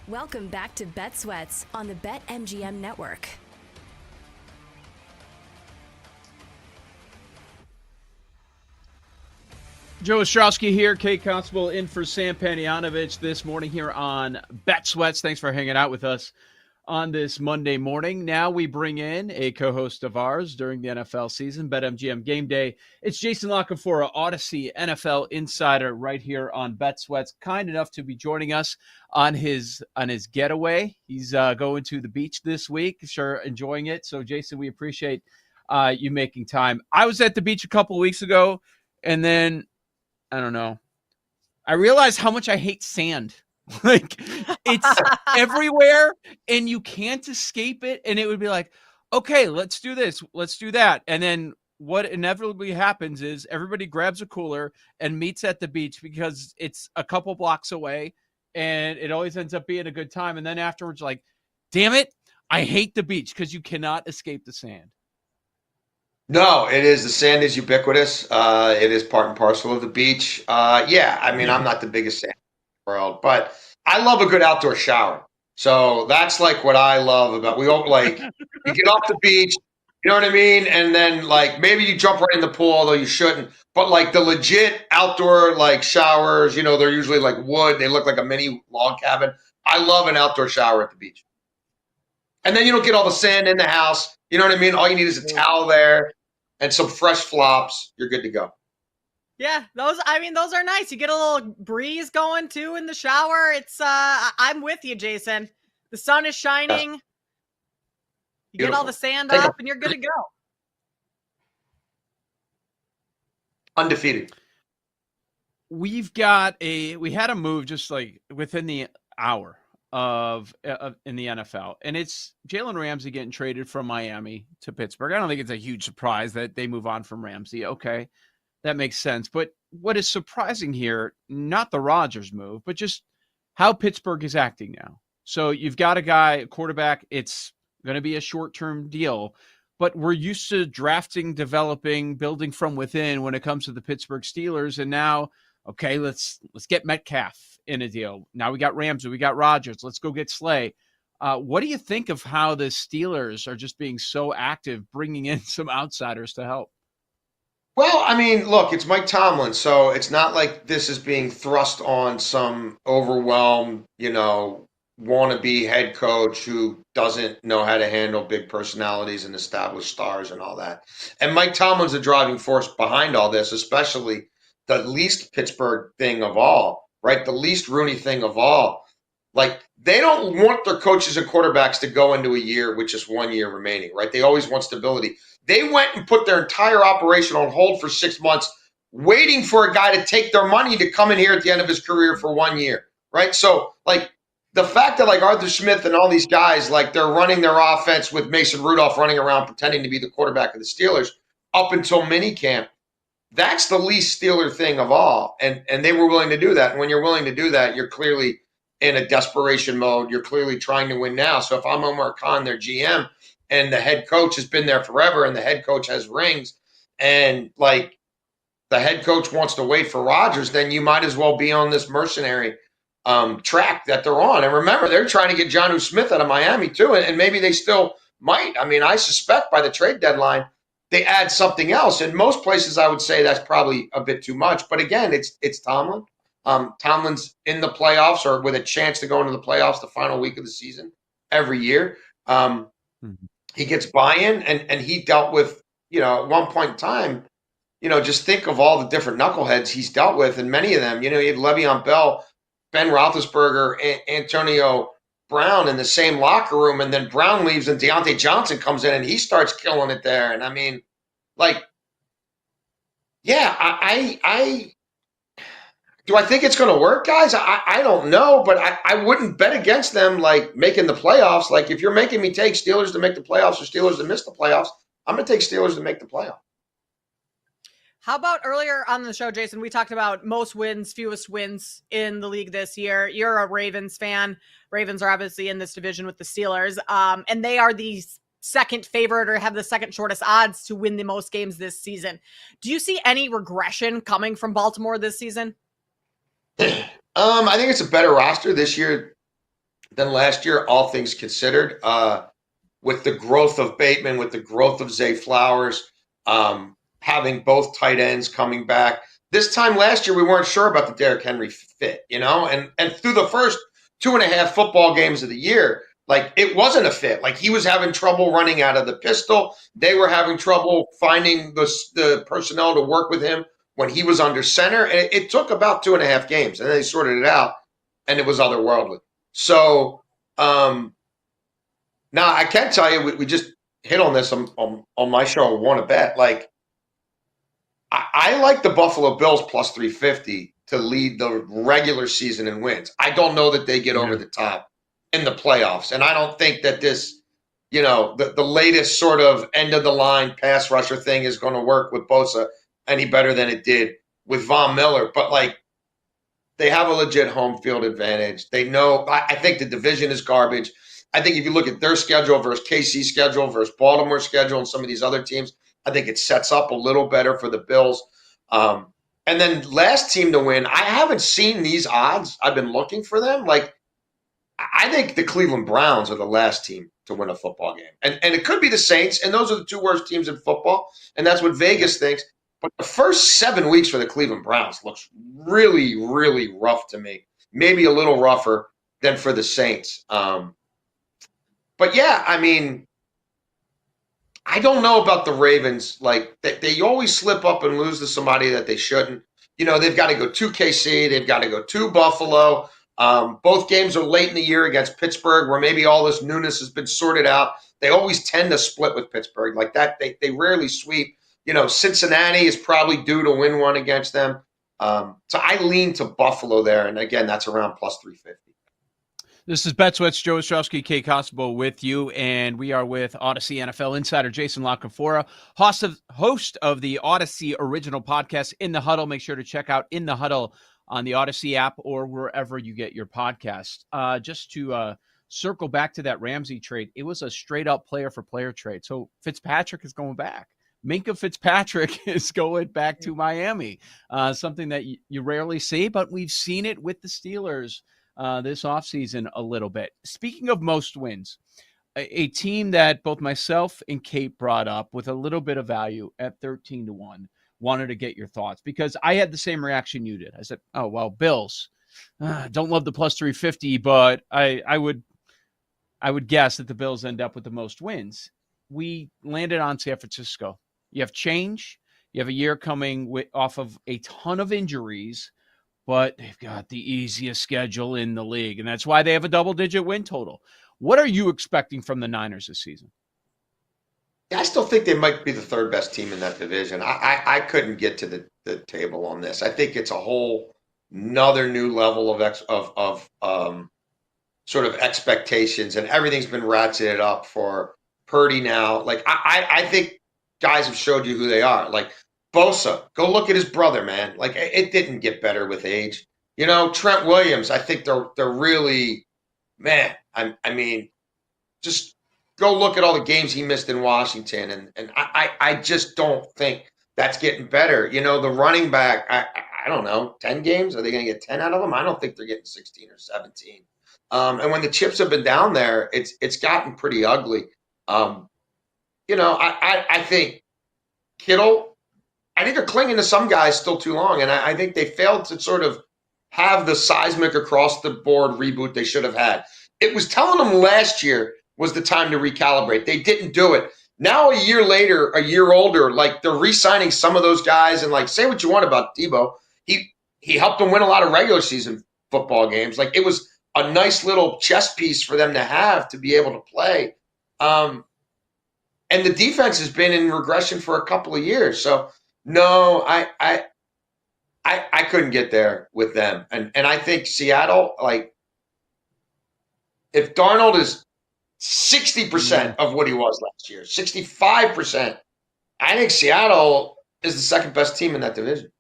Welcome back to Bet Sweats on the BetMGM Network. Joe Ostrowski here, Kate Constable in for Sam Panayotovich this morning here on Bet Sweats. Thanks for hanging out with us on this Monday morning. Now we bring in a co-host of ours during the NFL season, BetMGM Game Day. It's Jason Lockenfora, Odyssey NFL insider right here on Bet Sweats. Kind enough to be joining us on his getaway. He's going to the beach this week. Sure, enjoying it. So, Jason, we appreciate you making time. I was at the beach a couple of weeks ago, and then I don't know. I realized how much I hate sand. Like, it's everywhere and you can't escape it. And it would be like, okay, let's do this. Let's do that. And then what inevitably happens is everybody grabs a cooler and meets at the beach because it's a couple blocks away and it always ends up being a good time. And then afterwards, like, damn it, I hate the beach because you cannot escape the sand. No, it is. The sand is ubiquitous. It is part and parcel of the beach. Yeah, I mean, I'm not the biggest sand in the world, but I love a good outdoor shower. So that's like what I love about, we all like, you get off the beach, you know what I mean? And then like, maybe you jump right in the pool, although you shouldn't, but like the legit outdoor like showers, you know, they're usually like wood. They look like a mini log cabin. I love an outdoor shower at the beach. And then you don't get all the sand in the house. You know what I mean? All you need is a towel there and some fresh flops. You're good to go. Yeah, those are nice. You get a little breeze going too in the shower. It's I'm with you, Jason. The sun is shining. Yes. You get all the sand up and you're good to go. Undefeated. We had a move just like within the hour of in the NFL, and it's Jalen Ramsey getting traded from Miami to Pittsburgh. I don't think it's a huge surprise that they move on from Ramsey. Okay, that makes sense. But what is surprising here, not the Rodgers move, but just how Pittsburgh is acting now. So you've got a quarterback. It's going to be a short-term deal, but we're used to drafting, developing, building from within when it comes to the Pittsburgh Steelers. And now, okay, let's get Metcalf in a deal. Now we got Ramsey, we got Rodgers. Let's go get Slay. What do you think of how the Steelers are just being so active, bringing in some outsiders to help? Well, I mean, look, it's Mike Tomlin, so it's not like this is being thrust on some overwhelmed, wannabe head coach who doesn't know how to handle big personalities and established stars and all that. And Mike Tomlin's the driving force behind all this, especially the least Pittsburgh thing of all, right? The least Rooney thing of all. Like, they don't want their coaches and quarterbacks to go into a year with just 1 year remaining, right? They always want stability. They went and put their entire operation on hold for 6 months, waiting for a guy to take their money to come in here at the end of his career for 1 year, right? So, like, the fact that, like, Arthur Smith and all these guys, like, they're running their offense with Mason Rudolph running around pretending to be the quarterback of the Steelers up until minicamp, that's the least Steeler thing of all. And they were willing to do that. And when you're willing to do that, you're clearly in a desperation mode. You're clearly trying to win now. So if I'm Omar Khan, their GM, and the head coach has been there forever and the head coach has rings, and like the head coach wants to wait for Rodgers, then you might as well be on this mercenary track that they're on. And remember, they're trying to get Jonnu Smith out of Miami too, and maybe they still might. I mean, I suspect by the trade deadline, they add something else. In most places, I would say that's probably a bit too much. But again, it's Tomlin. Tomlin's in the playoffs or with a chance to go into the playoffs the final week of the season every year. He gets buy-in, and he dealt with, at one point in time, just think of all the different knuckleheads he's dealt with, and many of them, you had Le'Veon Bell, Ben Roethlisberger, Antonio Brown in the same locker room, and then Brown leaves and Deontay Johnson comes in and he starts killing it there. And I mean, like, yeah, I do I think it's going to work, guys? I don't know, but I wouldn't bet against them, like, making the playoffs. Like, if you're making me take Steelers to make the playoffs or Steelers to miss the playoffs, I'm going to take Steelers to make the playoffs. How about earlier on the show, Jason, we talked about most wins, fewest wins in the league this year. You're a Ravens fan. Ravens are obviously in this division with the Steelers, and they are the second favorite or have the second shortest odds to win the most games this season. Do you see any regression coming from Baltimore this season? I think it's a better roster this year than last year, all things considered. With the growth of Bateman, with the growth of Zay Flowers, having both tight ends coming back. This time last year, we weren't sure about the Derrick Henry fit, and through the first 2.5 football games of the year, like it wasn't a fit. Like he was having trouble running out of the pistol. They were having trouble finding the personnel to work with him when he was under center. And it took about 2.5 games, and then they sorted it out, and it was otherworldly. So now I can tell you, we just hit on this on my show. I want to bet. Like I like the Buffalo Bills plus 350 to lead the regular season in wins. I don't know that they get over the top in the playoffs. And I don't think that this, the latest sort of end of the line pass rusher thing is going to work with Bosa any better than it did with Von Miller. But like they have a legit home field advantage. They know, I think the division is garbage. I think if you look at their schedule versus KC's schedule versus Baltimore's schedule and some of these other teams, I think it sets up a little better for the Bills. And then last team to win, I haven't seen these odds. I've been looking for them. Like, I think the Cleveland Browns are the last team to win a football game. And it could be the Saints, and those are the two worst teams in football, and that's what Vegas thinks. But the first 7 weeks for the Cleveland Browns looks really, really rough to me. Maybe a little rougher than for the Saints. But yeah, I mean, I don't know about the Ravens. Like they always slip up and lose to somebody that they shouldn't. They've got to go to KC. They've got to go to Buffalo. Both games are late in the year against Pittsburgh, where maybe all this newness has been sorted out. They always tend to split with Pittsburgh like that. They rarely sweep. Cincinnati is probably due to win one against them. So I lean to Buffalo there. And again, that's around plus 350. This is BetSweats, Joe Ostrowski, Kate Constable with you, and we are with Odyssey NFL insider Jason La Canfora, host of the Odyssey original podcast, In the Huddle. Make sure to check out In the Huddle on the Odyssey app or wherever you get your podcast. Just to circle back to that Ramsey trade, it was a straight-up player-for-player trade. So Fitzpatrick is going back. Minkah Fitzpatrick is going back to Miami, something that you rarely see, but we've seen it with the Steelers this offseason a little bit. Speaking of most wins, a team that both myself and Kate brought up with a little bit of value at 13-1, wanted to get your thoughts because I had the same reaction you did. I said, oh, well, Bills, don't love the plus 350, but I would guess that the Bills end up with the most wins. We landed on San Francisco. You have change. You have a year coming off of a ton of injuries, but they've got the easiest schedule in the league, and that's why they have a double-digit win total. What are you expecting from the Niners this season? Yeah, I still think they might be the third best team in that division. I couldn't get to the table on this. I think it's a whole another new level of sort of expectations, and everything's been ratcheted up for Purdy now. Like I think guys have showed you who they are. Like Bosa, go look at his brother, man. Like it didn't get better with age. Trent Williams, I think they're really, man. I mean, just go look at all the games he missed in Washington, and I just don't think that's getting better. The running back, I don't know, 10 games? Are they going to get 10 out of them? I don't think they're getting 16 or 17. And when the chips have been down there, it's gotten pretty ugly. I think Kittle, I think they're clinging to some guys still too long, and I think they failed to sort of have the seismic across the board reboot they should have had. It was telling them last year was the time to recalibrate. They didn't do it. Now, a year later, a year older, like they're re-signing some of those guys, and like say what you want about Debo, he helped them win a lot of regular season football games. Like it was a nice little chess piece for them to have to be able to play. And the defense has been in regression for a couple of years. So no, I couldn't get there with them. And I think Seattle, like if Darnold is 60% of what he was last year, 65%, I think Seattle is the second best team in that division.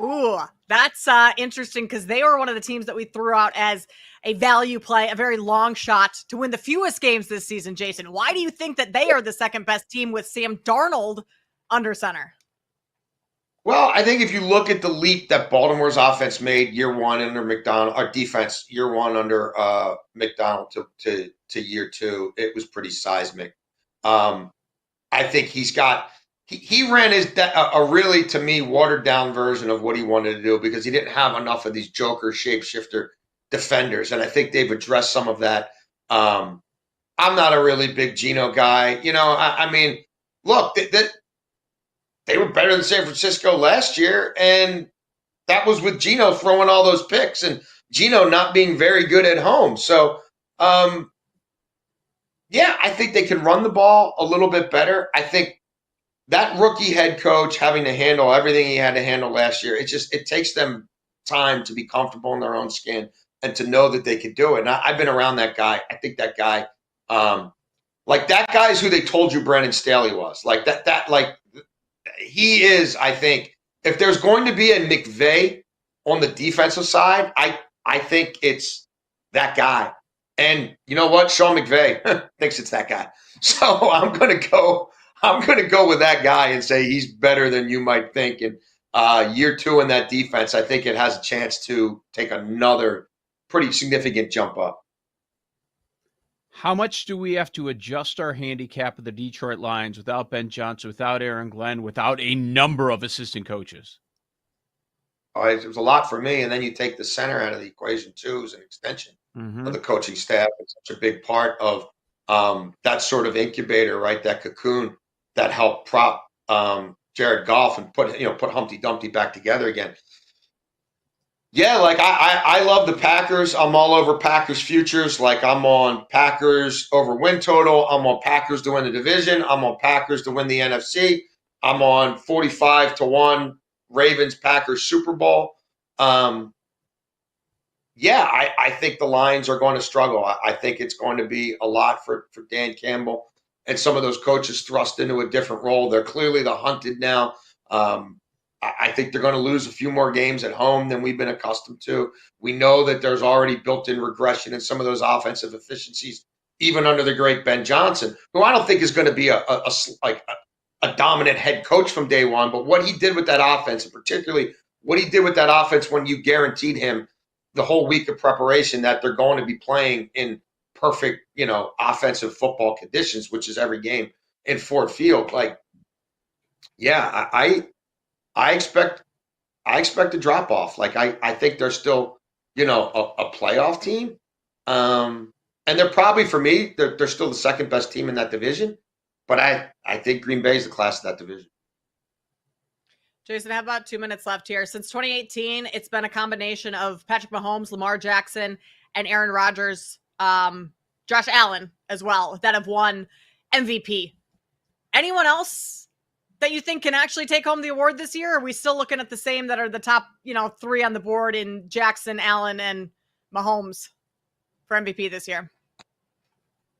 Ooh, that's interesting because they were one of the teams that we threw out as a value play, a very long shot to win the fewest games this season, Jason. Why do you think that they are the second best team with Sam Darnold under center? Well, I think if you look at the leap that Baltimore's offense made year one under McDonald, or defense year one under McDonald to year two, it was pretty seismic. I think he ran a really, to me, watered down version of what he wanted to do because he didn't have enough of these joker shapeshifter defenders, and I think they've addressed some of that. I'm not a really big Geno guy. I mean, look, they were better than San Francisco last year, and that was with Geno throwing all those picks and Geno not being very good at home. So, yeah, I think they can run the ball a little bit better. I think that rookie head coach having to handle everything he had to handle last year, it takes them time to be comfortable in their own skin and to know that they could do it. And I've been around that guy. I think that guy, that guy's who they told you Brandon Staley was. He is, I think, if there's going to be a McVay on the defensive side, I think it's that guy. And you know what? Sean McVay thinks it's that guy. So I'm gonna go with that guy and say he's better than you might think. And year two in that defense, I think it has a chance to take another pretty significant jump up. How much do we have to adjust our handicap of the Detroit Lions without Ben Johnson, without Aaron Glenn, without a number of assistant coaches? It was a lot for me. And then you take the center out of the equation too as an extension of the coaching staff. It's such a big part of that sort of incubator, right? That cocoon that helped prop Jared Goff and put Humpty Dumpty back together again. Yeah, I love the Packers. I'm all over Packers futures. I'm on Packers over win total. I'm on Packers to win the division. I'm on Packers to win the NFC. I'm on 45-1 Ravens Packers Super Bowl. I think the Lions are going to struggle. I think it's going to be a lot for Dan Campbell and some of those coaches thrust into a different role. They're clearly the hunted now. I think they're going to lose a few more games at home than we've been accustomed to. We know that there's already built-in regression in some of those offensive efficiencies, even under the great Ben Johnson, who I don't think is going to be a dominant head coach from day one. But what he did with that offense, and particularly what he did with that offense when you guaranteed him the whole week of preparation that they're going to be playing in perfect, offensive football conditions, which is every game in Ford Field. I expect a drop off. I think they're still, a playoff team. And they're probably, for me, they're still the second best team in that division. But I think Green Bay is the class of that division. Jason, I have about 2 minutes left here. Since 2018, it's been a combination of Patrick Mahomes, Lamar Jackson, and Aaron Rodgers, Josh Allen as well, that have won MVP. Anyone else that you think can actually take home the award this year? Or are we still looking at the same that are the top, three on the board in Jackson, Allen, and Mahomes for MVP this year?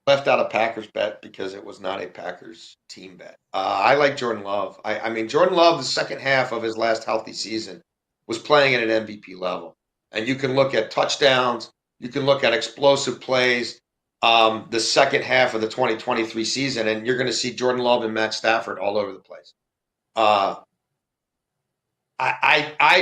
Left out a Packers bet because it was not a Packers team bet. I like Jordan Love. I mean, Jordan Love, the second half of his last healthy season, was playing at an MVP level. And you can look at touchdowns. You can look at explosive plays the second half of the 2023 season, and you're going to see Jordan Love and Matt Stafford all over the place. I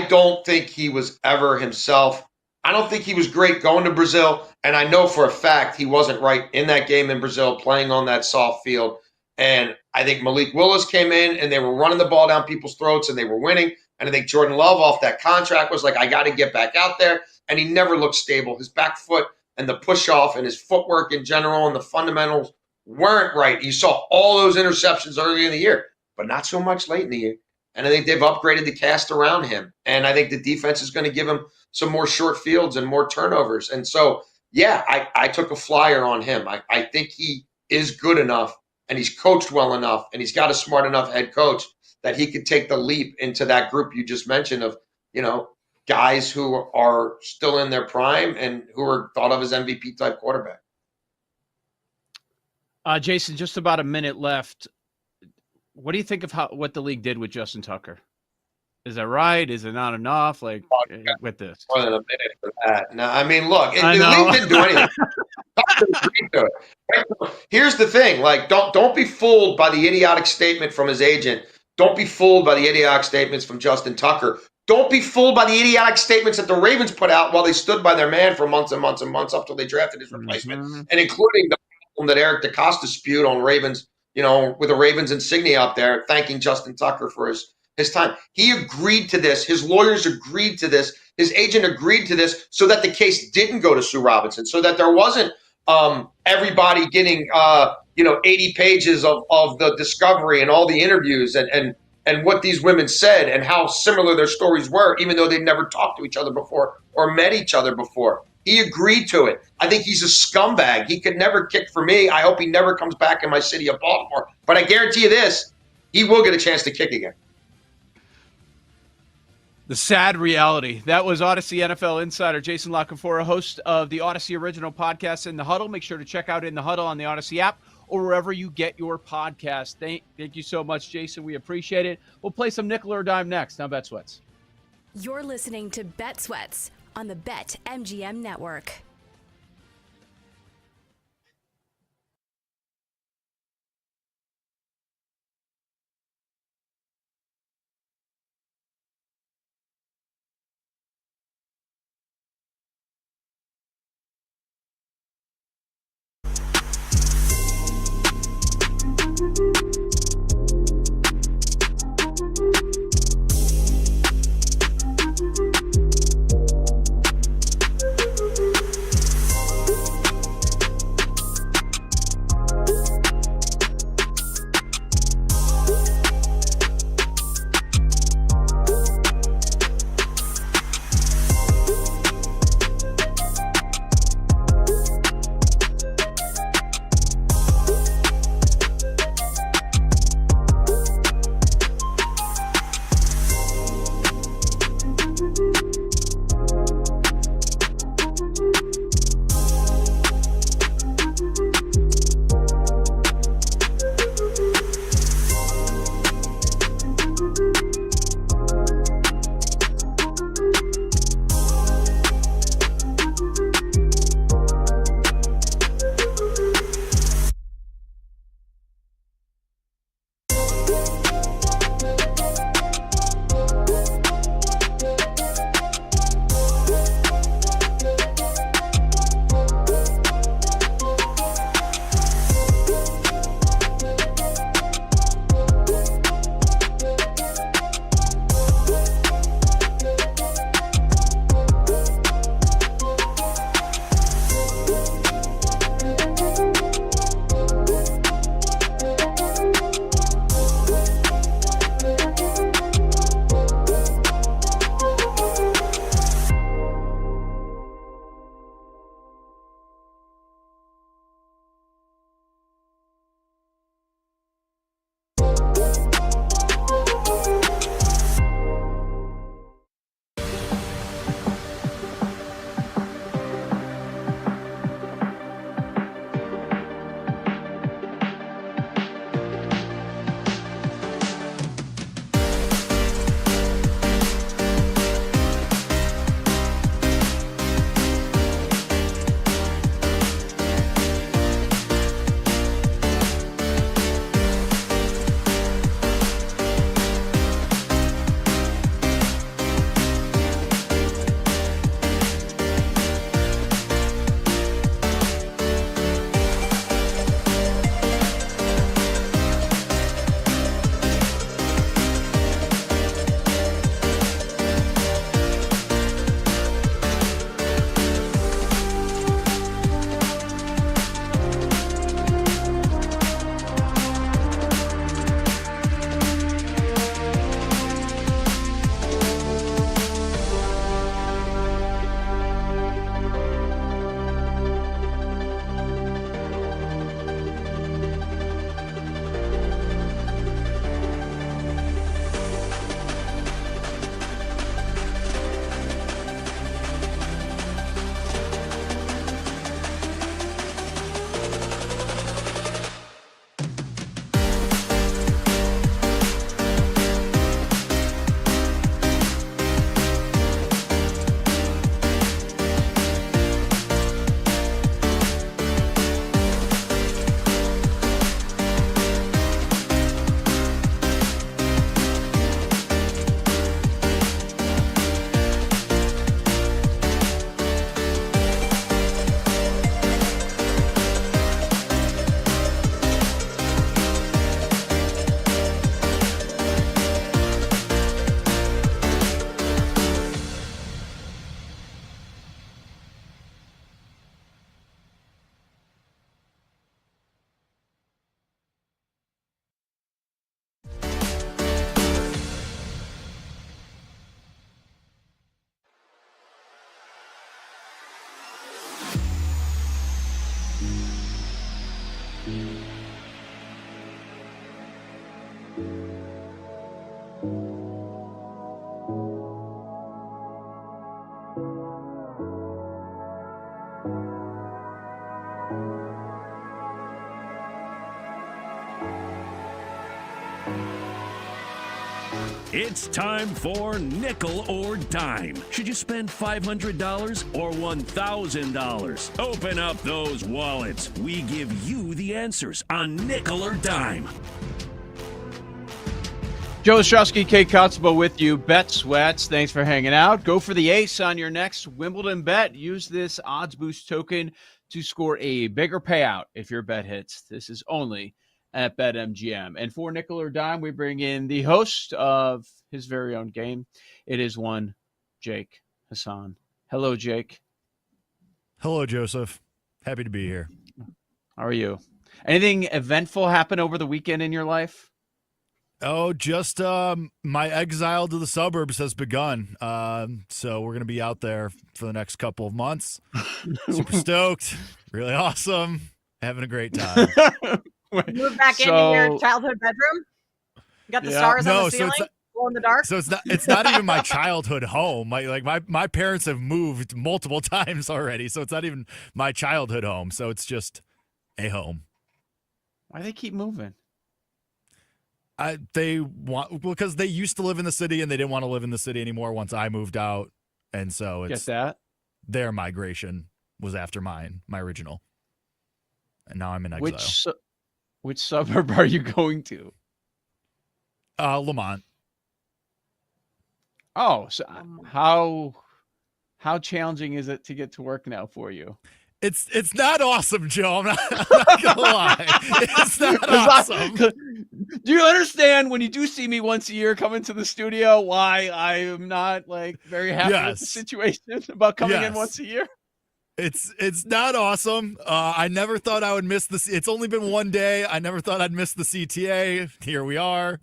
don't think he was ever himself. I don't think he was great going to Brazil, and I know for a fact he wasn't right in that game in Brazil playing on that soft field. And I think Malik Willis came in, and they were running the ball down people's throats, and they were winning. And I think Jordan Love off that contract was like, I got to get back out there, and he never looked stable. His back foot and the push-off and his footwork in general and the fundamentals weren't right. You saw all those interceptions early in the year, but not so much late in the year. And I think they've upgraded the cast around him. And I think the defense is going to give him some more short fields and more turnovers. And so, yeah, I took a flyer on him. I think he is good enough, and he's coached well enough, and he's got a smart enough head coach that he could take the leap into that group you just mentioned of, guys who are still in their prime and who are thought of as MVP type quarterback. Jason, just about a minute left. What do you think of what the league did with Justin Tucker? Is that right? Is it not enough? With this, more than a minute for that. No, I mean, look, the league didn't do anything. Here's the thing: don't be fooled by the idiotic statement from his agent. Don't be fooled by the idiotic statements from Justin Tucker. Don't be fooled by the idiotic statements that the Ravens put out while they stood by their man for months and months and months up till they drafted his replacement, and including the problem that Eric DeCosta spewed on Ravens, with a Ravens insignia up there, thanking Justin Tucker for his time. He agreed to this. His lawyers agreed to this. His agent agreed to this so that the case didn't go to Sue Robinson, so that there wasn't everybody getting 80 pages of the discovery and all the interviews and what these women said and how similar their stories were, even though they'd never talked to each other before or met each other before. He agreed to it. I think he's a scumbag. He could never kick for me. I hope he never comes back in my city of Baltimore. But I guarantee you this, he will get a chance to kick again. The sad reality. That was Odyssey NFL insider Jason La Canfora, host of the Odyssey original podcast In the Huddle. Make sure to check out In the Huddle on the Odyssey app or wherever you get your podcast. Thank you so much, Jason. We appreciate it. We'll play some nickel or dime next on Bet Sweats. You're listening to Bet Sweats on the BetMGM Network. It's time for Nickel or Dime. Should you spend $500 or $1,000? Open up those wallets. We give you the answers on Nickel or Dime. Joe Ostrowski, Kate Kotzebo with you. Bet Sweats, thanks for hanging out. Go for the ace on your next Wimbledon bet. Use this odds boost token to score a bigger payout if your bet hits. This is only at BetMGM. And for Nickel or Dime, we bring in the host of his very own game. It is one Jake Hassan. Hello, Jake. Hello, Joseph. Happy to be here. How are you? Anything eventful happen over the weekend in your life? Oh, just my exile to the suburbs has begun. So we're going to be out there for the next couple of months. Super stoked. Really awesome. Having a great time. Move back into your childhood bedroom? You got the stars on the ceiling? Glow in the dark? So it's not even my childhood home. My parents have moved multiple times already, so it's not even my childhood home. So it's just a home. Why do they keep moving? Because they used to live in the city and they didn't want to live in the city anymore once I moved out, and so it's get that their migration was after my original, and now I'm in exile. Which suburb are you going to? Lamont. Oh, so how challenging is it to get to work now for you? It's not awesome, Joe. I'm not gonna lie. It's not awesome. Do you understand when you do see me once a year coming to the studio why I am not very happy with the situation about coming in once a year? It's not awesome. I never thought I would miss this. It's only been one day. I never thought I'd miss the CTA. Here we are.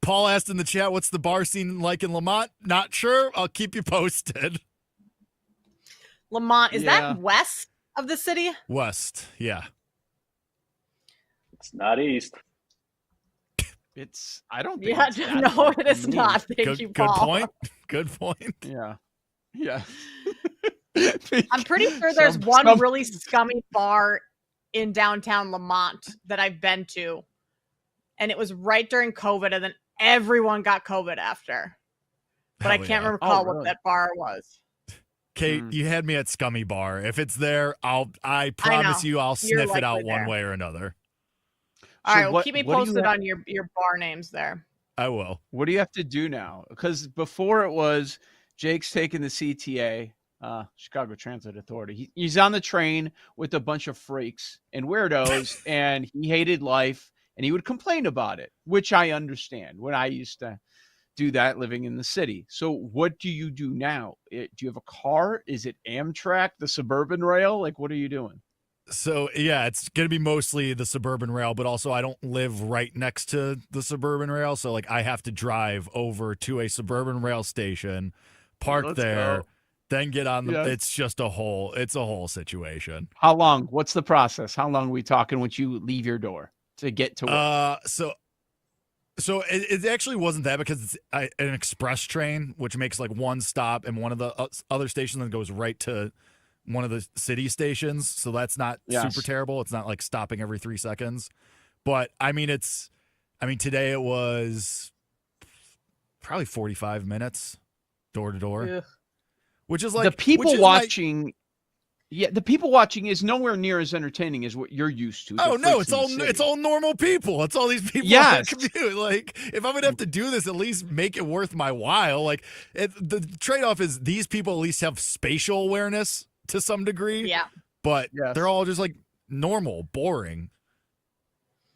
Paul asked in the chat, what's the bar scene like in Lamont? Not sure. I'll keep you posted. Lamont, is that west of the city? West, yeah. It's not east. I don't think it is not. Thank you, Paul. Good point. Yeah. Yeah. I'm pretty sure there's one really scummy bar in downtown Lamont that I've been to. And it was right during COVID, and then everyone got COVID after. But I can't recall what that bar was. Kate, you had me at Scummy Bar. If it's there, I promise you I'll sniff it out one way or another. All right, well, keep me posted on your bar names there. I will. What do you have to do now? Because before it was Jake's taking the CTA, Chicago Transit Authority. He's on the train with a bunch of freaks and weirdos, and he hated life, and he would complain about it, which I understand when I used to do that living in the city. So what do you do now? Do you have a car? Is it Amtrak, the Suburban Rail? What are you doing? So, yeah, it's going to be mostly the Suburban Rail, but also I don't live right next to the Suburban Rail. So, I have to drive over to a Suburban Rail station, park there, then get on the, it's just a whole situation. How long? What's the process? How long are we talking once you leave your door to get to work? So it actually wasn't that, because it's an express train, which makes one stop and one of the other stations and goes right to one of the city stations. So that's not super terrible. It's not stopping every 3 seconds. But today it was probably 45 minutes door to door, which is the people watching. Yeah, the people watching is nowhere near as entertaining as what you're used to. Oh no, it's all normal people. It's all these people that commute. If I'm gonna have to do this, at least make it worth my while. The trade-off is these people at least have spatial awareness to some degree. Yeah. But they're all just normal, boring.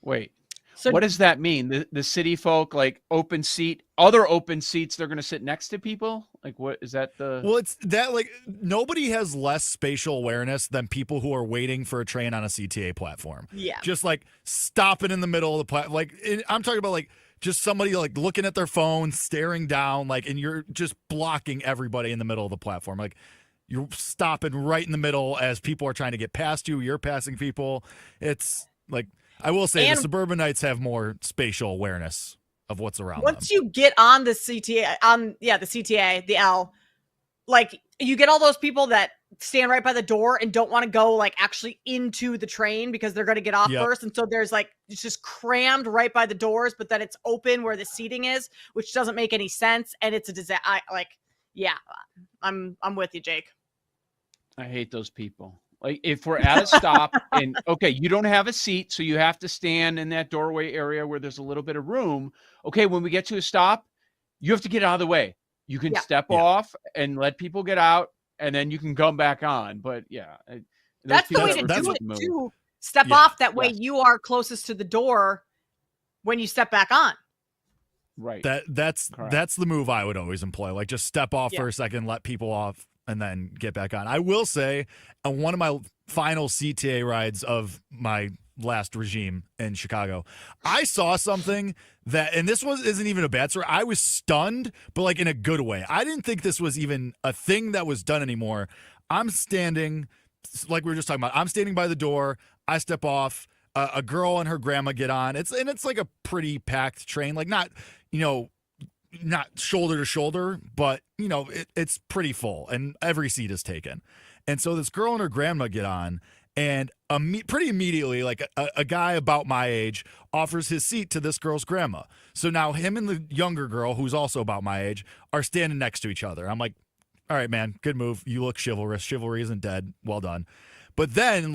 Wait. So what does that mean? The city folk, open seat, other open seats, they're going to sit next to people? What is that Well, it's that nobody has less spatial awareness than people who are waiting for a train on a CTA platform. Yeah. Just stopping in the middle of the platform. I'm talking about just somebody looking at their phone, staring down, and you're just blocking everybody in the middle of the platform. You're stopping right in the middle as people are trying to get past you. You're passing people. It's I will say the suburbanites have more spatial awareness of what's around them. Once you get on the CTA, the CTA, the L, you get all those people that stand right by the door and don't want to go like actually into the train because they're going to get off first. And so there's like, it's just crammed right by the doors, but then it's open where the seating is, which doesn't make any sense. And it's a disaster. I'm with you, Jake. I hate those people. Like if we're at a stop and okay, you don't have a seat, so you have to stand in that doorway area where there's a little bit of room. Okay, when we get to a stop, you have to get out of the way. You can step off and let people get out, and then you can come back on. But that's the way to do it too. Step off, that way you are closest to the door when you step back on. Right. That's the move I would always employ. Like just step off for a second, let people off, and then get back on. I will say, on one of my final CTA rides of my last regime in Chicago, I saw something that, and this isn't even a bad story. I was stunned, but like in a good way. I didn't think this was even a thing that was done anymore. I'm standing, like we were just talking about, I'm standing by the door. I step off. A girl and her grandma get on. It's like a pretty packed train, like not shoulder to shoulder, but it's pretty full and every seat is taken. And so this girl and her grandma get on, and pretty immediately, like a guy about my age offers his seat to this girl's grandma. So now him and the younger girl, who's also about my age, are standing next to each other. I'm like, all right, man, good move. You look chivalrous. Chivalry isn't dead. Well done. But then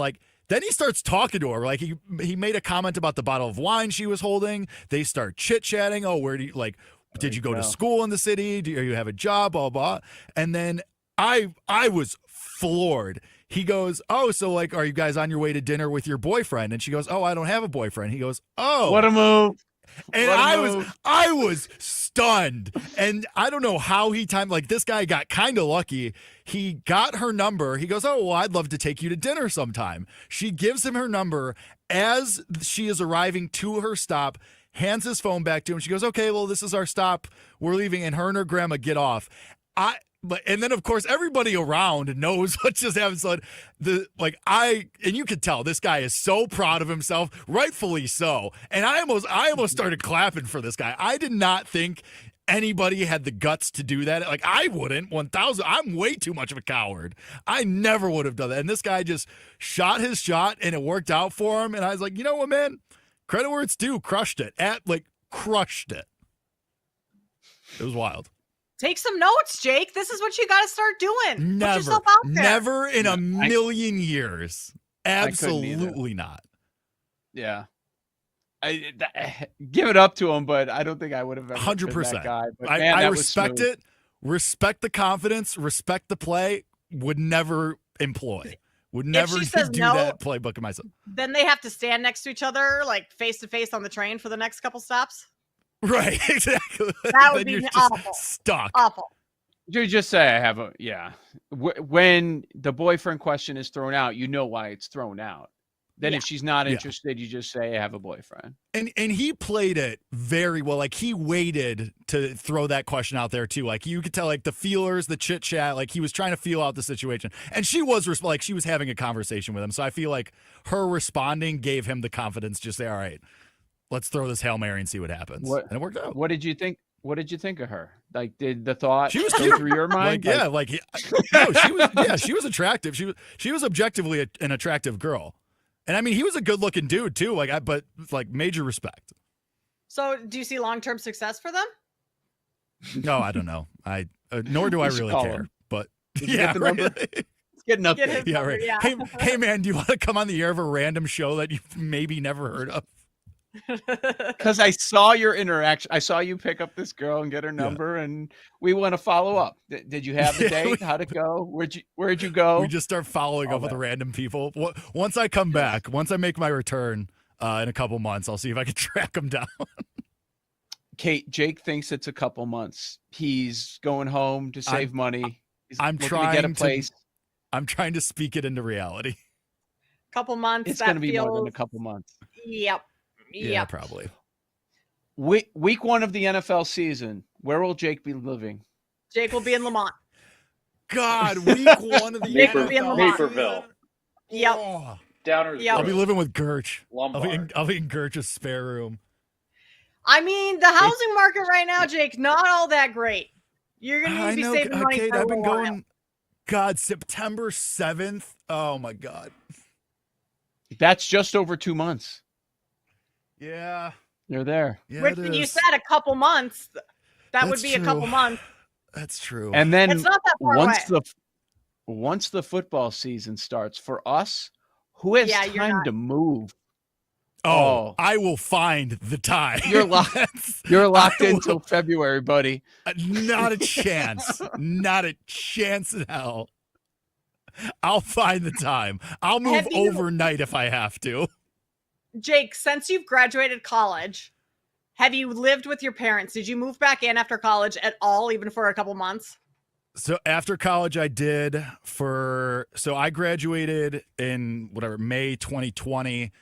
he starts talking to her. Like he made a comment about the bottle of wine she was holding. They start chit-chatting. Oh, where do you did you go to school in the city? Do you have a job? Blah, blah. And then I was floored. He goes, oh, so like, are you guys on your way to dinner with your boyfriend? And she goes, oh, I don't have a boyfriend. He goes, oh. What a move. And I was stunned. And I don't know how he timed, like this guy got kind of lucky. He got her number. He goes, oh, well, I'd love to take you to dinner sometime. She gives him her number as she is arriving to her stop, hands his phone back to him. She goes, okay, well, this is our stop. We're leaving. And her and her grandma get off. And then, of course, everybody around knows what just happened. So, and you could tell this guy is so proud of himself, rightfully so. And I almost started clapping for this guy. I did not think anybody had the guts to do that. Like, I wouldn't. 1,000. I'm way too much of a coward. I never would have done that. And this guy just shot his shot, and it worked out for him. And I was like, you know what, man? Credit where it's due. Crushed it. Crushed it. It was wild. Take some notes, Jake. This is what you got to start doing. Never, put yourself out there. Never in a million years. Absolutely not. Yeah. Give it up to him, but I don't think I would have ever 100%. That guy. But, man, I respect it. Respect the confidence. Respect the play. Would never employ. Would never do that playbook of myself. Then they have to stand next to each other, like face to face on the train for the next couple stops. Right, exactly. That would be awful. Stuck. Awful. You just say I have when the boyfriend question is thrown out, you know why it's thrown out. Then if she's not interested, you just say I have a boyfriend. And he played it very well. Like he waited to throw that question out there too. Like you could tell, like the feelers, the chit chat, like he was trying to feel out the situation. And she was she was having a conversation with him. So I feel like her responding gave him the confidence. Just say, all right, let's throw this Hail Mary and see what happens. And it worked out. What did you think? What did you think of her? Like, did the thought she was go through your mind? She was attractive. She was objectively an attractive girl. And I mean, he was a good-looking dude too. But major respect. So, do you see long-term success for them? No, I don't know. Nor do I really care. But yeah, it's getting up there. Yeah, right. Yeah. Hey, man, do you want to come on the air of a random show that you've maybe never heard of? Because I saw your interaction. I saw you pick up this girl and get her number, and we want to follow up. Did you have the date? How'd it go? Where'd you go? We just start following up with random people. Once I come back, once I make my return in a couple months, I'll see if I can track them down. Kate, Jake thinks it's a couple months. He's going home to save money. I'm trying to get a place. I'm trying to speak it into reality. Couple months. It's going to be more than a couple months. Yep. Yeah, probably. Week 1 of the NFL season. Where will Jake be living? Jake will be in Lamont. God, week 1 of the NFL. Naperville. Yep. Oh. Downers. Yep. I'll be living with Gerch. Lombard. I'll be in Gerch's spare room. I mean, the housing market right now, Jake, not all that great. You're going to need to be saving money Kate, for a while. God, September 7th. Oh my God. That's just over 2 months. Yeah. You're there. Yeah, Which, it when you is. said a couple months, that would That's be a true. couple months. That's true. And then It's not that far away. once the football season starts for us, who has Yeah, you're time not- to move? Oh, I will find the time. You're locked. You're locked in until February, buddy. Not a chance. Not a chance in hell. I'll find the time. I'll move Have you- overnight if I have to. Jake, since you've graduated college, have you lived with your parents? Did you move back in after college at all, even for a couple months? So after college, I did so I graduated in May 2020.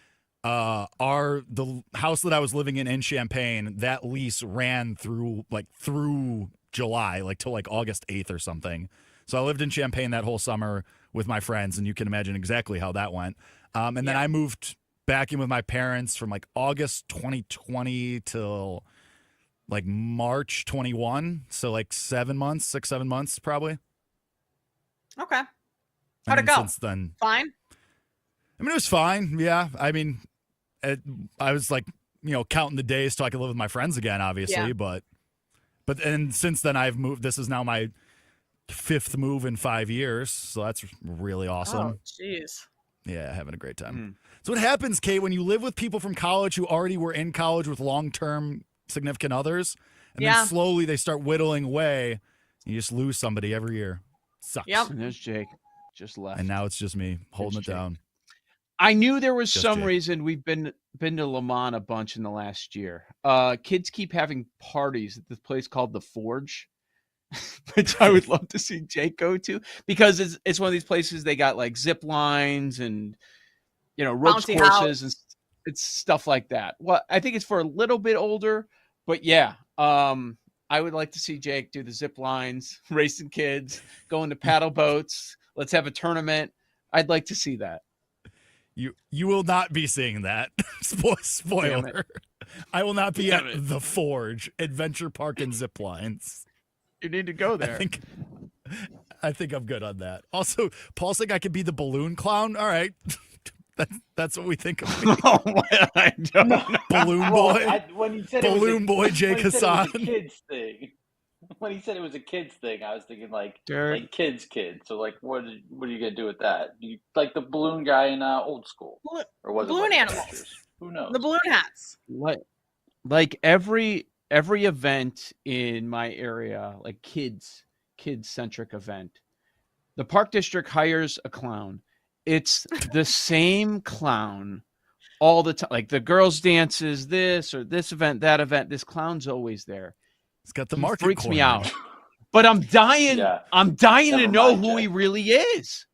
The house that I was living in Champaign, that lease ran through July, till August 8th or something. So I lived in Champaign that whole summer with my friends, and you can imagine exactly how that went. And then I moved back in with my parents from August 2020 till March 21. So 7 months, 6-7 months probably. Okay. How'd it go? Since then, Fine. I mean, it was fine. Yeah. I mean, I was counting the days till I could live with my friends again, obviously. Yeah. But since then I've moved. This is now my 5th move in 5 years. So that's really awesome. Oh, jeez. Yeah, having a great time. So what happens, Kate, when you live with people from college who already were in college with long-term significant others, and then slowly they start whittling away, you just lose somebody every year. Sucks. Yep. And there's Jake, just left. And now it's just me holding it down. I knew there was Just some Jake. reason we've been to Le Mans a bunch in the last year. Kids keep having parties at this place called The Forge, which I would love to see Jake go to, because it's one of these places they got zip lines and ropes Bouncy courses house. and it's stuff like that. Well, I think it's for a little bit older, but yeah, I would like to see Jake do the zip lines, racing kids, going to paddle boats. Let's have a tournament. I'd like to see that. You will not be seeing that. Spoiler. I will not be at The Forge, Adventure Park and Zip Lines. You need to go there. I think I'm good on that. Also, Paul's saying I could be the balloon clown. All right. That's what we think of me. I don't know. Balloon boy. When he said Balloon boy Jake when he said it was Hassan. a kids thing. When he said it was a kids thing, I was thinking kids. So what are you gonna do with that? You like the balloon guy in Old School, or was Balloon it animals. Pictures? Who knows? The balloon hats. Like every event in my area, kids centric event, the park district hires a clown. It's the same clown all the time. Like the girls' dances, this or this event, that event. This clown's always there. He's got the He market freaks me cornered. out. But I'm dying. Yeah. I'm dying to Never know mind, who Jay. he really is.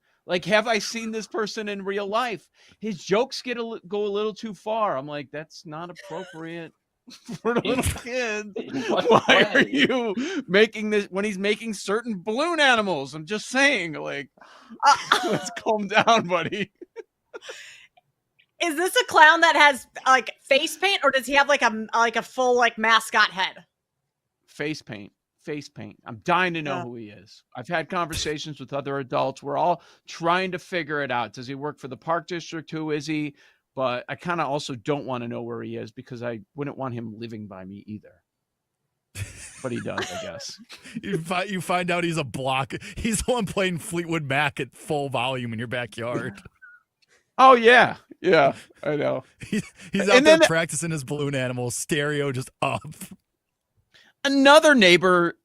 Have I seen this person in real life? His jokes go a little too far. I'm like, that's not appropriate for little kids. Why are you making this when he's making certain balloon animals? I'm just saying, let's calm down, buddy. Is this a clown that has face paint, or does he have a full mascot head? Face paint. I'm dying to know who he is. I've had conversations with other adults. We're all trying to figure it out. Does he work for the park district? Who is he? But I kind of also don't want to know where he is because I wouldn't want him living by me either. But he does, I guess. You find out he's a block. He's the one playing Fleetwood Mac at full volume in your backyard. Oh, yeah. Yeah, I know. He's out there practicing his balloon animals, stereo just up. Another neighbor,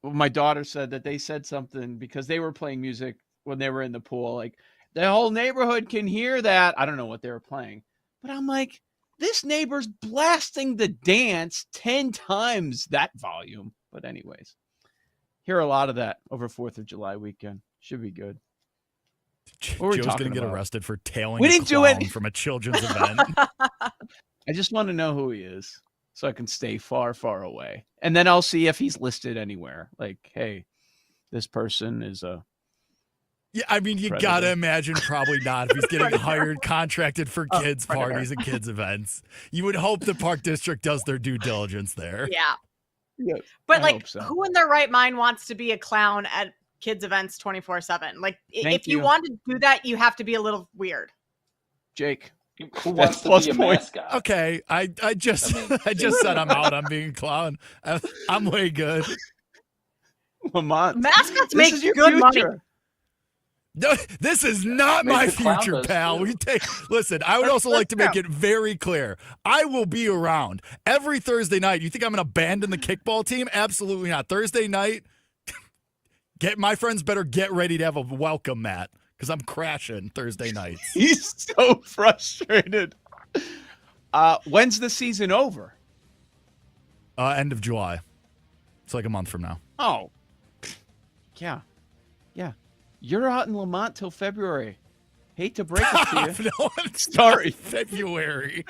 my daughter said that they said something because they were playing music when they were in the pool. The whole neighborhood can hear that. I don't know what they were playing, but I'm like, this neighbor's blasting the dance 10 times that volume. But anyways, hear a lot of that over 4th of July weekend. Should be good. Joe's going to get arrested for tailing We a didn't do clown it. from a children's event. I just want to know who he is so I can stay far, far away. And then I'll see if he's listed anywhere. Hey, this person is a... Yeah, I mean, you Predator. got to imagine probably not if he's getting hired, contracted for kids' parties and kids' events. You would hope the park district does their due diligence there. Yeah. Yeah, But I hope so. who in their right mind wants to be a clown at kids events 24/7. Like Thank if you you. want to do that, you have to be a little weird. Jake. Who wants to be a mascot? Okay, I just I just said I'm out. I'm being a clown. I'm way good. Lamont. Mascots This make is your good money. future. No, this is not Make my the clown future, does, pal. too. Listen, I would also like to make it very clear. I will be around every Thursday night. You think I'm going to abandon the kickball team? Absolutely not. Thursday night, my friends better get ready to have a welcome mat because I'm crashing Thursday nights. He's so frustrated. When's the season over? End of July. It's like a month from now. Oh. Yeah. Yeah. You're out in Lamont till February. Hate to break it to you. No, I'm sorry. February.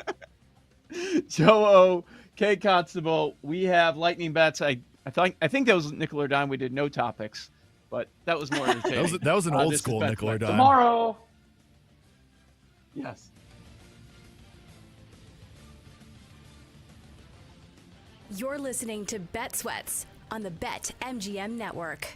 Joe O, K Constable, we have lightning bets. I think that was nickel or dime. We did no topics, but that was more entertaining. that was an old this is school Bet nickel or Sweats. dime. Tomorrow. Yes. You're listening to Bet Sweats on the BetMGM network.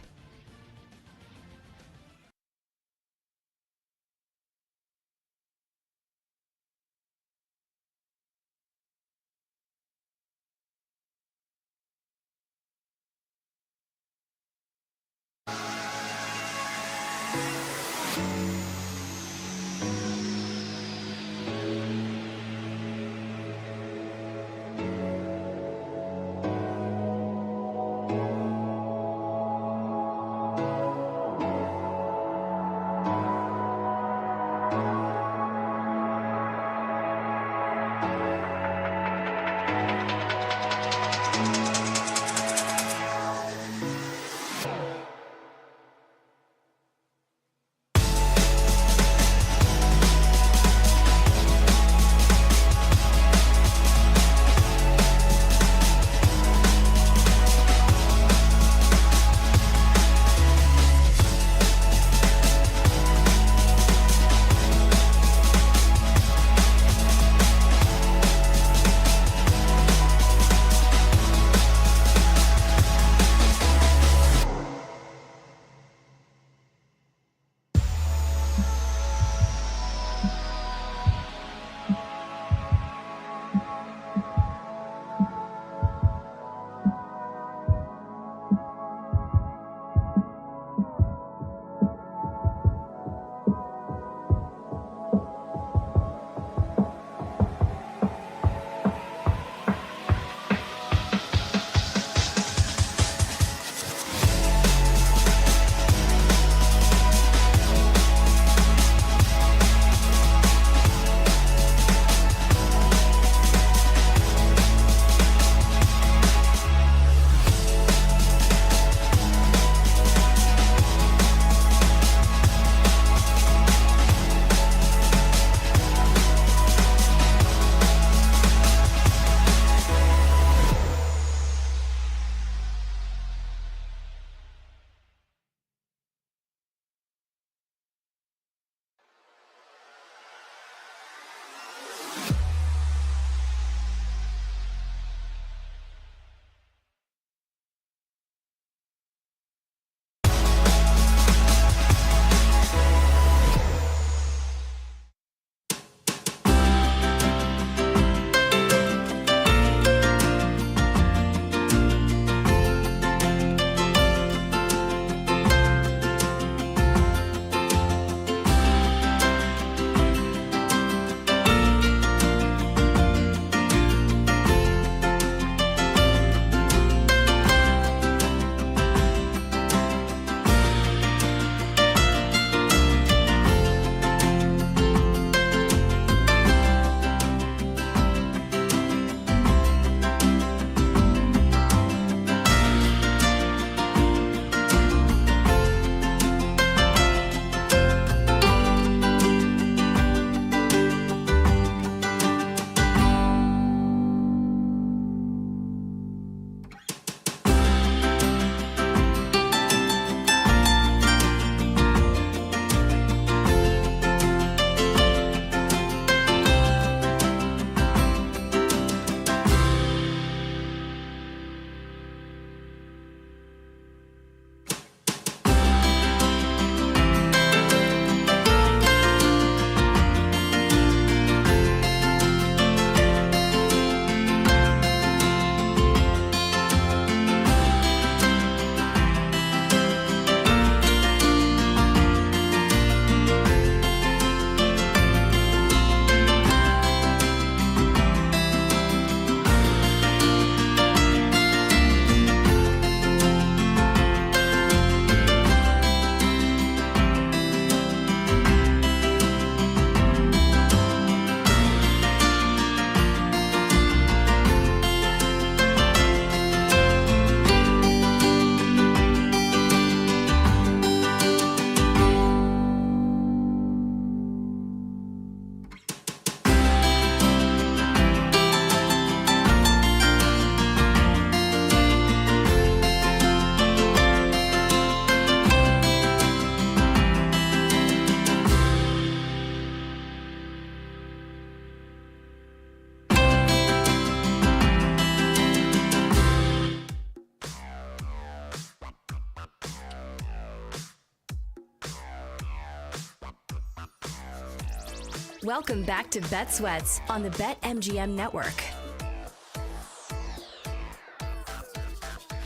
Welcome back to Bet Sweats on the BetMGM Network.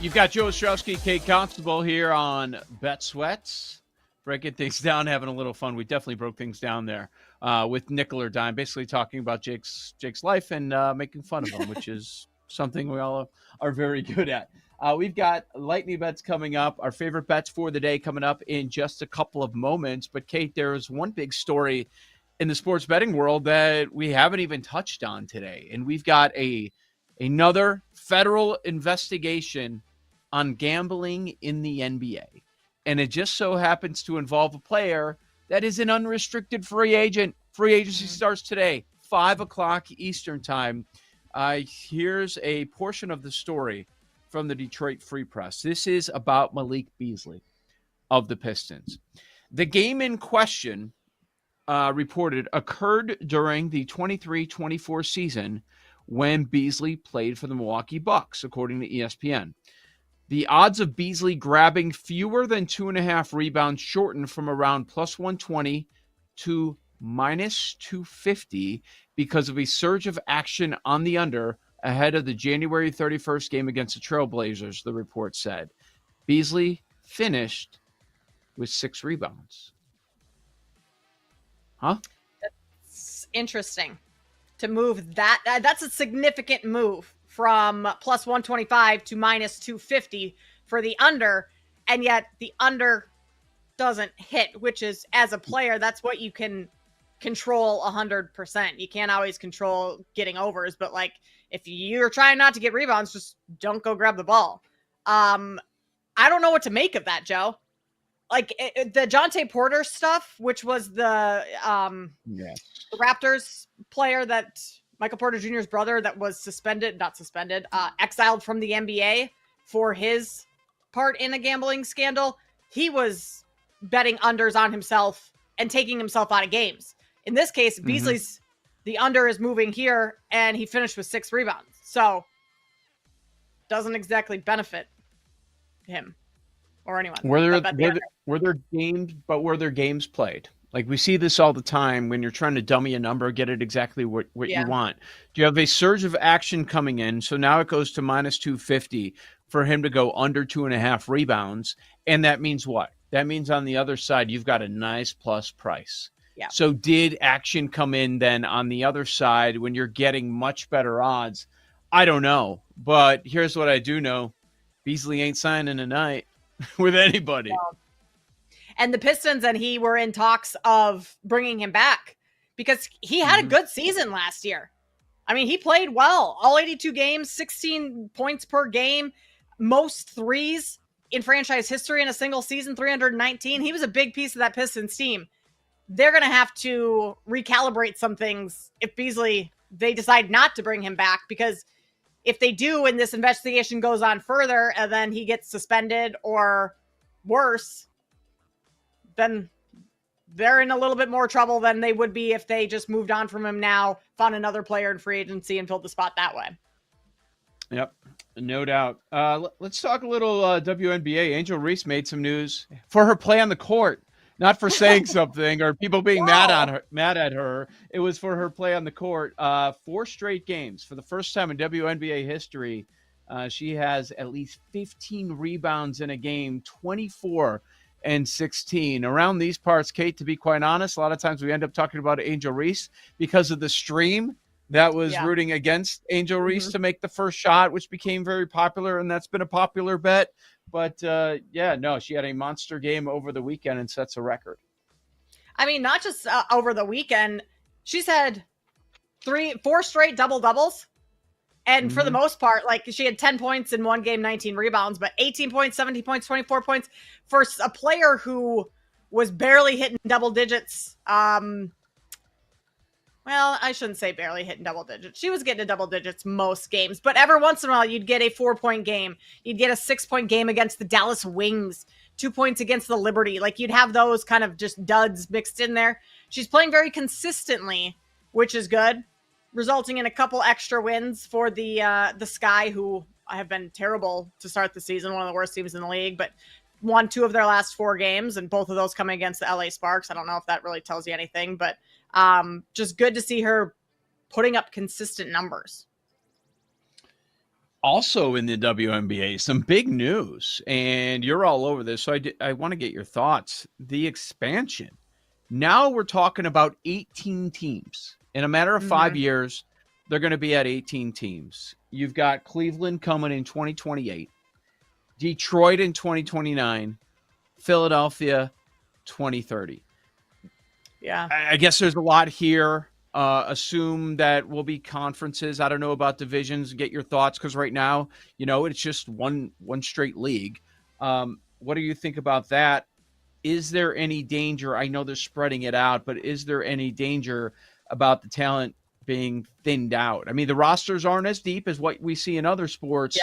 You've got Joe Ostrowski, Kate Constable here on Bet Sweats. Breaking things down, having a little fun. We definitely broke things down there with Nickel or Dime, basically talking about Jake's life and making fun of him, which is something we all are very good at. We've got lightning bets coming up, our favorite bets for the day coming up in just a couple of moments. But, Kate, there's one big story in the sports betting world that we haven't even touched on today. And we've got another federal investigation on gambling in the NBA. And it just so happens to involve a player that is an unrestricted free agent. Free agency starts today, 5 o'clock Eastern time. Here's a portion of the story from the Detroit Free Press. This is about Malik Beasley of the Pistons. The game in question, reported, occurred during the 23-24 season when Beasley played for the Milwaukee Bucks, according to ESPN. The odds of Beasley grabbing fewer than 2.5 rebounds shortened from around plus 120 to minus 250 because of a surge of action on the under ahead of the January 31st game against the Trailblazers, the report said. Beasley finished with 6 rebounds. Huh? That's interesting to move that. That's a significant move from plus 125 to minus 250 for the under, and yet the under doesn't hit, which is, as a player, that's what you can control 100%. You can't always control getting overs, but like if you're trying not to get rebounds, just don't go grab the ball. I don't know what to make of that, Joe. Like the Jonte Porter stuff, which was the Raptors player that Michael Porter Jr.'s brother that was exiled from the NBA for his part in a gambling scandal. He was betting unders on himself and taking himself out of games. In this case, Beasley's the under is moving here, and he finished with 6 rebounds. So doesn't exactly benefit him or anyone. Were there games played? Like we see this all the time when you're trying to dummy a number, get it exactly what you want. Do you have a surge of action coming in? So now it goes to minus 250 for him to go under 2.5 rebounds. And that means what? That means on the other side, you've got a nice plus price. Yeah. So did action come in then on the other side when you're getting much better odds? I don't know. But here's what I do know. Beasley ain't signing tonight with anybody. No. And the Pistons and he were in talks of bringing him back because he had a good season last year. I mean, he played well. All 82 games, 16 points per game, most threes in franchise history in a single season, 319. He was a big piece of that Pistons team. They're going to have to recalibrate some things if they decide not to bring him back, because if they do and this investigation goes on further and then he gets suspended or worse, then they're in a little bit more trouble than they would be if they just moved on from him now, found another player in free agency and filled the spot that way. Yep, no doubt. Let's talk a little WNBA. Angel Reese made some news for her play on the court, not for saying something or people being mad at her. It was for her play on the court. 4 straight games for the first time in WNBA history. She has at least 15 rebounds in a game, 24 and 16. Around these parts, Kate, to be quite honest, a lot of times we end up talking about Angel Reese because of the stream that was rooting against Angel Reese to make the first shot, which became very popular, and that's been a popular bet. But, she had a monster game over the weekend and sets a record. I mean, not just over the weekend. She's had 4 straight double-doubles. And for the most part, like she had 10 points in one game, 19 rebounds, but 18 points, 17 points, 24 points for a player who was barely hitting double digits. Well, I shouldn't say barely hitting double digits. She was getting to double digits most games, but every once in a while you'd get a 4-point game. You'd get a 6-point game against the Dallas Wings, 2 points against the Liberty. Like you'd have those kind of just duds mixed in there. She's playing very consistently, which is good, resulting in a couple extra wins for the Sky, who have been terrible to start the season, one of the worst teams in the league, but won 2 of their last 4 games, and both of those coming against the LA Sparks. I don't know if that really tells you anything, but Just good to see her putting up consistent numbers. Also in the WNBA, some big news, and you're all over this, so I want to get your thoughts. The expansion. Now we're talking about 18 teams. In a matter of 5 years, they're going to be at 18 teams. You've got Cleveland coming in 2028, Detroit in 2029, Philadelphia 2030. Yeah. I guess there's a lot here. Assume that will be conferences. I don't know about divisions. Get your thoughts, because right now, it's just one straight league. What do you think about that? Is there any danger? I know they're spreading it out, but is there any danger about the talent being thinned out? I mean, the rosters aren't as deep as what we see in other sports,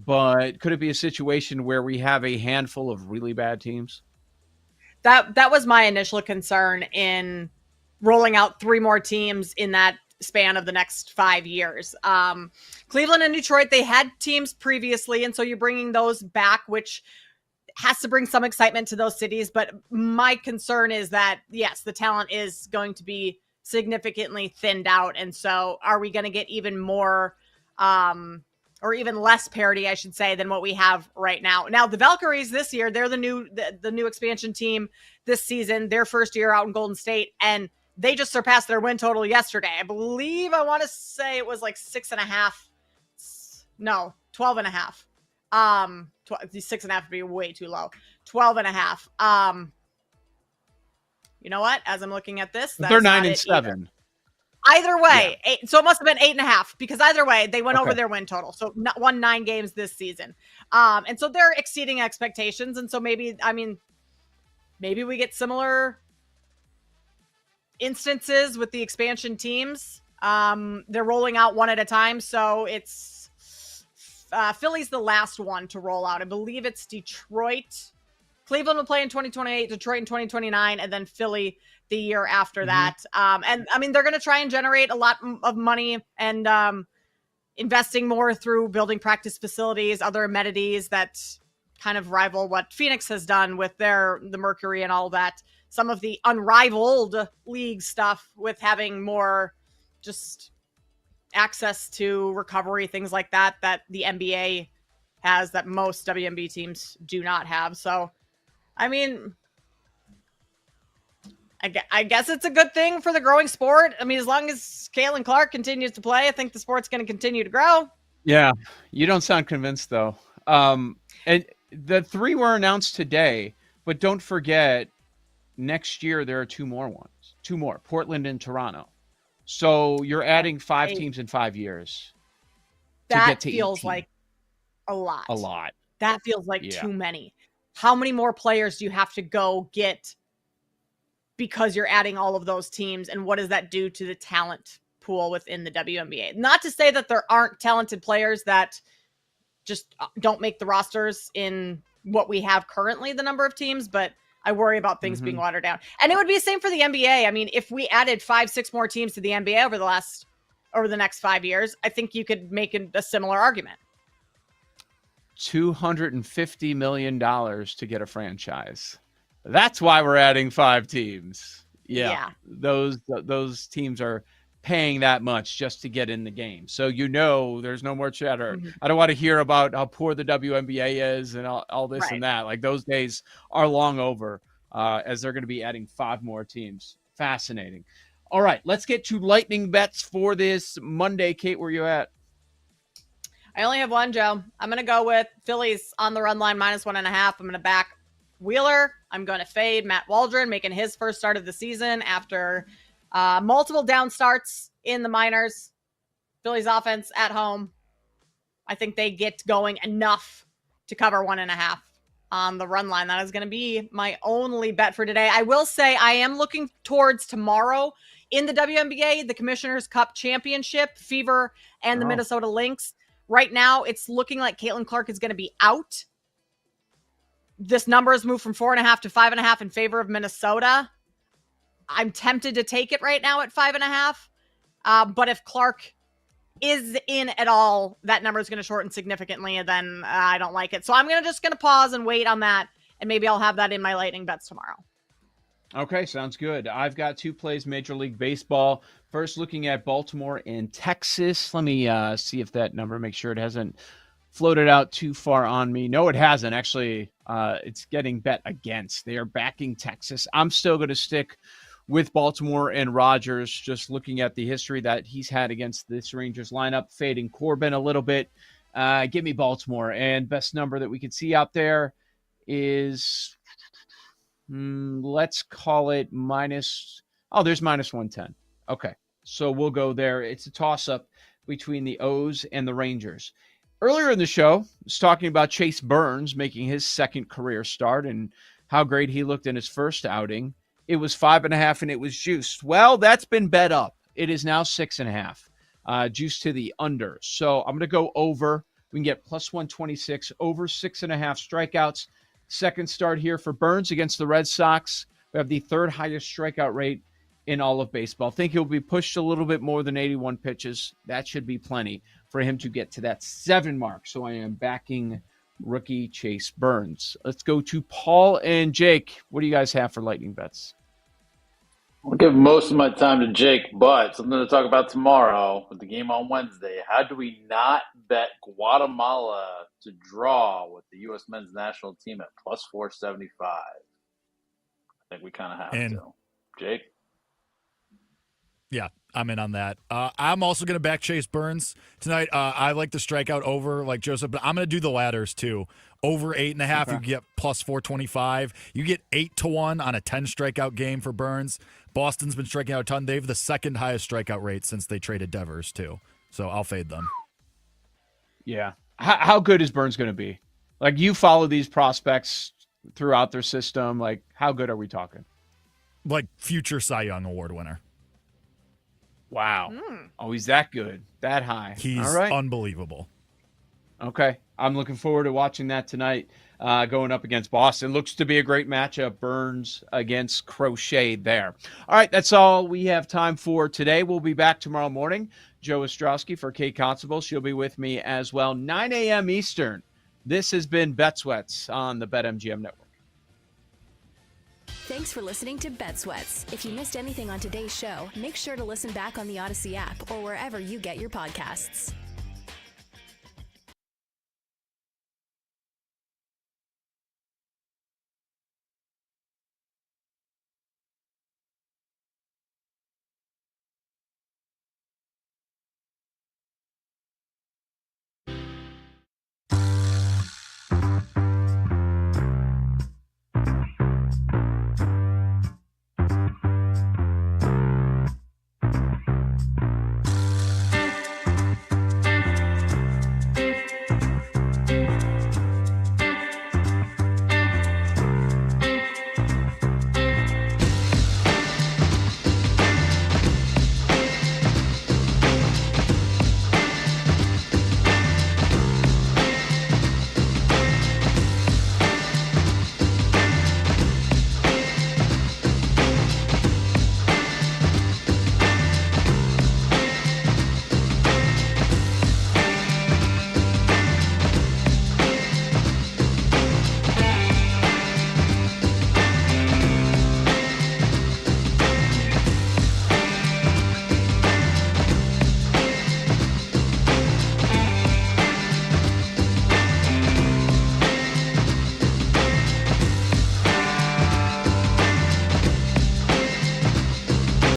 but could it be a situation where we have a handful of really bad teams? That was my initial concern in rolling out 3 more teams in that span of the next 5 years. Cleveland and Detroit, they had teams previously, and so you're bringing those back, which has to bring some excitement to those cities. But my concern is that, yes, the talent is going to be significantly thinned out. And so are we going to get even more or even less parity, I should say, than what we have right now? Now, the Valkyries this year, they're the new expansion team this season, their first year out in Golden State, and they just surpassed their win total yesterday. I believe, I want to say it was like 6.5. No, 12.5. 6.5 would be way too low. 12.5. You know what? As I'm looking at this, they're 9 and 7. Either way, 8, so it must have been 8.5, because either way, they went over their win total. So won 9 games this season. And so they're exceeding expectations. And so maybe we get similar instances with the expansion teams. They're rolling out one at a time. So it's Philly's the last one to roll out. I believe it's Detroit. Cleveland will play in 2028, Detroit in 2029, and then Philly the year after that. And I mean, they're going to try and generate a lot of money and investing more through building practice facilities, other amenities that kind of rival what Phoenix has done with the Mercury and all that. Some of the unrivaled league stuff with having more just access to recovery, things like that the NBA has that most WNBA teams do not have. So, I mean, I guess it's a good thing for the growing sport. I mean, as long as Caitlin Clark continues to play, I think the sport's going to continue to grow. Yeah, you don't sound convinced, though. And the 3 were announced today, but don't forget, next year there are 2 more, Portland and Toronto. So you're adding 5 teams in 5 years. That feels 18. Like a lot. A lot. That feels like too many. How many more players do you have to go get because you're adding all of those teams? And what does that do to the talent pool within the WNBA? Not to say that there aren't talented players that just don't make the rosters in what we have currently, the number of teams, but I worry about things being watered down. And it would be the same for the NBA. I mean, if we added 5-6 more teams to the NBA over the next 5 years, I think you could make a similar argument. $250 million to get a franchise. That's why we're adding 5 teams. Yeah. Those teams are paying that much just to get in the game. So there's no more cheddar. I don't want to hear about how poor the WNBA is and all this and that. Like, those days are long over, as they're going to be adding 5 more teams. Fascinating. All right, let's get to lightning bets for this Monday. Kate, where you at? I only have one, Joe. I'm going to go with Phillies on the run line -1.5. I'm going to back Wheeler. I'm going to fade Matt Waldron, making his first start of the season after multiple down starts in the minors. Phillies offense at home, I think they get going enough to cover 1.5 on the run line. That is going to be my only bet for today. I will say I am looking towards tomorrow in the WNBA, the Commissioner's Cup Championship, Fever and the Minnesota Lynx. Right now, it's looking like Caitlin Clark is going to be out. This number has moved from 4.5 to 5.5 in favor of Minnesota. I'm tempted to take it right now at 5.5. But if Clark is in at all, that number is going to shorten significantly, and then I don't like it. So I'm just going to pause and wait on that, and maybe I'll have that in my lightning bets tomorrow. Okay, sounds good. I've got 2 plays Major League Baseball. First, looking at Baltimore and Texas. Let me see if that number, make sure it hasn't floated out too far on me. No, it hasn't. Actually, it's getting bet against. They are backing Texas. I'm still going to stick with Baltimore and Rodgers, just looking at the history that he's had against this Rangers lineup, fading Corbin a little bit. Give me Baltimore. And best number that we can see out there is... let's call it minus. Oh, there's minus 110. Okay. So we'll go there. It's a toss-up between the O's and the Rangers. Earlier in the show, I was talking about Chase Burns making his second career start and how great he looked in his first outing. It was 5.5 and it was juiced. Well, that's been bet up. It is now 6.5. Juiced to the under. So I'm going to go over. We can get plus 126, over 6.5 strikeouts. Second start here for Burns against the Red Sox. We have the third highest strikeout rate in all of baseball. I think he'll be pushed a little bit more than 81 pitches. That should be plenty for him to get to that 7 mark. So I am backing rookie Chase Burns. Let's go to Paul and Jake. What do you guys have for lightning bets? I'll give most of my time to Jake, but something to talk about tomorrow with the game on Wednesday. How do we not bet Guatemala to draw with the U.S. men's national team at plus 475? I think we kind of have to. Jake? Yeah, I'm in on that. I'm also going to back Chase Burns tonight. I like the strikeout over, like Joseph, but I'm going to do the ladders too. Over 8.5, Okay. you get plus 425. You get 8-1 on a 10 strikeout game for Burns. Boston's been striking out a ton. They have the second highest strikeout rate since they traded Devers too. So I'll fade them. Yeah. How good is Burns going to be? Like, you follow these prospects throughout their system. Like, how good are we talking? Like future Cy Young Award winner. Wow. Oh, he's that good, that high. He's all right. unbelievable. Okay. I'm looking forward to watching that tonight, going up against Boston. Looks to be a great matchup. Burns against Crochet there. All right. That's all we have time for today. We'll be back tomorrow morning. Joe Ostrowski for Kate Constable. She'll be with me as well. 9 a.m. Eastern. This has been Bet Sweats on the BetMGM Network. Thanks for listening to Bet Sweats. If you missed anything on today's show, make sure to listen back on the Odyssey app or wherever you get your podcasts.